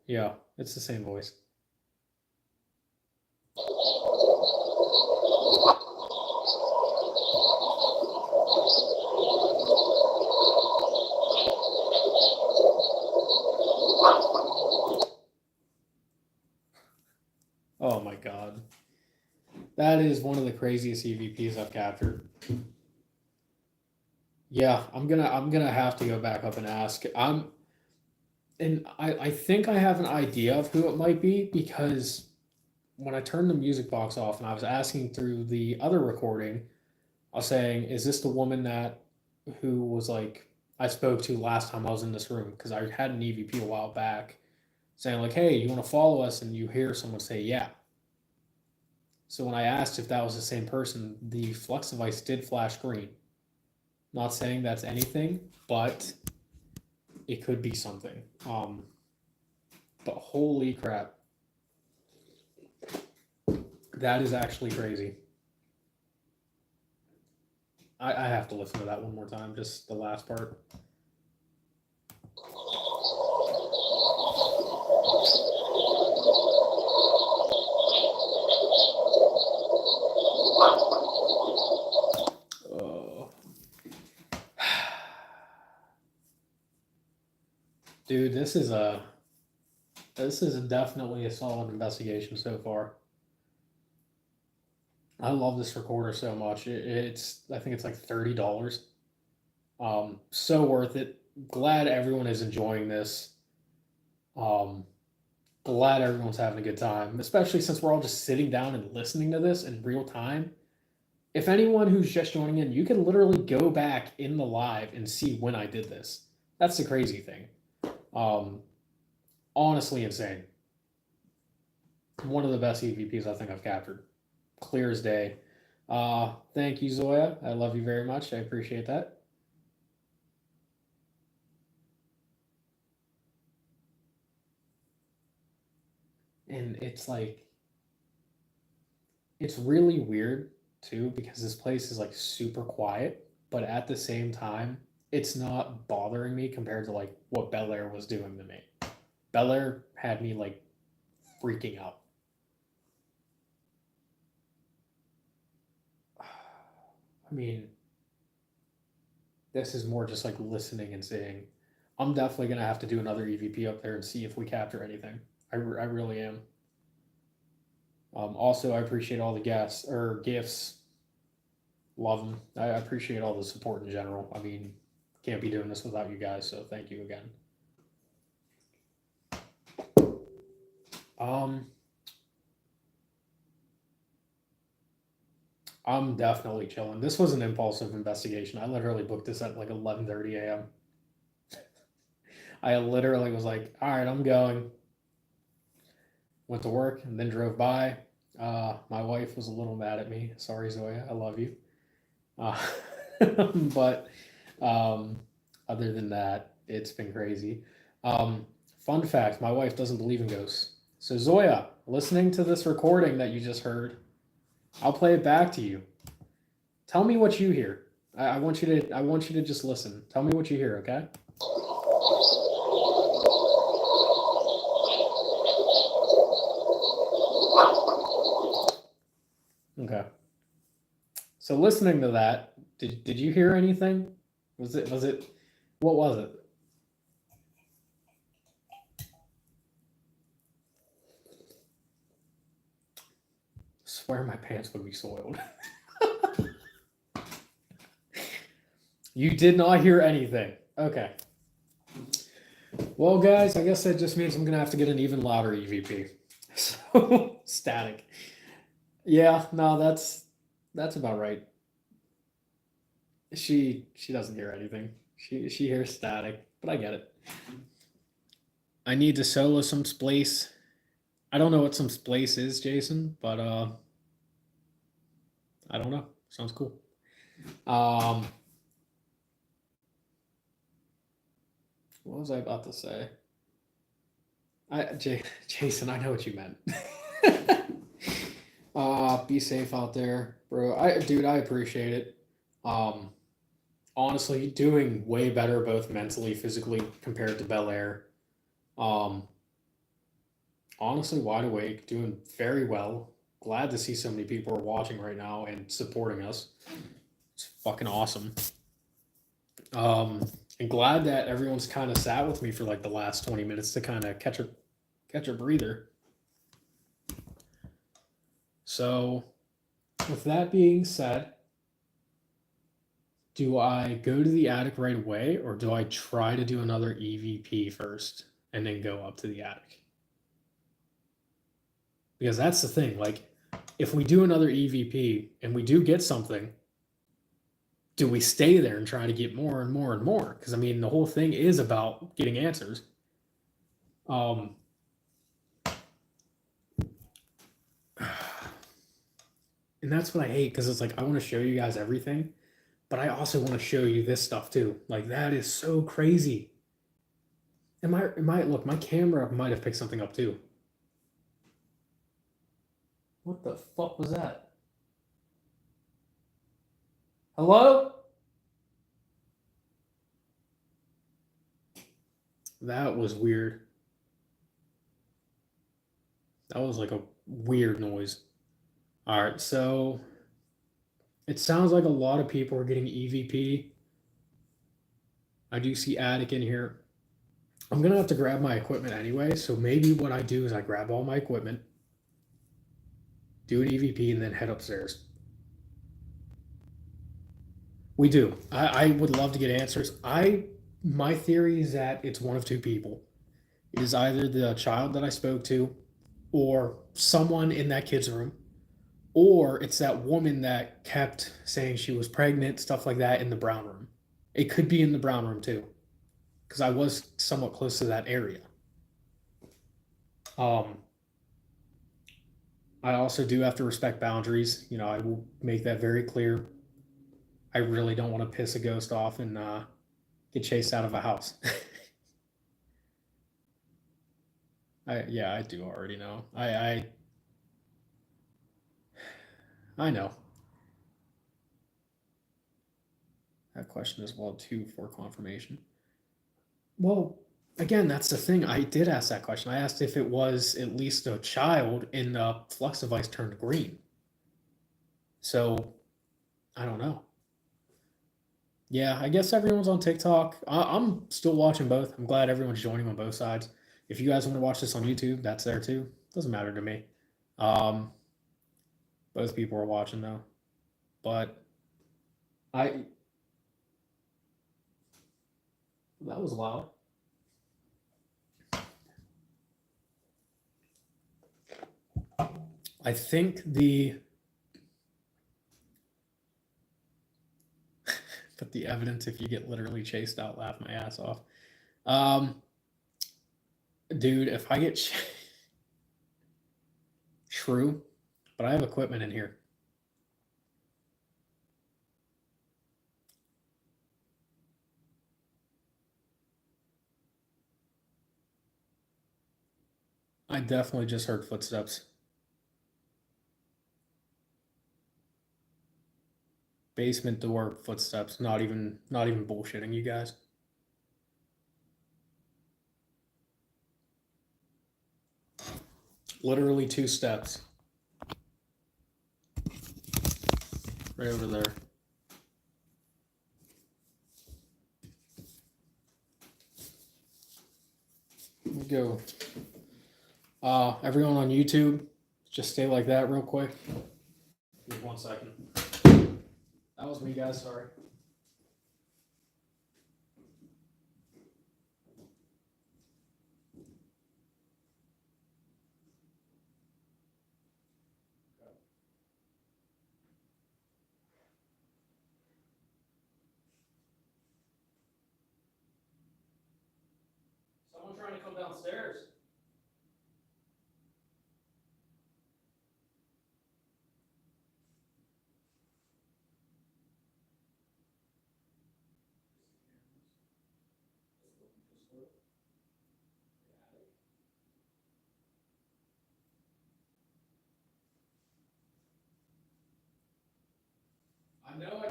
Yeah, it's the same voice. Oh my god. That is one of the craziest EVPs I've captured. Yeah, I'm gonna have to go back up and ask. I think I have an idea of who it might be because when I turned the music box off and I was asking through the other recording, I was saying, is this the woman that who was like I spoke to last time I was in this room? Because I had an EVP a while back saying like, hey, you want to follow us? And you hear someone say, yeah. So when I asked if that was the same person, the flex device did flash green. Not saying that's anything, but it could be something. But holy crap, that is actually crazy. I have to listen to that one more time, just the last part. Oh. Dude, this is definitely a solid investigation so far. I love this recorder so much. It's I think it's like $30. So worth it. Glad everyone is enjoying this. Um, Glad everyone's having a good time, especially since we're all just sitting down and listening to this in real time. If anyone who's just joining in, you can literally go back in the live and see when I did this. That's the crazy thing. Um, Honestly insane. One of the best EVPs I think I've captured. Clear as day. Thank you, Zoya. I love you very much. I appreciate that. And it's like, it's really weird too because this place is like super quiet, but at the same time, it's not bothering me compared to like what Bel Air was doing to me. Bel Air had me like freaking out. I mean, this is more just like listening and seeing. I'm definitely gonna have to do another EVP up there and see if we capture anything. I really am. Also, I appreciate all the guests or gifts. Love them. I appreciate all the support in general. I mean, can't be doing this without you guys. So thank you again. Um, I'm definitely chilling. This was an impulsive investigation. I literally booked this at like 11:30 a.m. I literally was like, all right, I'm going. Went to work and then drove by. My wife was a little mad at me. Sorry, Zoya. I love you. Uh, but other than that, it's been crazy. Fun fact, my wife doesn't believe in ghosts. So, Zoya, listening to this recording that you just heard, I'll play it back to you. Tell me what you hear. I want you to. I want you to just listen. Tell me what you hear, okay? Okay. So listening to that, did you hear anything? Was it what was it? I swear my pants would be soiled. You did not hear anything. Okay. Well, guys, I guess that just means I'm gonna have to get an even louder EVP. So static. Yeah, no, that's about right. She doesn't hear anything. She hears static, but I get it. I need to solo some splice. I don't know what some splice is, Jason, but I don't know. Sounds cool. Um, what was I about to say? Jason, I know what you meant. Be safe out there, bro. I appreciate it. Um, honestly, doing way better both mentally, physically compared to Bel Air. Um, honestly, wide awake, doing very well. Glad to see so many people are watching right now and supporting us. It's fucking awesome. And glad that everyone's kind of sat with me for like the last 20 minutes to kind of catch a breather. So, with that being said, do I go to the attic right away or do I try to do another EVP first and then go up to the attic? Because that's the thing. Like, if we do another EVP and we do get something, do we stay there and try to get more and more and more? Because I mean, the whole thing is about getting answers. And that's what I hate because it's like I want to show you guys everything, but I also want to show you this stuff too. Like that is so crazy. Look, my camera might have picked something up too. What the fuck was that? Hello? That was weird. That was like a weird noise. All right, so it sounds like a lot of people are getting EVP. I do see Attic in here. I'm gonna have to grab my equipment anyway, so maybe what I do is I grab all my equipment, do an EVP, and then head upstairs. We do. I would love to get answers. My theory is that it's one of two people. It is either the child that I spoke to, or someone in that kid's room, or it's that woman that kept saying she was pregnant, stuff like that, in the brown room. It could be in the brown room too, because I was somewhat close to that area. I also do have to respect boundaries. You know, I will make that very clear. I really don't want to piss a ghost off and get chased out of a house. I do already know. I know. That question as well too for confirmation. Well, again, that's the thing. I did ask that question. I asked if it was at least a child and the flux device turned green. So I don't know. Yeah, I guess everyone's on TikTok. I'm still watching both. I'm glad everyone's joining on both sides. If you guys want to watch this on YouTube, that's there too. Doesn't matter to me. Um, both people are watching though. But I that was loud. I think put the evidence if you get literally chased out, laugh my ass off. Dude, if I get true, but I have equipment in here. I definitely just heard footsteps. Basement door footsteps. Not even bullshitting you guys. Literally 2 steps. Right over there. Let me go. Everyone on YouTube, just stay like that real quick. Give me 1 second. That was me, guys. Sorry.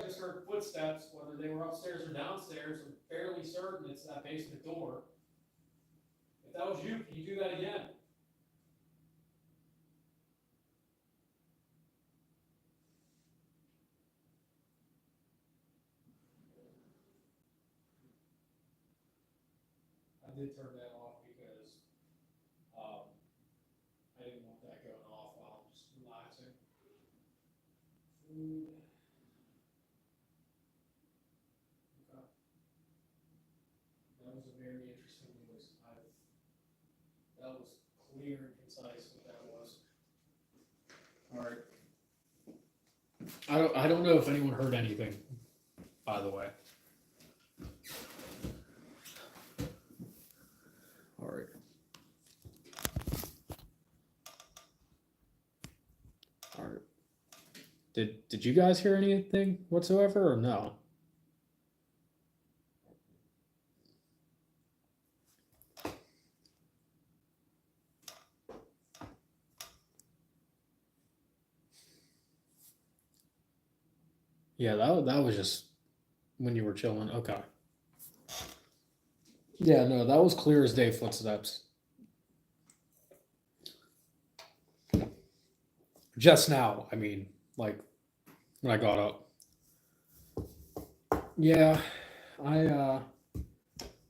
just heard footsteps, whether they were upstairs or downstairs. I'm fairly certain it's that basement door. If that was you, can you do that again? I did turn that off because I didn't want that going off while I'm just relaxing. Food. Okay. That was a very interesting noise. That was clear and concise what that was. All right. I don't know if anyone heard anything, by the way. All right. All right. Did you guys hear anything whatsoever or no? Yeah, that was just when you were chilling. Okay. Yeah, no, that was clear as day footsteps. Just now, I mean, like when I got up. Yeah, I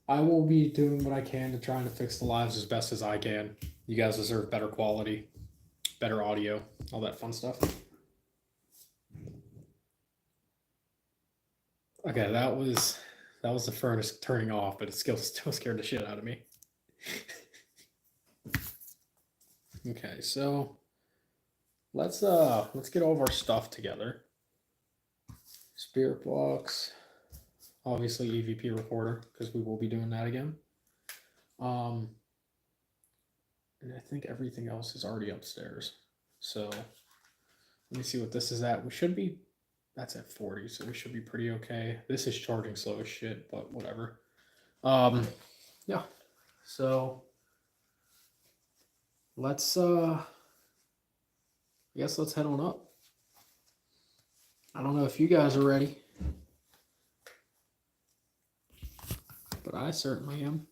I will be doing what I can to try to fix the lives as best as I can. You guys deserve better quality, better audio, all that fun stuff. Okay, that was the furnace turning off, but it still scared the shit out of me. Okay, so let's get all of our stuff together. Spirit box, obviously EVP recorder, because we will be doing that again. And I think everything else is already upstairs. So let me see what this is at. We should be, that's at 40, so we should be pretty okay. This is charging slow as shit, but whatever. Yeah. So let's I guess let's head on up. I don't know if you guys are ready, but I certainly am.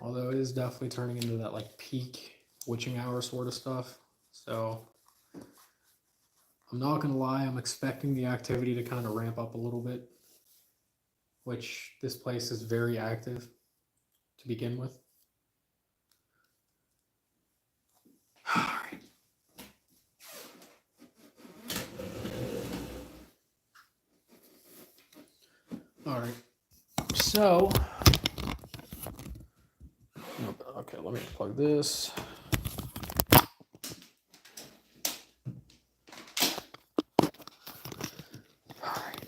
Although it is definitely turning into that like peak witching hour sort of stuff. So I'm not gonna lie, I'm expecting the activity to kind of ramp up a little bit, which this place is very active to begin with. All right. All right. So, okay, let me plug this. All right.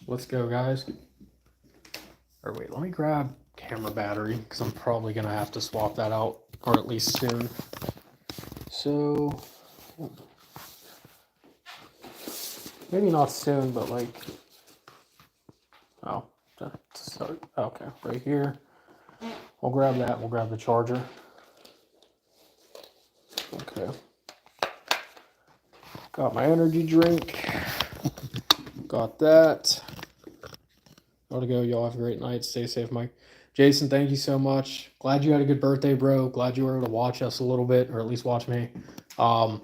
Let's go, guys. Or wait, let me grab camera battery because I'm probably gonna have to swap that out, or at least soon. So maybe not soon, but like, oh, to start. Okay, right here. We'll grab that. We'll grab the charger. Okay. Got my energy drink. Got that. Gotta go. Y'all have a great night. Stay safe, Mike. Jason, thank you so much. Glad you had a good birthday, bro. Glad you were able to watch us a little bit, or at least watch me. I'll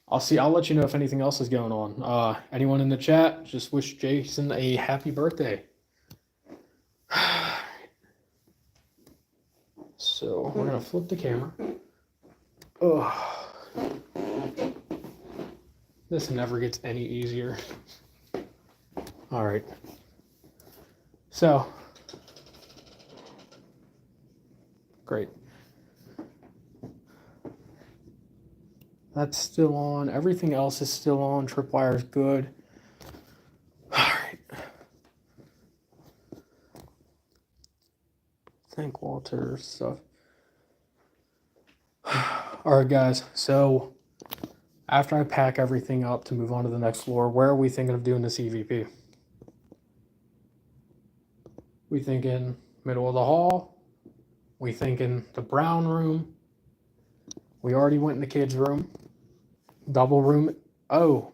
let you know if anything else is going on. Anyone in the chat, just wish Jason a happy birthday. So we're gonna flip the camera. Oh, this never gets any easier. All right. So great. That's still on. Everything else is still on. Tripwire is good. All right. Thank Walter stuff. All right, guys. So after I pack everything up to move on to the next floor, where are we thinking of doing this EVP? We thinking middle of the hall, We thinking the brown room. We already went in the kids' room. Double room. Oh.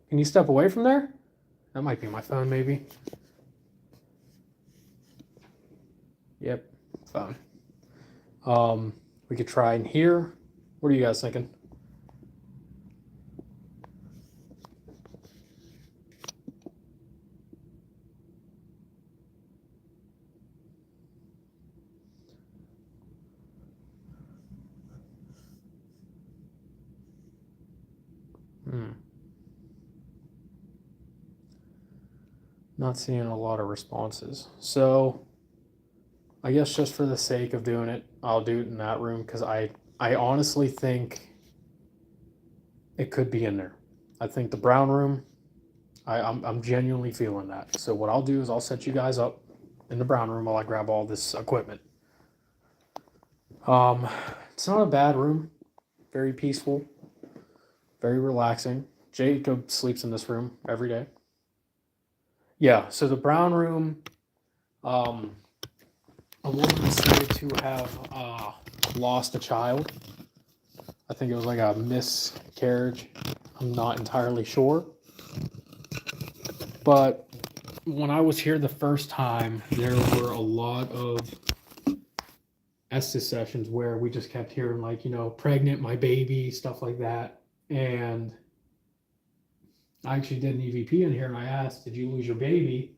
Can you step away from there? That might be my phone, maybe. Yep, phone. We could try in here. What are you guys thinking? Not seeing a lot of responses. So I guess just for the sake of doing it, I'll do it in that room because I honestly think it could be in there. I think the brown room, I'm genuinely feeling that. So what I'll do is I'll set you guys up in the brown room while I grab all this equipment. It's not a bad room. Very peaceful. Very relaxing. Jacob sleeps in this room every day. Yeah, so the brown room, a woman is said to have lost a child. I think it was like a miscarriage. I'm not entirely sure. But when I was here the first time, there were a lot of Estes sessions where we just kept hearing, like, pregnant, my baby, stuff like that. And I actually did an EVP in here and I asked, did you lose your baby?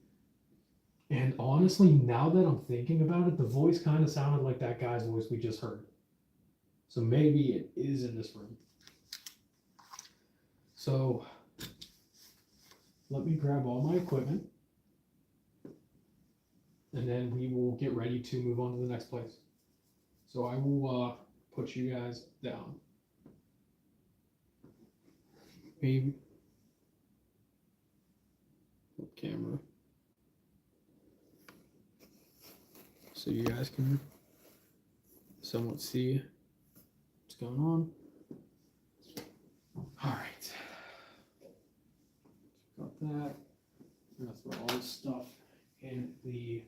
And honestly, now that I'm thinking about it, the voice kind of sounded like that guy's voice we just heard. So maybe it is in this room. So let me grab all my equipment and then we will get ready to move on to the next place. So I will put you guys down. Maybe. Camera. So you guys can somewhat see what's going on. All right. Got that. I'm gonna throw all this stuff in the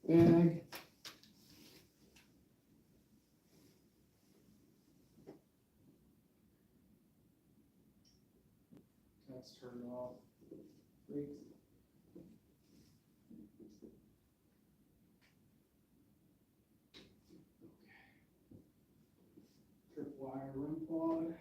bag. That's turned off. Great. Tripwire REM pod.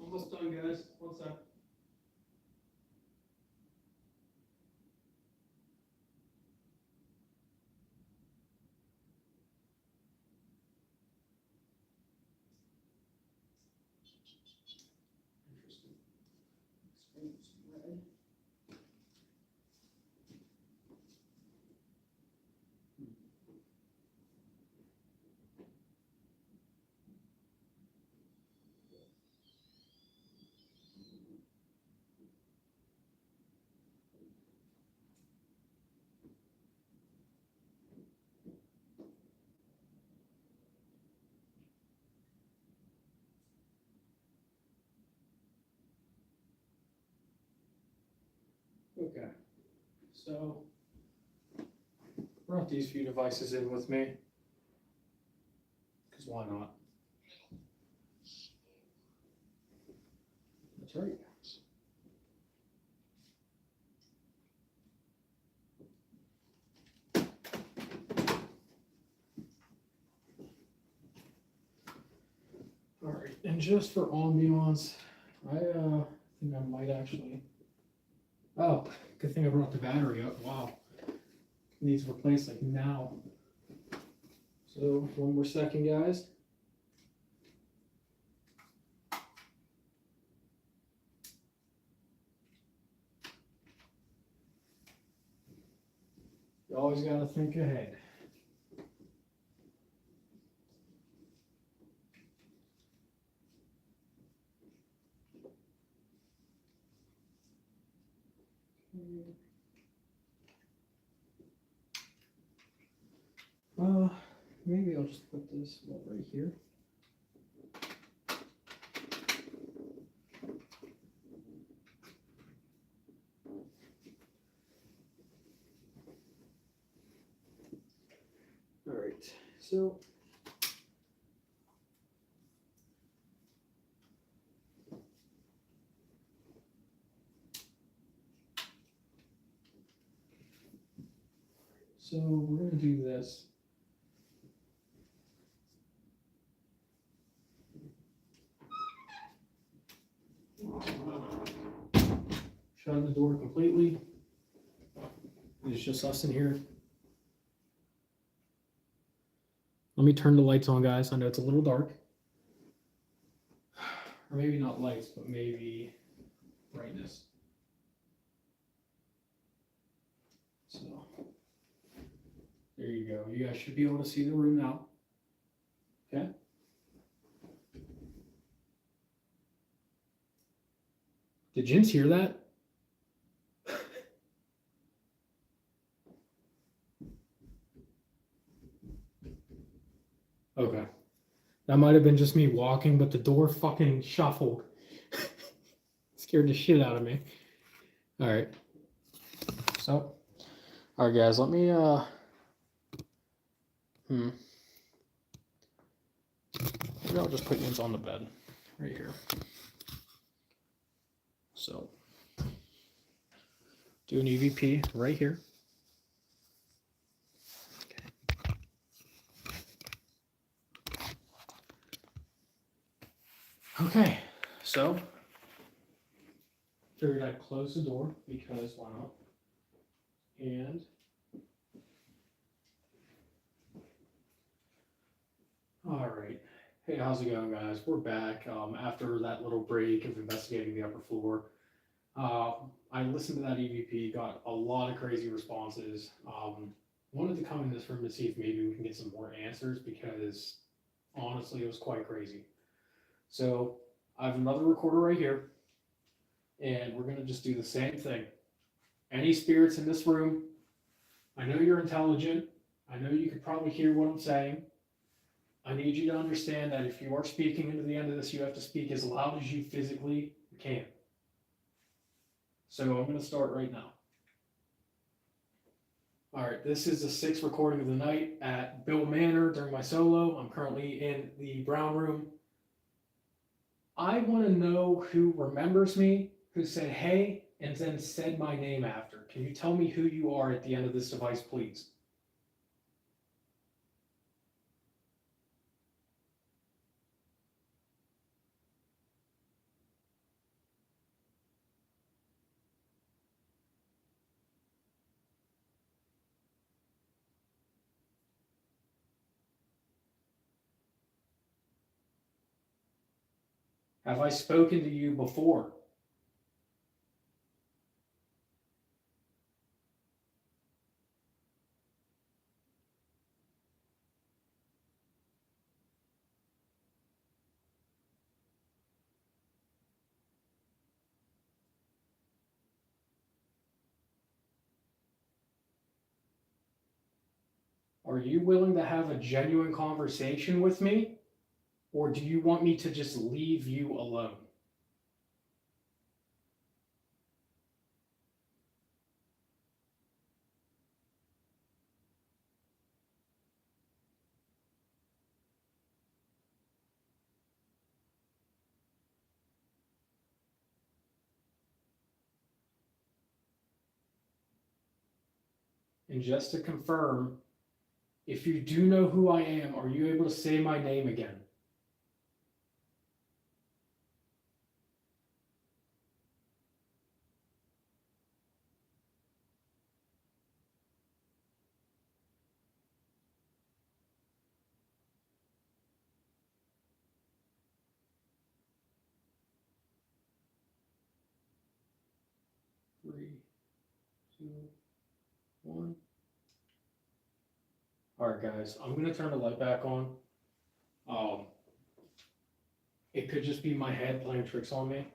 Almost done, guys. One sec. Interesting. Screen's red. Okay, so brought these few devices in with me, because why not? That's right. All right, and just for ambiance, I think I might actually. Oh, good thing I brought the battery up. Wow, needs replaced like now. So one more second, guys. You always got to think ahead. Maybe I'll just put this right here. All right, so we're gonna do this. Shut the door completely. It's just us in here. Let me turn the lights on, guys. I know it's a little dark. Or maybe not lights, but maybe brightness. So, there you go. You guys should be able to see the room now. Okay? Did Jins hear that? Okay. That might have been just me walking, but the door fucking shuffled. Scared the shit out of me. All right. So, all right, guys, let me, maybe I'll just put Jins on the bed right here. So, do an EVP right here. Okay, so figured I'd close the door because why not? And all right. Hey, how's it going, guys? We're back after that little break of investigating the upper floor. I listened to that EVP, got a lot of crazy responses. Wanted to come in this room to see if maybe we can get some more answers because honestly, it was quite crazy. So I have another recorder right here, and we're gonna just do the same thing. Any spirits in this room, I know you're intelligent. I know you could probably hear what I'm saying. I need you to understand that if you are speaking into the end of this, you have to speak as loud as you physically can. So I'm going to start right now. All right, this is the 6th recording of the night at Bihl Manor during my solo. I'm currently in the brown room. I want to know who remembers me, who said hey, and then said my name after. Can you tell me who you are at the end of this device, please? Have I spoken to you before? Are you willing to have a genuine conversation with me? Or do you want me to just leave you alone? And just to confirm, if you do know who I am, are you able to say my name again? Three, two, one. All right, guys, I'm gonna turn the light back on. Um, it could just be my head playing tricks on me,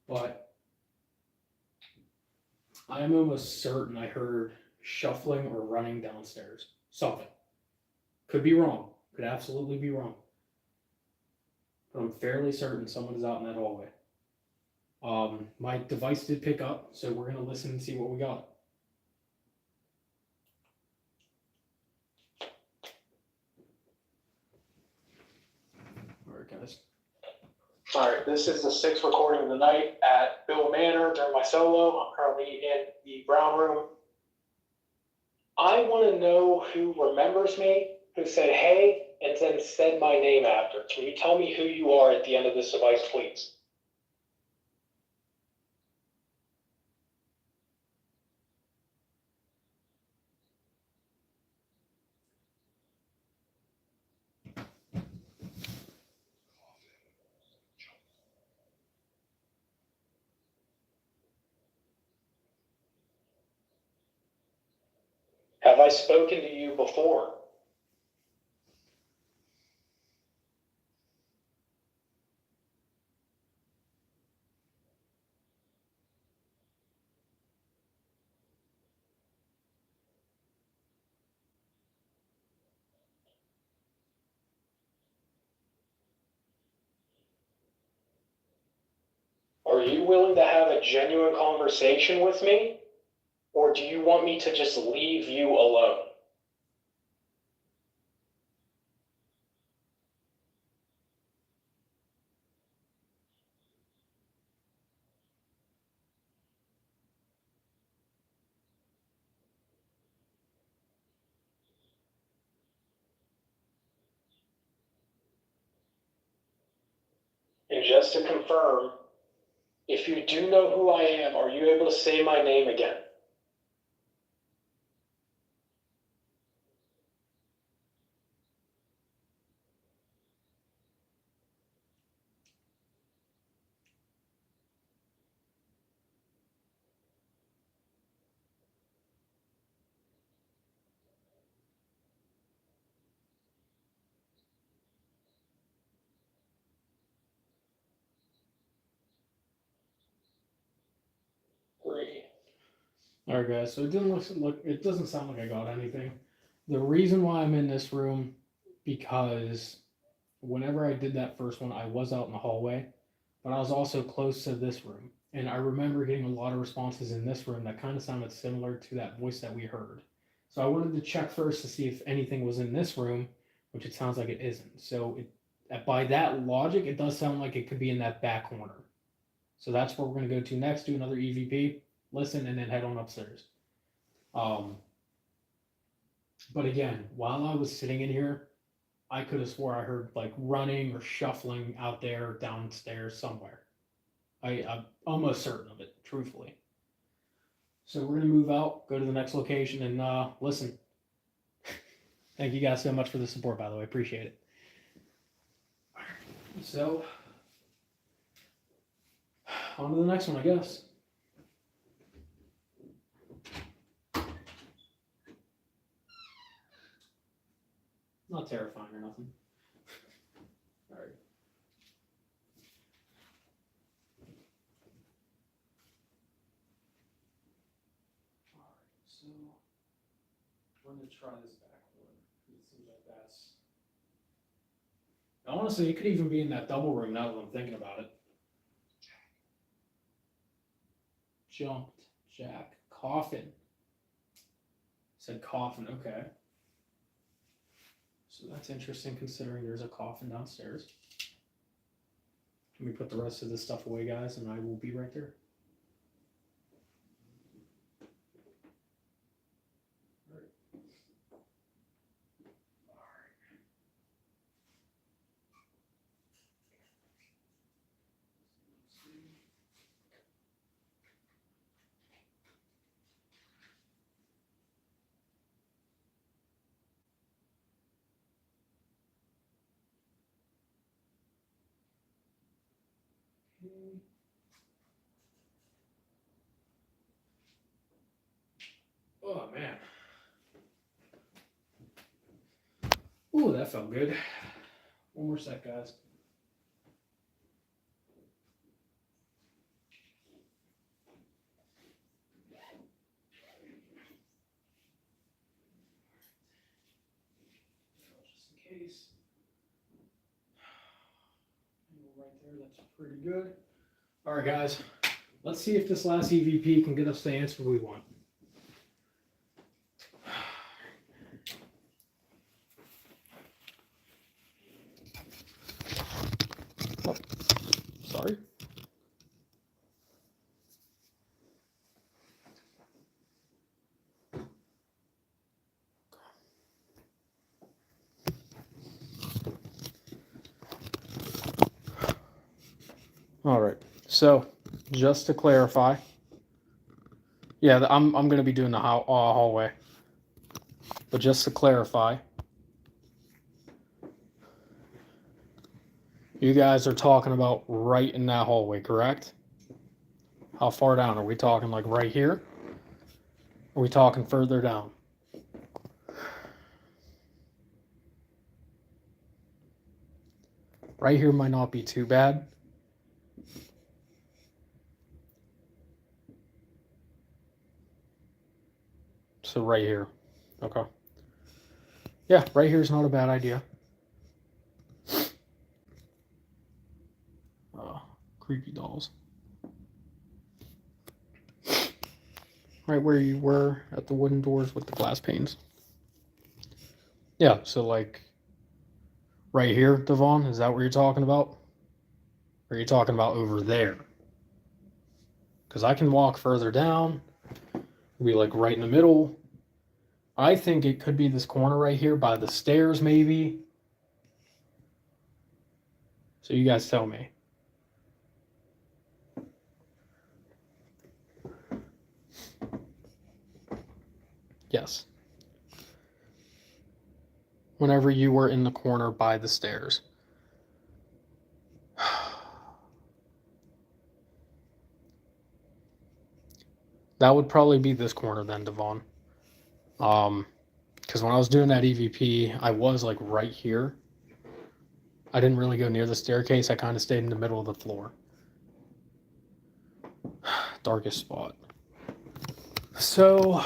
but I am almost certain I heard shuffling or running downstairs. Something. Could be wrong. Could absolutely be wrong. But I'm fairly certain someone is out in that hallway. My device did pick up, so we're gonna listen and see what we got. All right, guys. All right, this is the sixth recording of the night at Bihl Manor during my solo. I'm currently in the Brown Room. I want to know who remembers me, who said hey, and then said my name after. Can you tell me who you are at the end of this device, please? Have I spoken to you before? Are you willing to have a genuine conversation with me? Or do you want me to just leave you alone? And just to confirm, if you do know who I am, are you able to say my name again? Three. All right, guys. So it doesn't look. It doesn't sound like I got anything. The reason why I'm in this room, because whenever I did that first one, I was out in the hallway, but I was also close to this room, and I remember getting a lot of responses in this room that kind of sounded similar to that voice that we heard. So I wanted to check first to see if anything was in this room, which it sounds like it isn't. So by that logic, it does sound like it could be in that back corner. So that's where we're going to go to next. Do another EVP, listen, and then head on upstairs. But again, while I was sitting in here, I could have swore I heard like running or shuffling out there downstairs somewhere. I'm almost certain of it, truthfully. So we're gonna move out, go to the next location, and listen. Thank you guys so much for the support, by the way. Appreciate it. So on to the next one, I guess. Not terrifying or nothing. All right. All right. So we're gonna try this back one. It seems like that's. Honestly, it could even be in that double room now that I'm thinking about it. Jumped, Jack, coffin. Said coffin, okay. So that's interesting considering there's a coffin downstairs. Let me put the rest of this stuff away, guys, and I will be right there. Okay. Oh man. Ooh, that felt good. One more sec, guys. Just in case. Right there, that's pretty good. All right, guys. Let's see if this last EVP can get us the answer we want. Oh, sorry. All right. So, just to clarify, yeah, I'm going to be doing the hallway. But just to clarify, you guys are talking about right in that hallway, correct? How far down? Are we talking like right here? Are we talking further down? Right here might not be too bad. So right here. Okay. Yeah, right here is not a bad idea. Creepy dolls. Right where you were at the wooden doors with the glass panes. Yeah, so like right here, Devon, is that what you're talking about? Or are you talking about over there? Because I can walk further down. Be like right in the middle. I think it could be this corner right here by the stairs, maybe. So you guys tell me. Yes. Whenever you were in the corner by the stairs. That would probably be this corner then, Devon. Because when I was doing that EVP, I was like right here. I didn't really go near the staircase. I kind of stayed in the middle of the floor. Darkest spot. So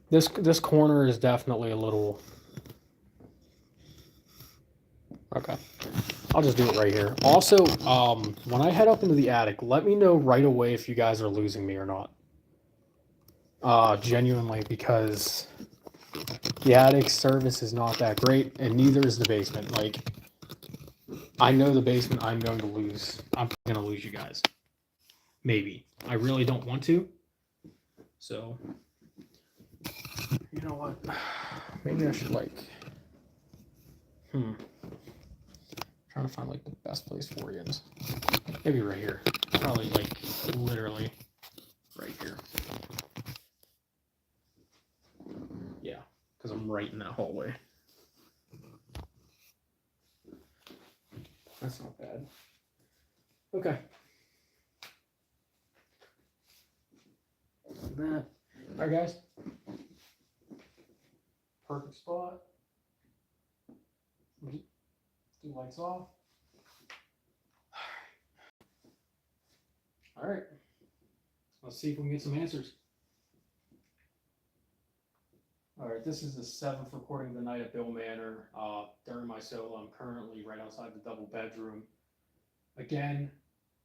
this corner is definitely a little. Okay. I'll just do it right here. Also, when I head up into the attic, let me know right away if you guys are losing me or not. Genuinely, because the attic service is not that great, and neither is the basement. Like, I know the basement I'm going to lose. I'm going to lose you guys. Maybe. I really don't want to. So, you know what? Maybe I should, like... Trying to find, like, the best place for you. Maybe right here. Probably, like, literally right here. Yeah, because I'm right in that hallway. That's not bad. Okay. That. All right, guys. Perfect spot. Do lights off. All right. Let's see if we can get some answers. All right, this is the 7th recording of the night at Bihl Manor. During my solo, I'm currently right outside the double bedroom. Again,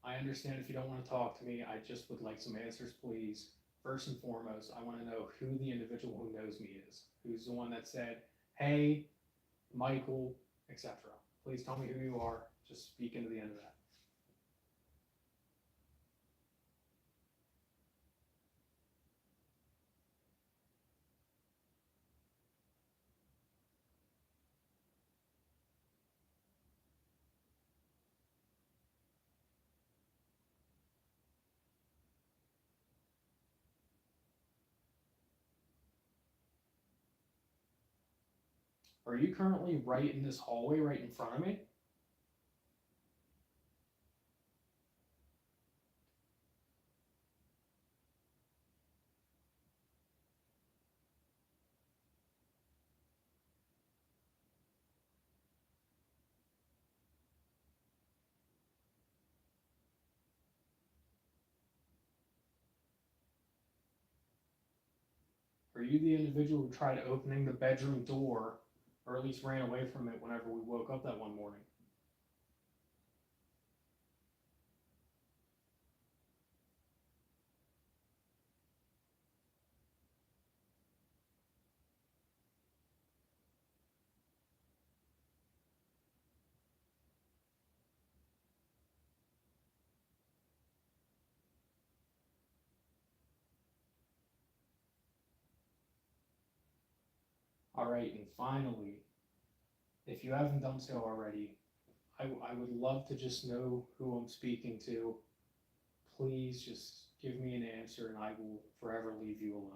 I understand if you don't want to talk to me. I just would like some answers, please. First and foremost, I want to know who the individual who knows me is. Who's the one that said, hey, Michael, etc. Please tell me who you are. Just speak into the end of that. Are you currently right in this hallway right in front of me? Are you the individual who tried opening the bedroom door, or at least ran away from it whenever we woke up that one morning? All right, and finally, if you haven't done so already, I would love to just know who I'm speaking to. Please just give me an answer and I will forever leave you alone.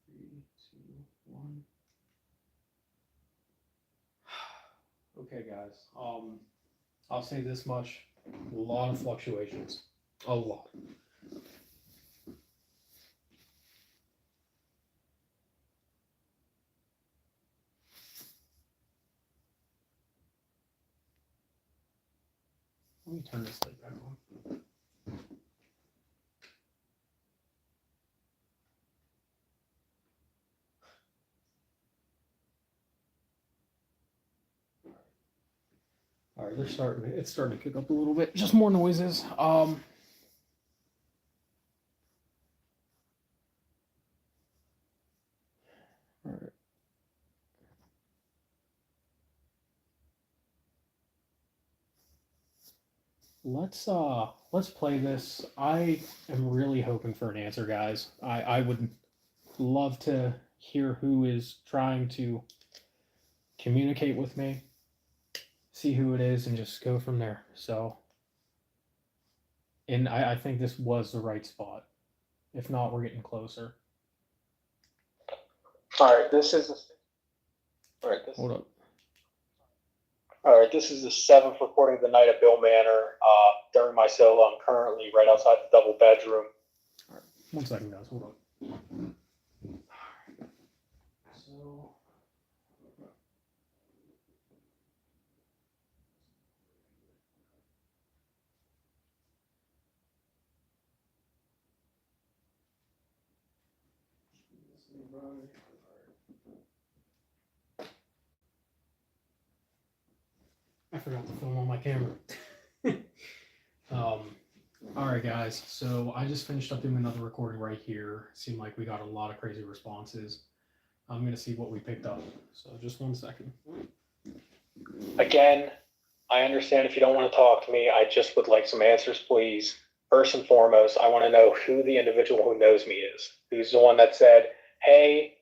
Three, two, one. Okay, guys. I'll say this much: a lot of fluctuations, a lot. Let me turn this light back on. All right, it's starting to kick up a little bit. Just more noises. All right. Let's play this. I am really hoping for an answer, guys. I would love to hear who is trying to communicate with me, see who it is, and just go from there. So, and I think this was the right spot. If not, we're getting closer. All right, this is all right. Hold up. All right, this is the seventh recording of the night at Bill Manor. During my solo, I'm currently right outside the double bedroom. All right, 1 second, guys. Hold on. So. I forgot to film on my camera. All right, guys. So I just finished up doing another recording right here. Seemed like we got a lot of crazy responses. I'm gonna see what we picked up. So just 1 second. Again, I understand if you don't want to talk to me. I just would like some answers, please. First and foremost, I want to know who the individual who knows me is. Who's the one that said, "Hey,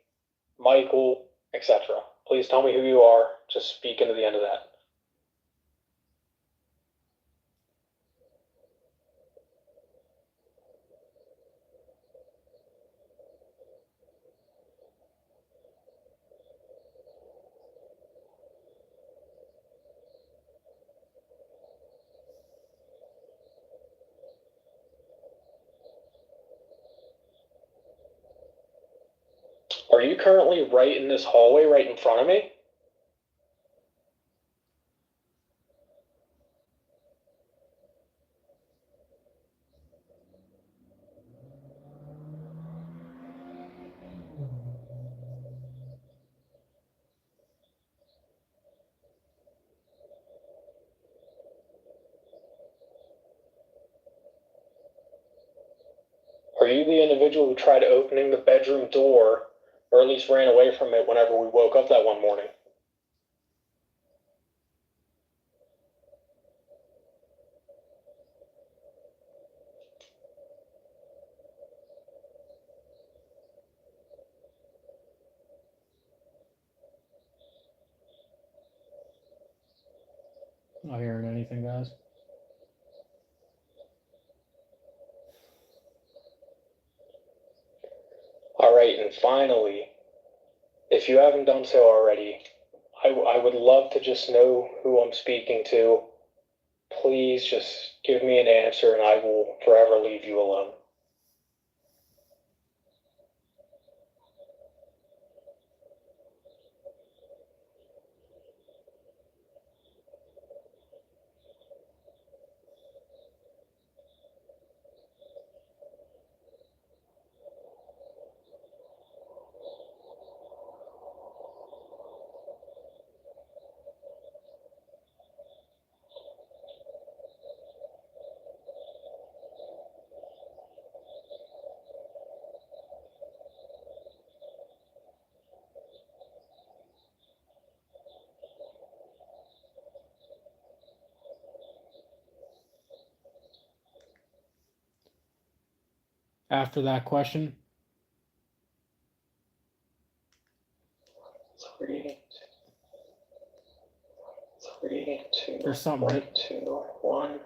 Michael," etc. Please tell me who you are. Just speak into the end of that. Are you currently right in this hallway right in front of me? Are you the individual who tried opening the bedroom door, or at least ran away from it whenever we woke up that one morning? Not hearing anything, guys. All right, and finally, if you haven't done so already, I would love to just know who I'm speaking to. Please just give me an answer and I will forever leave you alone. After that question, 3, 2, there's something, right? 2, 1.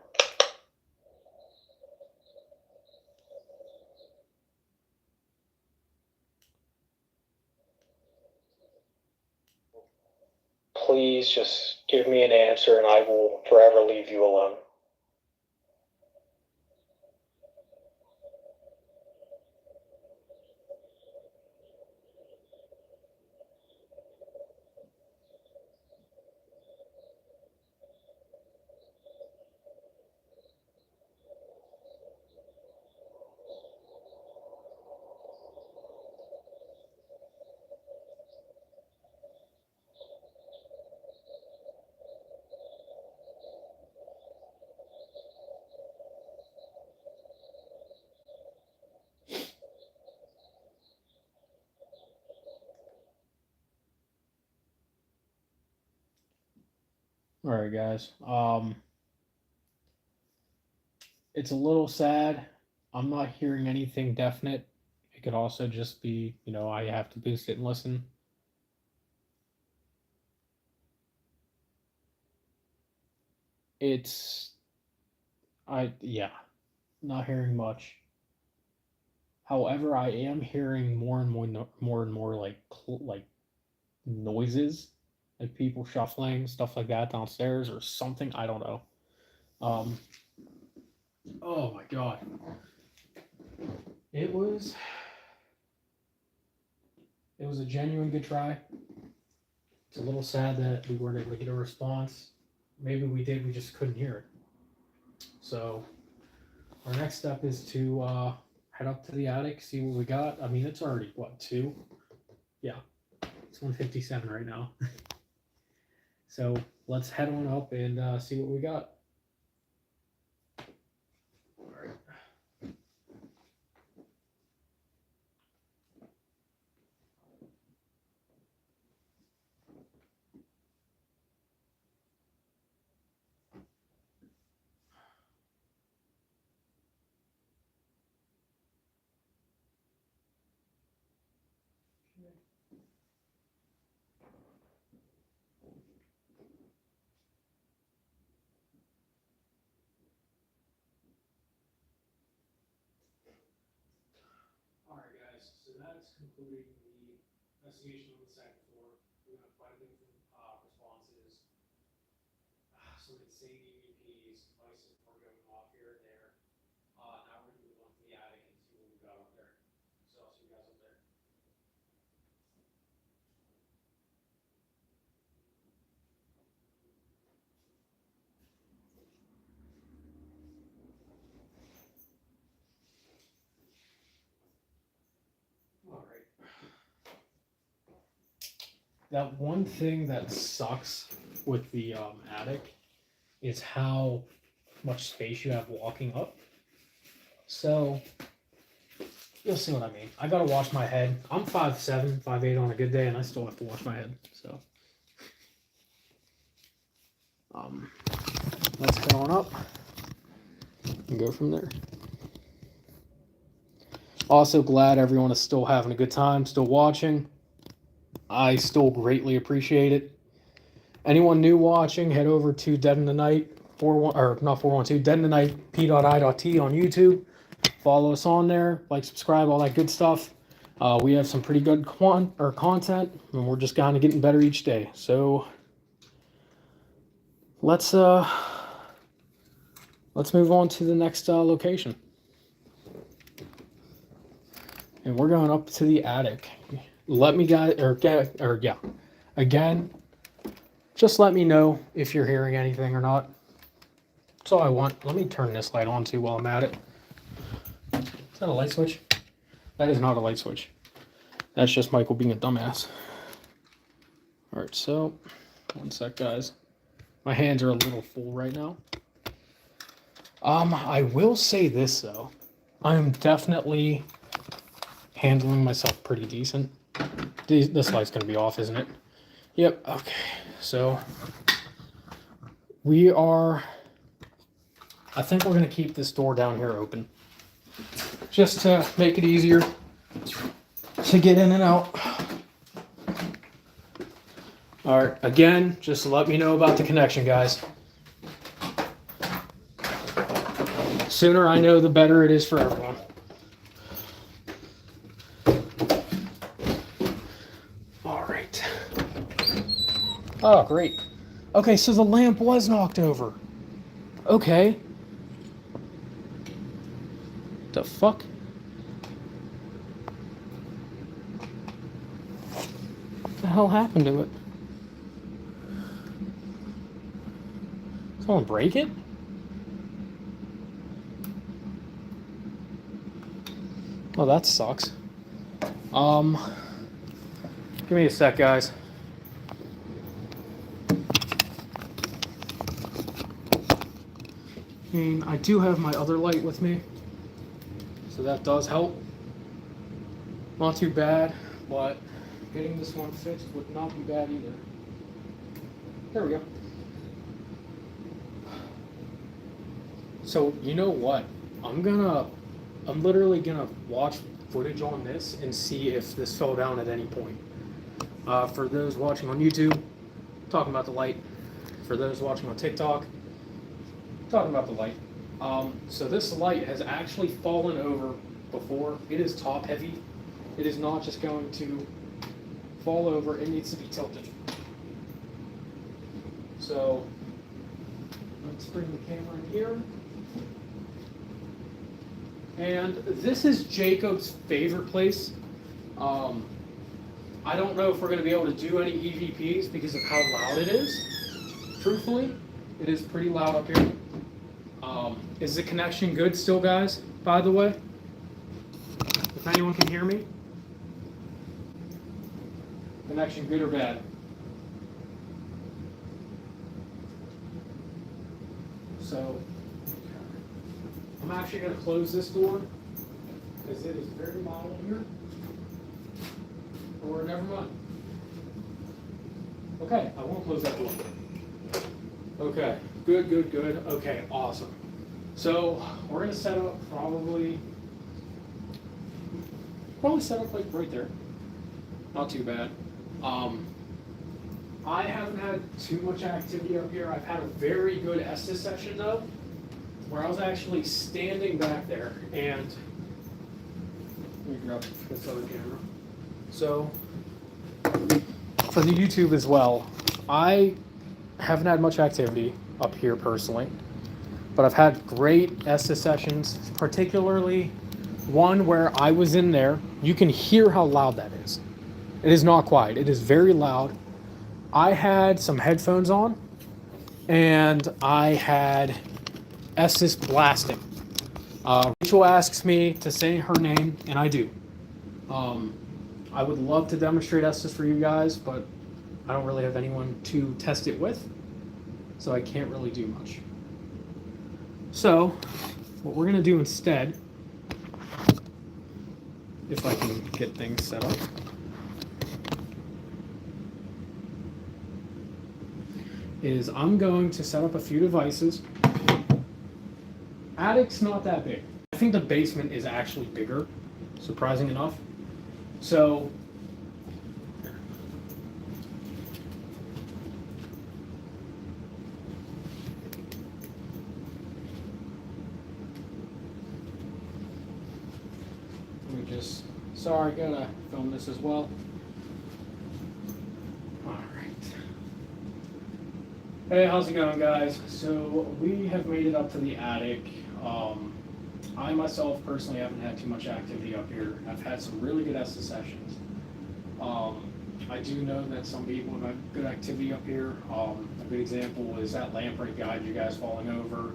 Please just give me an answer and I will forever leave you alone. All right, guys. It's a little sad. I'm not hearing anything definite. It could also just be, I have to boost it and listen. It's, not hearing much. However, I am hearing more and more like noises, like people shuffling, stuff like that downstairs or something. I don't know. Oh my god. It was a genuine good try. It's a little sad that we weren't able to get a response. Maybe we did, we just couldn't hear it. So our next step is to head up to the attic, see what we got. I mean, it's already, what, 2? Yeah, it's 1:57 right now. So let's head on up and see what we got. All right. All right, guys. So that's concluding the investigation on the second floor. We got quite a bit of responses. Some insane EVPs, devices were going off here and there. Now we're going to move on to the attic and see what we got up there. So I'll see you guys up there. All right. That one thing that sucks with the attic is how much space you have walking up. So you'll see what I mean. I gotta wash my head. I'm 5'7", 5'8" on a good day, and I still have to wash my head. So let's head on up and go from there. Also glad everyone is still having a good time, still watching. I still greatly appreciate it. Anyone new watching, head over to Dead in the Night 41 or not 412 Dead in the Night P.I.T on YouTube. Follow us on there, like, subscribe, all that good stuff. We have some pretty good content, and we're just kind of getting better each day. So let's move on to the next location, and we're going up to the attic. Let me again, just let me know if you're hearing anything or not. That's all I want. Let me turn this light on too while I'm at it. Is that a light switch? That is not a light switch. That's just Michael being a dumbass. All right, so one sec, guys. My hands are a little full right now. I will say this though. I'm definitely handling myself pretty decent. This light's gonna be off, isn't it? Yep, okay. So I think we're gonna keep this door down here open, just to make it easier to get in and out. All right, again, just let me know about the connection, guys. Sooner I know, the better it is for everyone. All right. Oh, great. Okay, so the lamp was knocked over. Okay. The fuck? What the hell happened to it? Someone break it? Oh, that sucks. Give me a sec, guys. I mean, I do have my other light with me, so that does help. Not too bad, but getting this one fixed would not be bad either. There we go. So, you know what? I'm literally gonna watch footage on this and see if this fell down at any point. For those watching on YouTube, talking about the light. For those watching on TikTok, talking about the light. So this light has actually fallen over before. It is top heavy. It is not just going to fall over. It needs to be tilted. So let's bring the camera in here. And this is Jacob's favorite place. I don't know if we're going to be able to do any EVPs because of how loud it is. Truthfully, it is pretty loud up here. Is the connection good still, guys, by the way? If anyone can hear me? Connection good or bad? So, I'm actually going to close this door because it is very loud in here. Or never mind. Okay, I won't close that door. Okay, good. Okay, awesome. So we're going to set up probably set up like right there. Not too bad. I haven't had too much activity up here. I've had a very good Estes session though, where I was actually standing back there and let me grab this other camera. So for the YouTube as well, I haven't had much activity up here personally, but I've had great Estes sessions, particularly one where I was in there. You can hear how loud that is. It is not quiet. It is very loud. I had some headphones on and I had Estes blasting. Rachel asks me to say her name, and I do. I would love to demonstrate Estes for you guys, but I don't really have anyone to test it with, so I can't really do much. So, what we're going to do instead, if I can get things set up, is I'm going to set up a few devices. Attic's not that big. I think the basement is actually bigger, surprising enough. So just sorry, gotta film this as well. All right. Hey, how's it going, guys? So we have made it up to the attic. I myself personally haven't had too much activity up here. I've had some really good Estes sessions. I do know that some people have had good activity up here. A good example is that lamprey guide you guys falling over.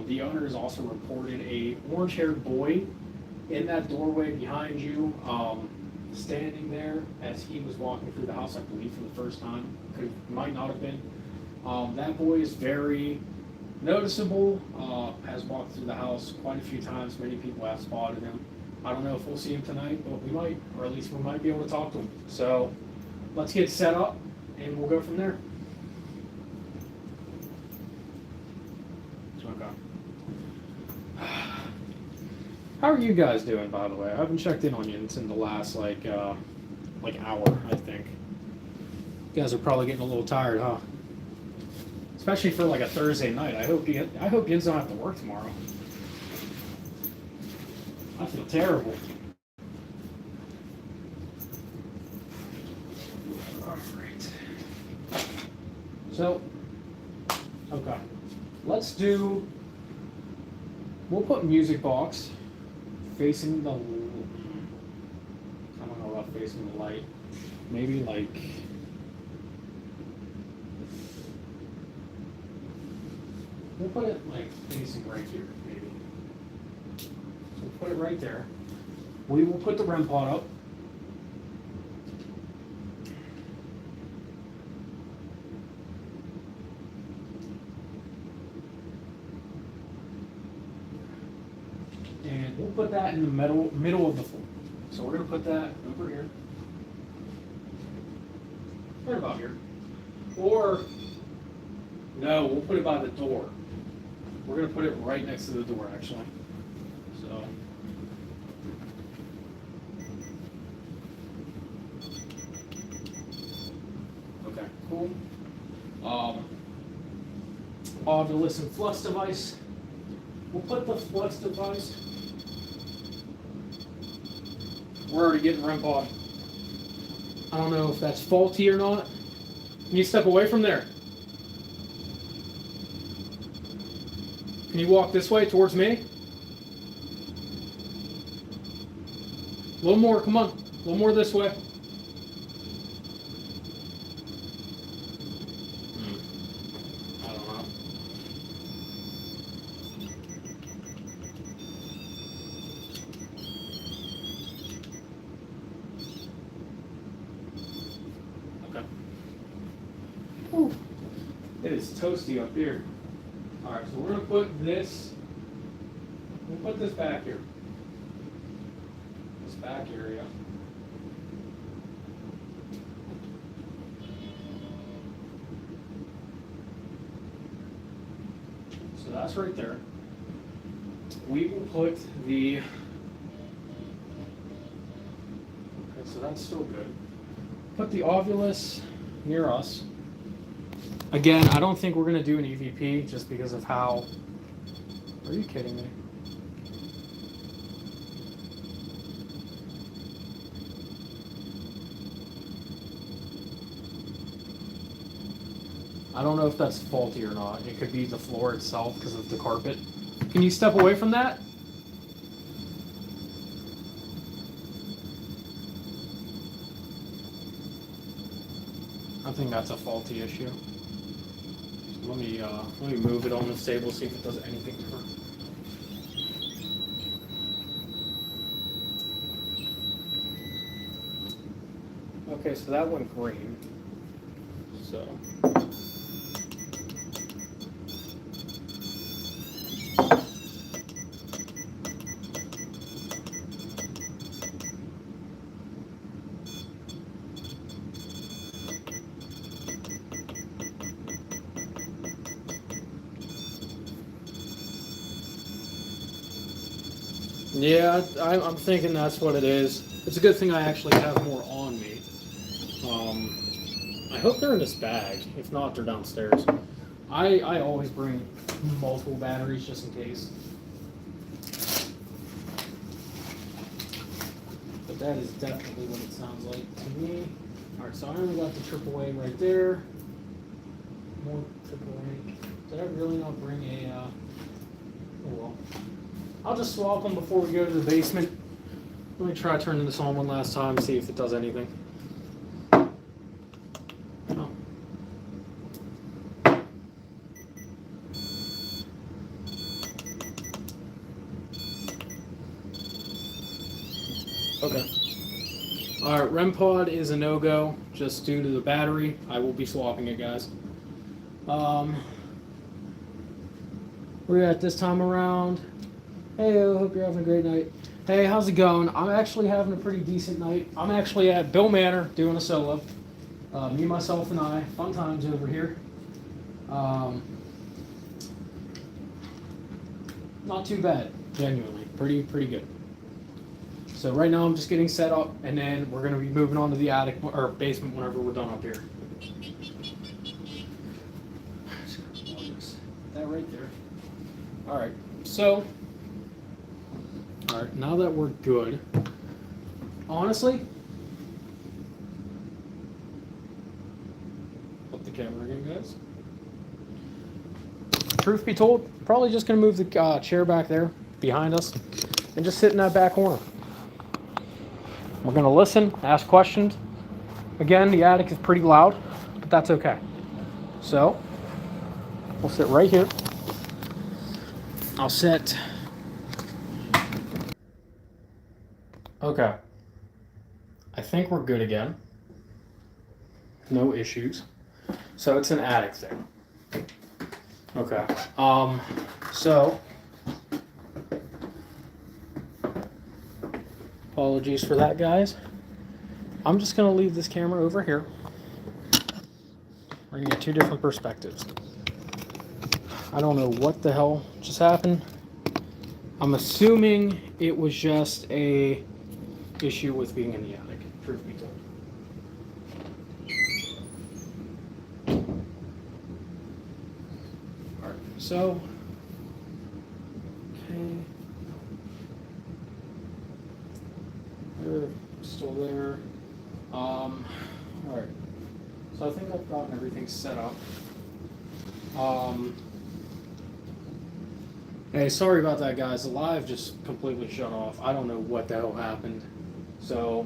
The owner has also reported a orange-haired boy in that doorway behind you, standing there as he was walking through the house, I believe for the first time. Might not have been. That boy is very noticeable, has walked through the house quite a few times. Many people have spotted him. I don't know if we'll see him tonight, but we might, or at least we might be able to talk to him. So let's get set up and we'll go from there. Okay. How are you guys doing, by the way? I haven't checked in on you in the last like hour, I think. You guys are probably getting a little tired, huh? Especially for like a Thursday night. I hope you don't have to work tomorrow. I feel terrible. All right. So, okay. We'll put music box facing the, I don't know about facing the light. Maybe like, we'll put it like facing right here, maybe. So we'll put it right there. We will put the REM pod up. And we'll put that in the middle of the floor. So we're going to put that over here. Right about here. Or, no, we'll put it by the door. We're going to put it right next to the door, actually. So. Okay, cool. Ovulus and flux device. We'll put the flux device. We're already getting REM pod. I don't know if that's faulty or not. Can you step away from there? Can you walk this way towards me? A little more, come on. A little more this way. I don't know. Okay. Whew. It is toasty up here. Alright, so we're going to put this, we'll put this back here. This back area. So that's right there. We will put the, okay, so that's still good. Put the ovulus near us. Again, I don't think we're going to do an EVP just because of how... Are you kidding me? I don't know if that's faulty or not. It could be the floor itself because of the carpet. Can you step away from that? I think that's a faulty issue. Let me move it on the table, see if it does anything different. Okay, so that went green. So. Yeah, I'm thinking that's what it is. It's a good thing I actually have more on me. I hope they're in this bag. If not, they're downstairs. I always bring multiple batteries just in case. but that is definitely what it sounds like to me. All right, so I only got the AAA right there. More AAA. Did I really not bring a? Oh well. I'll just swap them before we go to the basement. Let me try turning this on one last time, see if it does anything. Oh. Okay. Alright, REM pod is a no-go, just due to the battery. I will be swapping it, guys. We're at this time around. Hey, I hope you're having a great night. Hey, how's it going? I'm actually having a pretty decent night. I'm actually at Bihl Manor doing a solo. Me, myself, and I. Fun times over here. Not too bad, genuinely. Pretty good. So right now I'm just getting set up, and then we're going to be moving on to the attic or basement whenever we're done up here. That right there. All right. So, all right. Now that we're good, honestly, flip the camera again, guys. Truth be told, probably just going to move the chair back there behind us and just sit in that back corner. We're going to listen, ask questions. Again, the attic is pretty loud, but that's okay. So, we'll sit right here. I'll sit. Okay. I think we're good again. No issues. So it's an attic thing. Okay. So apologies for that, guys. I'm just gonna leave this camera over here. We're gonna get two different perspectives. I don't know what the hell just happened. I'm assuming it was just a issue with being in the attic, truth be told. Alright, so okay. They're still there. Alright. So I think I've gotten everything set up. Hey, sorry about that, guys. The live just completely shut off. I don't know what the hell happened. So,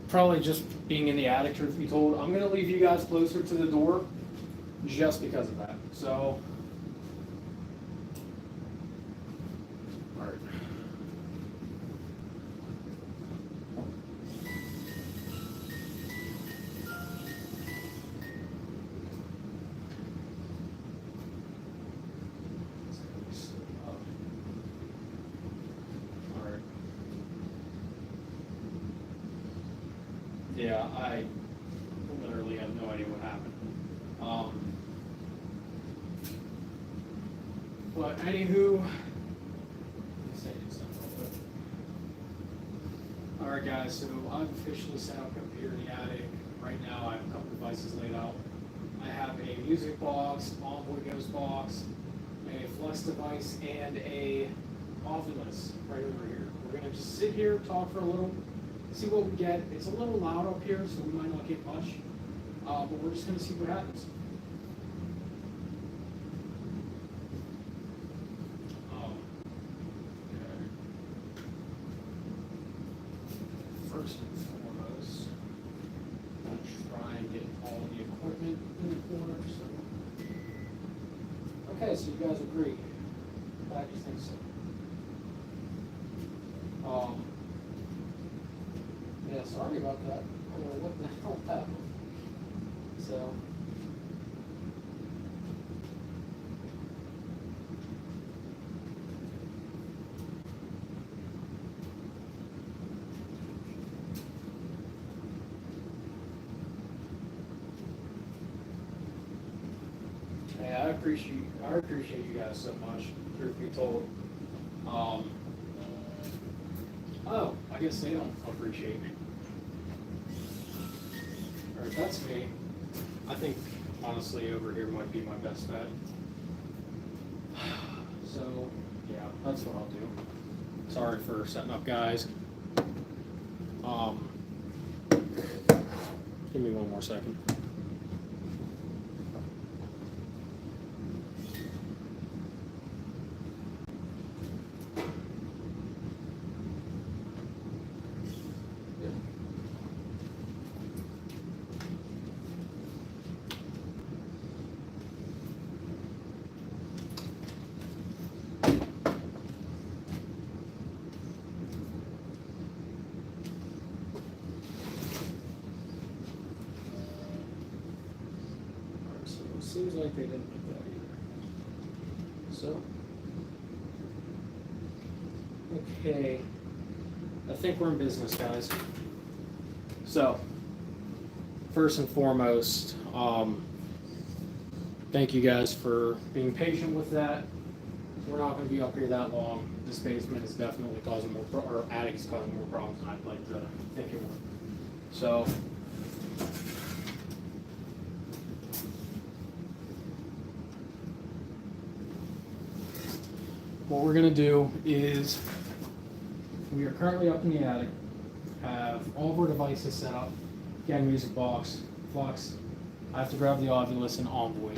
probably just being in the attic, truth be told. I'm going to leave you guys closer to the door just because of that. So, alright. Yeah, I literally have no idea what happened. But anywho, alright guys, so I've officially set up here in the attic. Right now I have a couple devices laid out. I have a music box, Envoy Ghost box, a flex device, and a Oculus right over here. We're gonna just sit here, talk for a little, see what we get. It's a little loud up here, so we might not get much, but we're just going to see what happens. Okay. First and foremost, let's try and get all the equipment in the corner. Okay, so you guys agree. Glad you think so. Yeah, sorry about that. I don't know what the hell happened. So. Hey, I appreciate you guys so much, truth be told. Oh, I guess they don't appreciate me. Or if that's me, I think honestly over here might be my best bet. So yeah, that's what I'll do. Sorry for setting up, guys. Give me one more second. Seems like they didn't do that either. So, okay, I think we're in business, guys. So, first and foremost, thank you guys for being patient with that. We're not going to be up here that long. This basement is definitely causing more, or attic is causing more problems than I'd like to think it would. So, what we're going to do is, we are currently up in the attic, have all of our devices set up, again, music box, flux. I have to grab the Ovilus and Envoy.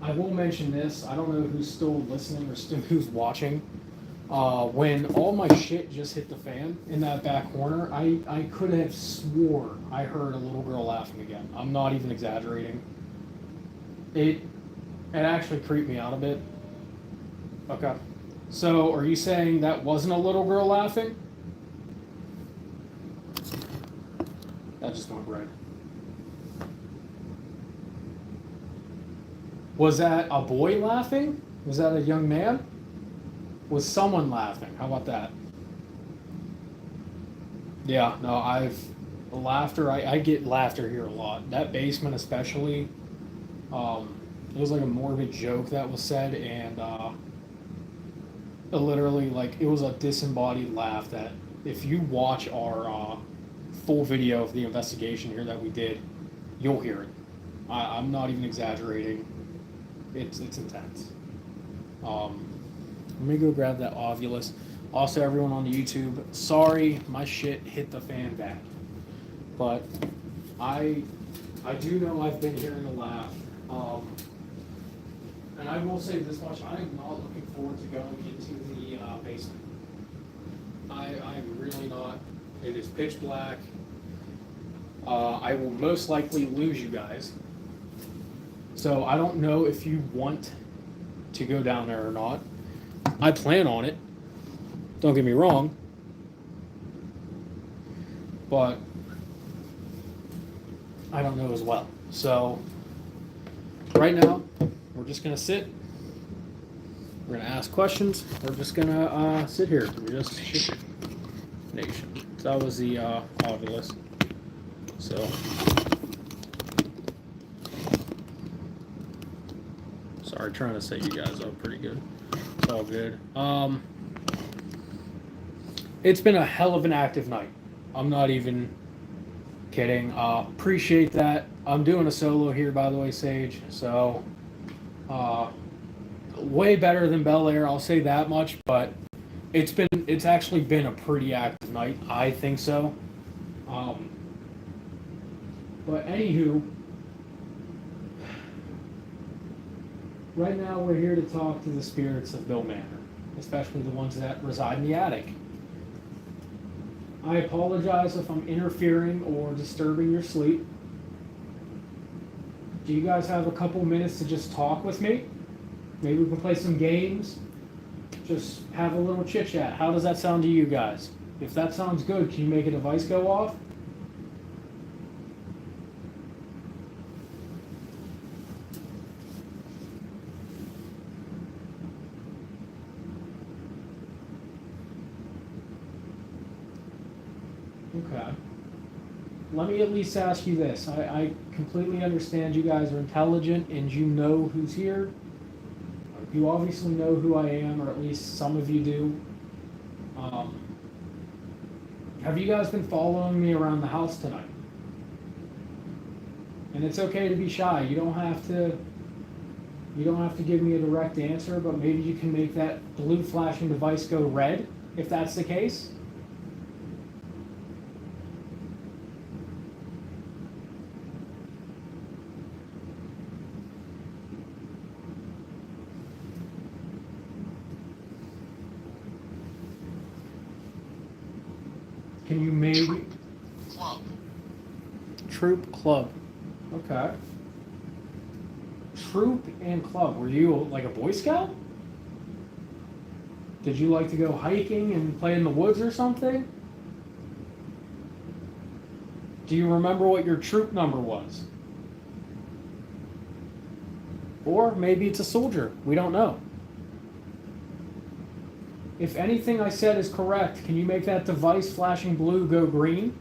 I will mention this, I don't know who's still listening or who's watching. When all my shit just hit the fan in that back corner, I could have swore I heard a little girl laughing again. I'm not even exaggerating. It actually creeped me out a bit. Okay. So, are you saying that wasn't a little girl laughing? That just went red. Was that a boy laughing? Was that a young man? Was someone laughing? How about that? Yeah, no, laughter, I get laughter here a lot. That basement especially, it was like a morbid joke that was said, and literally, like, it was a disembodied laugh that if you watch our full video of the investigation here that we did, you'll hear it. I'm not even exaggerating. It's intense. Let me go grab that Ovilus. Also, everyone on the YouTube, sorry my shit hit the fan bad, but I do know I've been hearing a laugh. And I will say this much, I am not looking forward to going into the basement. I'm really not. It is pitch black. I will most likely lose you guys. So I don't know if you want to go down there or not. I plan on it. Don't get me wrong. But I don't know as well. So right now, we're just going to sit. We're going to ask questions. We're just going to sit here. We're just nation. So that was the Ovilus. So sorry, trying to set you guys up pretty good. It's all good. It's been a hell of an active night. I'm not even kidding. Appreciate that. I'm doing a solo here, by the way, Sage. So, way better than Bel Air, I'll say that much. But it's actually been a pretty active night. I think so. But anywho, right now we're here to talk to the spirits of Bihl Manor, especially the ones that reside in the attic. I apologize if I'm interfering or disturbing your sleep. Do you guys have a couple minutes to just talk with me? Maybe we can play some games. Just have a little chit chat. How does that sound to you guys? If that sounds good, can you make a device go off? Okay. Let me at least ask you this. I completely understand you guys are intelligent and you know who's here. You obviously know who I am, or at least some of you do. Have you guys been following me around the house tonight? And it's okay to be shy. You don't have to You don't have to give me a direct answer, but maybe you can make that blue flashing device go red, if that's the case. Can you maybe... Club. Troop club. Okay. Troop and club. Were you like a Boy Scout? Did you like to go hiking and play in the woods or something? Do you remember what your troop number was? Or maybe it's a soldier. We don't know. If anything I said is correct, can you make that device flashing blue go green?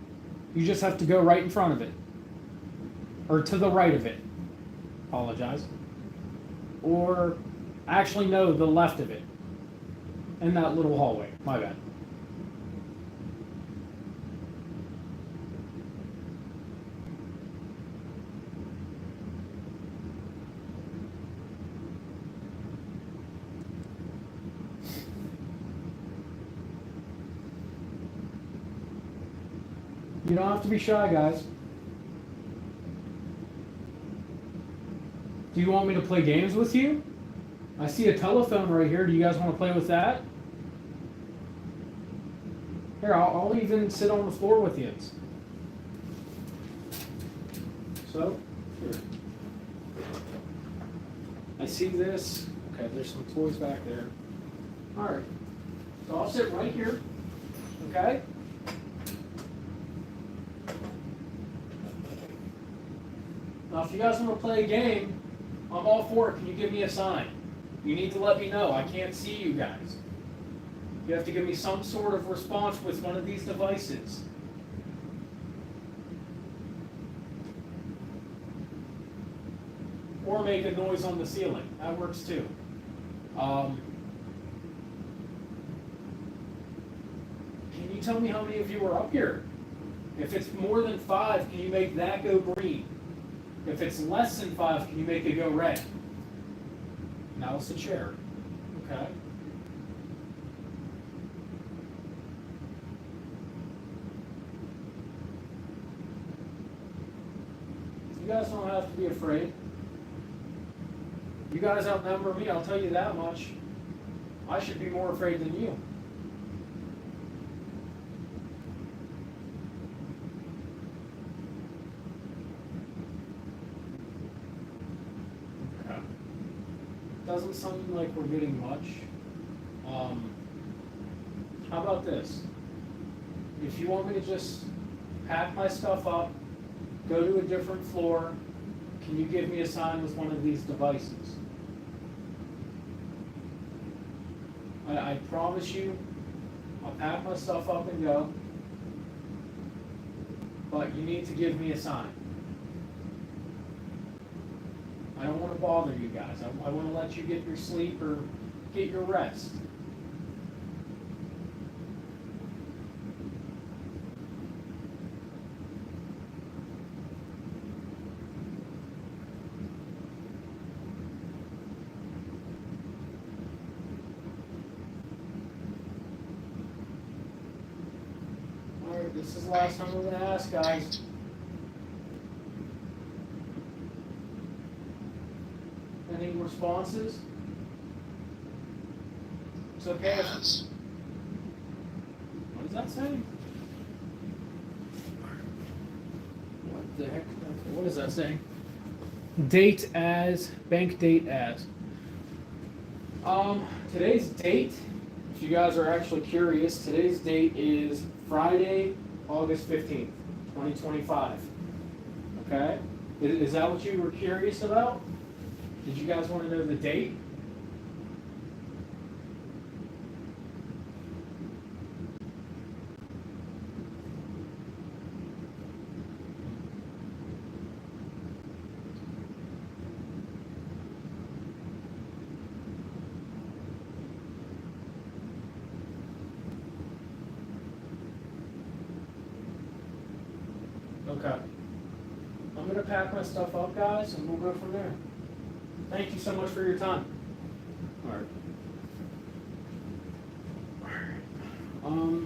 You just have to go right in front of it. Or to the right of it. Apologize. Or, actually no, the left of it. In that little hallway. My bad. You don't have to be shy, guys. Do you want me to play games with you? I see a telephone right here. Do you guys want to play with that? Here, I'll even sit on the floor with you. So, here. I see this. Okay, there's some toys back there. All right. So I'll sit right here. Okay? Now, if you guys want to play a game, I'm all for it. Can you give me a sign? You need to let me know. I can't see you guys. You have to give me some sort of response with one of these devices. Or make a noise on the ceiling. That works too. Can you tell me how many of you are up here? If it's more than 5, can you make that go green? If it's less than 5, can you make it go red? Now it's the chair. Okay. You guys don't have to be afraid. You guys outnumber me, I'll tell you that much. I should be more afraid than you. Okay. Doesn't sound like we're getting much. How about this? If you want me to just pack my stuff up, go to a different floor, can you give me a sign with one of these devices? I promise you, I'll pack my stuff up and go, but you need to give me a sign. I don't want to bother you guys. I want to let you get your sleep or get your rest. This is the last time we're going to ask, guys. Any responses? It's okay. Yes. What is that saying? What the heck? What is that saying? Date as, bank date as. Today's date, if you guys are actually curious, today's date is Friday, August 15th, 2025. Okay? Is that what you were curious about? Did you guys want to know the date? Okay. I'm going to pack my stuff up, guys, and we'll go from there. Thank you so much for your time. All right. All right.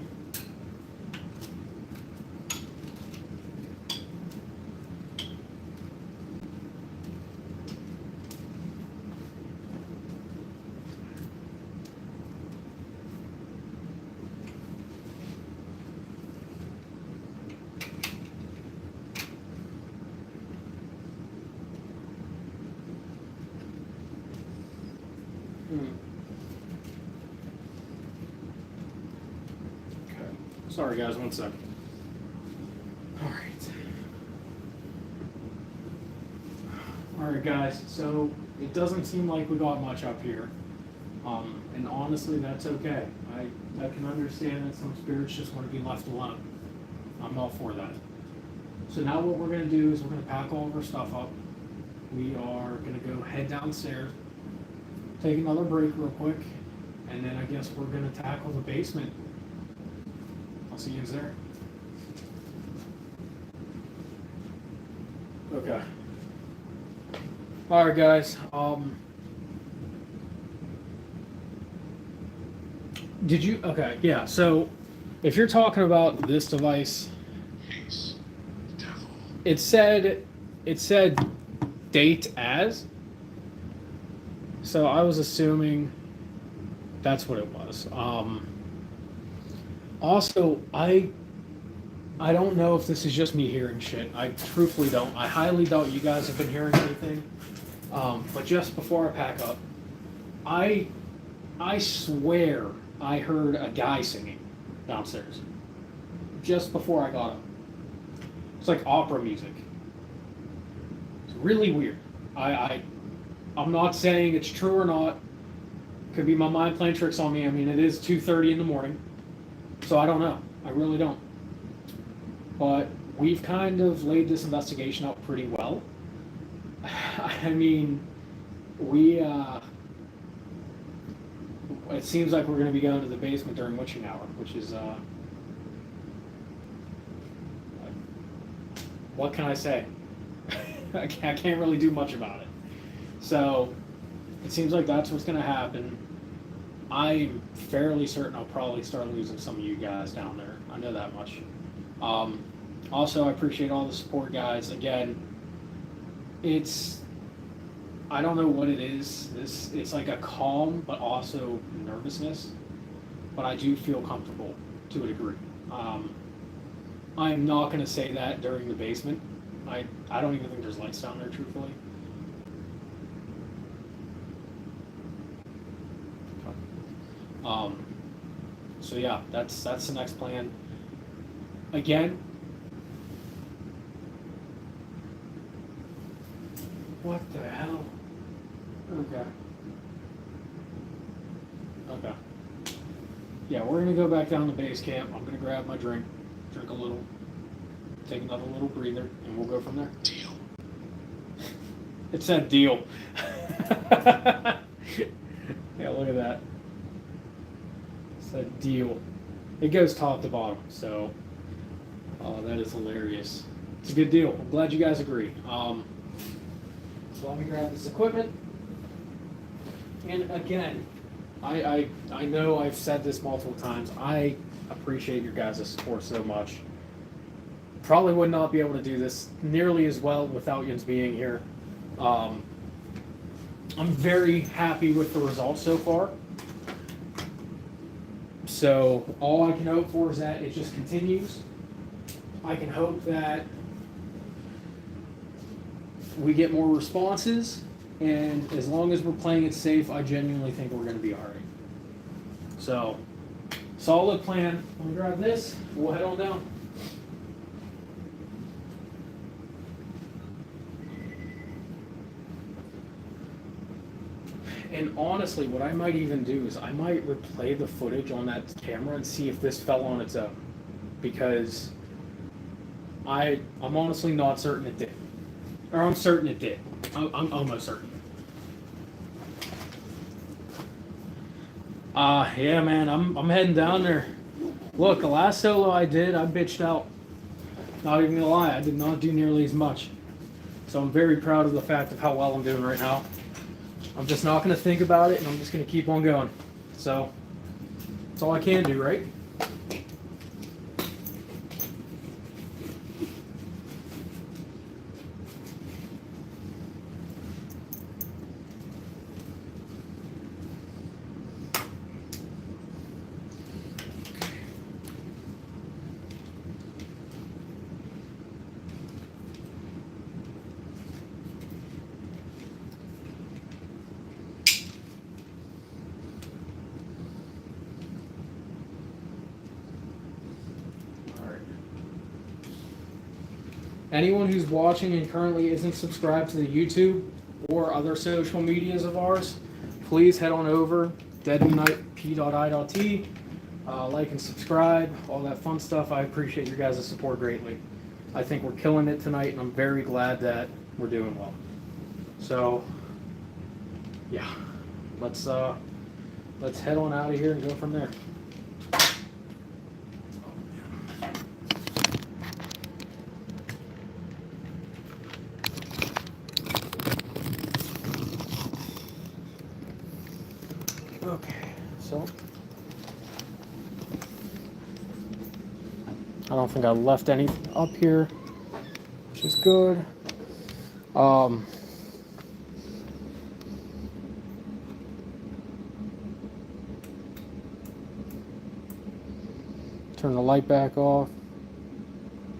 Okay. Sorry, guys. 1 second. All right. All right, guys. So it doesn't seem like we got much up here, and honestly, that's okay. I can understand that some spirits just want to be left alone. I'm all for that. So now what we're gonna do is we're gonna pack all of our stuff up. We are gonna go head downstairs, take another break real quick, and then I guess we're gonna tackle the basement. I'll see you there. Okay. All right, guys. Did you? Okay, yeah. So, if you're talking about this device, it said date as. So I was assuming that's what it was. Also, I don't know if this is just me hearing shit. I truthfully don't. I highly doubt you guys have been hearing anything. But just before I pack up, I swear I heard a guy singing downstairs. Just before I got up. It's like opera music. It's really weird. I'm not saying it's true or not. Could be my mind playing tricks on me. I mean, it is 2:30 in the morning. So I don't know. I really don't. But we've kind of laid this investigation out pretty well. I mean, it seems like we're going to be going to the basement during witching hour, which is, what can I say? I can't really do much about it. So, it seems like that's what's going to happen. I'm fairly certain I'll probably start losing some of you guys down there. I know that much. Also, I appreciate all the support, guys. Again, I don't know what it is. It's like a calm, but also nervousness. But I do feel comfortable to a degree. I'm not going to say that during the basement. I don't even think there's lights down there, truthfully. So yeah, that's the next plan. Again, what the hell? Okay. Okay. Yeah, we're gonna go back down to base camp. I'm gonna grab my drink a little, take another little breather, and we'll go from there. Deal. It said deal. Yeah, look at that. It said deal. It goes top to bottom, so that is hilarious. It's a good deal. I'm glad you guys agree. So let me grab this equipment. And again, I know I've said this multiple times. I appreciate your guys' support so much. Probably would not be able to do this nearly as well without you being here. I'm very happy with the results so far. So all I can hope for is that it just continues. I can hope that we get more responses, and as long as we're playing it safe, I genuinely think we're going to be all right. So, solid plan. Let me grab this. We'll head on down. And honestly, what I might even do is I might replay the footage on that camera and see if this fell on its own, because I'm honestly not certain it did. Or I'm certain it did. I'm almost certain. Yeah, man, I'm heading down there. Look, the last solo I did, I bitched out. Not even gonna lie, I did not do nearly as much. So I'm very proud of the fact of how well I'm doing right now. I'm just not going to think about it, and I'm just going to keep on going. So that's all I can do, right? Anyone who's watching and currently isn't subscribed to the YouTube or other social medias of ours, please head on over deadunite.p.i.t. Like and subscribe, all that fun stuff. I appreciate your guys' support greatly. I think we're killing it tonight, and I'm very glad that we're doing well. So, yeah, let's head on out of here and go from there. Okay, so I don't think I left anything up here, which is good. Turn the light back off,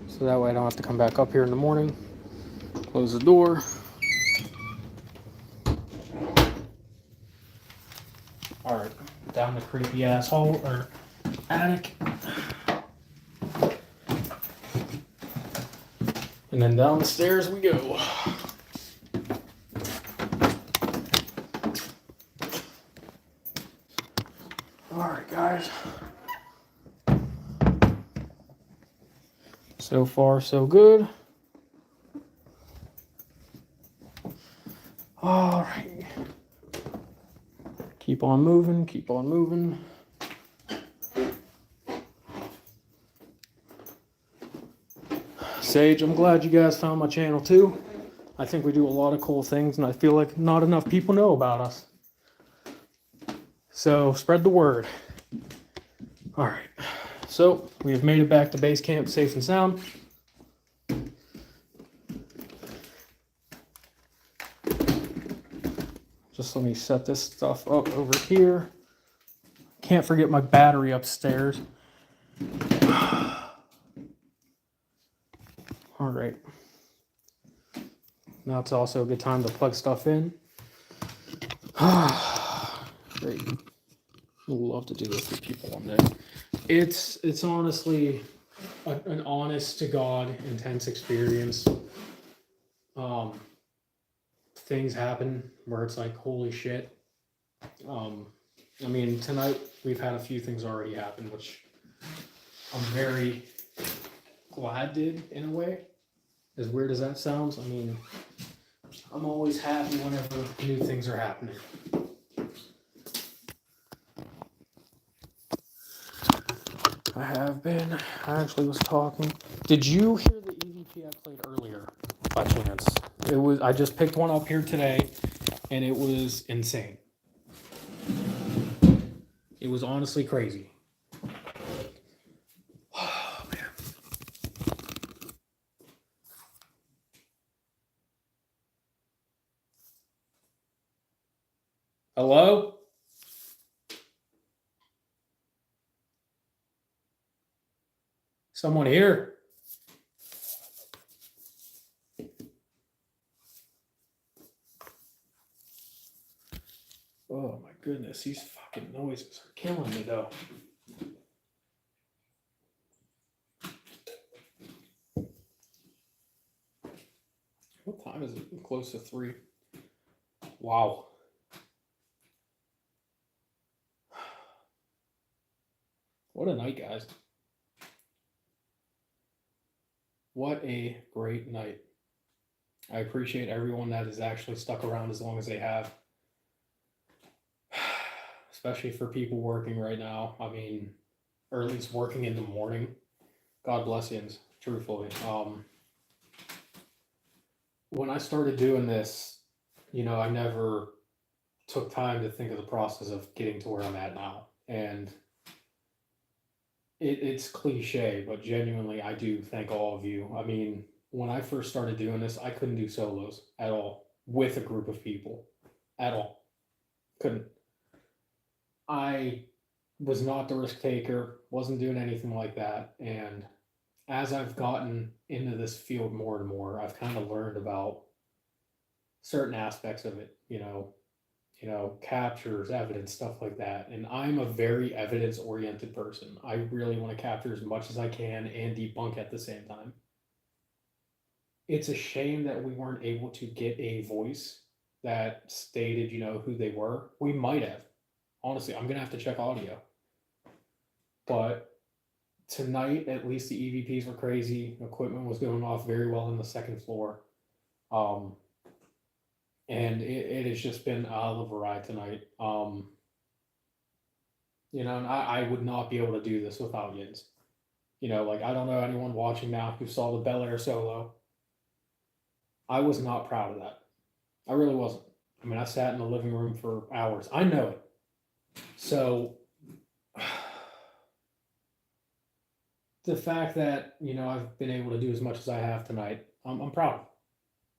so that way I don't have to come back up here in the morning. Close the door. All right, down the creepy ass hole or attic, and then down the stairs we go. All right, guys. So far, so good. All right. Keep on moving, keep on moving. Sage, I'm glad you guys found my channel too. I think we do a lot of cool things, and I feel like not enough people know about us. So spread the word. All right. So we have made it back to base camp safe and sound. Just let me set this stuff up over here. Can't forget my battery upstairs. All right. Now it's also a good time to plug stuff in. Great. I love to do this with people one day. It's honestly an honest to God intense experience. Things happen where it's like, holy shit. I mean, tonight we've had a few things already happen, which I'm very glad did in a way. As weird as that sounds, I mean, I'm always happy whenever new things are happening. I have been. I actually was talking. Did you hear the EVP I played earlier by chance? I just picked one up here today, and it was insane. It was honestly crazy. Oh, man. Hello? Someone here? Oh my goodness, these fucking noises are killing me though. What time is it? Close to 3. Wow. What a night, guys. What a great night. I appreciate everyone that has actually stuck around as long as they have. Especially for people working right now. I mean, or at least working in the morning. God bless you, truthfully. When I started doing this, you know, I never took time to think of the process of getting to where I'm at now. And it's cliche, but genuinely, I do thank all of you. I mean, when I first started doing this, I couldn't do solos at all with a group of people at all. Couldn't. I was not the risk taker, wasn't doing anything like that. And as I've gotten into this field more and more, I've kind of learned about certain aspects of it, captures, evidence, stuff like that. And I'm a very evidence oriented person. I really want to capture as much as I can and debunk at the same time. It's a shame that we weren't able to get a voice that stated, who they were. We might have. Honestly, I'm gonna have to check audio. But tonight, at least the EVPs were crazy. Equipment was going off very well on the second floor. Um, and it has just been a hell of a ride tonight. And I would not be able to do this without Yins. Like I don't know anyone watching now who saw the Bel Air solo. I was not proud of that. I really wasn't. I mean, I sat in the living room for hours. I know it. So the fact that I've been able to do as much as I have tonight, I'm proud.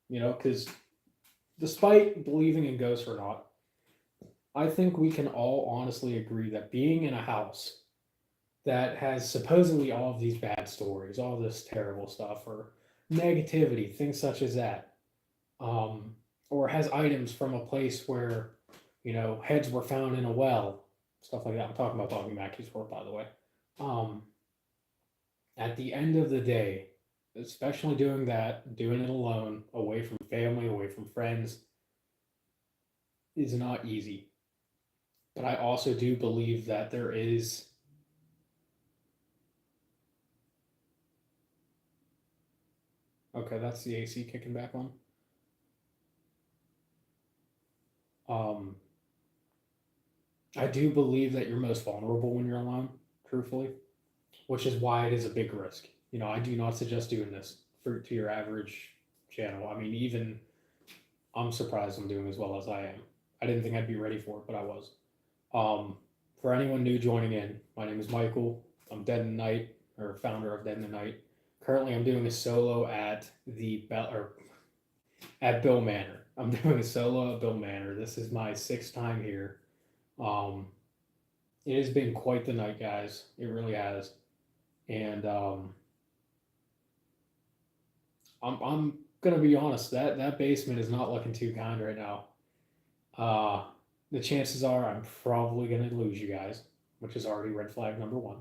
Because despite believing in ghosts or not, I think we can all honestly agree that being in a house that has supposedly all of these bad stories, all this terrible stuff, or negativity, things such as that, um, or has items from a place where, heads were found in a well, stuff like that. I'm talking about Bobby Mackey's work, by the way. Um, at the end of the day, especially doing that, doing it alone, away from family, away from friends, is not easy. But I also do believe that there is. Okay, that's the AC kicking back on. Um, I do believe that you're most vulnerable when you're alone, truthfully, which is why it is a big risk. I do not suggest doing this to your average channel. I mean, even I'm surprised I'm doing as well as I am. I didn't think I'd be ready for it, but I was. Um, for anyone new joining in, my name is Michael. I'm Dead in the Night, or founder of Dead in the Night. Currently, I'm doing a solo at at Bill Manor. I'm doing a solo at Bill Manor. This is my sixth time here. Um, it has been quite the night, guys. It really has. And I'm gonna be honest. That basement is not looking too kind right now. Uh, the chances are I'm probably gonna lose you guys, which is already red flag number one.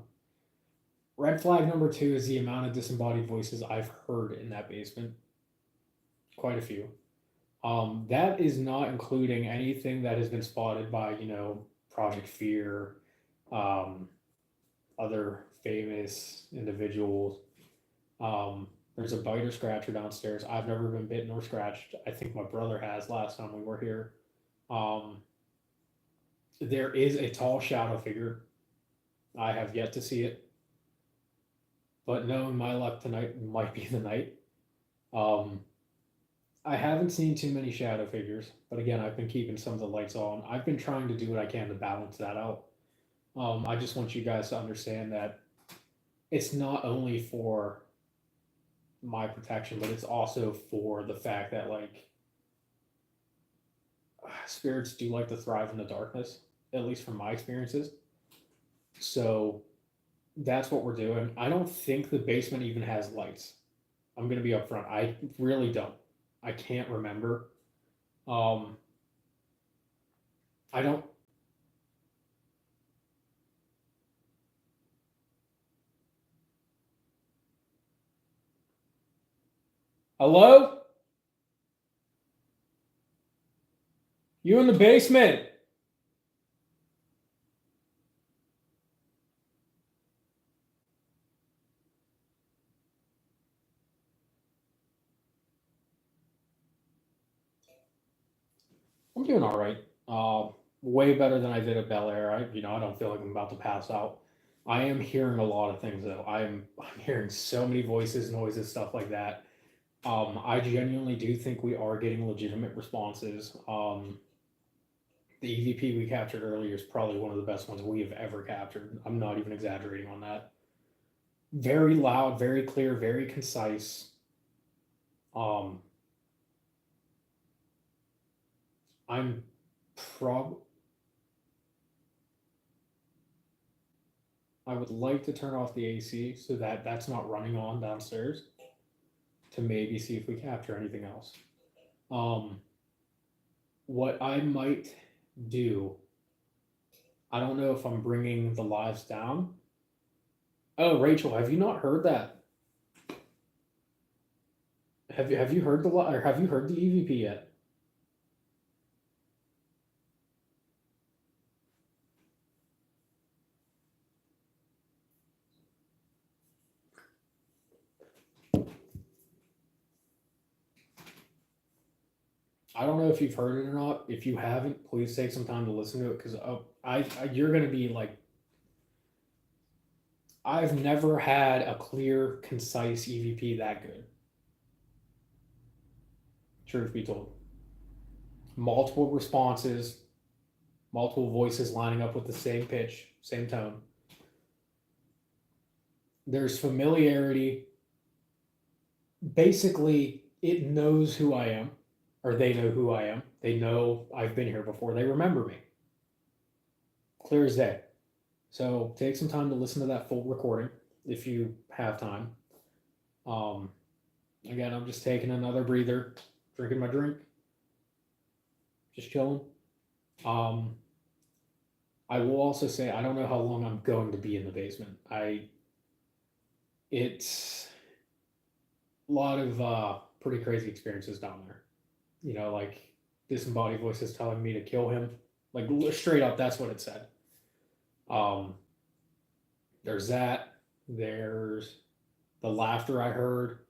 Red flag number two is the amount of disembodied voices I've heard in that basement. Quite a few. That is not including anything that has been spotted by, Project Fear, um, other famous individuals. There's a biter scratcher downstairs. I've never been bitten or scratched. I think my brother has last time we were here. Um, there is a tall shadow figure. I have yet to see it, but knowing my luck tonight might be the night. Um, I haven't seen too many shadow figures, but again, I've been keeping some of the lights on. I've been trying to do what I can to balance that out. I just want you guys to understand that it's not only for my protection, but it's also for the fact that spirits do like to thrive in the darkness, at least from my experiences. So that's what we're doing. I don't think the basement even has lights. I'm gonna be upfront. I really don't. I can't remember. Um, I don't. Hello? You in the basement? I'm doing all right. Way better than I did at Bel Air. I don't feel like I'm about to pass out. I am hearing a lot of things though. I'm hearing so many voices, noises, stuff like that. I genuinely do think we are getting legitimate responses. the EVP we captured earlier is probably one of the best ones we have ever captured. I'm not even exaggerating on that. Very loud, very clear, very concise. I'm prob I would like to turn off the AC so that that's not running on downstairs to maybe see if we capture anything else. What I might do, I don't know if I'm bringing the lives down. Oh, Rachel, have you not heard that? Have you heard or have you heard the EVP yet? I don't know if you've heard it or not. If you haven't, please take some time to listen to it because you're gonna be like, I've never had a clear, concise EVP that good. Truth be told, multiple responses, multiple voices lining up with the same pitch, same tone. There's familiarity. Basically, it knows who I am, or they know who I am. They know I've been here before. They remember me. Clear as day. So take some time to listen to that full recording if you have time. Again, I'm just taking another breather, drinking my drink, just chilling. I will also say I don't know how long I'm going to be in the basement. It's a lot of pretty crazy experiences down there. You know, like disembodied voices telling me to kill him. Like straight up, that's what it said. There's that. There's the laughter I heard,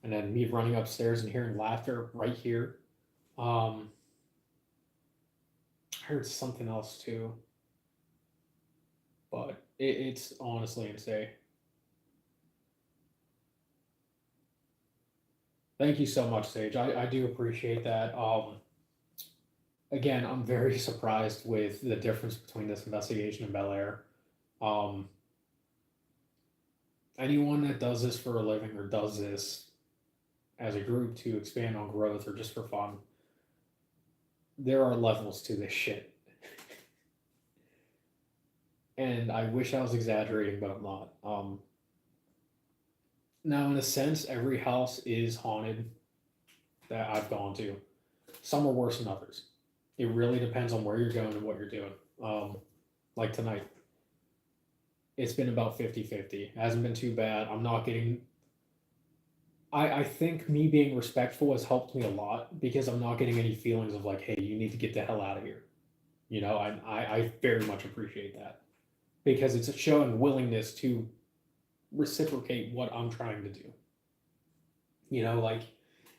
and then me running upstairs and hearing laughter right here. I heard something else too, but it's honestly insane. Thank you so much, Sage. I do appreciate that. Again, I'm very surprised with the difference between this investigation and Bel Air. Anyone that does this for a living or does this as a group to expand on growth or just for fun, there are levels to this shit. And I wish I was exaggerating, but I'm not. Now, in a sense, every house is haunted that I've gone to. Some are worse than others. It really depends on where you're going and what you're doing. Like tonight, it's been about 50-50. It hasn't been too bad. I'm not getting. I think me being respectful has helped me a lot because I'm not getting any feelings of like, hey, you need to get the hell out of here. You know, I very much appreciate that because it's showing willingness to reciprocate what I'm trying to do. You know, like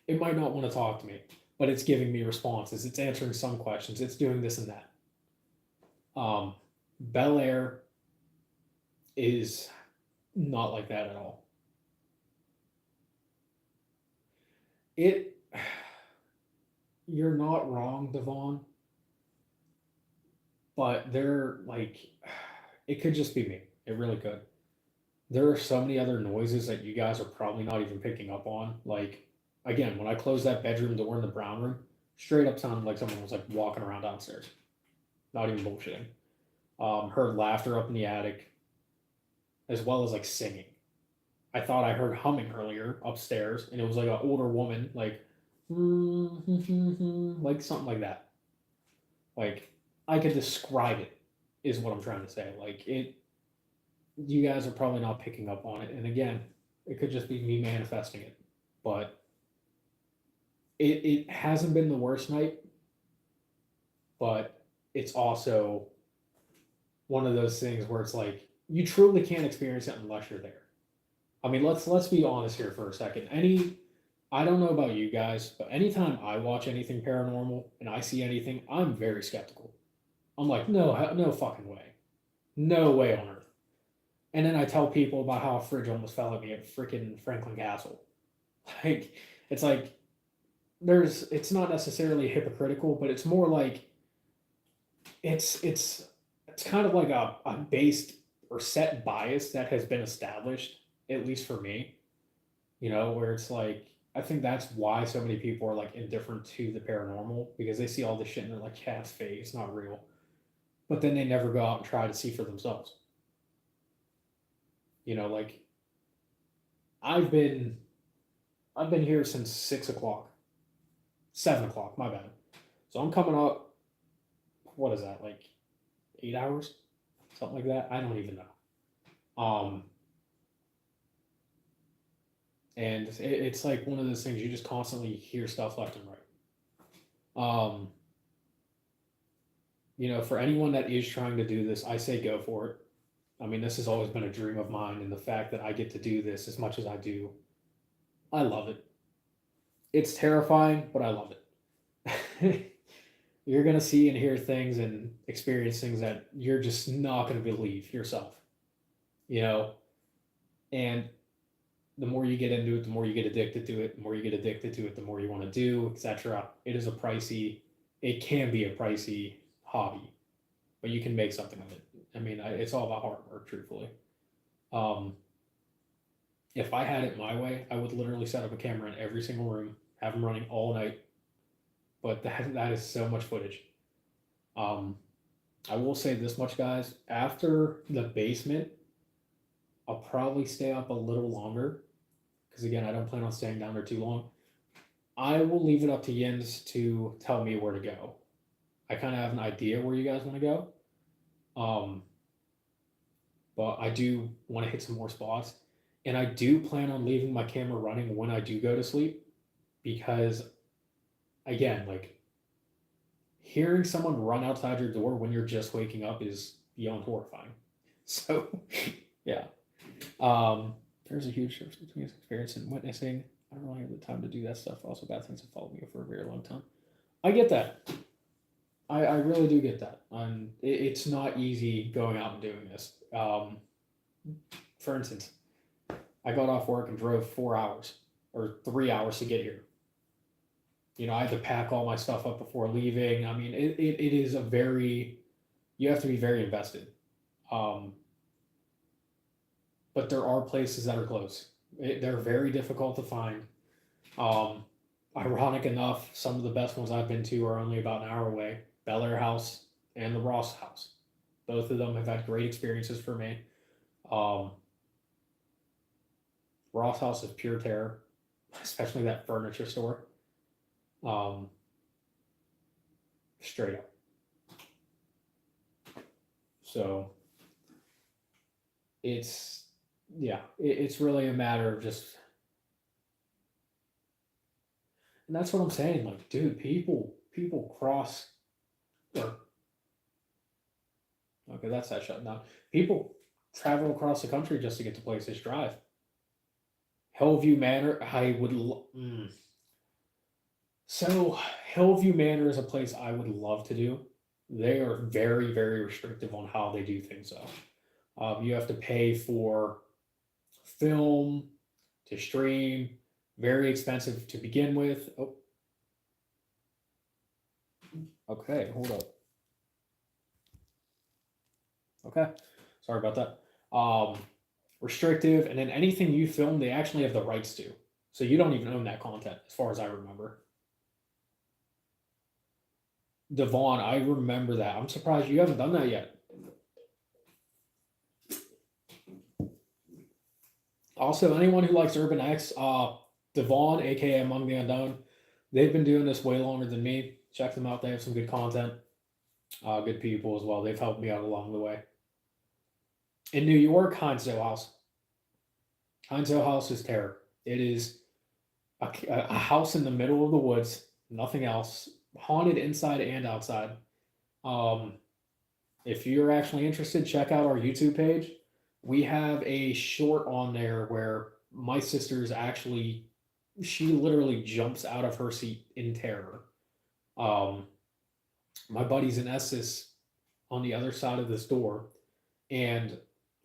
it might not want to talk to me, but it's giving me responses. It's answering some questions. It's doing this and that. Bel Air is not like that at all. You're not wrong, Devon, but they're like, it could just be me. It really could. There are so many other noises that you guys are probably not even picking up on. Like, again, when I closed that bedroom door in the brown room, straight up sounded like someone was like walking around downstairs. Not even bullshitting. Heard laughter up in the attic, as well as like singing. I thought I heard humming earlier upstairs, and it was like an older woman, like, like something like that. Like, I could describe it, is what I'm trying to say. Like, you guys are probably not picking up on it. And again, it could just be me manifesting it. But it hasn't been the worst night, but it's also one of those things where it's like, you truly can't experience it unless you're there. I mean, let's be honest here for a second. I don't know about you guys, but anytime I watch anything paranormal and I see anything, I'm very skeptical. I'm like, no fucking way. No way on earth. And then I tell people about how a fridge almost fell at me at freaking Franklin Castle. Like, it's like, it's not necessarily hypocritical, but it's more like it's kind of like a based or set bias that has been established, at least for me, where it's like I think that's why so many people are like indifferent to the paranormal because they see all this shit and they're like, yeah, it's fake, it's not real. But then they never go out and try to see for themselves. Like I've been I've been here since 6 o'clock, 7 o'clock, my bad. So I'm coming up, what is that, like 8 hours? Something like that. I don't even know. And it's like one of those things you just constantly hear stuff left and right. For anyone that is trying to do this, I say go for it. I mean, this has always been a dream of mine, and the fact that I get to do this as much as I do, I love it. It's terrifying, but I love it. You're going to see and hear things and experience things that you're just not going to believe yourself, you know? And the more you get into it, the more you get addicted to it. The more you get addicted to it, the more you want to do, etc. It can be a pricey hobby, but you can make something of it. I mean, it's all about hard work, truthfully. Um, if I had it my way, I would literally set up a camera in every single room, have them running all night. But that is so much footage. Um, I will say this much, guys. After the basement, I'll probably stay up a little longer because again, I don't plan on staying down there too long. I will leave it up to Jens to tell me where to go. I kind of have an idea where you guys want to go, um, but I do want to hit some more spots, and I do plan on leaving my camera running when I do go to sleep because, again, like hearing someone run outside your door when you're just waking up is beyond horrifying. So, yeah. There's a huge difference between experience and witnessing. I don't really have the time to do that stuff. Also, bad things have followed me for a very long time. I get that. I really do get that. It's not easy going out and doing this. For instance, I got off work and drove 4 hours or 3 hours to get here. I had to pack all my stuff up before leaving. I mean, it is you have to be very invested. But there are places that are close. They're very difficult to find. Ironic enough, some of the best ones I've been to are only about an hour away. Bel Air House and the Ross House. Both of them have had great experiences for me. Ross House is pure terror, especially that furniture store. Straight up. So it's really a matter of just, and that's what I'm saying. Like, dude, people cross. Or, okay, that's that shut down. People travel across the country just to get to places. Drive. Hillview Manor. So Hillview Manor is a place I would love to do. They are very, very restrictive on how they do things, though. You have to pay for film to stream. Very expensive to begin with. Oh, okay, hold up. Okay, sorry about that. Restrictive, and then anything you film, they actually have the rights to. So you don't even own that content, as far as I remember. Devon, I remember that. I'm surprised you haven't done that yet. Also, anyone who likes Urban X, Devon, aka Among the Unknown, they've been doing this way longer than me. Check them out. They have some good content. Good people as well. They've helped me out along the way. In New York, Heinz House. Heinz House is terror. It is a house in the middle of the woods, nothing else, haunted inside and outside. If you're actually interested, check out our YouTube page. We have a short on there where my sister's actually, she literally jumps out of her seat in terror. My buddy's in Estes on the other side of this door, and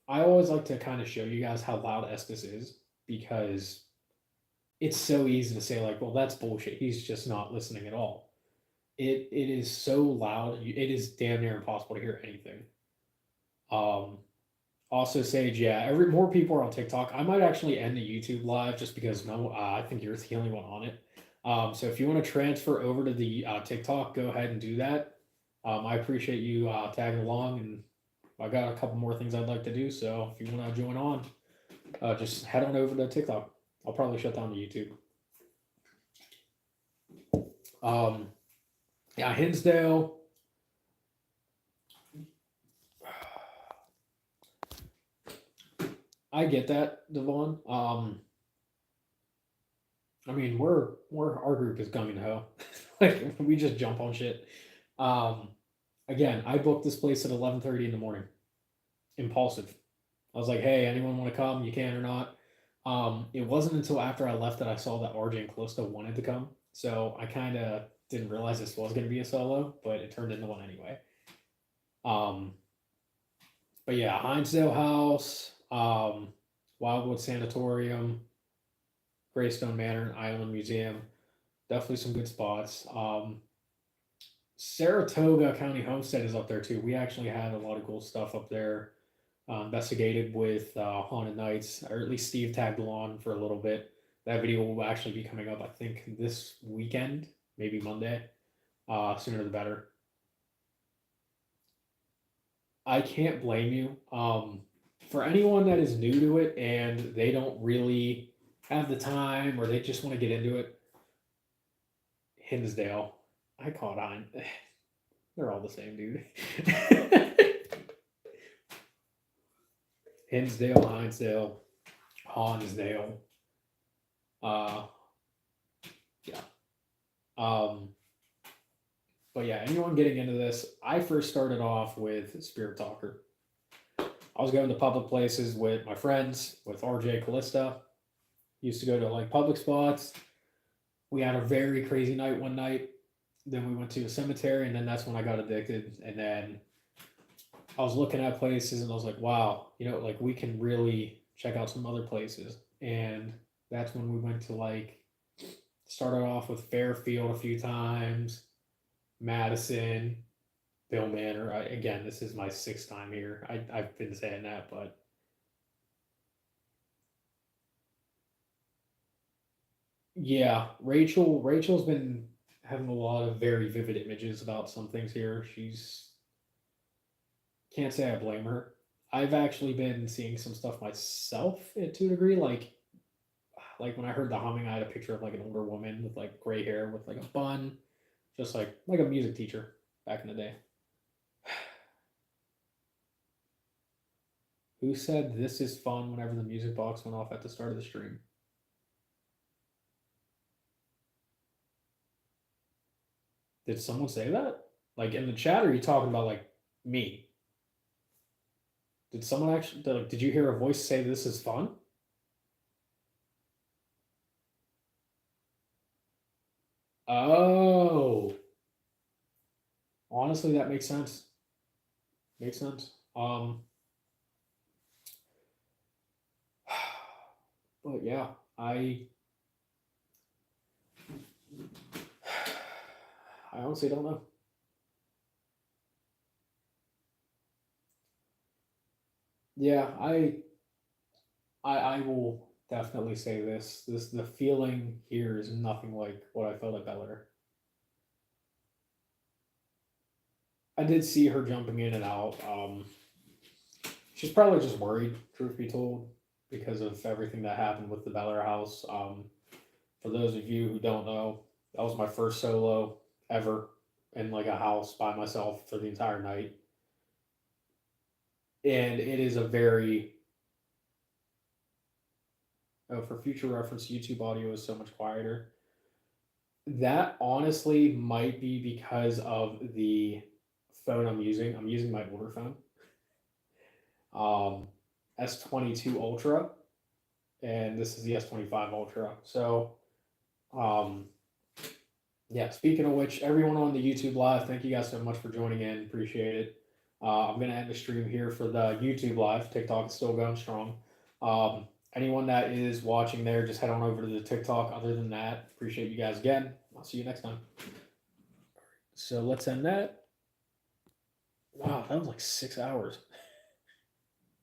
I always like to kind of show you guys how loud Estes is because it's so easy to say like, well, that's bullshit. He's just not listening at all. it is so loud. It is damn near impossible to hear anything. Um, Also, Sage, yeah, every more people are on TikTok. I might actually end the YouTube live just because no, I think you're the only one on it. So if you want to transfer over to the TikTok, go ahead and do that. I appreciate you tagging along, and I got a couple more things I'd like to do. So if you want to join on, just head on over to TikTok. I'll probably shut down the YouTube. Um, yeah, Hinsdale. I get that, Devon. I mean, we're our group is gung ho. Like we just jump on shit. Um, Again, I booked this place at 11:30 in the morning. Impulsive. I was like, hey, anyone want to come? You can or not. It wasn't until after I left that I saw that RJ and Callisto wanted to come. So I kind of didn't realize this was going to be a solo, but it turned into one anyway. Um, but yeah, Hinesdale House, Wildwood Sanatorium, Greystone Manor, Island Museum. Definitely some good spots. Saratoga County Homestead is up there too. We actually had a lot of cool stuff up there. Investigated with Haunted Nights, or at least Steve tagged along for a little bit. That video will actually be coming up, I think, this weekend, maybe Monday. Sooner the better. I can't blame you. For anyone that is new to it and they don't really have the time or they just want to get into it, Hinsdale. I call it on. They're all the same, dude. Hinsdale, Hinesdale, Hansdale. Uh, yeah. But yeah, anyone getting into this, I first started off with Spirit Talker. I was going to public places with my friends, with RJ Callista. Used to go to like public spots. We had a very crazy night one night. Then we went to a cemetery, and then that's when I got addicted. And then I was looking at places, and I was like, wow, like we can really check out some other places. And that's when we went to like started off with Fairfield a few times, Madison, Bill Manor. Again, this is my sixth time here. I've been saying that, but yeah, Rachel's been having a lot of very vivid images about some things here. She's can't say I blame her. I've actually been seeing some stuff myself to a degree, like when I heard the humming, I had a picture of like an older woman with like gray hair with like a bun, just like a music teacher back in the day. Who said this is fun whenever the music box went off at the start of the stream? Did someone say that? Like in the chat, or are you talking about like me? Did someone actually like? Did you hear a voice say this is fun? Oh, honestly, that makes sense. Makes sense. But yeah, I honestly don't know. Yeah, I will definitely say this. The feeling here is nothing like what I felt at Bel Air. I did see her jumping in and out. She's probably just worried, truth be told, because of everything that happened with the Bel Air house. For those of you who don't know, that was my first solo ever in like a house by myself for the entire night. And it is a very for future reference, YouTube audio is so much quieter. That honestly might be because of the phone I'm using. I'm using my older phone, S22 Ultra, and this is the S25 Ultra. So, um, yeah. Speaking of which, everyone on the YouTube live, thank you guys so much for joining in. Appreciate it. I'm gonna end the stream here for the YouTube live. TikTok is still going strong. Anyone that is watching there, just head on over to the TikTok. Other than that, appreciate you guys again. I'll see you next time. So let's end that. Wow, that was like 6 hours.